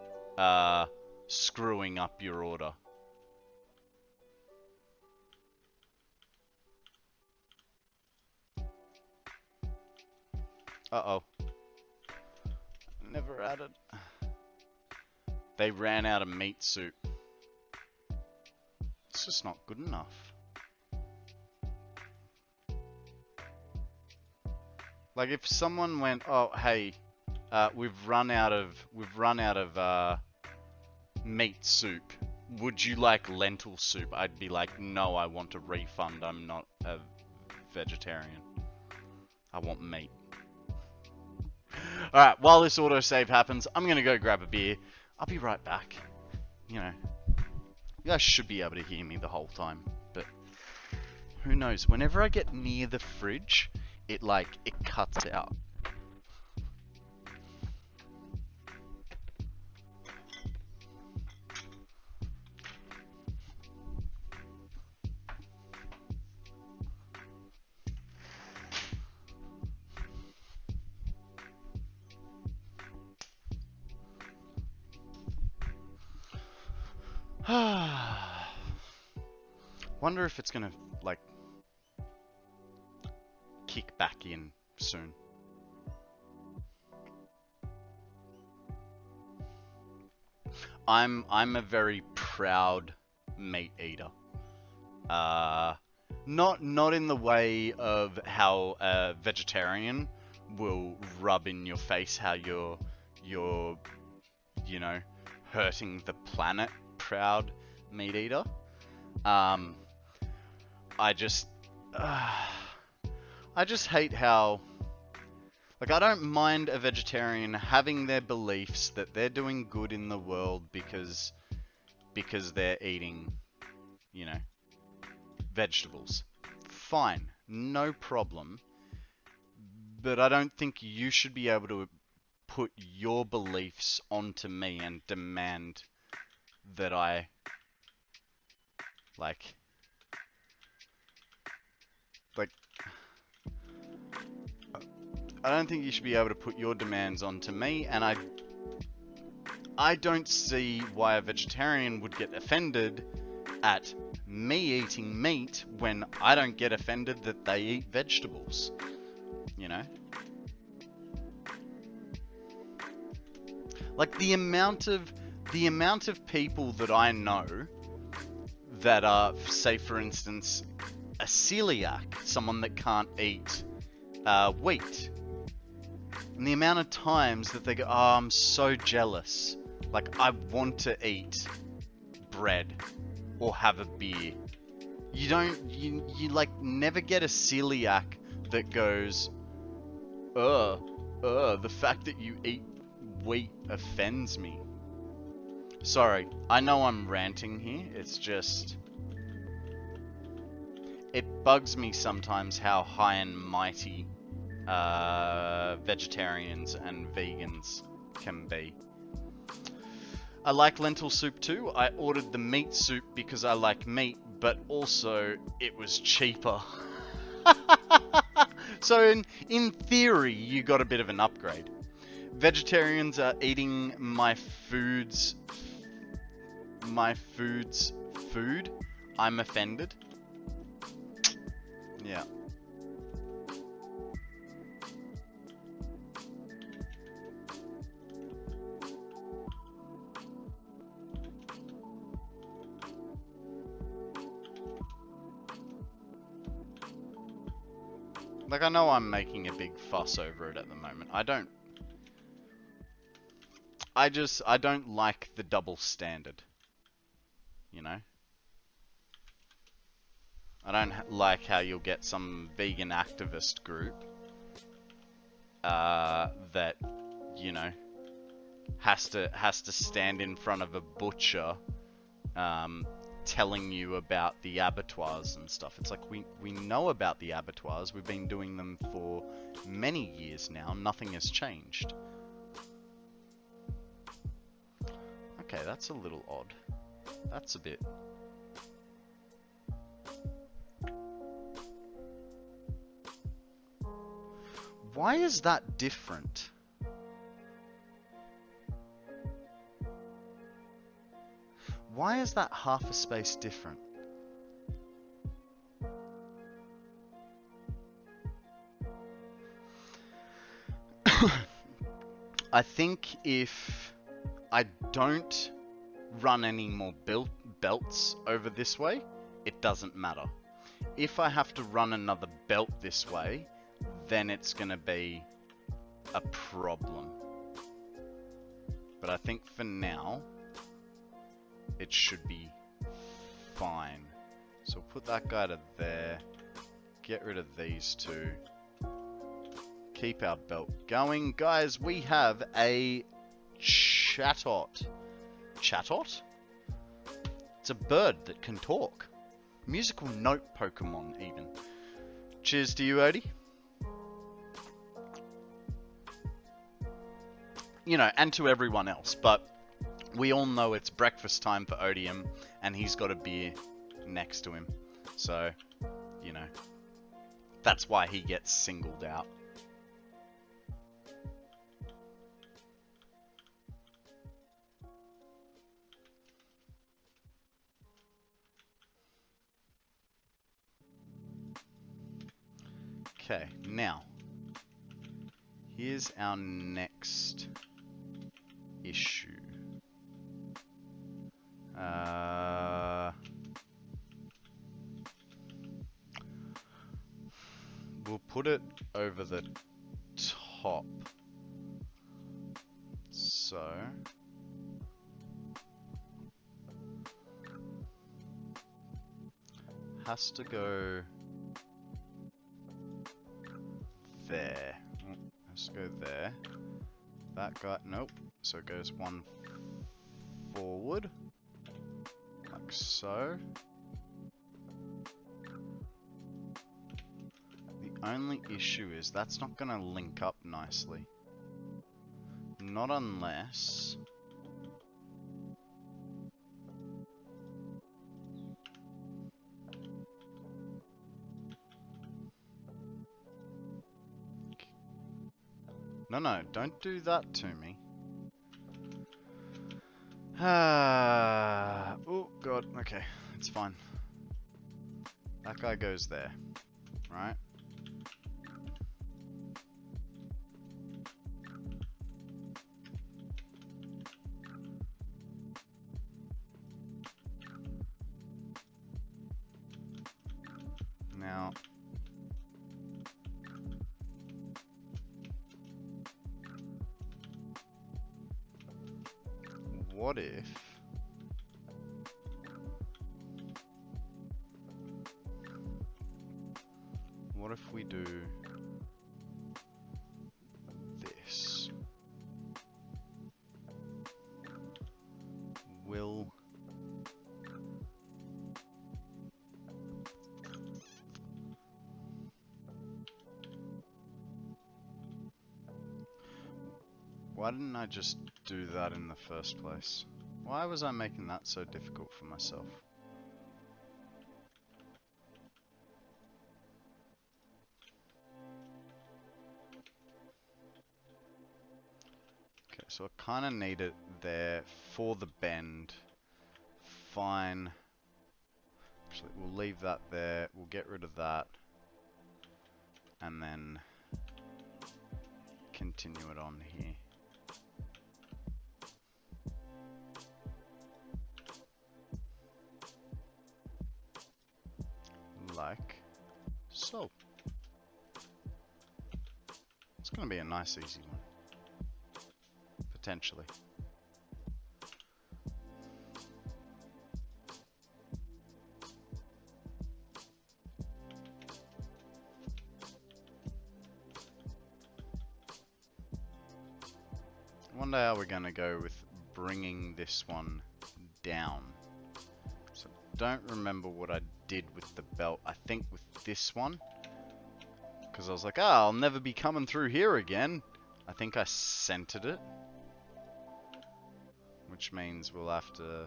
screwing up your order? Uh-oh. Never added. They ran out of meat soup. It's just not good enough. Like if someone went, "Oh, hey, we've run out of meat soup. Would you like lentil soup?" I'd be like, "No, I want a refund. I'm not a vegetarian. I want meat." Alright, while this autosave happens, I'm gonna go grab a beer. I'll be right back. You know, you guys should be able to hear me the whole time, but who knows? Whenever I get near the fridge, it cuts out. Wonder if it's gonna, like, kick back in soon. I'm a very proud meat eater. Not in the way of how a vegetarian will rub in your face how you're you know, hurting the planet. Proud meat eater. I just hate how, like, I don't mind a vegetarian having their beliefs that they're doing good in the world because they're eating, you know, vegetables. Fine, no problem. But I don't think you should be able to put your beliefs onto me and demand that I, like, I don't think you should be able to put your demands onto me, and I don't see why a vegetarian would get offended at me eating meat when I don't get offended that they eat vegetables, you know? Like, the amount of people that I know that are, say for instance, a celiac, someone that can't eat wheat, and the amount of times that they go, "Oh, I'm so jealous. Like, I want to eat bread or have a beer." You like never get a celiac that goes, the fact that you eat wheat offends me." Sorry, I know I'm ranting here. It's just, it bugs me sometimes how high and mighty vegetarians and vegans can be. I like lentil soup too. I ordered the meat soup because I like meat, but also it was cheaper. So in theory, you got a bit of an upgrade. Vegetarians are eating my food's food. I'm offended. Yeah. Like, I know I'm making a big fuss over it at the moment. I don't like the double standard. You know? I don't like how you'll get some vegan activist group that, you know, has to stand in front of a butcher telling you about the abattoirs and stuff. It's like, we know about the abattoirs. We've been doing them for many years now. Nothing has changed. Okay, that's a little odd. That's a bit... Why is that different? Why is that half a space different? I think if I don't run any more belts over this way, it doesn't matter. If I have to run another belt this way, then it's gonna be a problem. But I think for now, it should be fine. So we'll put that guy to there, get rid of these two, keep our belt going. Guys, we have a chatot. Chatot? It's a bird that can talk. Musical note Pokemon, even. Cheers to you, Odie. You know, and to everyone else, but we all know it's breakfast time for Odium, and he's got a beer next to him. So, you know, that's why he gets singled out. Okay, now, here's our next issue. We'll put it over the top. So, has to go there. Let's go there. That guy, nope. So it goes one forward, like so. The only issue is that's not going to link up nicely. Not unless... No, don't do that to me. Oh, God. Okay, it's fine. That guy goes there, right? Now... what if... what if we do this? Will... why didn't I just do that in the first place? Why was I making that so difficult for myself? Okay, so I kind of need it there for the bend. Fine. Actually, we'll leave that there. We'll get rid of that. And then continue it on here. Like so. It's going to be a nice, easy one. Potentially. I wonder how we're going to go with bringing this one down. So don't remember what I did with the belt. I think with this one, because I was like, I'll never be coming through here again. I think I centered it, which means we'll have to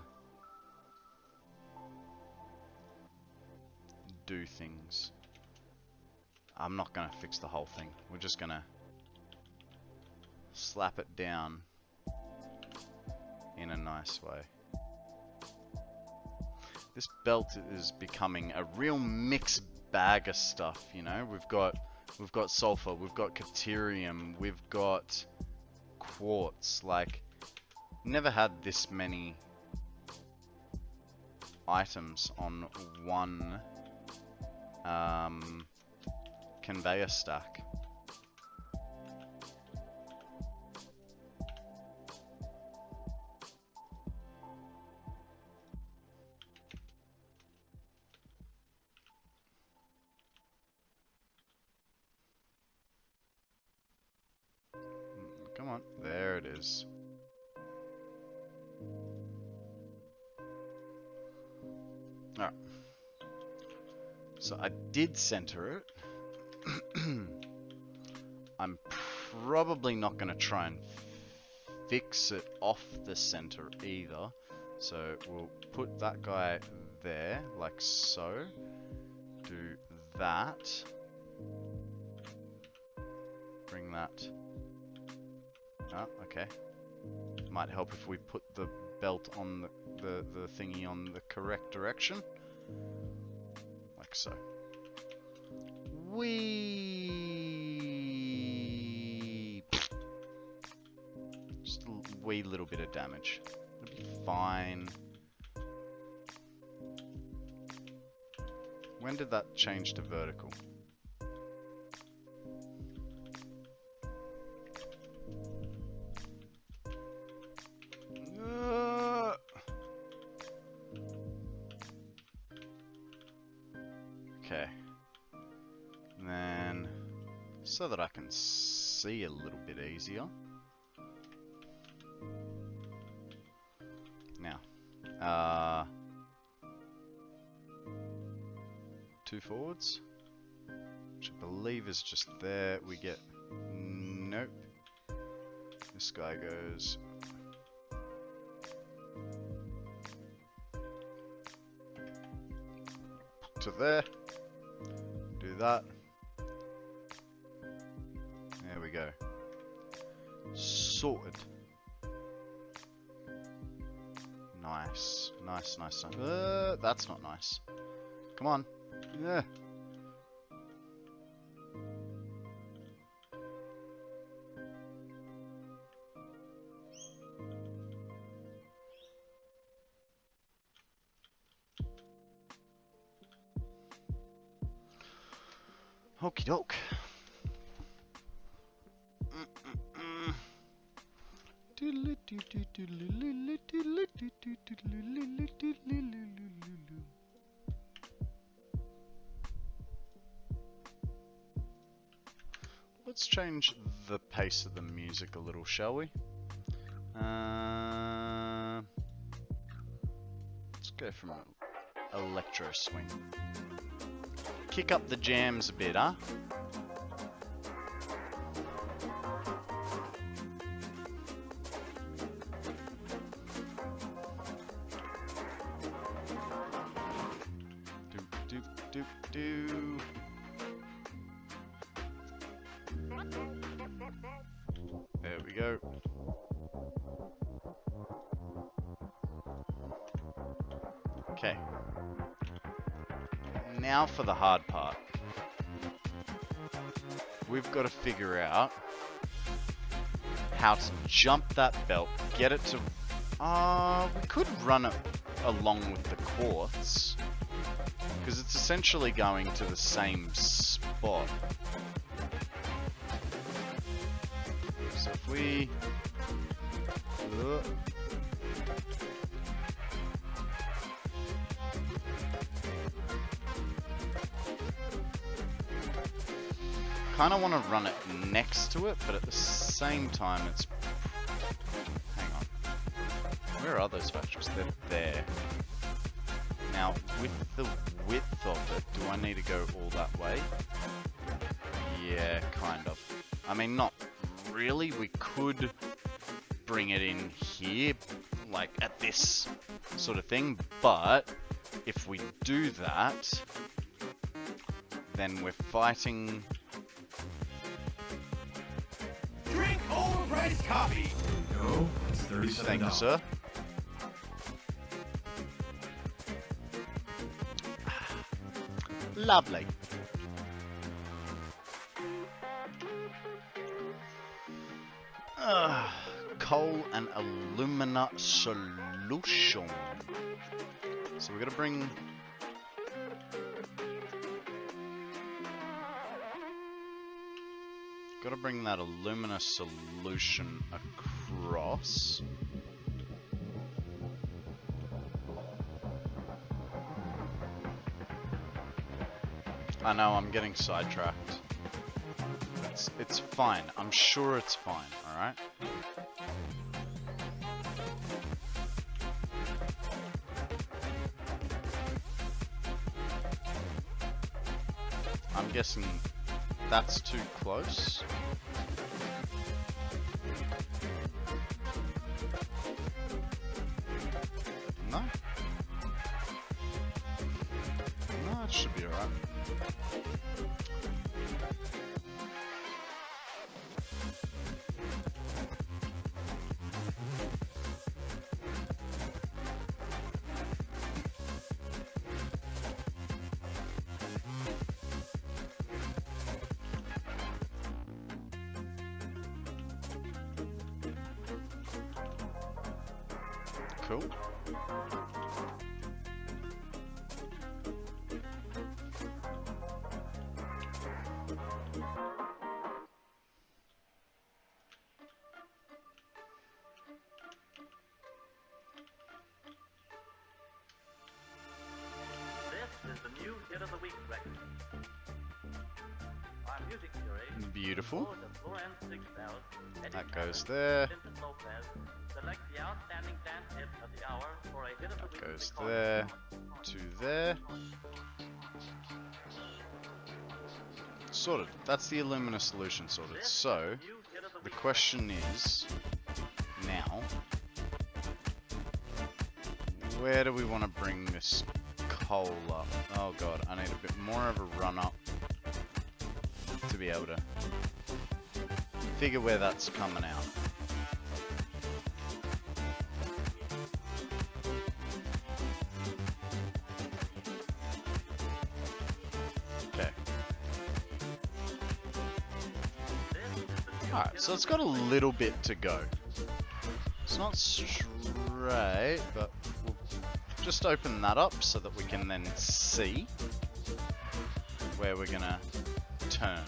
do things. I'm not going to fix the whole thing. We're just going to slap it down in a nice way. This belt is becoming a real mixed bag of stuff, you know. We've got sulfur, we've got caterium, we've got quartz. Like, never had this many items on one conveyor stack. Come on, there it is. Alright. So I did center it. I'm probably not going to try and fix it off the center either. So we'll put that guy there, like so. Do that. Bring that. Oh, okay. Might help if we put the belt on the thingy on the correct direction. Like so. Wee. Just a wee little bit of damage. It'll be fine. When did that change to vertical? Okay. And then, so that I can see a little bit easier. Now, 2 forwards, which I believe is just there. We get, nope. This guy goes to there. Do that. There we go. Sorted. Nice. Nice, nice, nice. That's not nice. Come on. Yeah. Okie doke. Let's change the pace of the music a little, shall we? Let's go from electro swing. Kick up the jams a bit, huh? Doop doop doop doo. There we go. Okay. Now for the hard part. We've got to figure out how to jump that belt, get it to... we could run it along with the quartz, because it's essentially going to the same spot. So if we... kind of want to run it next to it, but at the same time it's... Hang on. Where are those factories? They're there. Now, with the width of it, do I need to go all that way? Yeah, kind of. I mean, not really. We could bring it in here, like at this sort of thing, but if we do that, then we're fighting... Drink overpriced coffee. No, it's $37. Thank you, sir. Lovely. Coal and alumina solution. So we're gonna bring... Gotta bring that alumina solution across. I know, I'm getting sidetracked. It's fine. I'm sure it's fine, alright? I'm guessing that's too close. No? No, it should be alright. Cool. This is the new hit of the week record. Our music curator, Beautiful. the Florence 6000, That goes there. Vincent Lopez, select the outstanding dance hit of the hour for a hit of the That week. goes recording. there to there. Sorted. That's the alumina solution sorted. So, the question is, now, where do we want to bring this coal up? Oh god, I need a bit more of a run up to be able to figure where that's coming out. Okay. Alright, so it's got a little bit to go. It's not straight, but we'll just open that up so that we can then see where we're gonna turn.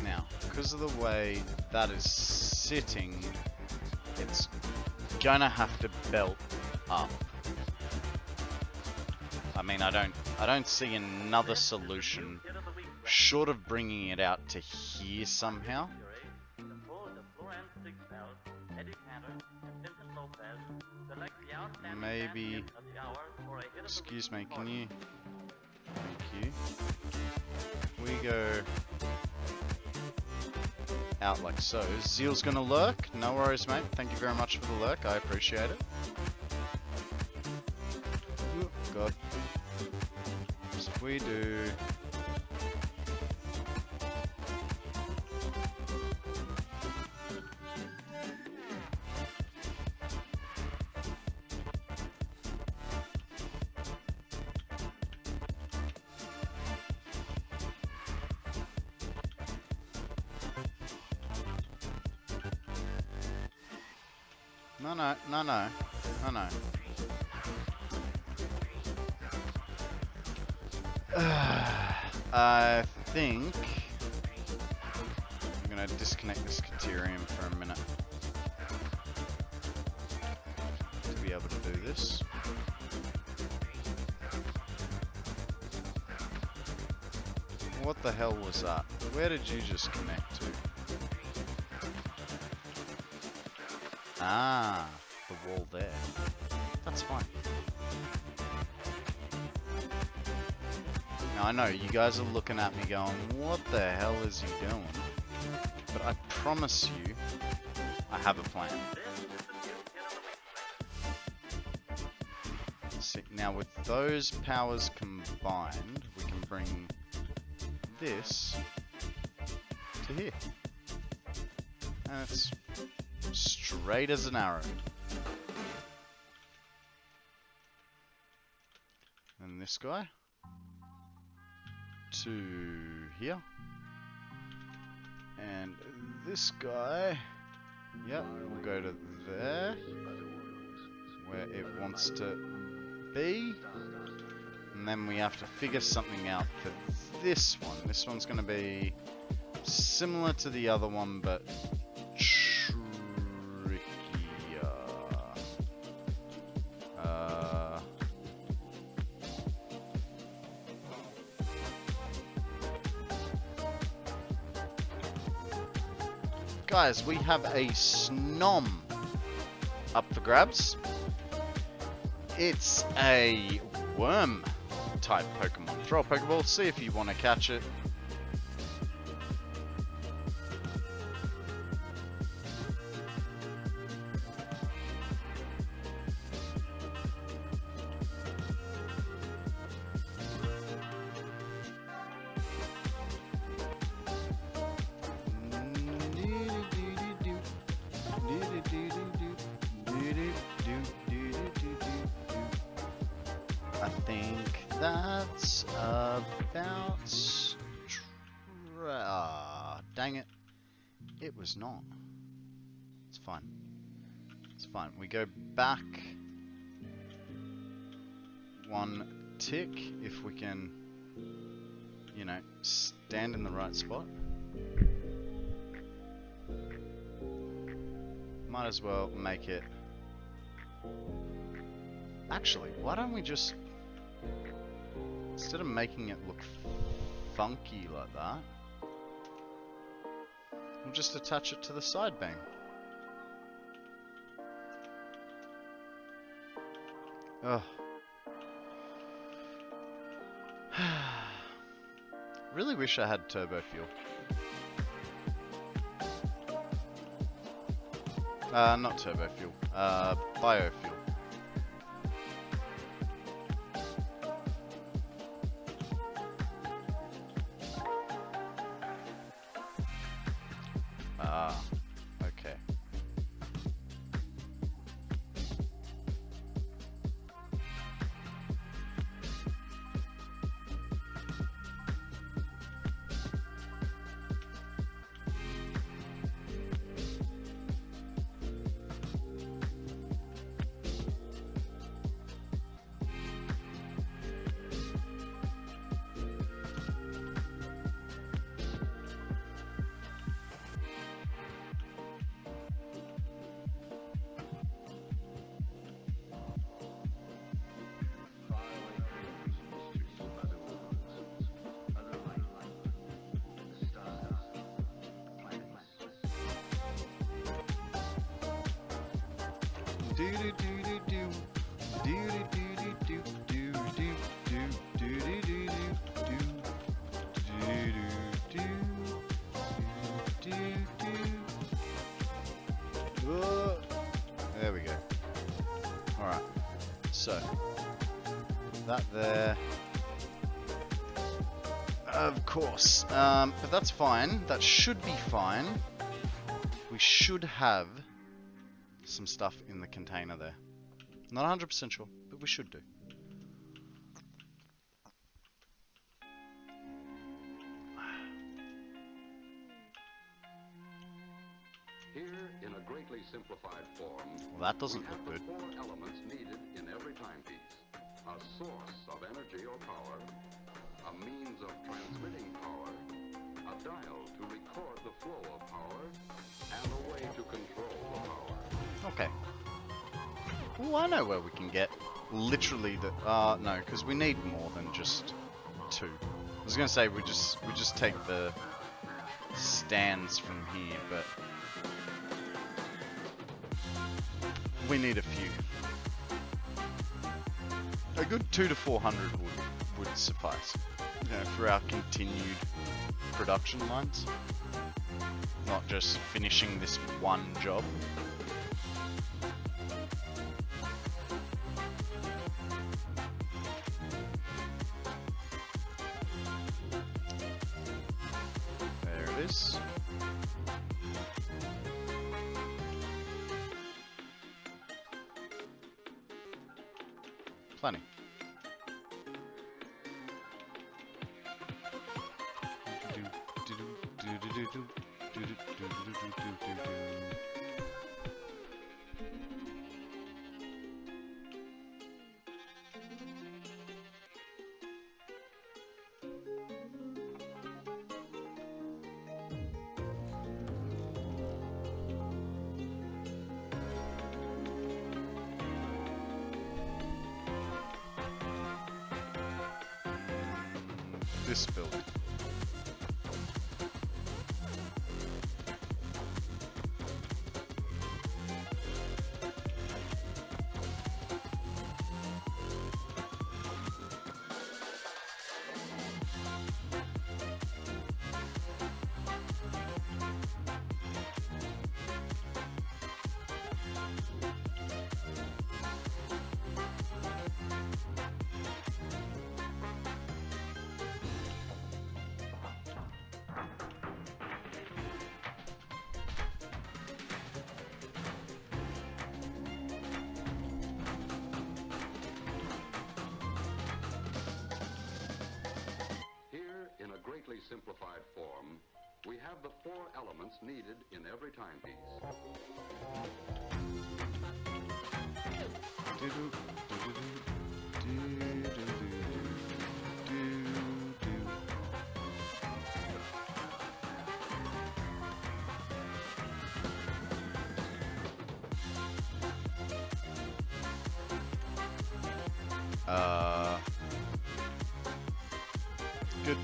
Now, because of the way that is sitting, it's gonna have to belt up. I mean, I don't see another solution short of bringing it out to here somehow. Maybe, excuse me, can you, thank you, we go out like so. Zeal's gonna lurk, no worries mate, thank you very much for the lurk, I appreciate it. Ooh, God. So if we do... No. I think I'm gonna disconnect this Caterium for a minute to be able to do this. What the hell was that? Where did you just connect to? Ah, the wall there. That's fine. Now I know you guys are looking at me going, what the hell is he doing? But I promise you, I have a plan. See, now with those powers combined, we can bring this to here. And it's straight as an arrow. And this guy to here. And this guy, yep, will go to there, where it wants to be. And then we have to figure something out for this one. This one's going to be similar to the other one, but trickier. Guys, we have a Snom up for grabs. It's a worm type Pokemon. Throw a Pokeball, see if you want to catch it. I think that's about... dang it. It was not. It's fine. It's fine. We go back one tick if we can, you know, stand in the right spot. Might as well make it... Actually, why don't we just... Instead of making it look funky like that, we'll just attach it to the side bang. Ugh. Really wish I had turbo fuel. Not turbo fuel. Biofuel. Okay. There we go. Alright, so that there, of course, but that's fine. That should be fine. We should have some stuff in the container there. Not 100% sure, but we should do. Here, in a greatly simplified form, Well, that doesn't we have look the good. 4 elements needed in every timepiece. A source of energy or power, a a means of transmitting power, a dial to record the flow of power, and a way to control the power. Okay. Oh, I know where we can get literally the. No, because we need more than just 2. I was gonna say we just take the stands from here, but we need a few. A good 200 to 400 would suffice, you know, for our continued production lines. Not just finishing this one job. There it is. Plenty. This build. greatly simplified form, we have the 4 elements needed in every timepiece. Good.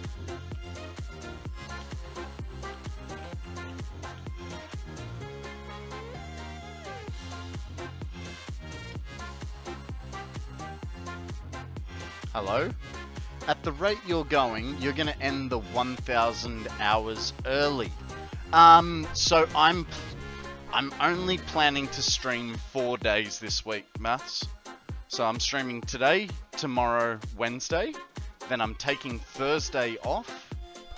Hello? At the rate you're going, you're gonna end the 1,000 hours early. So I'm only planning to stream 4 days this week, maths. So I'm streaming today, tomorrow, Wednesday. Then I'm taking Thursday off,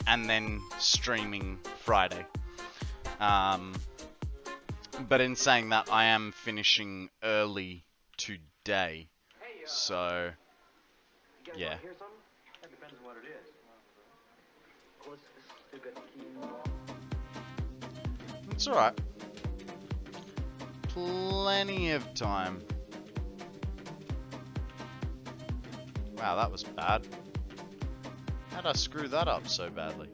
and then streaming Friday. But in saying that, I am finishing early today. So, yeah. It's alright. Plenty of time. Wow, that was bad. How'd I screw that up so badly?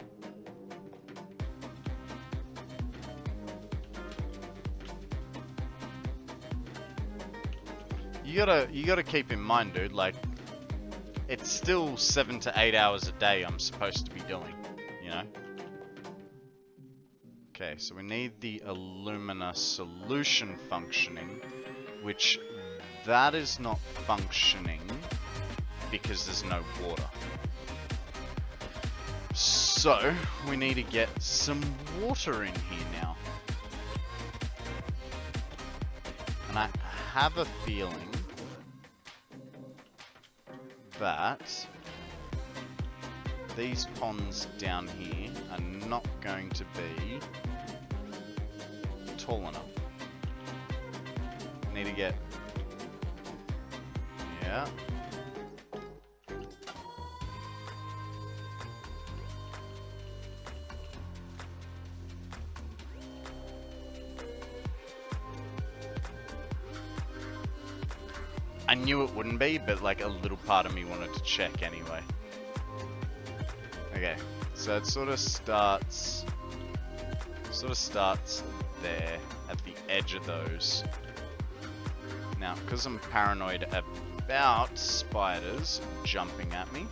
You gotta keep in mind, dude, like, it's still 7 to 8 hours a day I'm supposed to be doing, you know? Okay, so we need the Illumina solution functioning, which that is not functioning because there's no water. So, we need to get some water in here now. And I have a feeling that these ponds down here are not going to be tall enough. Need to get... yeah. I knew it wouldn't be, but like a little part of me wanted to check anyway. Okay, so it sort of starts there at the edge of those. Now, because I'm paranoid about spiders jumping at me,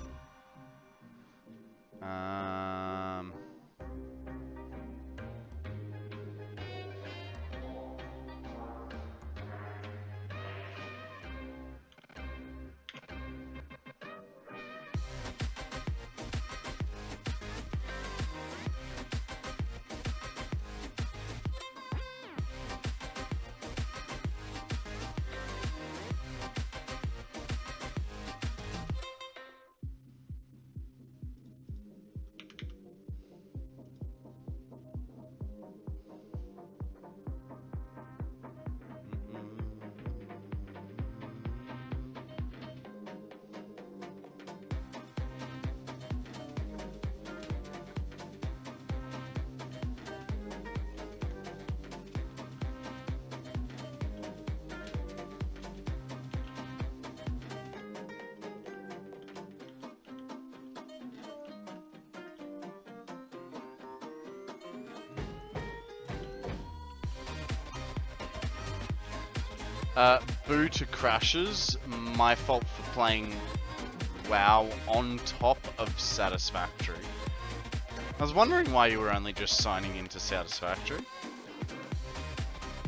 boo to crashes. My fault for playing WoW on top of Satisfactory. I was wondering why you were only just signing into Satisfactory.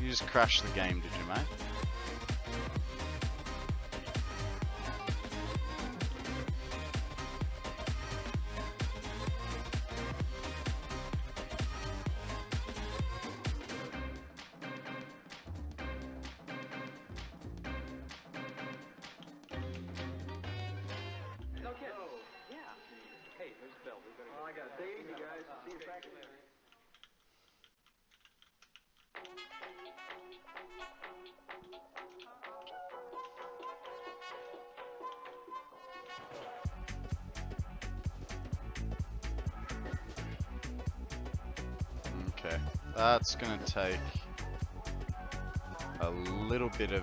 You just crashed the game, did you, mate? Okay, that's gonna take a little bit of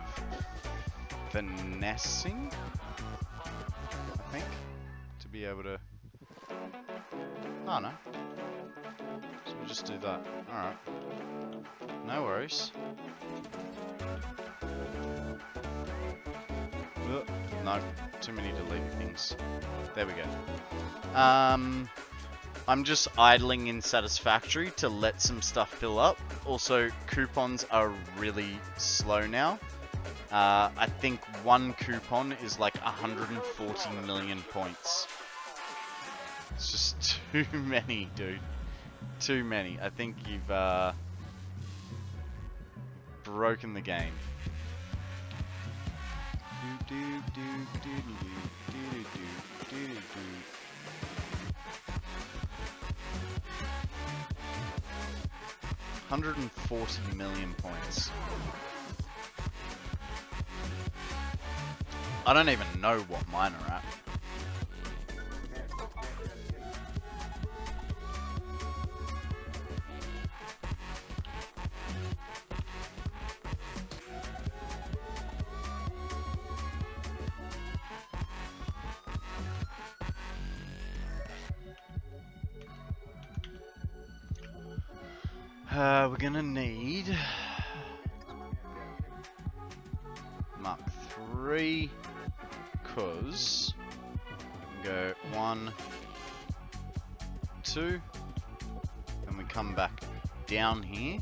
finessing, I think, to be able to... Oh no. So we'll just do that. Alright. No worries. Ugh, no, too many delete things. There we go. I'm just idling in Satisfactory to let some stuff fill up. Also, coupons are really slow now. I think one coupon is like 140 million points. It's just too many, dude. Too many. I think you've broken the game. 140 million points. I don't even know what mine are at. We're gonna need Mark 3, cause go 1, 2, and we come back down here.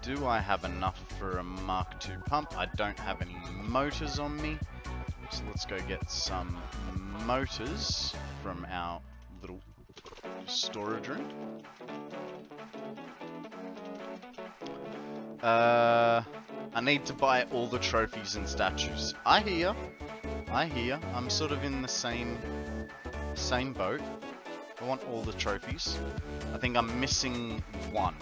Do I have enough for a Mark II pump? I don't have any motors on me, so let's go get some motors from our little storage room. I need to buy all the trophies and statues. I hear. I'm sort of in the same boat. I want all the trophies. I think I'm missing one.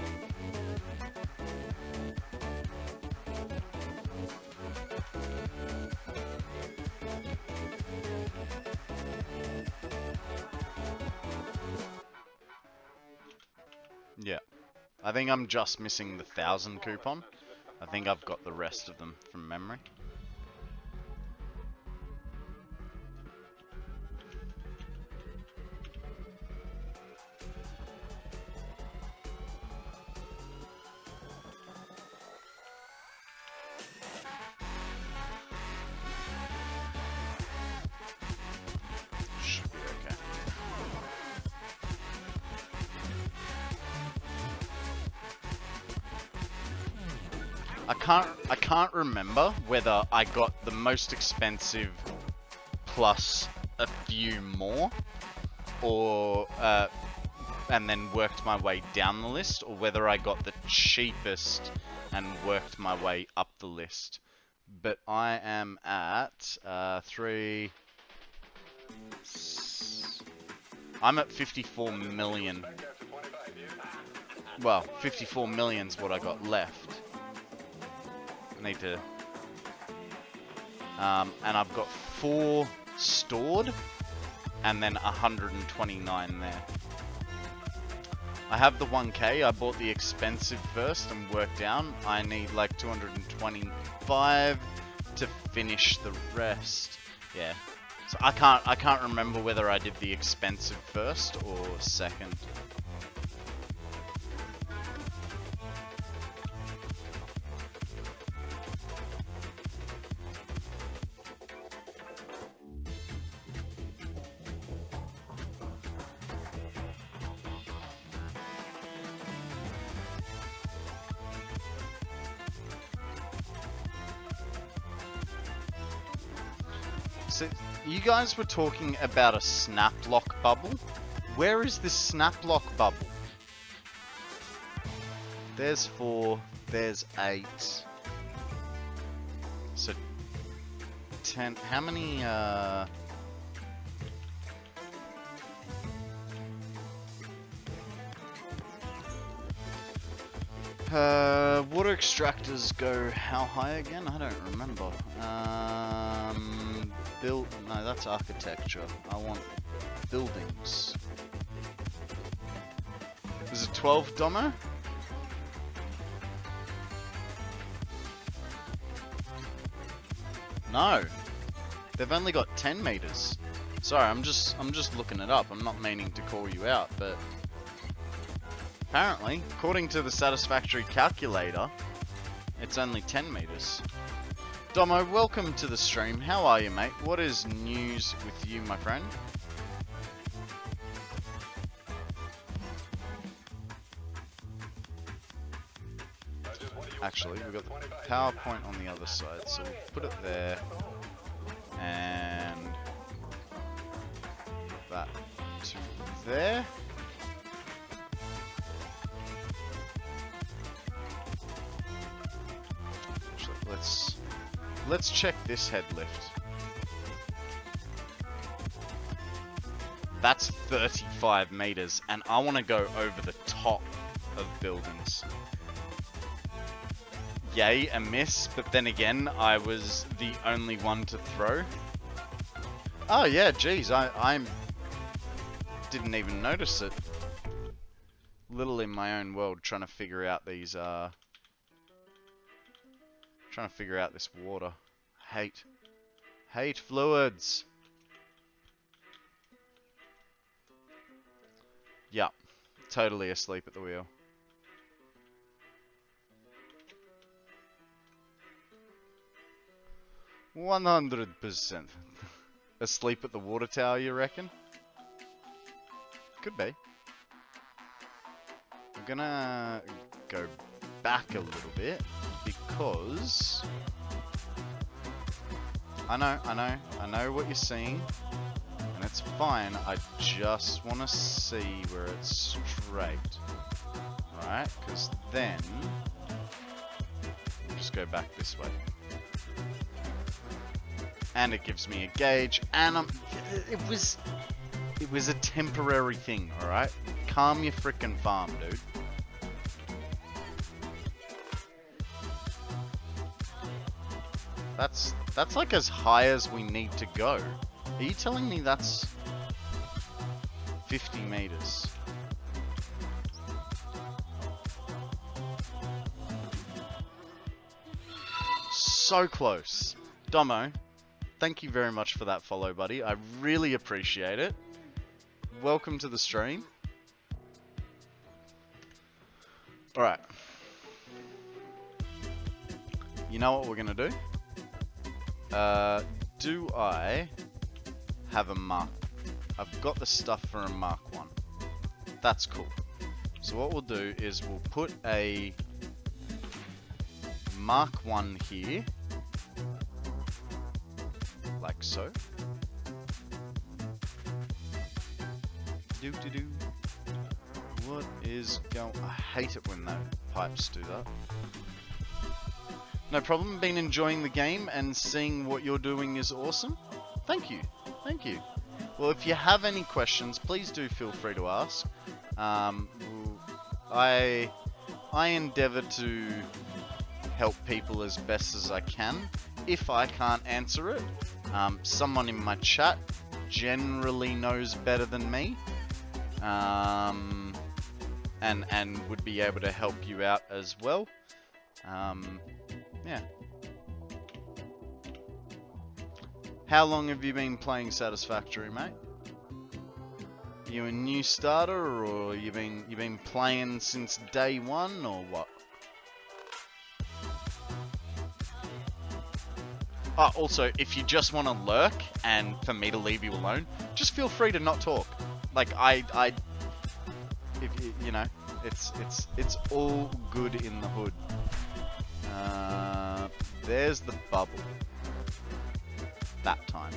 Yeah. I think I'm just missing the 1,000 coupon. I think I've got the rest of them from memory. I can't remember whether I got the most expensive plus a few more, or and then worked my way down the list, or whether I got the cheapest and worked my way up the list. But I am at I'm at 54 million. Well, 54 million's what I got left. I need to... and I've got 4 stored, and then 129 there. I have the 1k, I bought the expensive first and worked down. I need like 225 to finish the rest. Yeah. So I can't remember whether I did the expensive first or second. So, you guys were talking about a snap lock bubble. Where is this snap lock bubble? There's 4, there's 8. So 10. How many water extractors go how high again? I don't remember. No, that's architecture. I want buildings. Is it 12, Domo? No. They've only got 10 meters. Sorry, I'm just looking it up. I'm not meaning to call you out, but apparently, according to the Satisfactory calculator, it's only 10 meters. Domo, welcome to the stream. How are you, mate? What is news with you, my friend? Actually, we've got the PowerPoint on the other side, so we'll put it there, and that to there. So let's check this head lift. That's 35 meters, and I want to go over the top of buildings. Yay, a miss, but then again, I was the only one to throw. Oh yeah, geez, I didn't even notice it. Little in my own world, trying to figure out these, trying to figure out this water. Hate fluids. Yeah, totally asleep at the wheel. %. Asleep at the water tower, you reckon? Could be. I'm gonna go back a little bit because I know what you're seeing, and it's fine. I just want to see where it's straight, right? Because then we'll just go back this way. And it gives me a gauge, and it was a temporary thing, alright? Calm your frickin' farm, dude. That's like as high as we need to go. Are you telling me that's 50 meters? So close. Domo, thank you very much for that follow, buddy. I really appreciate it. Welcome to the stream. Alright. You know what we're gonna do? Do I have a Mark? I've got the stuff for a Mark 1. That's cool. So what we'll do is we'll put a mark one here, like so. Do. What is going? I hate it when the pipes do that. No problem. Been enjoying the game and seeing what you're doing is awesome. Thank you. Thank you. Well, if you have any questions, please do feel free to ask. I endeavor to help people as best as I can. If I can't answer it, someone in my chat generally knows better than me, and would be able to help you out as well. Yeah. How long have you been playing Satisfactory, mate? You a new starter, or you been playing since day one, or what? Oh, also, if you just want to lurk and for me to leave you alone, just feel free to not talk. Like if you know, it's all good in the hood. There's the bubble. That time.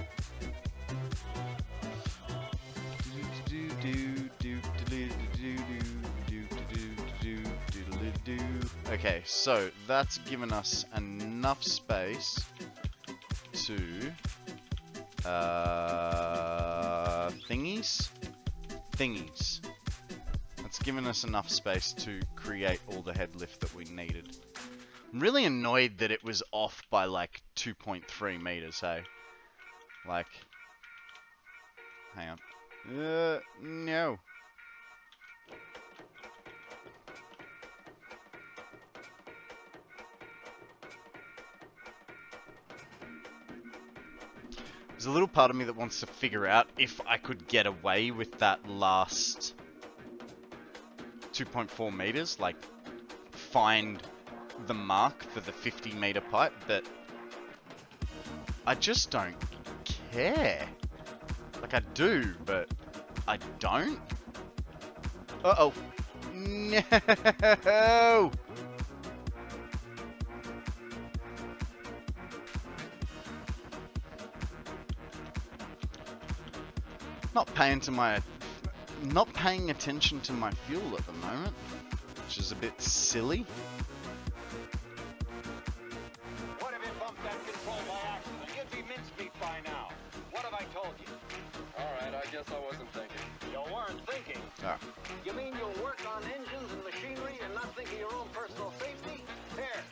Okay, so that's given us enough space to thingies. That's given us enough space to create all the head lift that we needed. I'm really annoyed that it was off by like 2.3 meters, hey? Like, hang on. No. There's a little part of me that wants to figure out if I could get away with that last 2.4 meters, like find the mark for the 50 meter pipe, but I just don't care. Like I do, but I don't. Uh-oh. No! Not paying attention to my fuel at the moment, which is a bit silly. What if you bumped that control by accident? You'd be mincemeat by now. What have I told you? All right, I guess I wasn't thinking. You weren't thinking? Ah. You mean you'll work on engines and machinery and not think of your own personal safety? Here,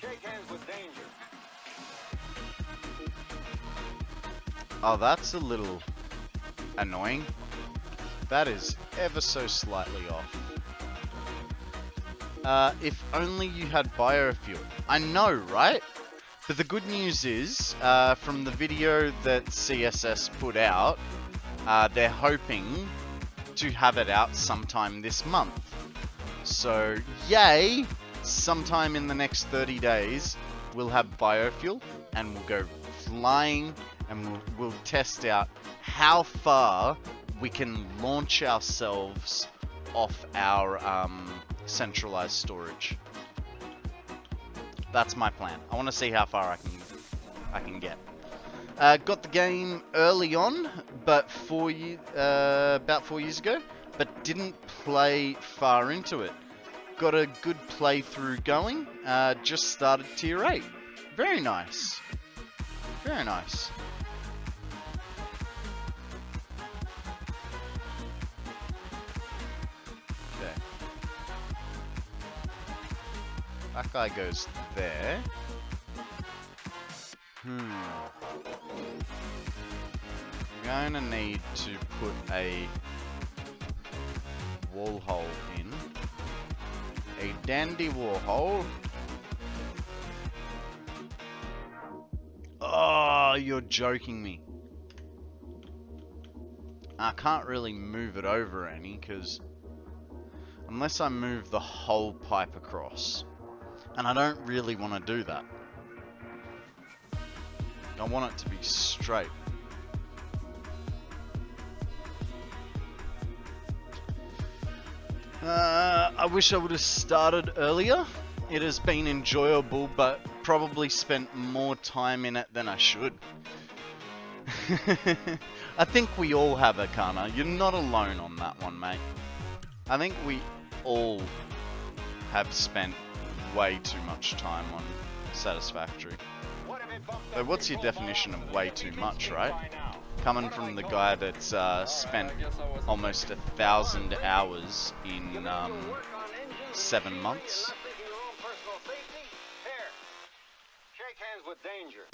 shake hands with danger. Oh, that's a little annoying. That is ever so slightly off. If only you had biofuel. I know, right? But the good news is, from the video that CSS put out, they're hoping to have it out sometime this month. So, yay! Sometime in the next 30 days, we'll have biofuel, and we'll go flying, and we'll test out how far we can launch ourselves off our centralized storage. That's my plan. I want to see how far I can get. Got the game early on, but about 4 years ago, but didn't play far into it. Got a good playthrough going. Just started tier 8. Very nice. Very nice. That guy goes there. I'm gonna need to put a wall hole in. A dandy wall hole. Oh, you're joking me. I can't really move it over any, because unless I move the whole pipe across. And I don't really want to do that. I want it to be straight. I wish I would have started earlier It has been enjoyable, but probably spent more time in it than I should. I think we all have, Akana. You're not alone on that one, mate. I think we all have spent way too much time on Satisfactory. So what's your definition of way too much, right? Coming from the guy that's spent almost 1,000 hours in 7 months. Shake hands with danger.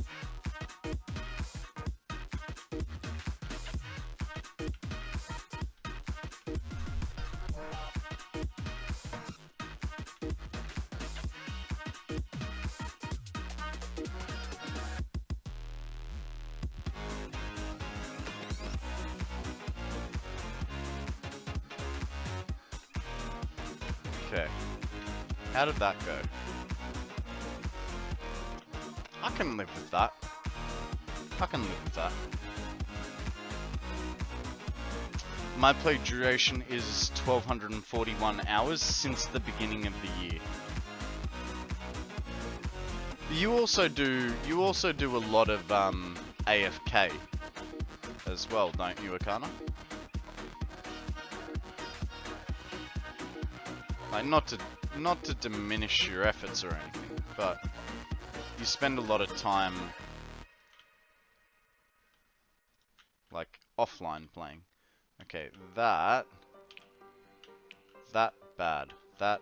Okay. How did that go? I can live with that. I can live with that. My play duration is 1,241 hours since the beginning of the year. You also do a lot of AFK as well, don't you, Akana? Like, not to diminish your efforts or anything, but you spend a lot of time like offline playing. Okay, that bad. That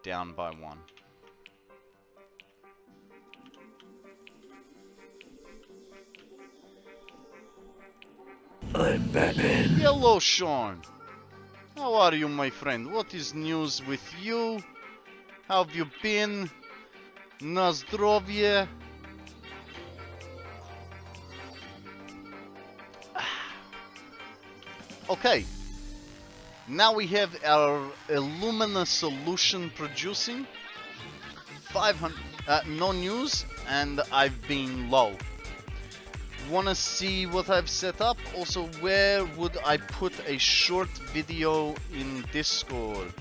down by 1. I'm Batman. Hello, Sean. How are you, my friend? What is news with you? How have you been? Na zdrowie. Okay. Now we have our Illumina solution producing. 500. No news, and I've been low. Wanna see what I've set up? Also, where would I put a short video in Discord?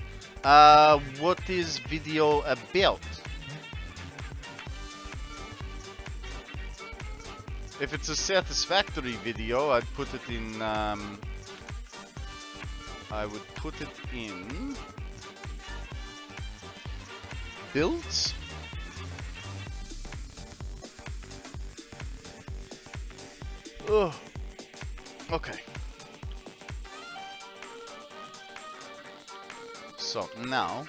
What is video about? If it's a Satisfactory video, I'd put it in, I would put it in builds. Ugh. Okay. So now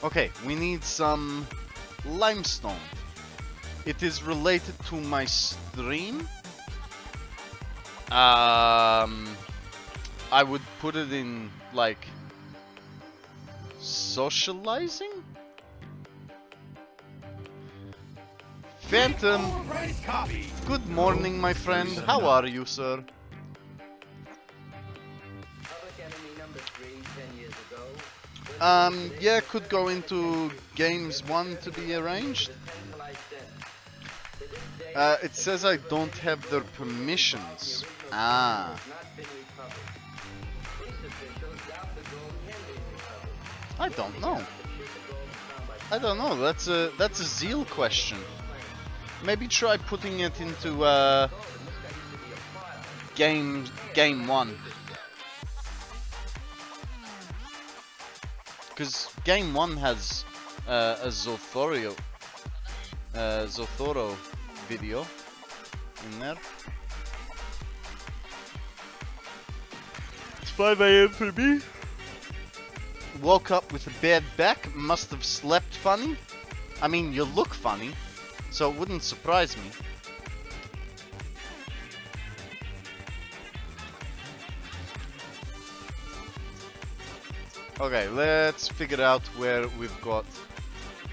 okay, we need some limestone. It is related to my stream. I would put it in like socializing? Phantom! Good morning, my friend. How are you, sir? Yeah, could go into games 1 to be arranged. It says I don't have their permissions. Ah. I don't know. I don't know. That's a zeal question. Maybe try putting it into game 1. Because game 1 has a Zothoro video in there. It's 5 AM for me. Woke up with a bad back, must have slept funny. I mean, you look funny, so it wouldn't surprise me. Okay, let's figure out where we've got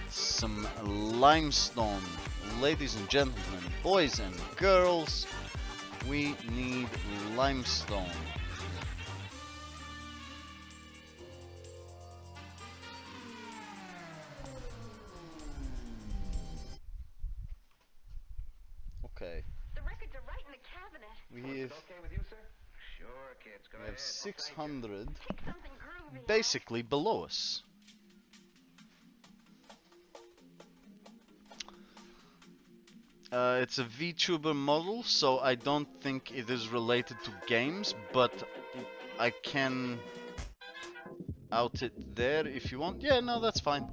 some limestone. Ladies and gentlemen, boys and girls, we need limestone. Okay. The records are right in the cabinet. We have Okay with you, sir? We have 600 basically below us. It's a VTuber model, so I don't think it is related to games, but I can out it there if you want. Yeah, no, that's fine.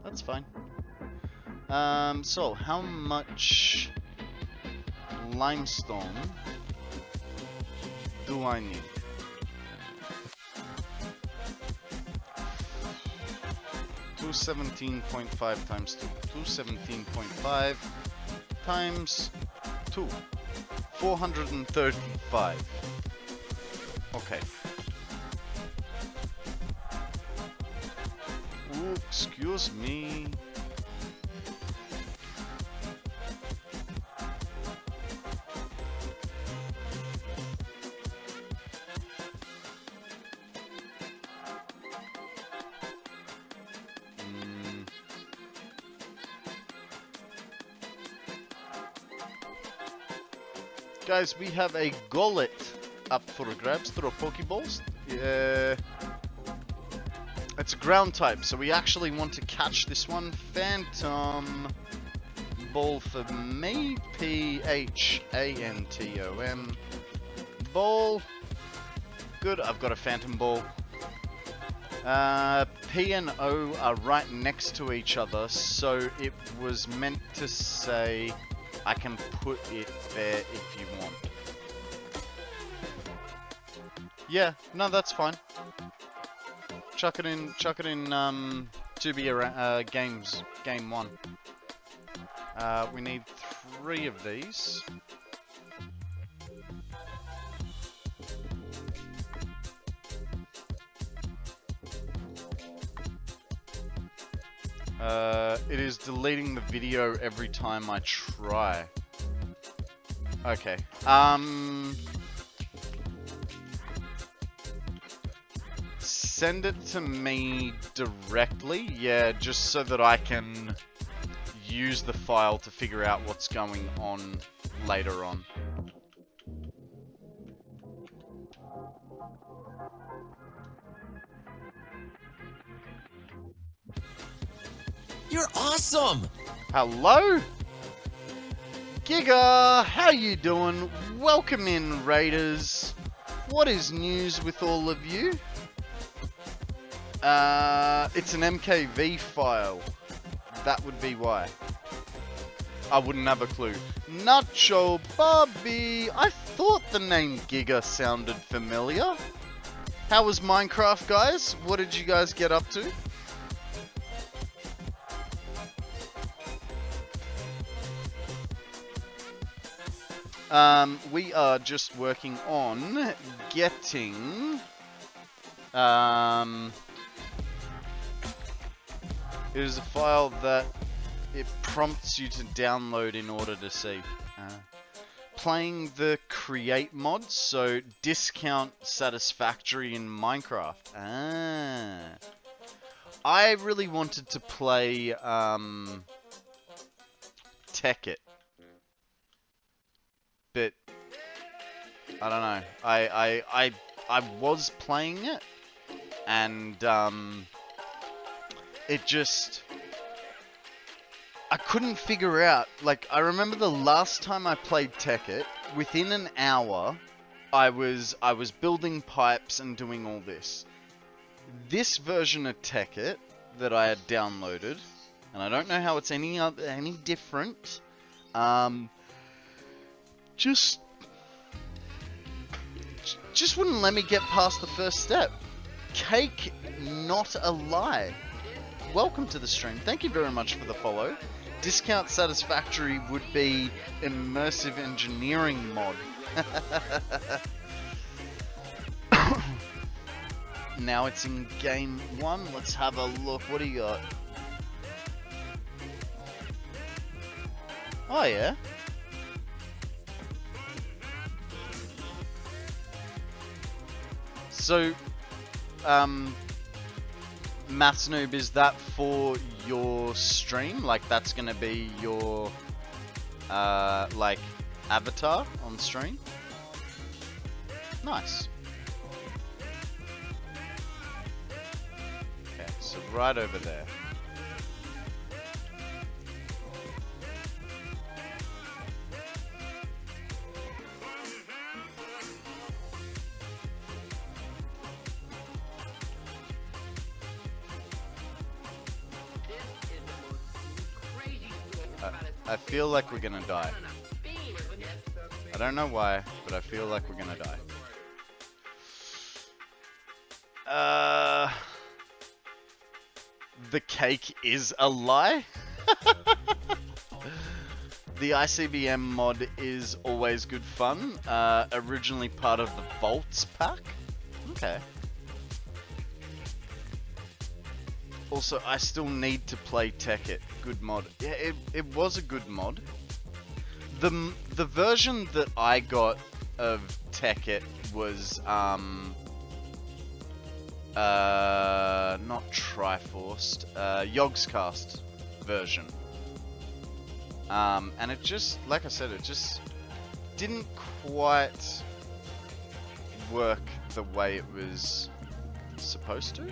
That's fine. So how much limestone do I need? Two 17.5 times 2. 217.5 times 2. 435. Okay. Ooh, excuse me. Guys, we have a gullet up for grabs. Throw Pokeballs. It's a ground type, so we actually want to catch this one. Phantom Ball for me. Phantom Ball. Good, I've got a Phantom Ball. P and O are right next to each other, so it was meant to say I can put it there if you want. Yeah, no, that's fine. Chuck it in, to be games, game 1. We need 3 of these. It is deleting the video every time I try. Okay. Send it to me directly, yeah, just so that I can use the file to figure out what's going on later on. You're awesome! Hello? Giga, how you doing? Welcome in, Raiders. What is news with all of you? It's an MKV file. That would be why. I wouldn't have a clue. Nacho Bobby. I thought the name Giga sounded familiar. How was Minecraft, guys? What did you guys get up to? We are just working on getting it is a file that it prompts you to download in order to see. Playing the create mod, so discount Satisfactory in Minecraft. I really wanted to play Tekkit, but I don't know. I was playing it, and it just, I couldn't figure out, like, I remember the last time I played Tekkit, within an hour, I was building pipes and doing all this. This version of Tekkit that I had downloaded, and I don't know how it's any different, just wouldn't let me get past the first step. Cake, not a lie. Welcome to the stream. Thank you very much for the follow. Discount Satisfactory would be immersive engineering mod. Now it's in game 1. Let's have a look. What do you got? Oh yeah. So, Maths Noob, is that for your stream? Like, that's gonna be your, like, avatar on stream? Nice. Okay, so right over there. I feel like we're gonna die. I don't know why, but I feel like we're gonna die. The cake is a lie? The ICBM mod is always good fun. Originally part of the Vaults pack? Okay. Also, I still need to play Tekkit. Good mod. Yeah, it was a good mod. The version that I got of Tekkit was not Triforced, Yogscast version. And it just, like I said, it just didn't quite work the way it was supposed to.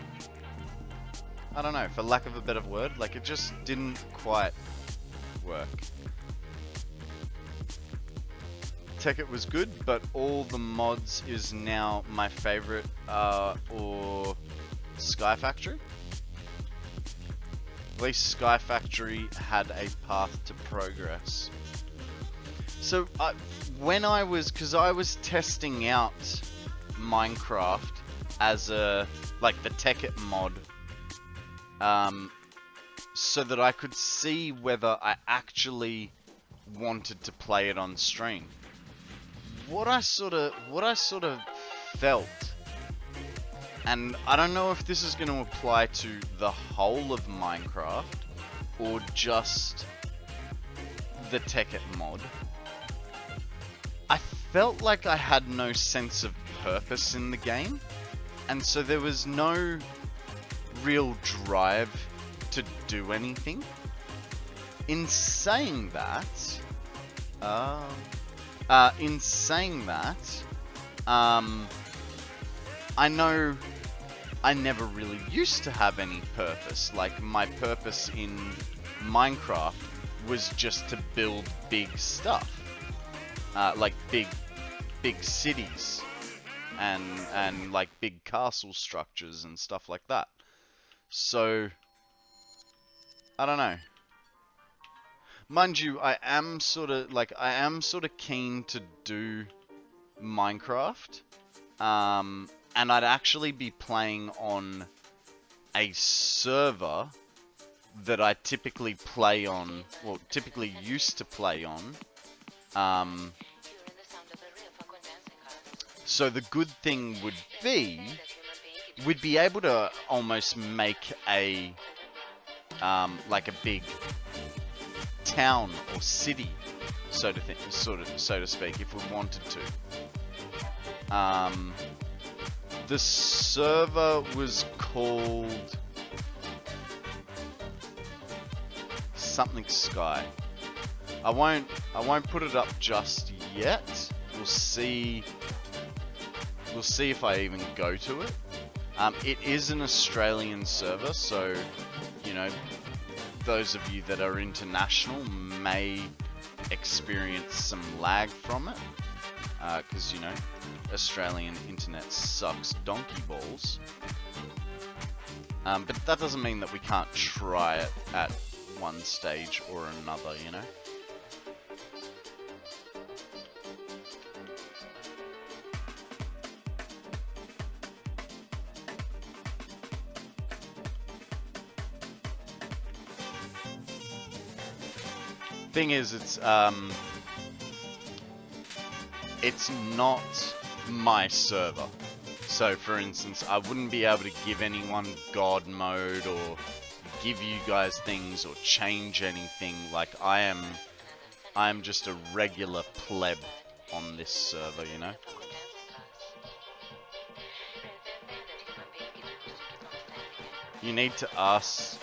I don't know, for lack of a better word, like it just didn't quite work. Tekkit was good, but all the mods is now my favorite, or Sky Factory. At least Sky Factory had a path to progress. So when I was, because I was testing out Minecraft as a, like the Tekkit mod, so that I could see whether I actually wanted to play it on stream. What I sort of felt, and I don't know if this is going to apply to the whole of Minecraft or just the Tekkit mod. I felt like I had no sense of purpose in the game, and so there was no real drive to do anything. In saying that, I know I never really used to have any purpose. Like, my purpose in Minecraft was just to build big stuff. Like big cities and like big castle structures and stuff like that. So I don't know. Mind you, I am sort of keen to do Minecraft, and I'd actually be playing on a server that I typically play on, well, typically used to play on. So the good thing would be, we'd be able to almost make a, like a big town or city, so to speak, if we wanted to. The server was called something Sky. I won't put it up just yet. We'll see if I even go to it. It is an Australian server, so you know, those of you that are international may experience some lag from it, because you know, Australian internet sucks donkey balls. But that doesn't mean that we can't try it at one stage or another, you know. Thing is, it's not my server. So for instance, I wouldn't be able to give anyone God mode or give you guys things or change anything. Like I am just a regular pleb on this server, you know. You need to ask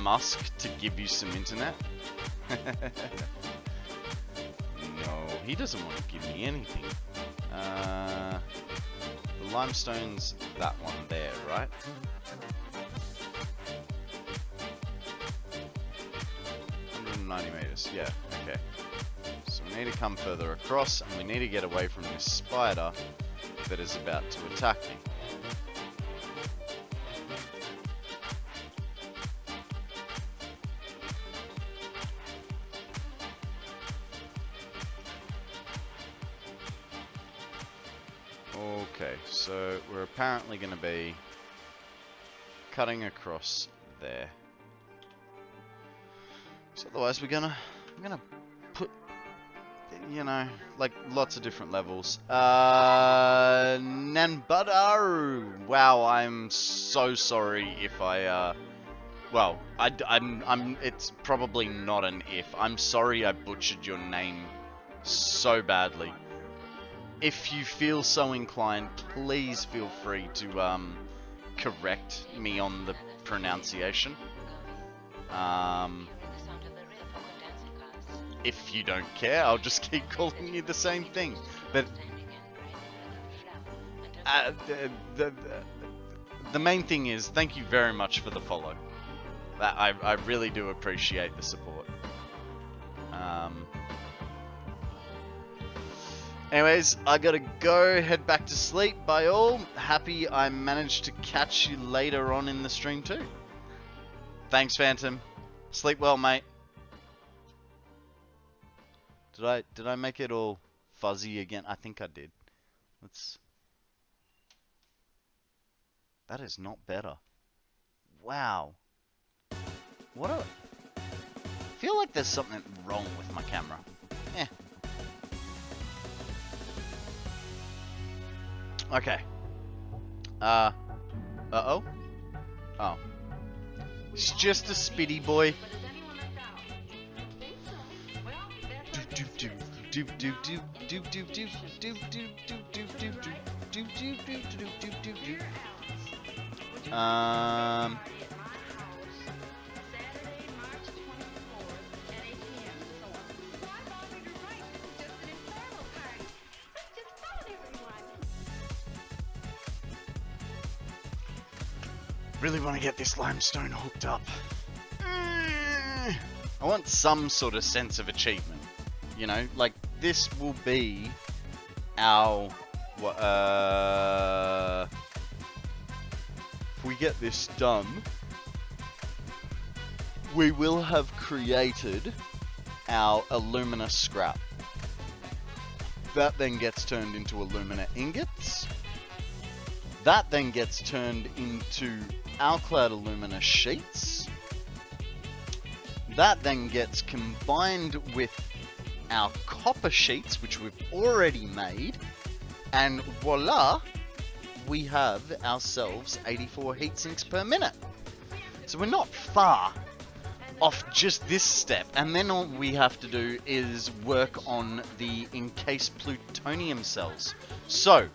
Musk to give you some internet. No. he doesn't want to give me anything. The limestone's that one there, right? $190 meters, yeah, okay. So we need to come further across, and we need to get away from this spider that is about to attack me. Okay, so we're apparently going to be cutting across there. So otherwise we're gonna put, you know, like lots of different levels. Nanbadaru. Wow, I'm so sorry if I well, I'm it's probably not an if. I'm sorry I butchered your name so badly. If you feel so inclined, please feel free to correct me on the pronunciation. If you don't care, I'll just keep calling you the same thing. But the main thing is, thank you very much for the follow. I really do appreciate the support. Anyways, I gotta go, head back to sleep. By all, happy I managed to catch you later on in the stream too. Thanks, Phantom. Sleep well, mate. Did I make it all fuzzy again? I think I did. That is not better. Wow. What a... I feel like there's something wrong with my camera. Eh. Okay. Uh-oh? Oh. It's just a spitty boy. Really want to get this limestone hooked up. I want some sort of sense of achievement. You know, like this will be our if we get this done, we will have created our alumina scrap. That then gets turned into alumina ingots. That then gets turned into alclad alumina sheets. That then gets combined with our copper sheets, which we've already made, and voila, we have ourselves 84 heat sinks per minute. So we're not far off just this step, and then all we have to do is work on the encased plutonium cells. So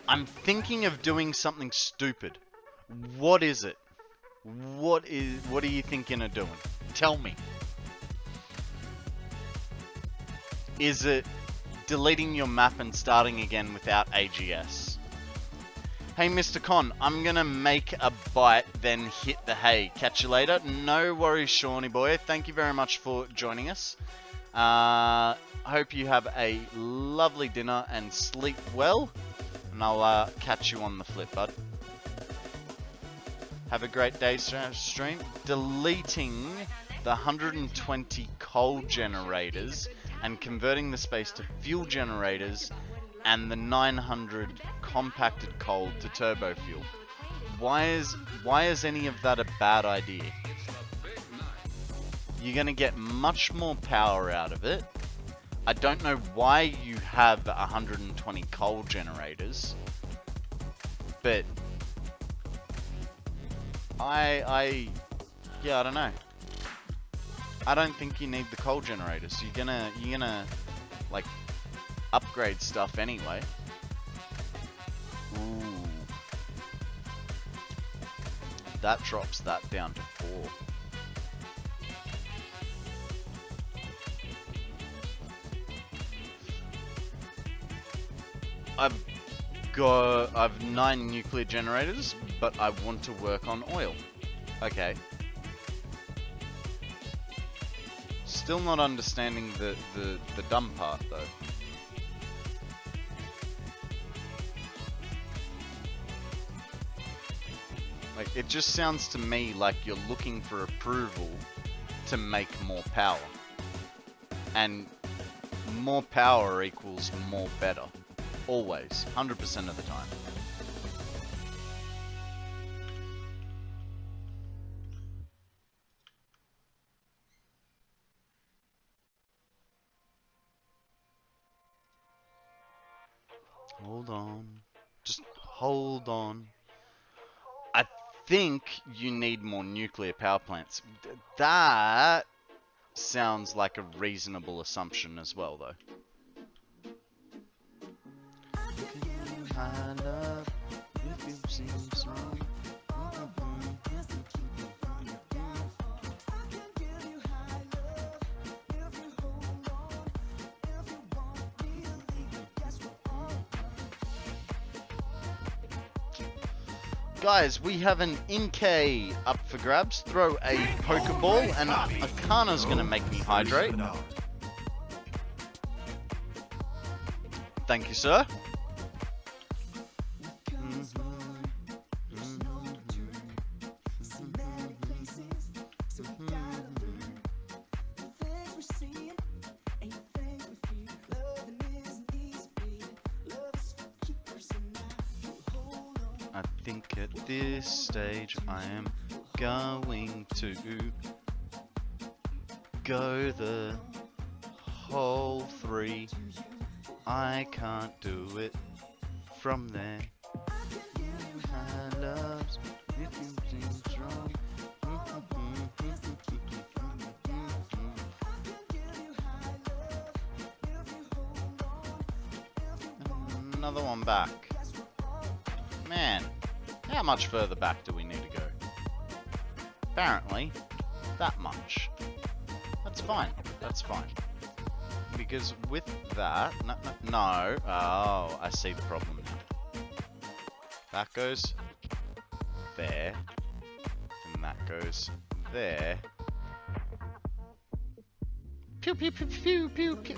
I'm thinking of doing something stupid. What is it? What are you thinking of doing? Tell me. Is it deleting your map and starting again without AGS? Hey, Mr. Con, I'm gonna make a bite, then hit the hay. Catch you later. No worries, Shawnee boy. Thank you very much for joining us. Hope you have a lovely dinner and sleep well. And I'll catch you on the flip, bud. Have a great day, stream. Deleting the 120 coal generators and converting the space to fuel generators and the 900 compacted coal to turbo fuel. Why is any of that a bad idea? You're gonna get much more power out of it. I don't know why you have 120 coal generators, but yeah, I don't know. I don't think you need the coal generators. You're gonna like upgrade stuff anyway. Ooh. That drops that down to 4. I've 9 nuclear generators, but I want to work on oil. Okay. Still not understanding the dumb part though. Like, it just sounds to me like you're looking for approval to make more power. And more power equals more better. Always. 100% of the time. Hold on. Just hold on. I think you need more nuclear power plants. That sounds like a reasonable assumption as well, though. I love if you seem strong. Guys, we have an ImK up for grabs. Throw a Pokeball, and Akana's gonna make me hydrate. Thank you, sir. I think at this stage I am going to go the whole 3. I can't do it from there. My love's if you seem strong. Another one back. Man, how much further back do we need to go? Apparently, that much. That's fine. That's fine. Because with that... No. Oh, I see the problem now. That goes there. And that goes there. Pew, pew, pew, pew, pew, pew.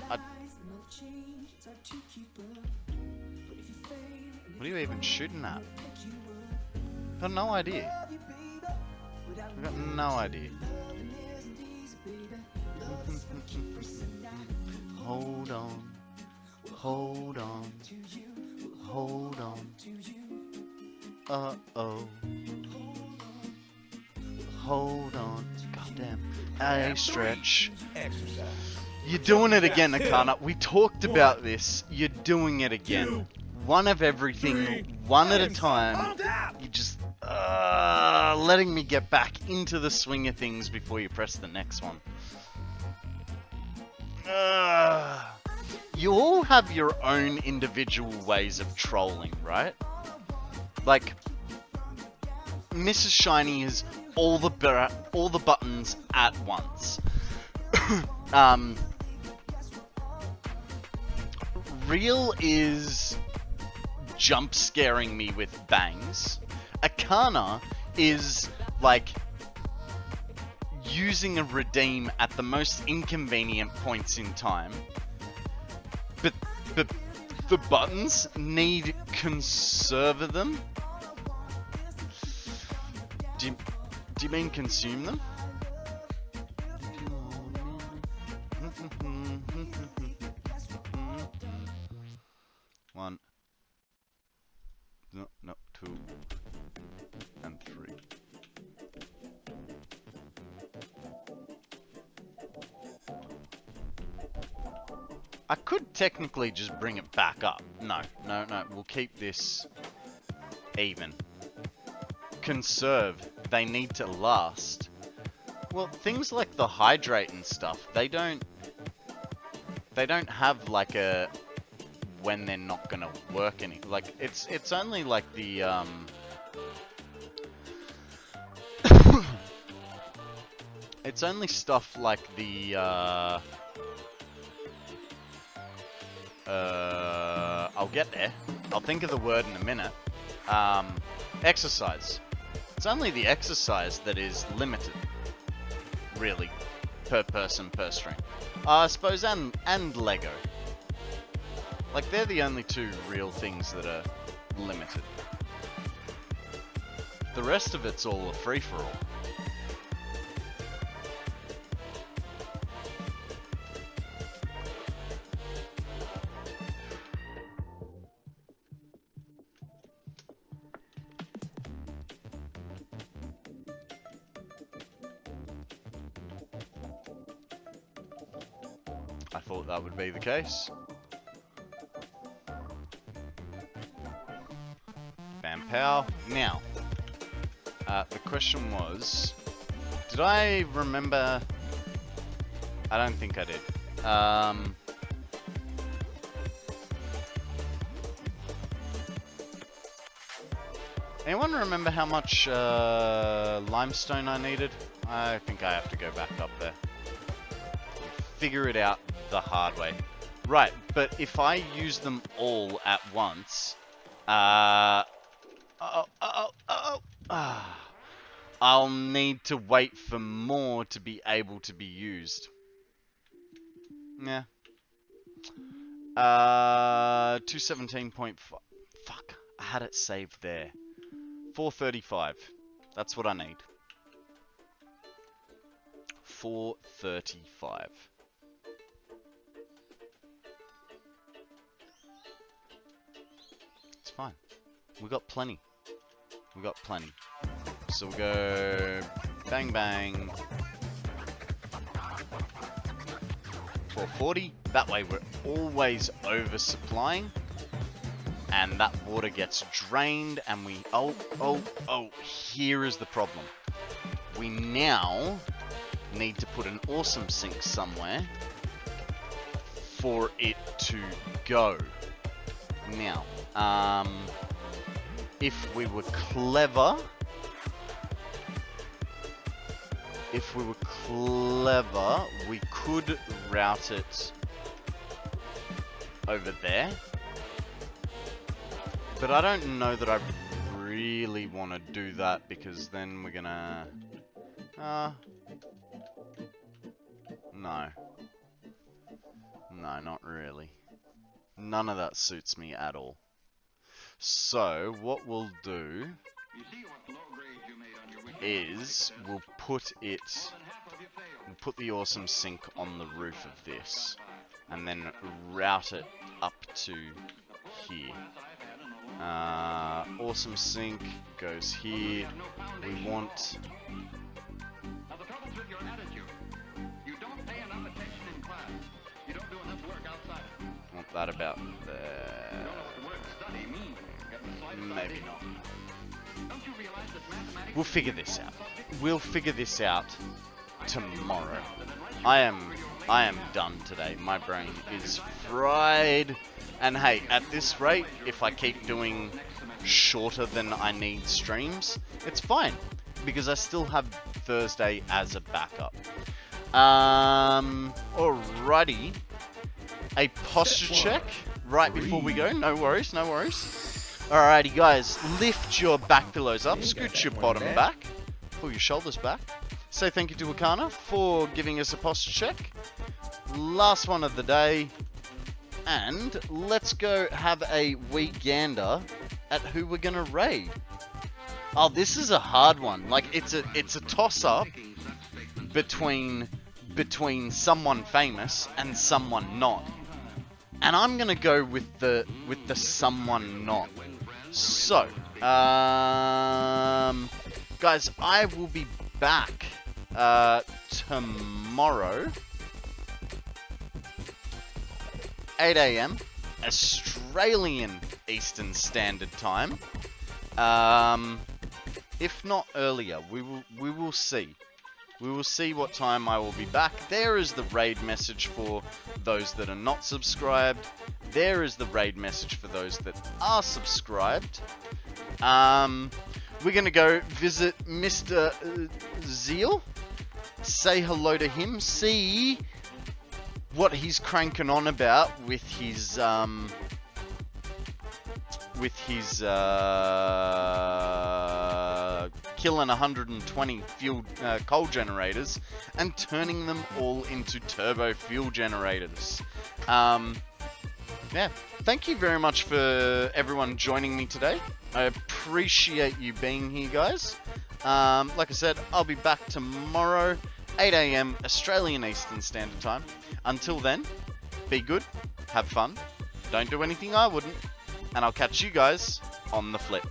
What are you even shooting at? I've got no idea. I've got no idea. Hold on. Hold on. Hold on. Uh-oh. Hold on. Goddamn. A stretch. You're doing it again, Akana. We talked about this. You're doing it again. One of everything, one at a time. You just letting me get back into the swing of things before you press the next one. You all have your own individual ways of trolling, right? Like, Mrs. Shiny is all the buttons at once. Real is jump scaring me with bangs. Akana is like using a redeem at the most inconvenient points in time. But the buttons need conserve them. Do you mean consume them? One. No, 2 and 3. I could technically just bring it back up. No, we'll keep this even. Conserve, they need to last. Well, things like the hydrate and stuff, they don't have like a when they're not gonna work any, like it's only like the it's only stuff like the I'll get there. I'll think of the word in a minute. Exercise. It's only the exercise that is limited, really, per person, per stream. I suppose, and Lego. Like, they're the only two real things that are limited. The rest of it's all a free-for-all. I thought that would be the case. Bam pow. Now, the question was, did I remember? I don't think I did. Anyone remember how much limestone I needed? I think I have to go back up there. Figure it out the hard way. Right, but if I use them all at once, I'll need to wait for more to be able to be used. Yeah. 217.5. Fuck, I had it saved there. 435. That's what I need. 435. It's fine. We got plenty. We got plenty. So we'll go bang bang. 440. That way we're always oversupplying. And that water gets drained and we... Oh, here is the problem. We now need to put an awesome sink somewhere for it to go. Now, if we were clever, we could route it over there. But I don't know that I really want to do that because then we're gonna... No. No, not really. None of that suits me at all. So, what we'll do is we'll put the awesome sink on the roof of this and then route it up to here. Awesome sink goes here. We want... Want that about there. Maybe not. We'll figure this out. We'll figure this out tomorrow. I am done today. My brain is fried. And hey, at this rate, if I keep doing shorter than I need streams, it's fine. Because I still have Thursday as a backup. Alrighty. A posture check right before we go. No worries, no worries. Alrighty, guys. Lift your back pillows up. Scoot your bottom back. Pull your shoulders back. Say thank you to Akana for giving us a posture check. Last one of the day. And let's go have a wee gander at who we're gonna raid. Oh, this is a hard one. Like, it's a toss-up between someone famous and someone not. And I'm gonna go with the someone not. So, guys, I will be back tomorrow, 8 AM Australian Eastern Standard Time. If not earlier, we will see. We will see what time I will be back. There is the raid message for those that are not subscribed. There is the raid message for those that are subscribed. We're going to go visit Mr. Zeal. Say hello to him. See what he's cranking on about with his with his killing 120 fuel coal generators and turning them all into turbo fuel generators. Yeah, thank you very much for everyone joining me today. I appreciate you being here, guys. Like I said, I'll be back tomorrow, 8 AM Australian Eastern Standard Time. Until then, be good, have fun, don't do anything I wouldn't, and I'll catch you guys on the flip.